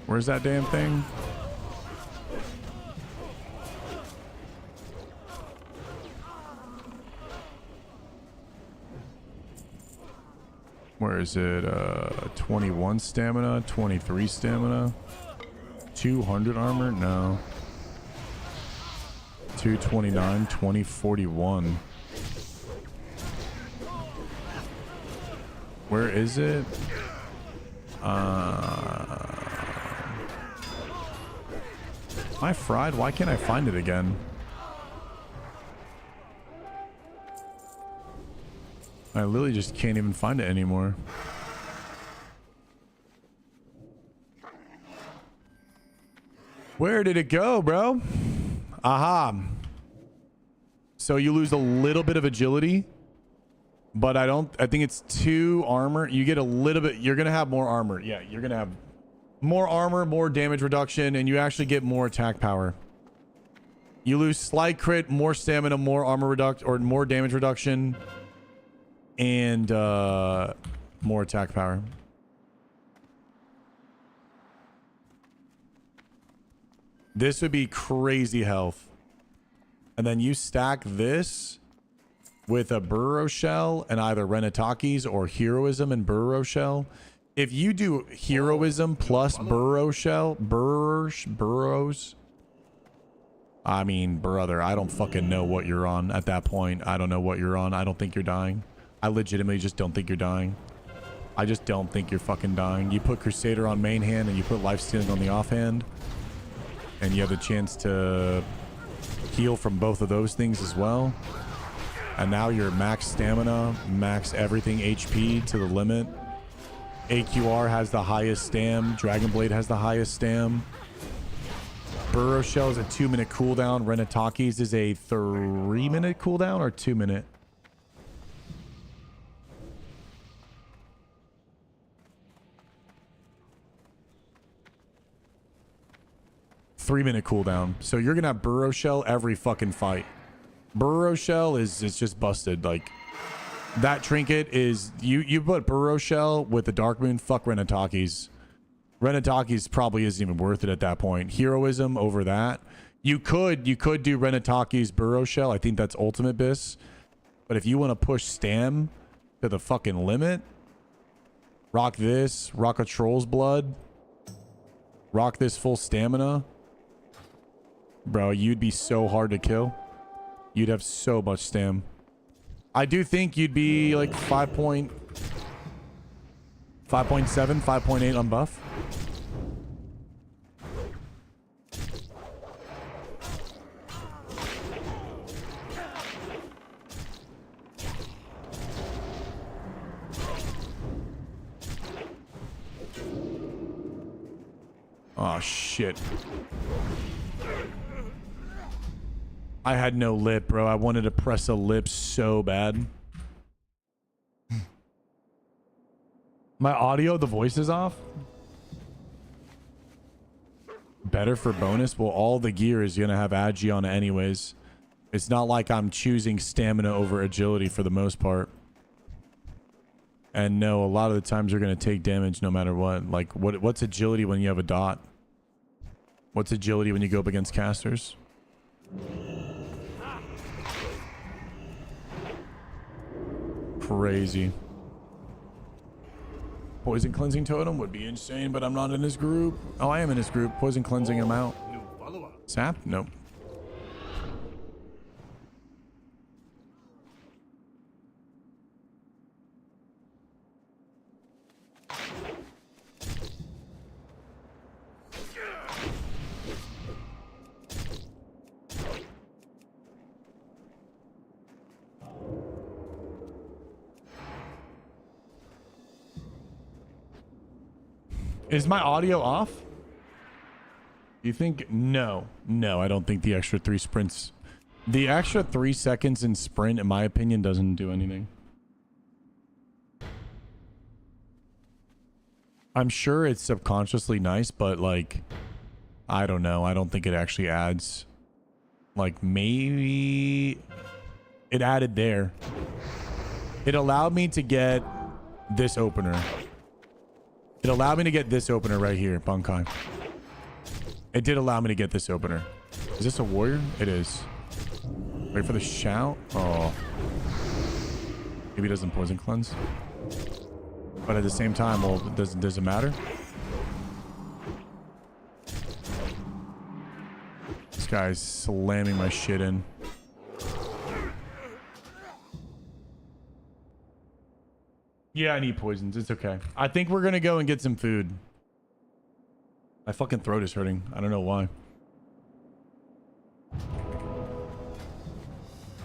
Where's that damn thing? Where is it? 21 stamina, 23 stamina, 200 armor? No. 229, 2041. Where is it? Am I fried? Why can't I find it again? I literally just can't even find it anymore. Where did it go, bro? Aha. So you lose a little bit of agility, but I think it's 2 armor. You get a little bit, you're going to have more armor. Yeah, you're going to have more armor, more damage reduction, and you actually get more attack power. You lose slight crit, more stamina, more armor reduction, or more damage reduction, and more attack power. This would be crazy health. And then you stack this with a burrow shell and either Renataki's or heroism and burrow shell. If you do heroism plus burrow shell, burrows. I mean, brother, I don't fucking know what you're on at that point. I don't know what you're on. I don't think you're dying. I legitimately just don't think you're dying. I just don't think you're fucking dying. You put Crusader on main hand and you put life stealing on the offhand, and you have the chance to heal from both of those things as well. And now you're max stamina, max everything HP to the limit. AQR has the highest stam. Dragon Blade has the highest stam. Burrow Shell is a 2-minute cooldown. Renataki's is a 3-minute cooldown or 2-minute? Three-minute cooldown. So you're gonna have Burrow Shell every fucking fight. Burrow Shell is just busted. Like, that trinket is, you put Burrow Shell with the Dark Moon, fuck Renataki's. Renataki's probably isn't even worth it at that point. Heroism over that. You could do Renataki's Burrow Shell. I think that's ultimate bis. But if you want to push Stam to the fucking limit, rock this, rock a Troll's Blood, rock this full stamina. Bro, you'd be so hard to kill. You'd have so much stam. I do think you'd be like 5.7, 5.8 on buff. Oh, shit. I had no lip, bro. I wanted to press a lip so bad. My audio, the voice is off. Better for bonus? Well, all the gear is going to have agi on it anyways. It's not like I'm choosing stamina over agility for the most part. And no, a lot of the times you're going to take damage no matter what. Like, what's agility when you have a dot? What's agility when you go up against casters? Crazy. Poison cleansing totem would be insane, but I'm not in his group. Oh, I am in his group. Poison cleansing him out. Sap? Nope. Is my audio off? You think? No, I don't think the extra 3 sprints, the extra 3 seconds in sprint, in my opinion, doesn't do anything. I'm sure it's subconsciously nice, but like, I don't know. I don't think it actually adds. Like, maybe It added there. It allowed me to get this opener. It allowed me to get this opener right here, Bankai. It did allow me to get this opener. Is this a warrior? It is. Wait for the shout. Oh. Maybe it doesn't poison cleanse. But at the same time, well, does it matter? This guy's slamming my shit in. Yeah, I need poisons. It's okay. I think we're gonna go and get some food. My fucking throat is hurting. I don't know why.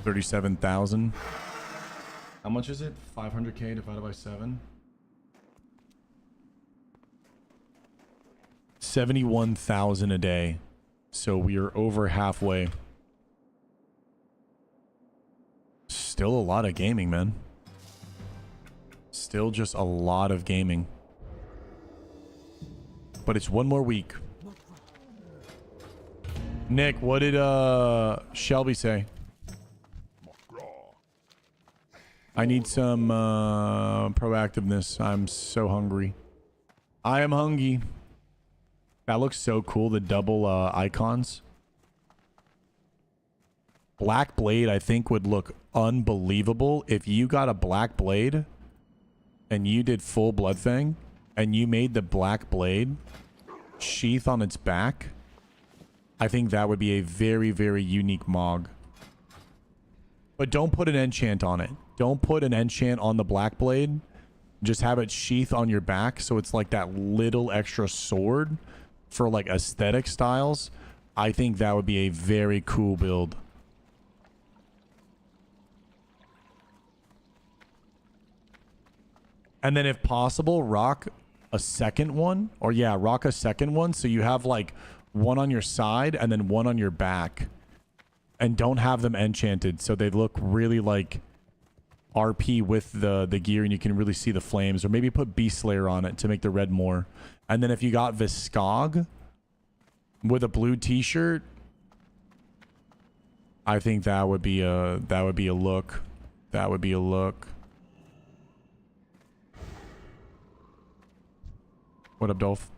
37,000. How much is it? 500k divided by 7. 71,000 a day. So we are over halfway. Still a lot of gaming, man. Still just a lot of gaming. But it's one more week. Nick, what did Shelby say? I need some proactiveness. I'm so hungry. I am hungry. That looks so cool, the double icons. Black blade, I think, would look unbelievable if you got a black blade and you did full Bloodfang and you made the black blade sheath on its back. I think that would be a very, very unique Mog. But don't put an enchant on it. Don't put an enchant on the black blade. Just have it sheath on your back so it's like that little extra sword for like aesthetic styles. I think that would be a very cool build. And then if possible, rock a second one. Or yeah, rock a second one so you have like one on your side and then one on your back. And don't have them enchanted so they look really like RP with the gear and you can really see the flames. Or maybe put Beast Slayer on it to make the red more. And then if you got Viscog with a blue t-shirt, I think that would be a look. That would be a look. What up, Dolph?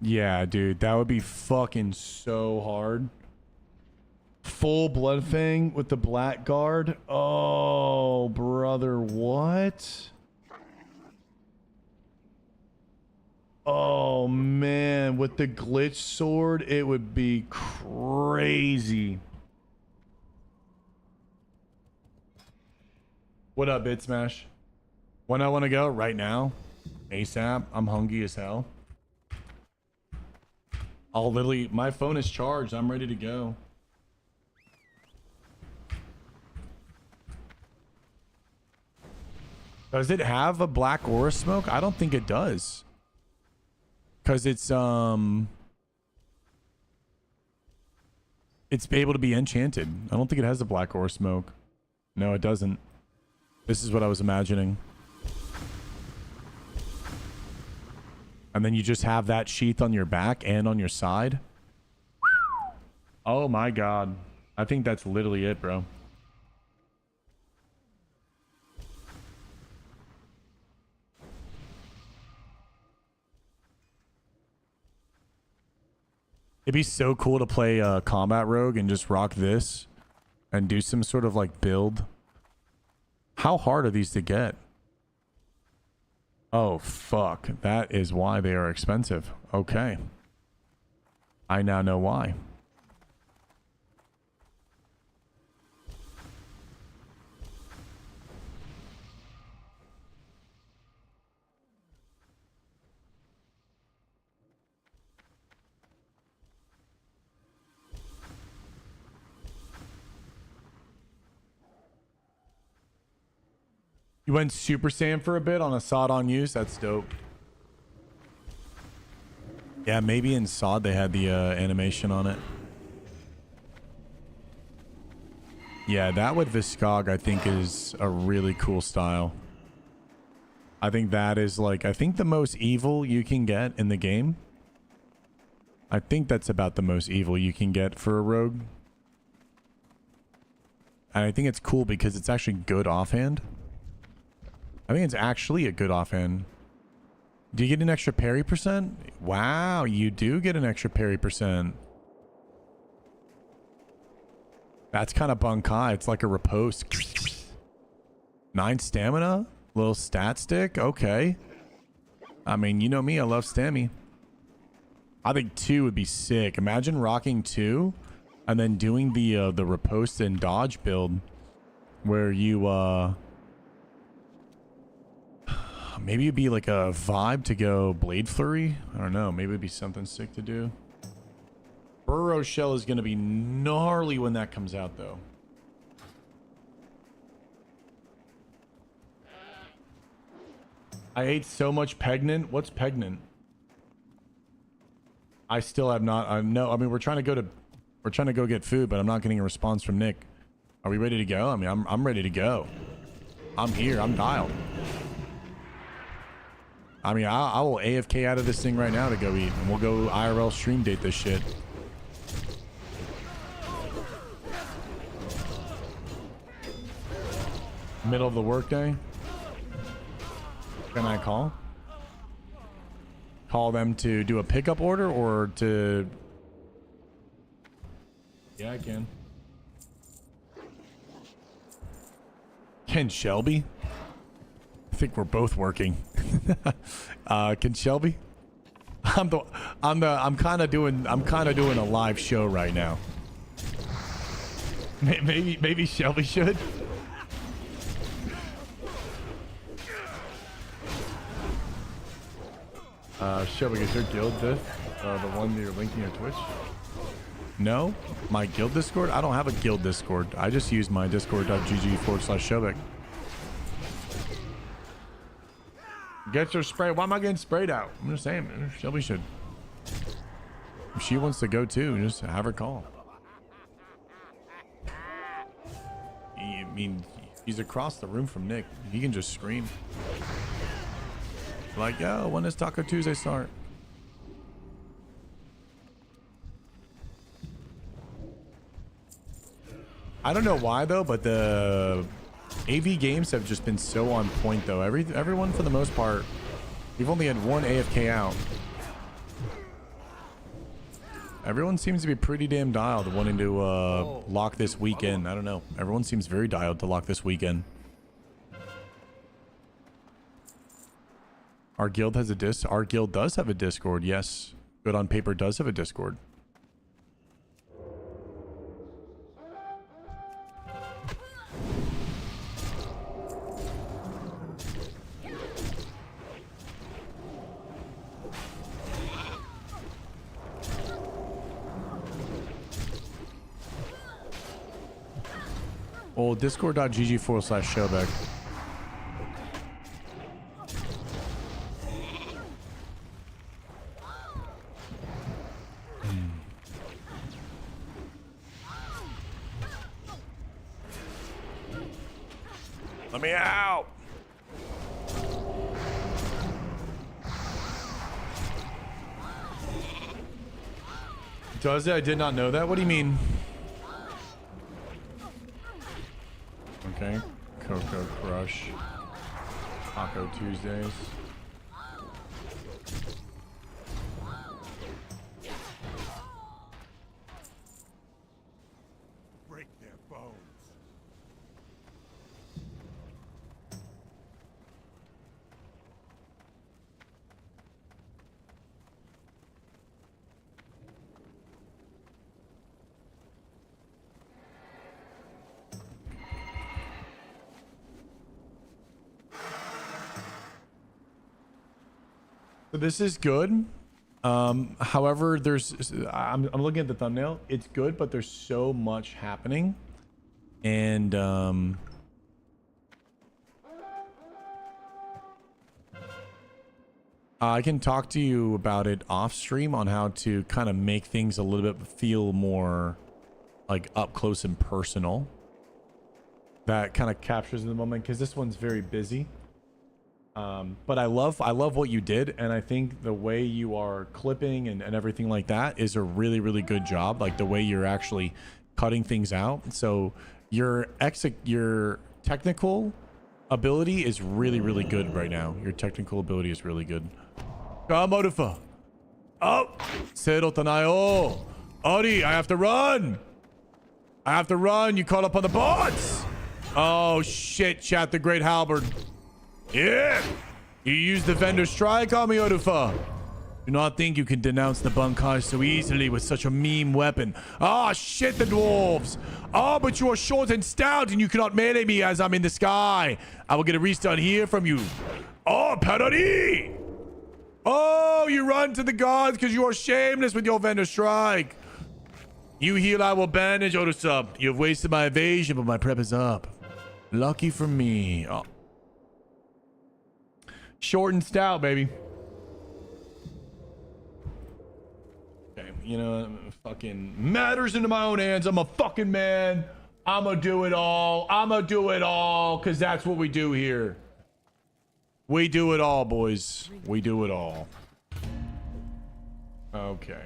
Yeah, dude, that would be fucking so hard. Full Bloodfang with the black guard. Oh, brother, what? Oh, man, with the glitch sword, it would be crazy. What up, Bit Smash? When I want to go? Right now? ASAP? I'm hungry as hell. I'll literally... My phone is charged. I'm ready to go. Does it have a black aura smoke? I don't think it does. Because it's able to be enchanted. I don't think it has a black aura smoke. No, it doesn't. This is what I was imagining. And then you just have that sheath on your back and on your side. Oh my god. I think that's literally it, bro. It'd be so cool to play Combat Rogue and just rock this and do some sort of like build. How hard are these to get? Oh, fuck. That is why they are expensive. Okay. I now know why. You went Super Saiyan for a bit on a SOD on use? That's dope. Yeah, maybe in SOD they had the animation on it. Yeah, that with Viscog I think is a really cool style. I think that is like, I think the most evil you can get in the game I think that's about the most evil you can get for a rogue. And I think it's cool because it's actually good offhand. I think it's actually a good offhand. Do you get an extra parry percent? Wow, you do get an extra parry percent. That's kind of Bankai. It's like a riposte. 9 stamina? Little stat stick? Okay. I mean, you know me. I love stammy. I think 2 would be sick. Imagine rocking 2 and then doing the riposte and dodge build where you maybe it'd be like a vibe to go blade flurry. I don't know. Maybe it'd be something sick to do. Burrow shell is going to be gnarly when that comes out, though. I ate so much Pregnant. What's Pregnant? I still have not. No, I mean we're trying to go get food, but I'm not getting a response from Nick. Are we ready to go? I mean, I'm ready to go. I'm here. I'm dialed. I mean, I will AFK out of this thing right now to go eat, and we'll go IRL stream date this shit. Middle of the workday. Can I call? Call them to do a pickup order or to... Yeah, I can. Can Shelby? I think we're both working. Can Shelby? I'm kind of doing a live show right now. Maybe Shelby should. Shelby, is your guild diff the one that you're linking your Twitch? No? My guild Discord? I don't have a guild Discord. I just use my discord.gg/Shobek. Get your spray. Why am I getting sprayed out? I'm just saying, man. Shelby should. If she wants to go too, just have her call. I mean, he's across the room from Nick. He can just scream. Like, yo, when does Taco Tuesday start? I don't know why though, but the AV games have just been so on point though. Everyone for the most part, we've only had one AFK out. Everyone seems to be pretty damn dialed, wanting to lock this weekend. I don't know. Everyone seems very dialed to lock this weekend. Our guild has a Our guild does have a Discord. Yes, Good on Paper does have a Discord. Well, discord.gg/Showback. Let me out. Does it? I did not know that. What do you mean? Okay. Cocoa Crush. Taco Tuesdays. Break their bones. So this is good. However, I'm looking at the thumbnail. It's good, but there's so much happening. And I can talk to you about it off stream on how to kind of make things a little bit feel more like up close and personal. That kind of captures the moment, because this one's very busy. But I love what you did, and I think the way you are clipping and everything like that is a really, really good job. Like the way you're actually cutting things out. So your technical ability is really, really good right now. Your technical ability is really good. Oh, Sero Tanayo. Ori, I have to run. You caught up on the bots. Oh shit, chat, the great halberd. Yeah. You used the vendor strike on me, Orufa. Do not think you can denounce the Bankai so easily with such a meme weapon. Ah, shit, the dwarves. Oh, but you are short and stout and you cannot melee me as I'm in the sky. I will get a restart here from you. Oh, Parari. Oh, you run to the gods because you are shameless with your vendor strike. You heal, I will bandage, Orusa. You have wasted my evasion, but my prep is up. Lucky for me. Oh. Short and stout, baby. Okay, you know, fucking matters into my own hands. I'm a fucking man. I'ma do it all. Because that's what we do here. We do it all, boys. We do it all. Okay.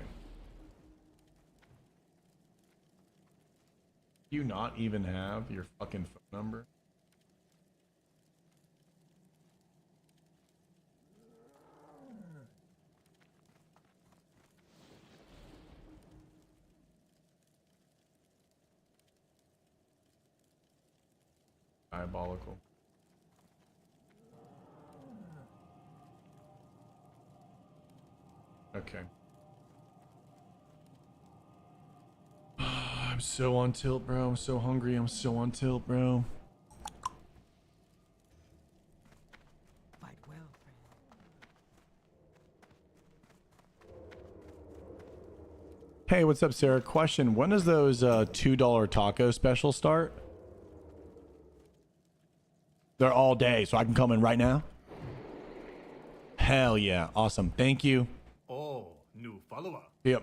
Do you not even have your fucking phone number? Diabolical. Okay. I'm so on tilt, bro. I'm so hungry. I'm so on tilt, bro. Fight well, friend. Hey, what's up, Sarah? Question: when does those $2 taco specials start? They're all day, so I can come in right now. Hell yeah, awesome. Thank you. Oh, new follower. Yep.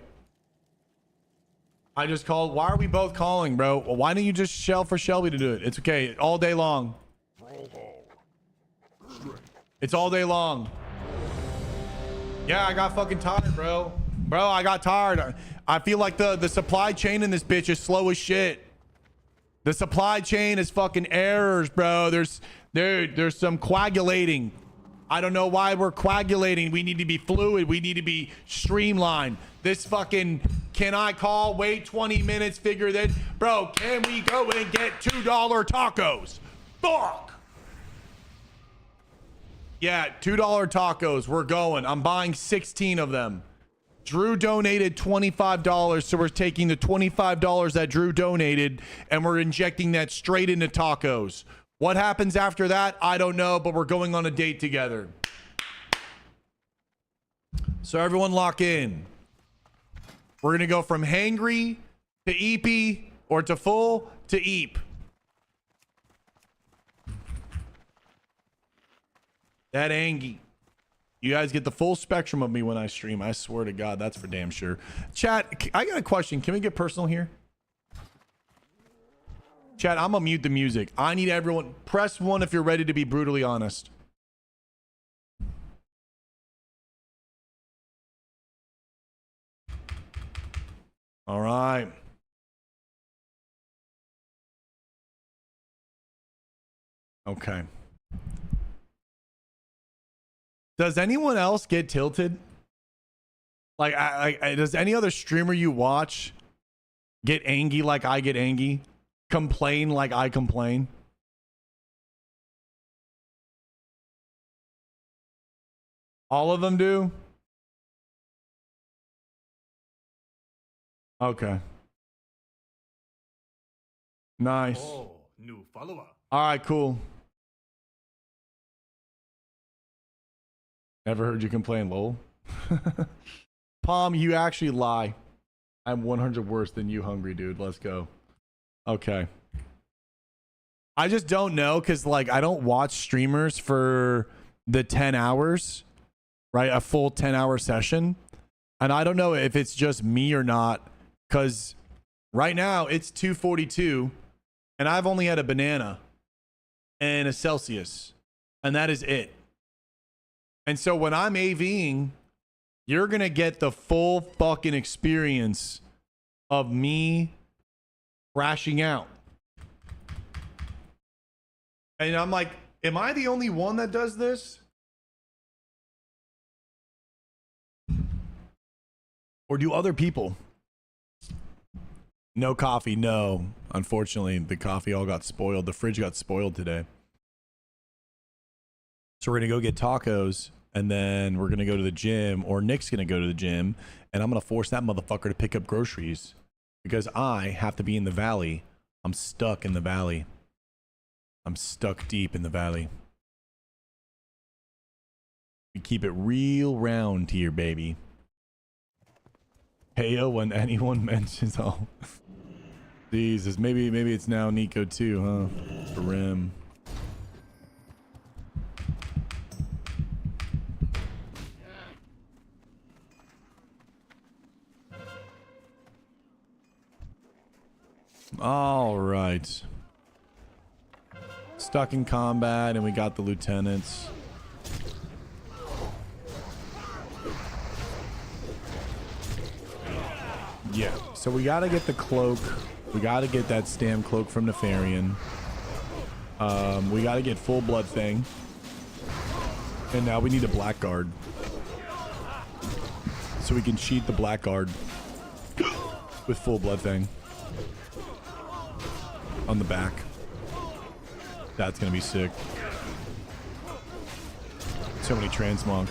I just called. Why are we both calling, bro? Well, why don't you just shell for Shelby to do it? It's okay. All day long. It's all day long. Yeah, I got fucking tired, bro. Bro, I got tired. I feel like the supply chain in this bitch is slow as shit. The supply chain is fucking errors, bro. There's some coagulating. I don't know why we're coagulating. We need to be fluid. We need to be streamlined. This fucking, can I call? Wait 20 minutes, figure that. Bro, can we go and get $2 tacos? Fuck. Yeah, $2 tacos. We're going. I'm buying 16 of them. Drew donated $25, so we're taking the $25 that Drew donated and we're injecting that straight into tacos. What happens after that? I don't know, but we're going on a date together. So everyone lock in. We're going to go from hangry to eepy or to full to eep. That angie. You guys get the full spectrum of me when I stream. I swear to God, that's for damn sure. Chat, I got a question. Can we get personal here? Chat, I'm gonna mute the music. I need everyone. Press 1 if you're ready to be brutally honest. All right. Okay. Does anyone else get tilted? Like, does any other streamer you watch get angry like I get angry? Complain like I complain? All of them do? Okay. Nice. Oh, new follower. All right, cool. Never heard you complain, lol. Palm, you actually lie. I'm 100 worse than you, hungry dude. Let's go. Okay. I just don't know because, like, I don't watch streamers for the 10 hours, right? A full 10-hour session. And I don't know if it's just me or not because right now it's 2:42 and I've only had a banana and a Celsius. And that is it. And so when I'm AVing, you're going to get the full fucking experience of me crashing out. And I'm like, am I the only one that does this? Or do other people? No coffee, no. Unfortunately, the coffee all got spoiled. The fridge got spoiled today. So we're going to go get tacos, and then we're going to go to the gym, or Nick's going to go to the gym, and I'm going to force that motherfucker to pick up groceries because I have to be in the valley. I'm stuck in the valley. I'm stuck deep in the valley. We keep it real round here, baby. Heyo when anyone mentions, oh, Jesus, maybe it's now Nico too, huh? The rim. All right. Stuck in combat, and we got the lieutenants. Yeah, so we gotta get the cloak. We gotta get that stam cloak from Nefarian. We gotta get full blood thing. And now we need a blackguard. So we can cheat the blackguard with full blood thing. On the back. That's gonna be sick. So many transmogs.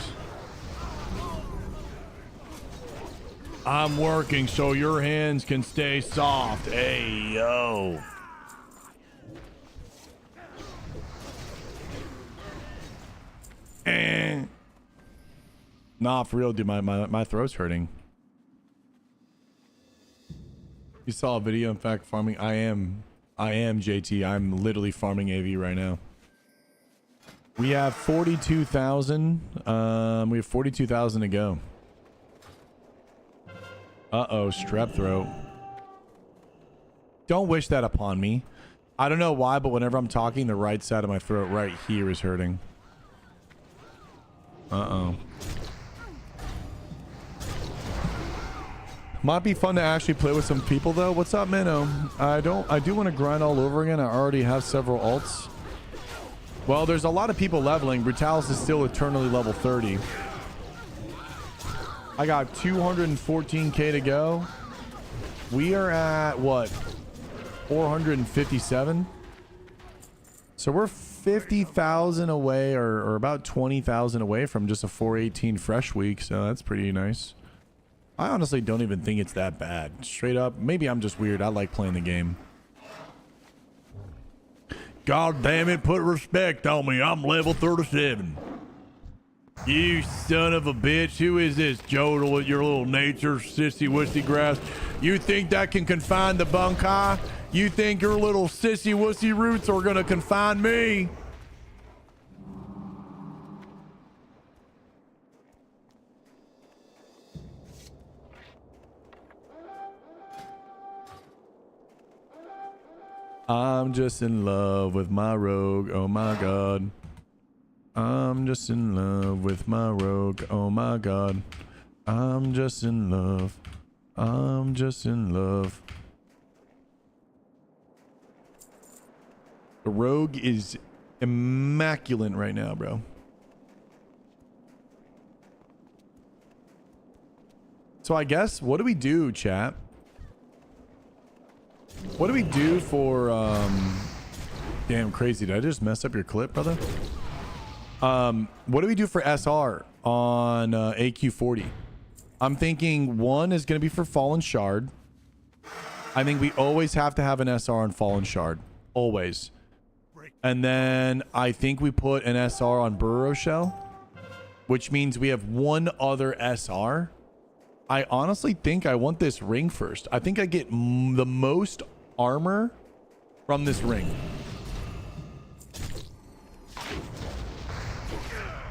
I'm working so your hands can stay soft. Hey, yo. Nah, for real, dude. My throat's hurting. You saw a video, in fact, farming. I am JT. I'm literally farming AV right now. We have 42,000. We have 42,000 to go. Uh-oh, strep throat. Don't wish that upon me. I don't know why, but whenever I'm talking, the right side of my throat right here is hurting. Uh-oh. Might be fun to actually play with some people, though. What's up, Minnow? I do want to grind all over again. I already have several alts. Well, there's a lot of people leveling. Brutalis is still eternally level 30. I got 214k to go. We are at what? 457. So we're 50,000 away, or about 20,000 away from just a 418 fresh week. So that's pretty nice. I honestly don't even think it's that bad. Straight up, maybe I'm just weird. I like playing the game. God damn it, put respect on me. I'm level 37. You son of a bitch. Who is this, Jodel, with your little nature sissy wussy grass? You think that can confine the Bankai? You think your little sissy wussy roots are gonna confine me? I'm just in love with my rogue. Oh my god. I'm just in love with my rogue. Oh my god. I'm just in love. I'm just in love. The rogue is immaculate right now, bro. So I guess, what do we do, chat? What do we do for, damn crazy. Did I just mess up your clip, brother? What do we do for SR on AQ40? I'm thinking one is going to be for Fallen Shard. I think we always have to have an SR on Fallen Shard. Always. And then I think we put an SR on Burrow Shell, which means we have one other SR. I honestly think I want this ring first. I think I get the most armor from this ring.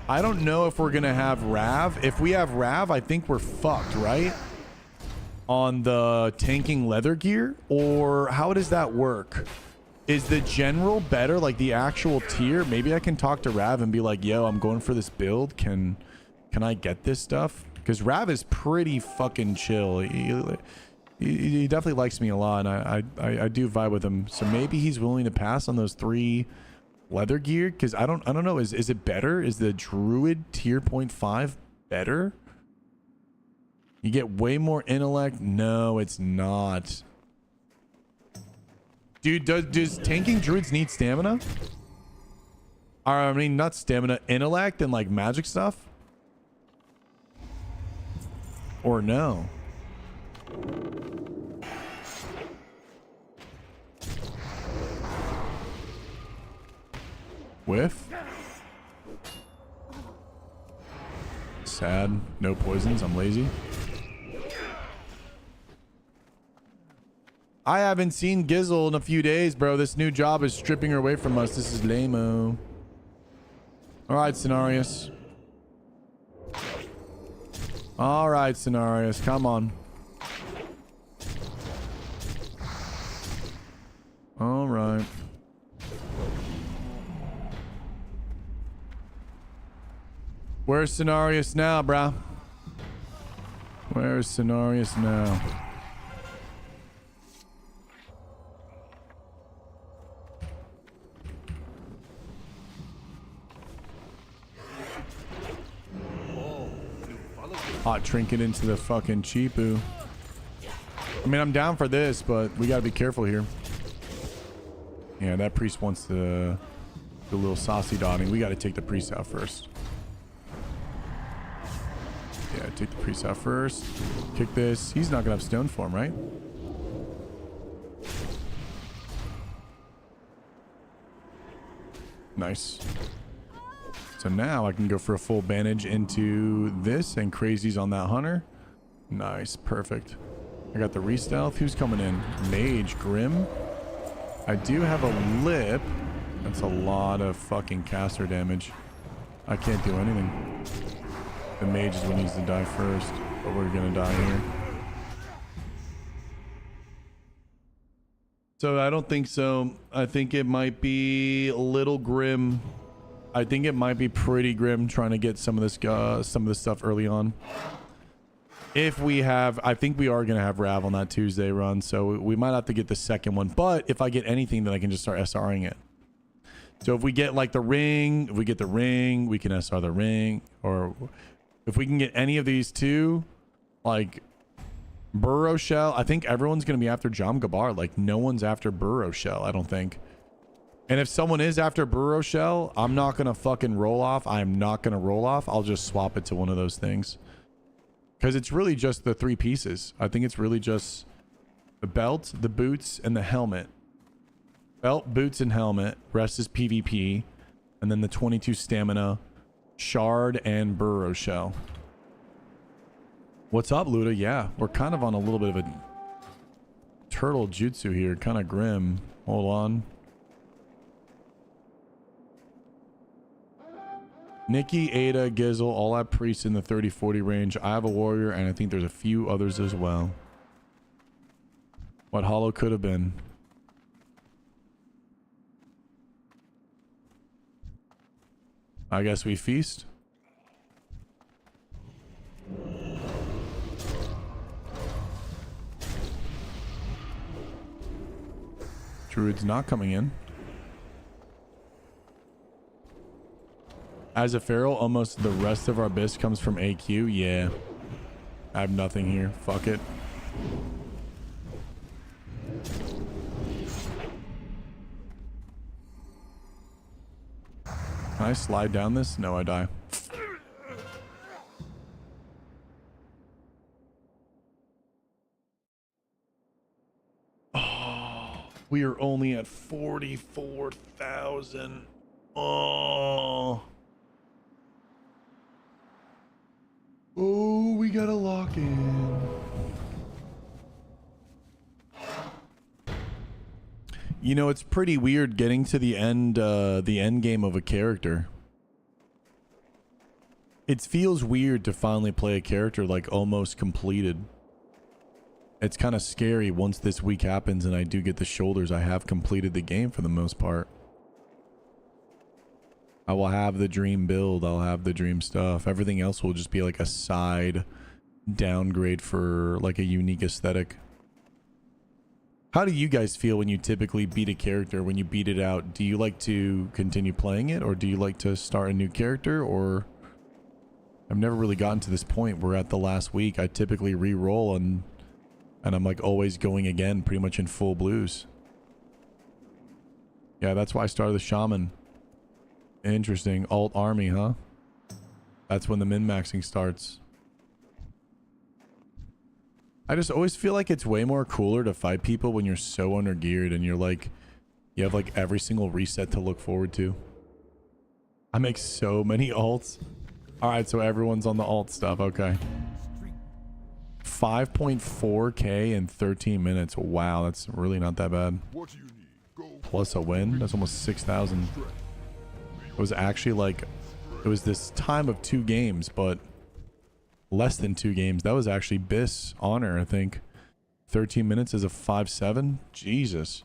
I don't know if we're going to have Rav. If we have Rav, I think we're fucked, right? On the tanking leather gear? Or how does that work? Is the general better, like the actual tier? Maybe I can talk to Rav and be like, yo, I'm going for this build. Can I get this stuff? Because Rav is pretty fucking chill. He definitely likes me a lot, and I do vibe with him. So maybe he's willing to pass on those 3 leather gear. Because I don't know. Is it better? Is the Druid tier 0.5 better? You get way more intellect. No, it's not. Dude, does tanking druids need stamina? Or, I mean, not stamina, intellect and like magic stuff? Or no? Whiff? Sad. No poisons. I'm lazy. I haven't seen Gizzle in a few days, bro. This new job is stripping her away from us. This is lame-o. Alright, Cenarius. Alright, Cenarius. Come on. Alright. Where's Cenarius now, bruh? Where's Cenarius now? Hot trinket into the fucking cheapoo. I mean, I'm down for this, but we gotta be careful here. Yeah, that priest wants to do a little saucy dotting. We gotta take the priest out first. Yeah, take the priest out first. Kick this. He's not gonna have stone form, right? Nice. So now I can go for a full bandage into this, and crazy's on that hunter. Nice, perfect. I got the re-stealth. Who's coming in? Mage, Grim. I do have a lip. That's a lot of fucking caster damage. I can't do anything. The mage is what needs to die first, but we're gonna die here. So I don't think so. I think it might be a little grim. I think it might be pretty grim trying to get some of this stuff early on. If we have, I think we are going to have Rav on that Tuesday run, so we might have to get the second one. But if I get anything, then I can just start SRing it. So if we get like the ring, if we get the ring, we can SR the ring. Or if we can get any of these two, like Burrow Shell, I think everyone's going to be after Jam Gabar. Like no one's after Burrow Shell, I don't think. And if someone is after Burrow Shell, I'm not going to fucking roll off. I'm not going to roll off. I'll just swap it to one of those things. Because it's really just the 3 pieces. I think it's really just the belt, the boots, and the helmet. Belt, boots, and helmet. Rest is PvP. And then the 22 stamina, shard, and Burrow Shell. What's up, Luda? Yeah, we're kind of on a little bit of a turtle jutsu here. Kind of grim. Hold on. Nikki, Ada, Gizzle, all have priests in the 30-40 range. I have a warrior, and I think there's a few others as well. What Hollow could have been. I guess we feast. Druid's not coming in. As a feral, almost the rest of our bis comes from AQ. Yeah. I have nothing here. Fuck it. Can I slide down this? No, I die. Oh, we are only at 44,000. Oh. Oh, we gotta lock in. You know, it's pretty weird getting to the end game of a character. It feels weird to finally play a character like almost completed. it's kind of scary once this week happens and I do get the shoulders. I have completed the game for the most part. I will have the dream build. I'll have the dream stuff. Everything else will just be like a side downgrade for like a unique aesthetic. How do you guys feel when you typically beat a character? When you beat it out, do you like to continue playing it, or do you like to start a new character? Or I've never really gotten to this point where at the last week I typically re-roll and I'm like always going again, pretty much in full blues. Yeah, that's why I started the shaman. Interesting. Alt army, huh? That's when the min-maxing starts. I just always feel like it's way more cooler to fight people when you're so undergeared and you're like, you have like every single reset to look forward to. I make so many alts. All right, so everyone's on the alt stuff. Okay. 5.4k in 13 minutes. Wow, that's really not that bad. Plus a win. That's almost 6,000. It was actually like, it was this time of 2 games, but less than 2 games. That was actually Biss Honor, I think. 13 minutes is a 5.7. Jesus.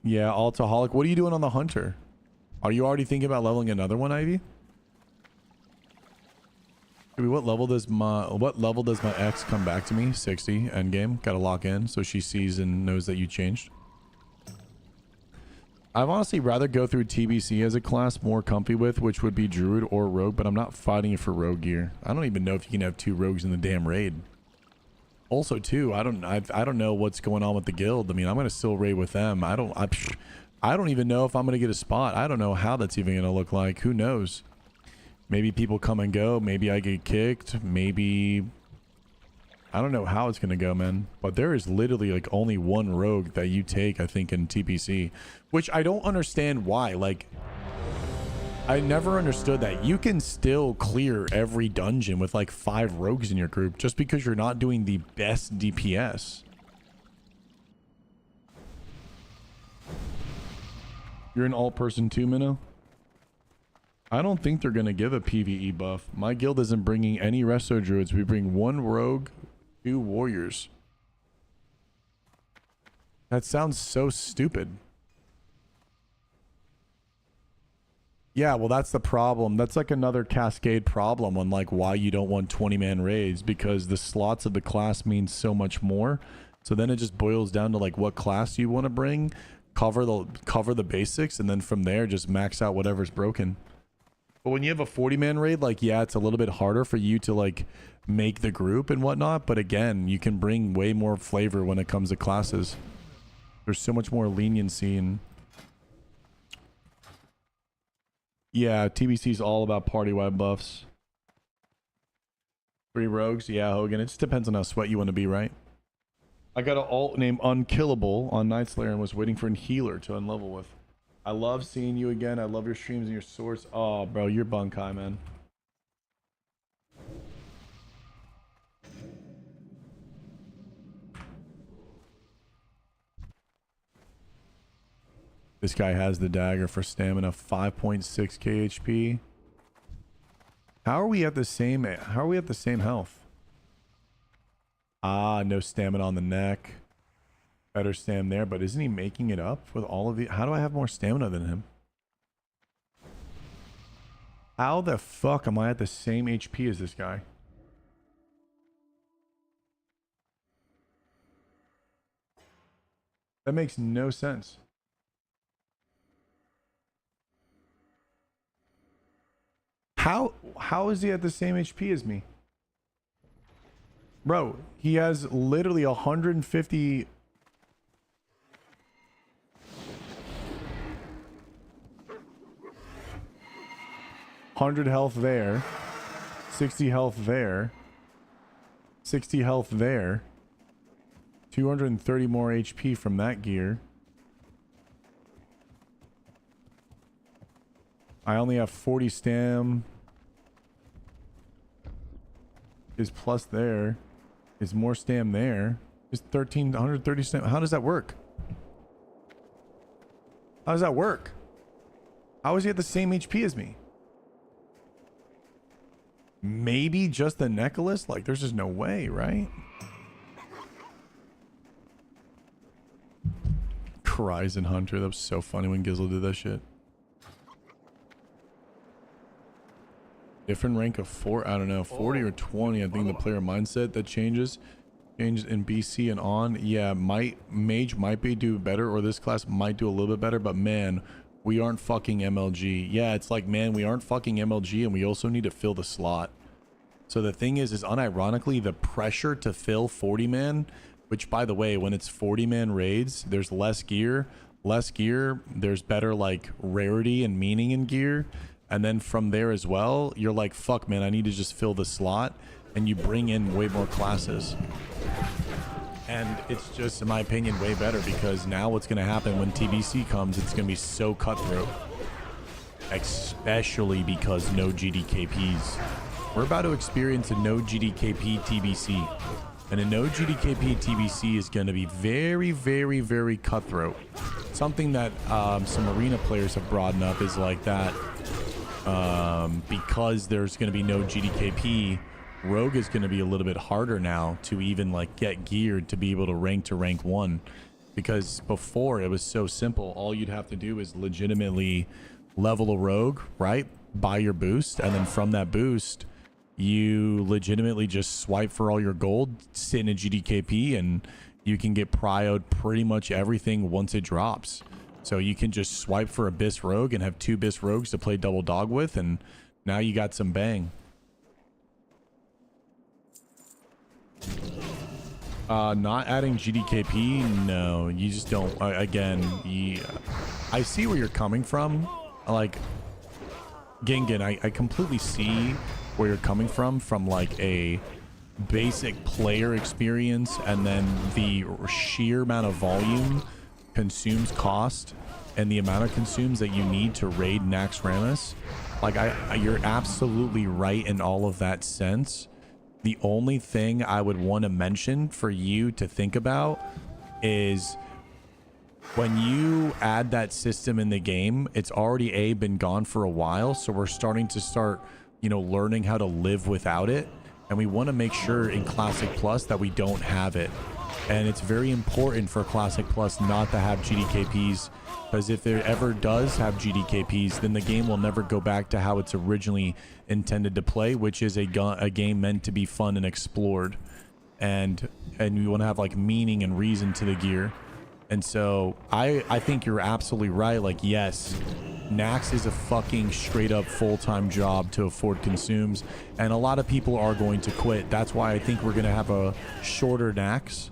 Yeah, Altaholic. What are you doing on the Hunter? Are you already thinking about leveling another one, Ivy? What level does my ex come back to me? 60 endgame. Gotta lock in so she sees and knows that you changed. I'd honestly rather go through TBC as a class more comfy with, which would be Druid or Rogue, but I'm not fighting it for Rogue gear. I don't even know if you can have 2 Rogues in the damn raid. Also, too, I don't know what's going on with the guild. I mean, I'm gonna still raid with them. I don't even know if I'm gonna get a spot. I don't know how that's even gonna look like. Who knows? Maybe people come and go. Maybe I get kicked. Maybe I don't know how it's gonna go, man. But there is literally like only 1 rogue that you take, I think, in TPC, which I don't understand why. Like, I never understood that. You can still clear every dungeon with like 5 rogues in your group just because you're not doing the best DPS. You're an alt person too, Minnow? I don't think they're gonna give a PvE buff. My guild isn't bringing any resto druids. We bring 1 rogue, 2 warriors. That sounds so stupid. Yeah, well, that's the problem. That's like another cascade problem on like why you don't want 20-man raids, because the slots of the class means so much more. So then it just boils down to like what class you want to bring, cover the basics, and then from there just max out whatever's broken. But when you have a 40-man raid, like, yeah, it's a little bit harder for you to like make the group and whatnot, but again, you can bring way more flavor when it comes to classes. There's so much more leniency. And yeah, TBC is all about party-wide buffs. 3 rogues, yeah, Hogan. It just depends on how sweat you want to be, right? I got an alt named Unkillable on Night Slayer and was waiting for a healer to unlevel with. I love seeing you again. I love your streams and your source. Oh, bro, you're Bankai, man. This guy has the dagger for stamina, 5.6k HP. How are we at the same health? Ah, no stamina on the neck. Better stam there, but isn't he making it up with all of the... How do I have more stamina than him? How the fuck am I at the same HP as this guy? That makes no sense. How is he at the same HP as me? Bro, he has literally 150... 100 health there, 60 health there, 60 health there, 230 more HP from that gear. I only have 40 stam. Is plus there. Is more stam there. Is 130 stam. How does that work? How does that work? How is he at the same HP as me? Maybe just the necklace? Like, there's just no way, right? Horizon Hunter. That was so funny when Gizzle did that shit. Different rank of 4, I don't know, 40 or 20. I think the player mindset that changes in BC and on. Yeah, mage might be do better, or this class might do a little bit better, but man, we aren't fucking MLG. Yeah, it's like, man, we aren't fucking MLG, and we also need to fill the slot. So the thing is unironically, the pressure to fill 40-man, which, by the way, when it's 40-man raids, there's less gear. There's better, like, rarity and meaning in gear. And then from there as well, you're like, fuck, man, I need to just fill the slot. And you bring in way more classes. And it's just, in my opinion, way better, because now what's going to happen when TBC comes, it's going to be so cutthroat. Especially because no GDKPs. We're about to experience a no GDKP TBC. And a no GDKP TBC is going to be very, very, very cutthroat. Something that some arena players have brought up is like that. Because there's going to be no GDKP, Rogue is going to be a little bit harder now to even like get geared to be able to rank 1. Because before it was so simple. All you'd have to do is legitimately level a Rogue, right? Buy your boost. And then from that boost, you legitimately just swipe for all your gold, sit in a GDKP, and you can get prioed pretty much everything once it drops. So you can just swipe for a Bis Rogue and have 2 Bis Rogues to play double dog with, and now you got some bang. Not adding GDKP, no, you just don't. Again, I see where you're coming from. Like, Gingan, I completely see where you're coming from like a basic player experience, and then the sheer amount of volume consumes cost, and the amount of consumes that you need to raid Naxxramas. Like, you're absolutely right in all of that sense. The only thing I would want to mention for you to think about is when you add that system in the game, it's already been gone for a while, so we're starting to learning how to live without it, and we want to make sure in Classic Plus that we don't have it. And it's very important for Classic Plus not to have GDKPs, because if it ever does have GDKPs, then the game will never go back to how it's originally intended to play, which is a game meant to be fun and explored, and we want to have like meaning and reason to the gear. And so I think you're absolutely right. Like, yes, Nax is a fucking straight up full-time job to afford consumes, and a lot of people are going to quit. That's why I think we're going to have a shorter Nax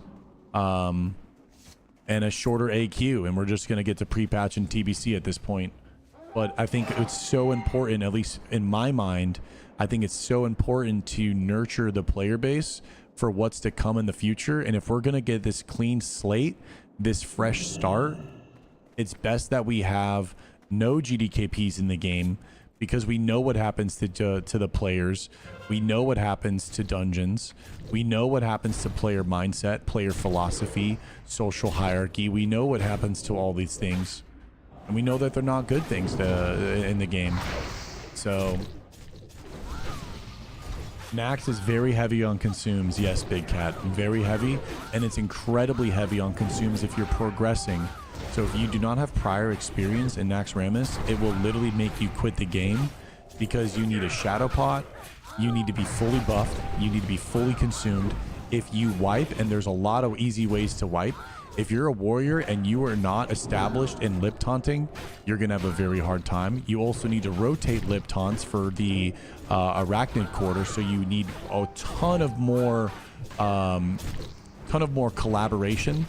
and a shorter AQ, and we're just going to get to pre-patch and TBC at this point. But I think it's so important, at least in my mind, I think it's so important to nurture the player base for what's to come in the future. And if we're going to get this clean slate, this fresh start, it's best that we have no GDKPs in the game, because we know what happens to the players. We know what happens to dungeons. We know what happens to player mindset, player philosophy, social hierarchy. We know what happens to all these things, and we know that they're not good things in the game. So Nax is very heavy on consumes. Yes, Big Cat, very heavy, and it's incredibly heavy on consumes if you're progressing. So if you do not have prior experience in Naxxramas, it will literally make you quit the game, because you need a shadow pot, you need to be fully buffed, you need to be fully consumed. If you wipe, and there's a lot of easy ways to wipe, if you're a warrior and you are not established in lip taunting, you're gonna have a very hard time. You also need to rotate lip taunts for the arachnid quarter, so you need a ton of more collaboration.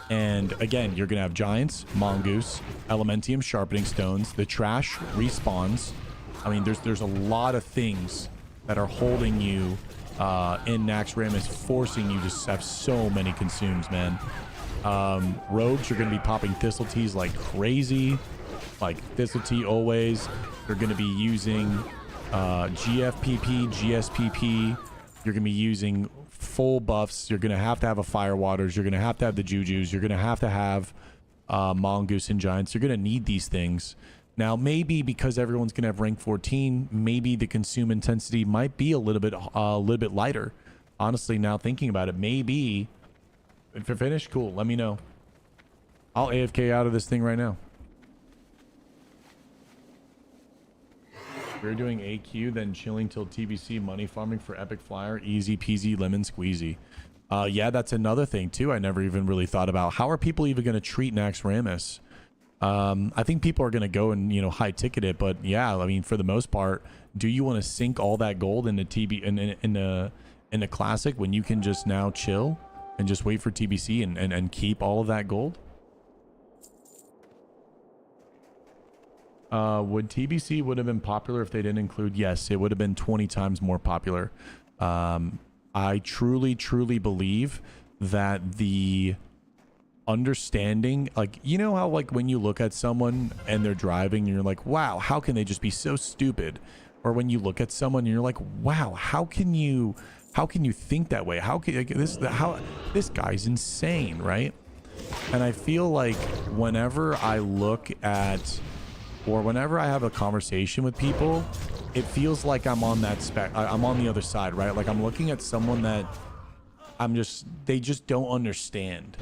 And again, you're gonna have giants, mongoose, elementium sharpening stones, the trash respawns. I mean, there's a lot of things that are holding you in Naxxramas, forcing you to have so many consumes, man. Rogues are gonna be popping thistle teas like crazy, like thistle tea always. They're gonna be using GFPP, GSPP. You're gonna be using full buffs. You're gonna have a fire waters. You're gonna have the jujus. You're gonna have mongoose and giants. You're gonna need these things. Now, maybe because everyone's going to have rank 14, maybe the consume intensity might be a little bit lighter. Honestly, now thinking about it, maybe if you're finished, cool. Let me know. I'll AFK out of this thing right now. We're doing AQ, then chilling till TBC, money farming for epic flyer, easy peasy lemon squeezy. Yeah, that's another thing too. I never even really thought about how are people even going to treat Nax Ramus. I think people are going to go and, you know, high ticket it, but yeah, I mean, for the most part, do you want to sink all that gold into in the classic when you can just now chill and just wait for TBC and keep all of that gold? Would TBC would have been popular if they didn't include? Yes, it would have been 20 times more popular. I truly believe that the understanding, like, you know how like when you look at someone and they're driving and you're like, wow, how can they just be so stupid? Or when you look at someone and you're like, wow, how can you think that way? How can this guy's insane, right? And I feel like whenever I look at, or whenever I have a conversation with people, it feels like I'm on that I'm on the other side, right? Like I'm looking at someone that they just don't understand.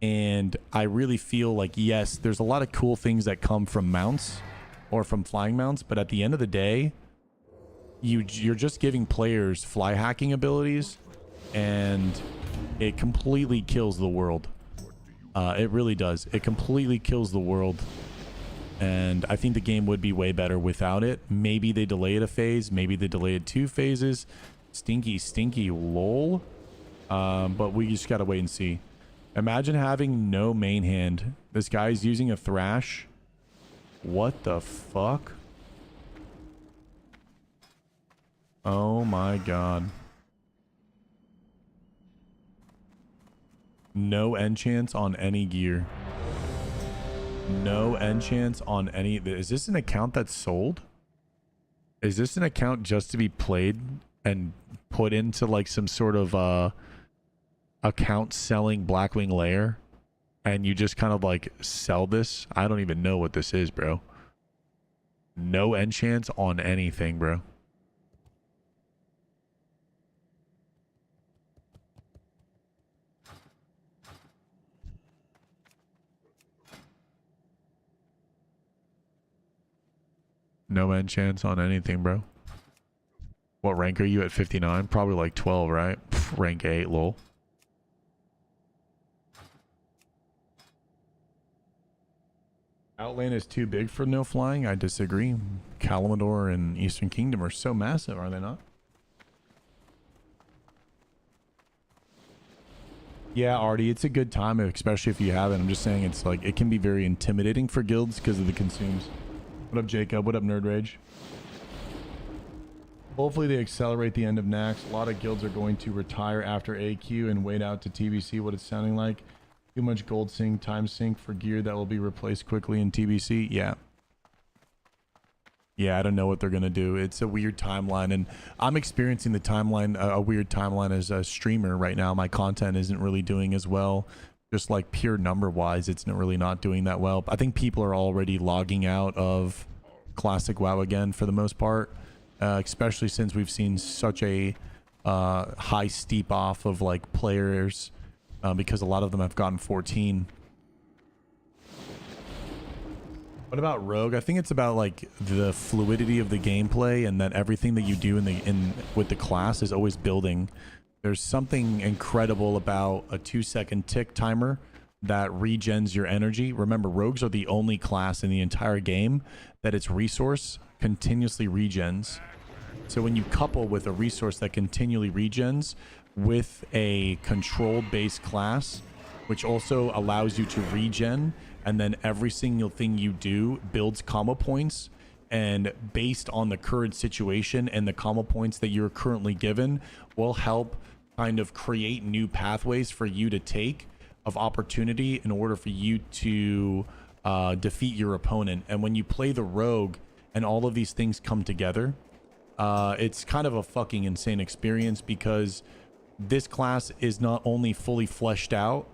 And I really feel like, yes, there's a lot of cool things that come from mounts or from flying mounts, but at the end of the day, you're just giving players fly hacking abilities, and it completely kills the world. It really does. It completely kills the world. And I think the game would be way better without it. Maybe they delay it a phase. Maybe they delay it 2 phases. Stinky lol. But we just gotta wait and see. Imagine having no main hand. This guy's using a thrash. What the fuck? Oh my god. No enchants on any gear. No enchants on any. Is this an account that's sold? Is this an account just to be played and put into like some sort of account selling Blackwing layer, and you just kind of like sell this? I don't even know what this is, bro. No enchants on anything, bro. No enchants on anything, bro. What rank are you at? 59? Probably like 12, right? Pff, rank 8, lol. Outland is too big for no flying. I disagree. Kalimdor and Eastern Kingdom are so massive, are they not? Yeah, Artie, it's a good time, especially if you have it. I'm just saying it's like, it can be very intimidating for guilds because of the consumes. What up, Jacob? What up, Nerd Rage? Hopefully they accelerate the end of Nax. A lot of guilds are going to retire after AQ and wait out to TBC. What it's sounding like. Too much gold sink, time sink for gear that will be replaced quickly in TBC. Yeah. Yeah, I don't know what they're going to do. It's a weird timeline, and I'm experiencing the timeline, a weird timeline as a streamer right now. My content isn't really doing as well. Just like pure number wise, it's really not doing that well. I think people are already logging out of Classic WoW again for the most part, especially since we've seen such a high steep off of like players because a lot of them have gotten 14. What about Rogue? I think it's about like the fluidity of the gameplay, and that everything that you do with the class is always building. There's something incredible about a 2-second tick timer that regens your energy. Remember, rogues are the only class in the entire game that its resource continuously regens. So when you couple with a resource that continually regens with a control-based class, which also allows you to regen, and then every single thing you do builds combo points, and based on the current situation and the combo points that you're currently given will help kind of create new pathways for you to take of opportunity in order for you to defeat your opponent. And when you play the rogue and all of these things come together, it's kind of a fucking insane experience, because this class is not only fully fleshed out,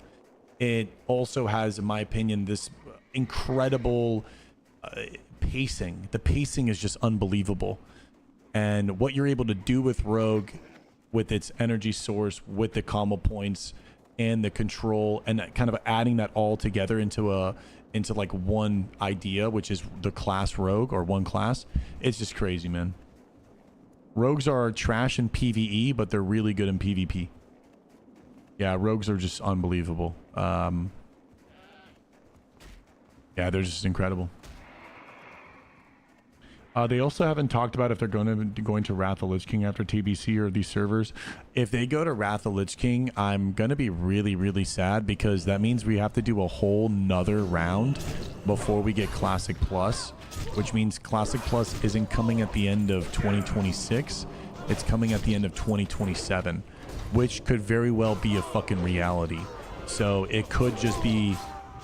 it also has, in my opinion, this incredible pacing. The pacing is just unbelievable. And what you're able to do with Rogue, with its energy source, with the combo points and the control, and kind of adding that all together into like one idea, which is the class Rogue, or one class. It's just crazy, man. Rogues are trash in PvE, but they're really good in PvP. Yeah, rogues are just unbelievable. Yeah, they're just incredible. They also haven't talked about if they're going to Wrath of Lich King after TBC or these servers. If they go to Wrath of Lich King, I'm going to be really, really sad, because that means we have to do a whole nother round before we get Classic Plus, which means Classic Plus isn't coming at the end of 2026. It's coming at the end of 2027, which could very well be a fucking reality. So it could just be,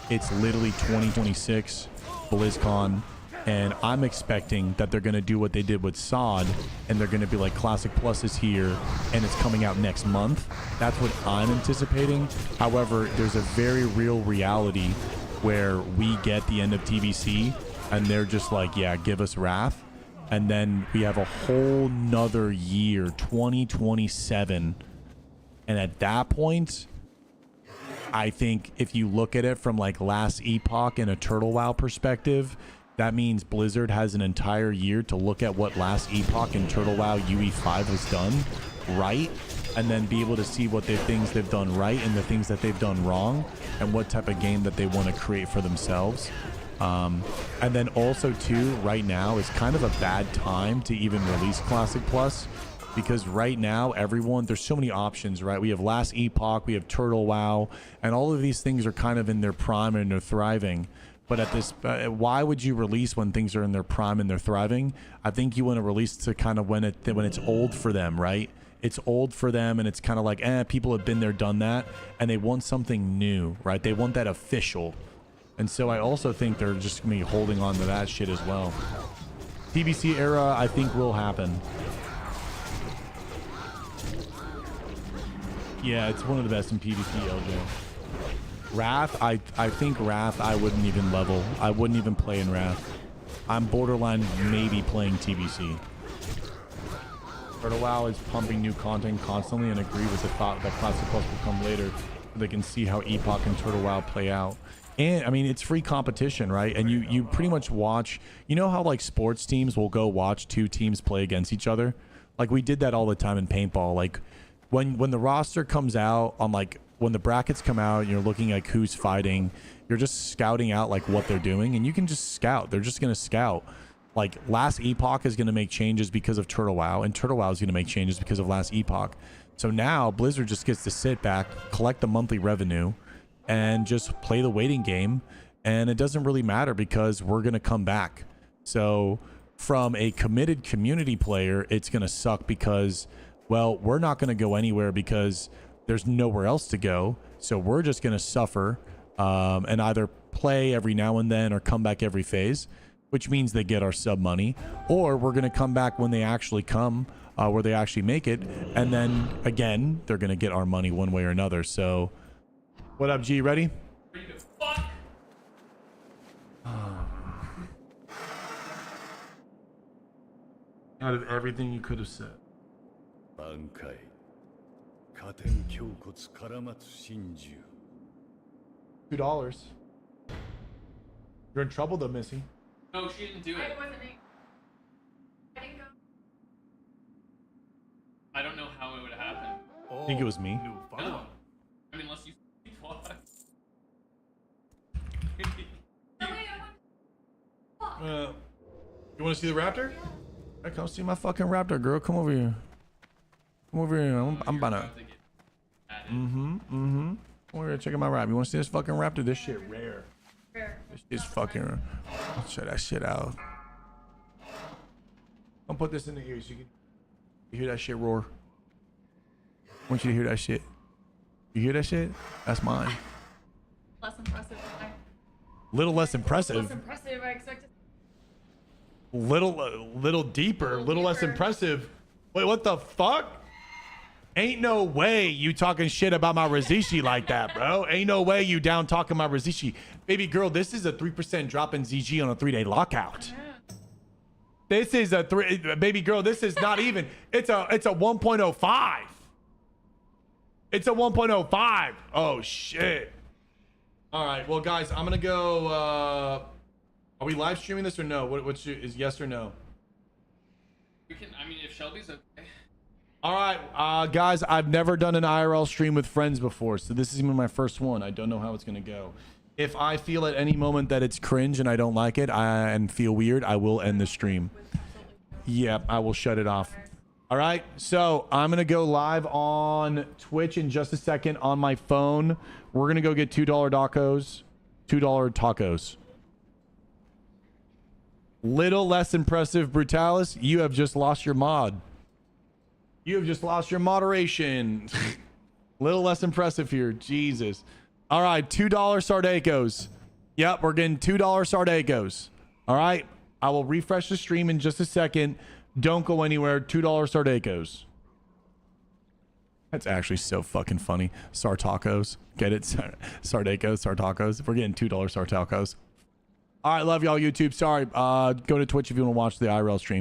it's literally 2026 BlizzCon. And I'm expecting that they're going to do what they did with SOD, and they're going to be like, Classic Plus is here and it's coming out next month. That's what I'm anticipating. However, there's a very real reality where we get the end of TBC and they're just like, yeah, give us Wrath. And then we have a whole nother year, 2027. And at that point, I think if you look at it from like last Epoch and a Turtle WoW perspective, that means Blizzard has an entire year to look at what last Epoch and Turtle WoW UE5 has done right, and then be able to see what things they've done right and the things that they've done wrong, and what type of game that they want to create for themselves. And then also too, right now is kind of a bad time to even release Classic Plus, because right now there's so many options, right? We have last Epoch, we have Turtle WoW, and all of these things are kind of in their prime and they're thriving. But at this, why would you release when things are in their prime and they're thriving? I think you want to release to kind of when it's old for them, right? It's old for them, and it's kind of like, people have been there, done that, and they want something new, right? They want that official. And so I also think they're just going to be holding on to that shit as well. TBC era, I think, will happen. Yeah, it's one of the best in PvP, LJ. Wrath, I think Wrath, I wouldn't even level. I wouldn't even play in Wrath. I'm borderline maybe playing TBC. Turtle WoW is pumping new content constantly, and agree with the thought that Classic Plus will come later, so they can see how Epoch and Turtle WoW play out. And I mean, it's free competition, right? And you pretty much watch, you know how like sports teams will go watch two teams play against each other? Like we did that all the time in paintball. Like when the roster comes out on like, when the brackets come out and you're looking like who's fighting, you're just scouting out like what they're doing, and you can just scout. They're just going to scout. Like last Epoch is going to make changes because of Turtle WoW, and Turtle WoW is going to make changes because of last Epoch. So now Blizzard just gets to sit back, collect the monthly revenue, and just play the waiting game. And it doesn't really matter because we're going to come back. So from a committed community player, it's going to suck because, well, we're not going to go anywhere because there's nowhere else to go. So we're just going to suffer and either play every now and then or come back every phase, which means they get our sub money, or we're going to come back when they actually come, where they actually make it. And then again, they're going to get our money one way or another. So what up, G? Ready? Ready to fuck. Out of everything you could have said. Bankai. $2. You're in trouble though, Missy. No, she didn't do it. I didn't go. I don't know how it would happen. I think it was me. New follower. I mean, unless you what? You want to see the raptor? Hey, come see my fucking raptor, girl. Come over here. Come over here. I'm about to. Come over here. Check out my raptor. You want to see this fucking raptor? This shit rare. This shit's fucking. I'll check that shit out. I'll put this in the ear so you hear that shit roar. I want you to hear that shit. You hear that shit? That's mine. Less impressive. Little less impressive. Less impressive. I expected. Little deeper. Little less impressive. Wait, what the fuck? Ain't no way you talking shit about my Rizishi like that, bro. Ain't no way you down talking my Rizishi. Baby girl, this is a 3% drop in ZG on a 3-day lockout. This is a baby girl, this is not even. It's a 1.05. It's a 1.05. Oh shit. All right, well guys, I'm gonna go. Are we live streaming this or no? What's is yes or no? We can. I mean, if Shelby's okay. All right, guys, I've never done an IRL stream with friends before, so this is even my first one. I don't know how it's gonna go. If I feel at any moment that it's cringe and I don't like it and feel weird, I will end the stream. Yeah, I will shut it off. All right, so I'm gonna go live on Twitch in just a second on my phone. We're gonna go get $2 tacos. $2 tacos. Little less impressive, Brutalis. You have just lost your mod. You have just lost your moderation. Little less impressive here. Jesus. All right, $2 Sardacos. Yep, we're getting $2 Sardacos. All right, I will refresh the stream in just a second. Don't go anywhere. $2 Sardacos. That's actually so fucking funny. Sartacos. Get it? Sardacos, Sartacos. We're getting $2 Sartacos. All right, love y'all, YouTube. Sorry. Go to Twitch if you want to watch the IRL stream.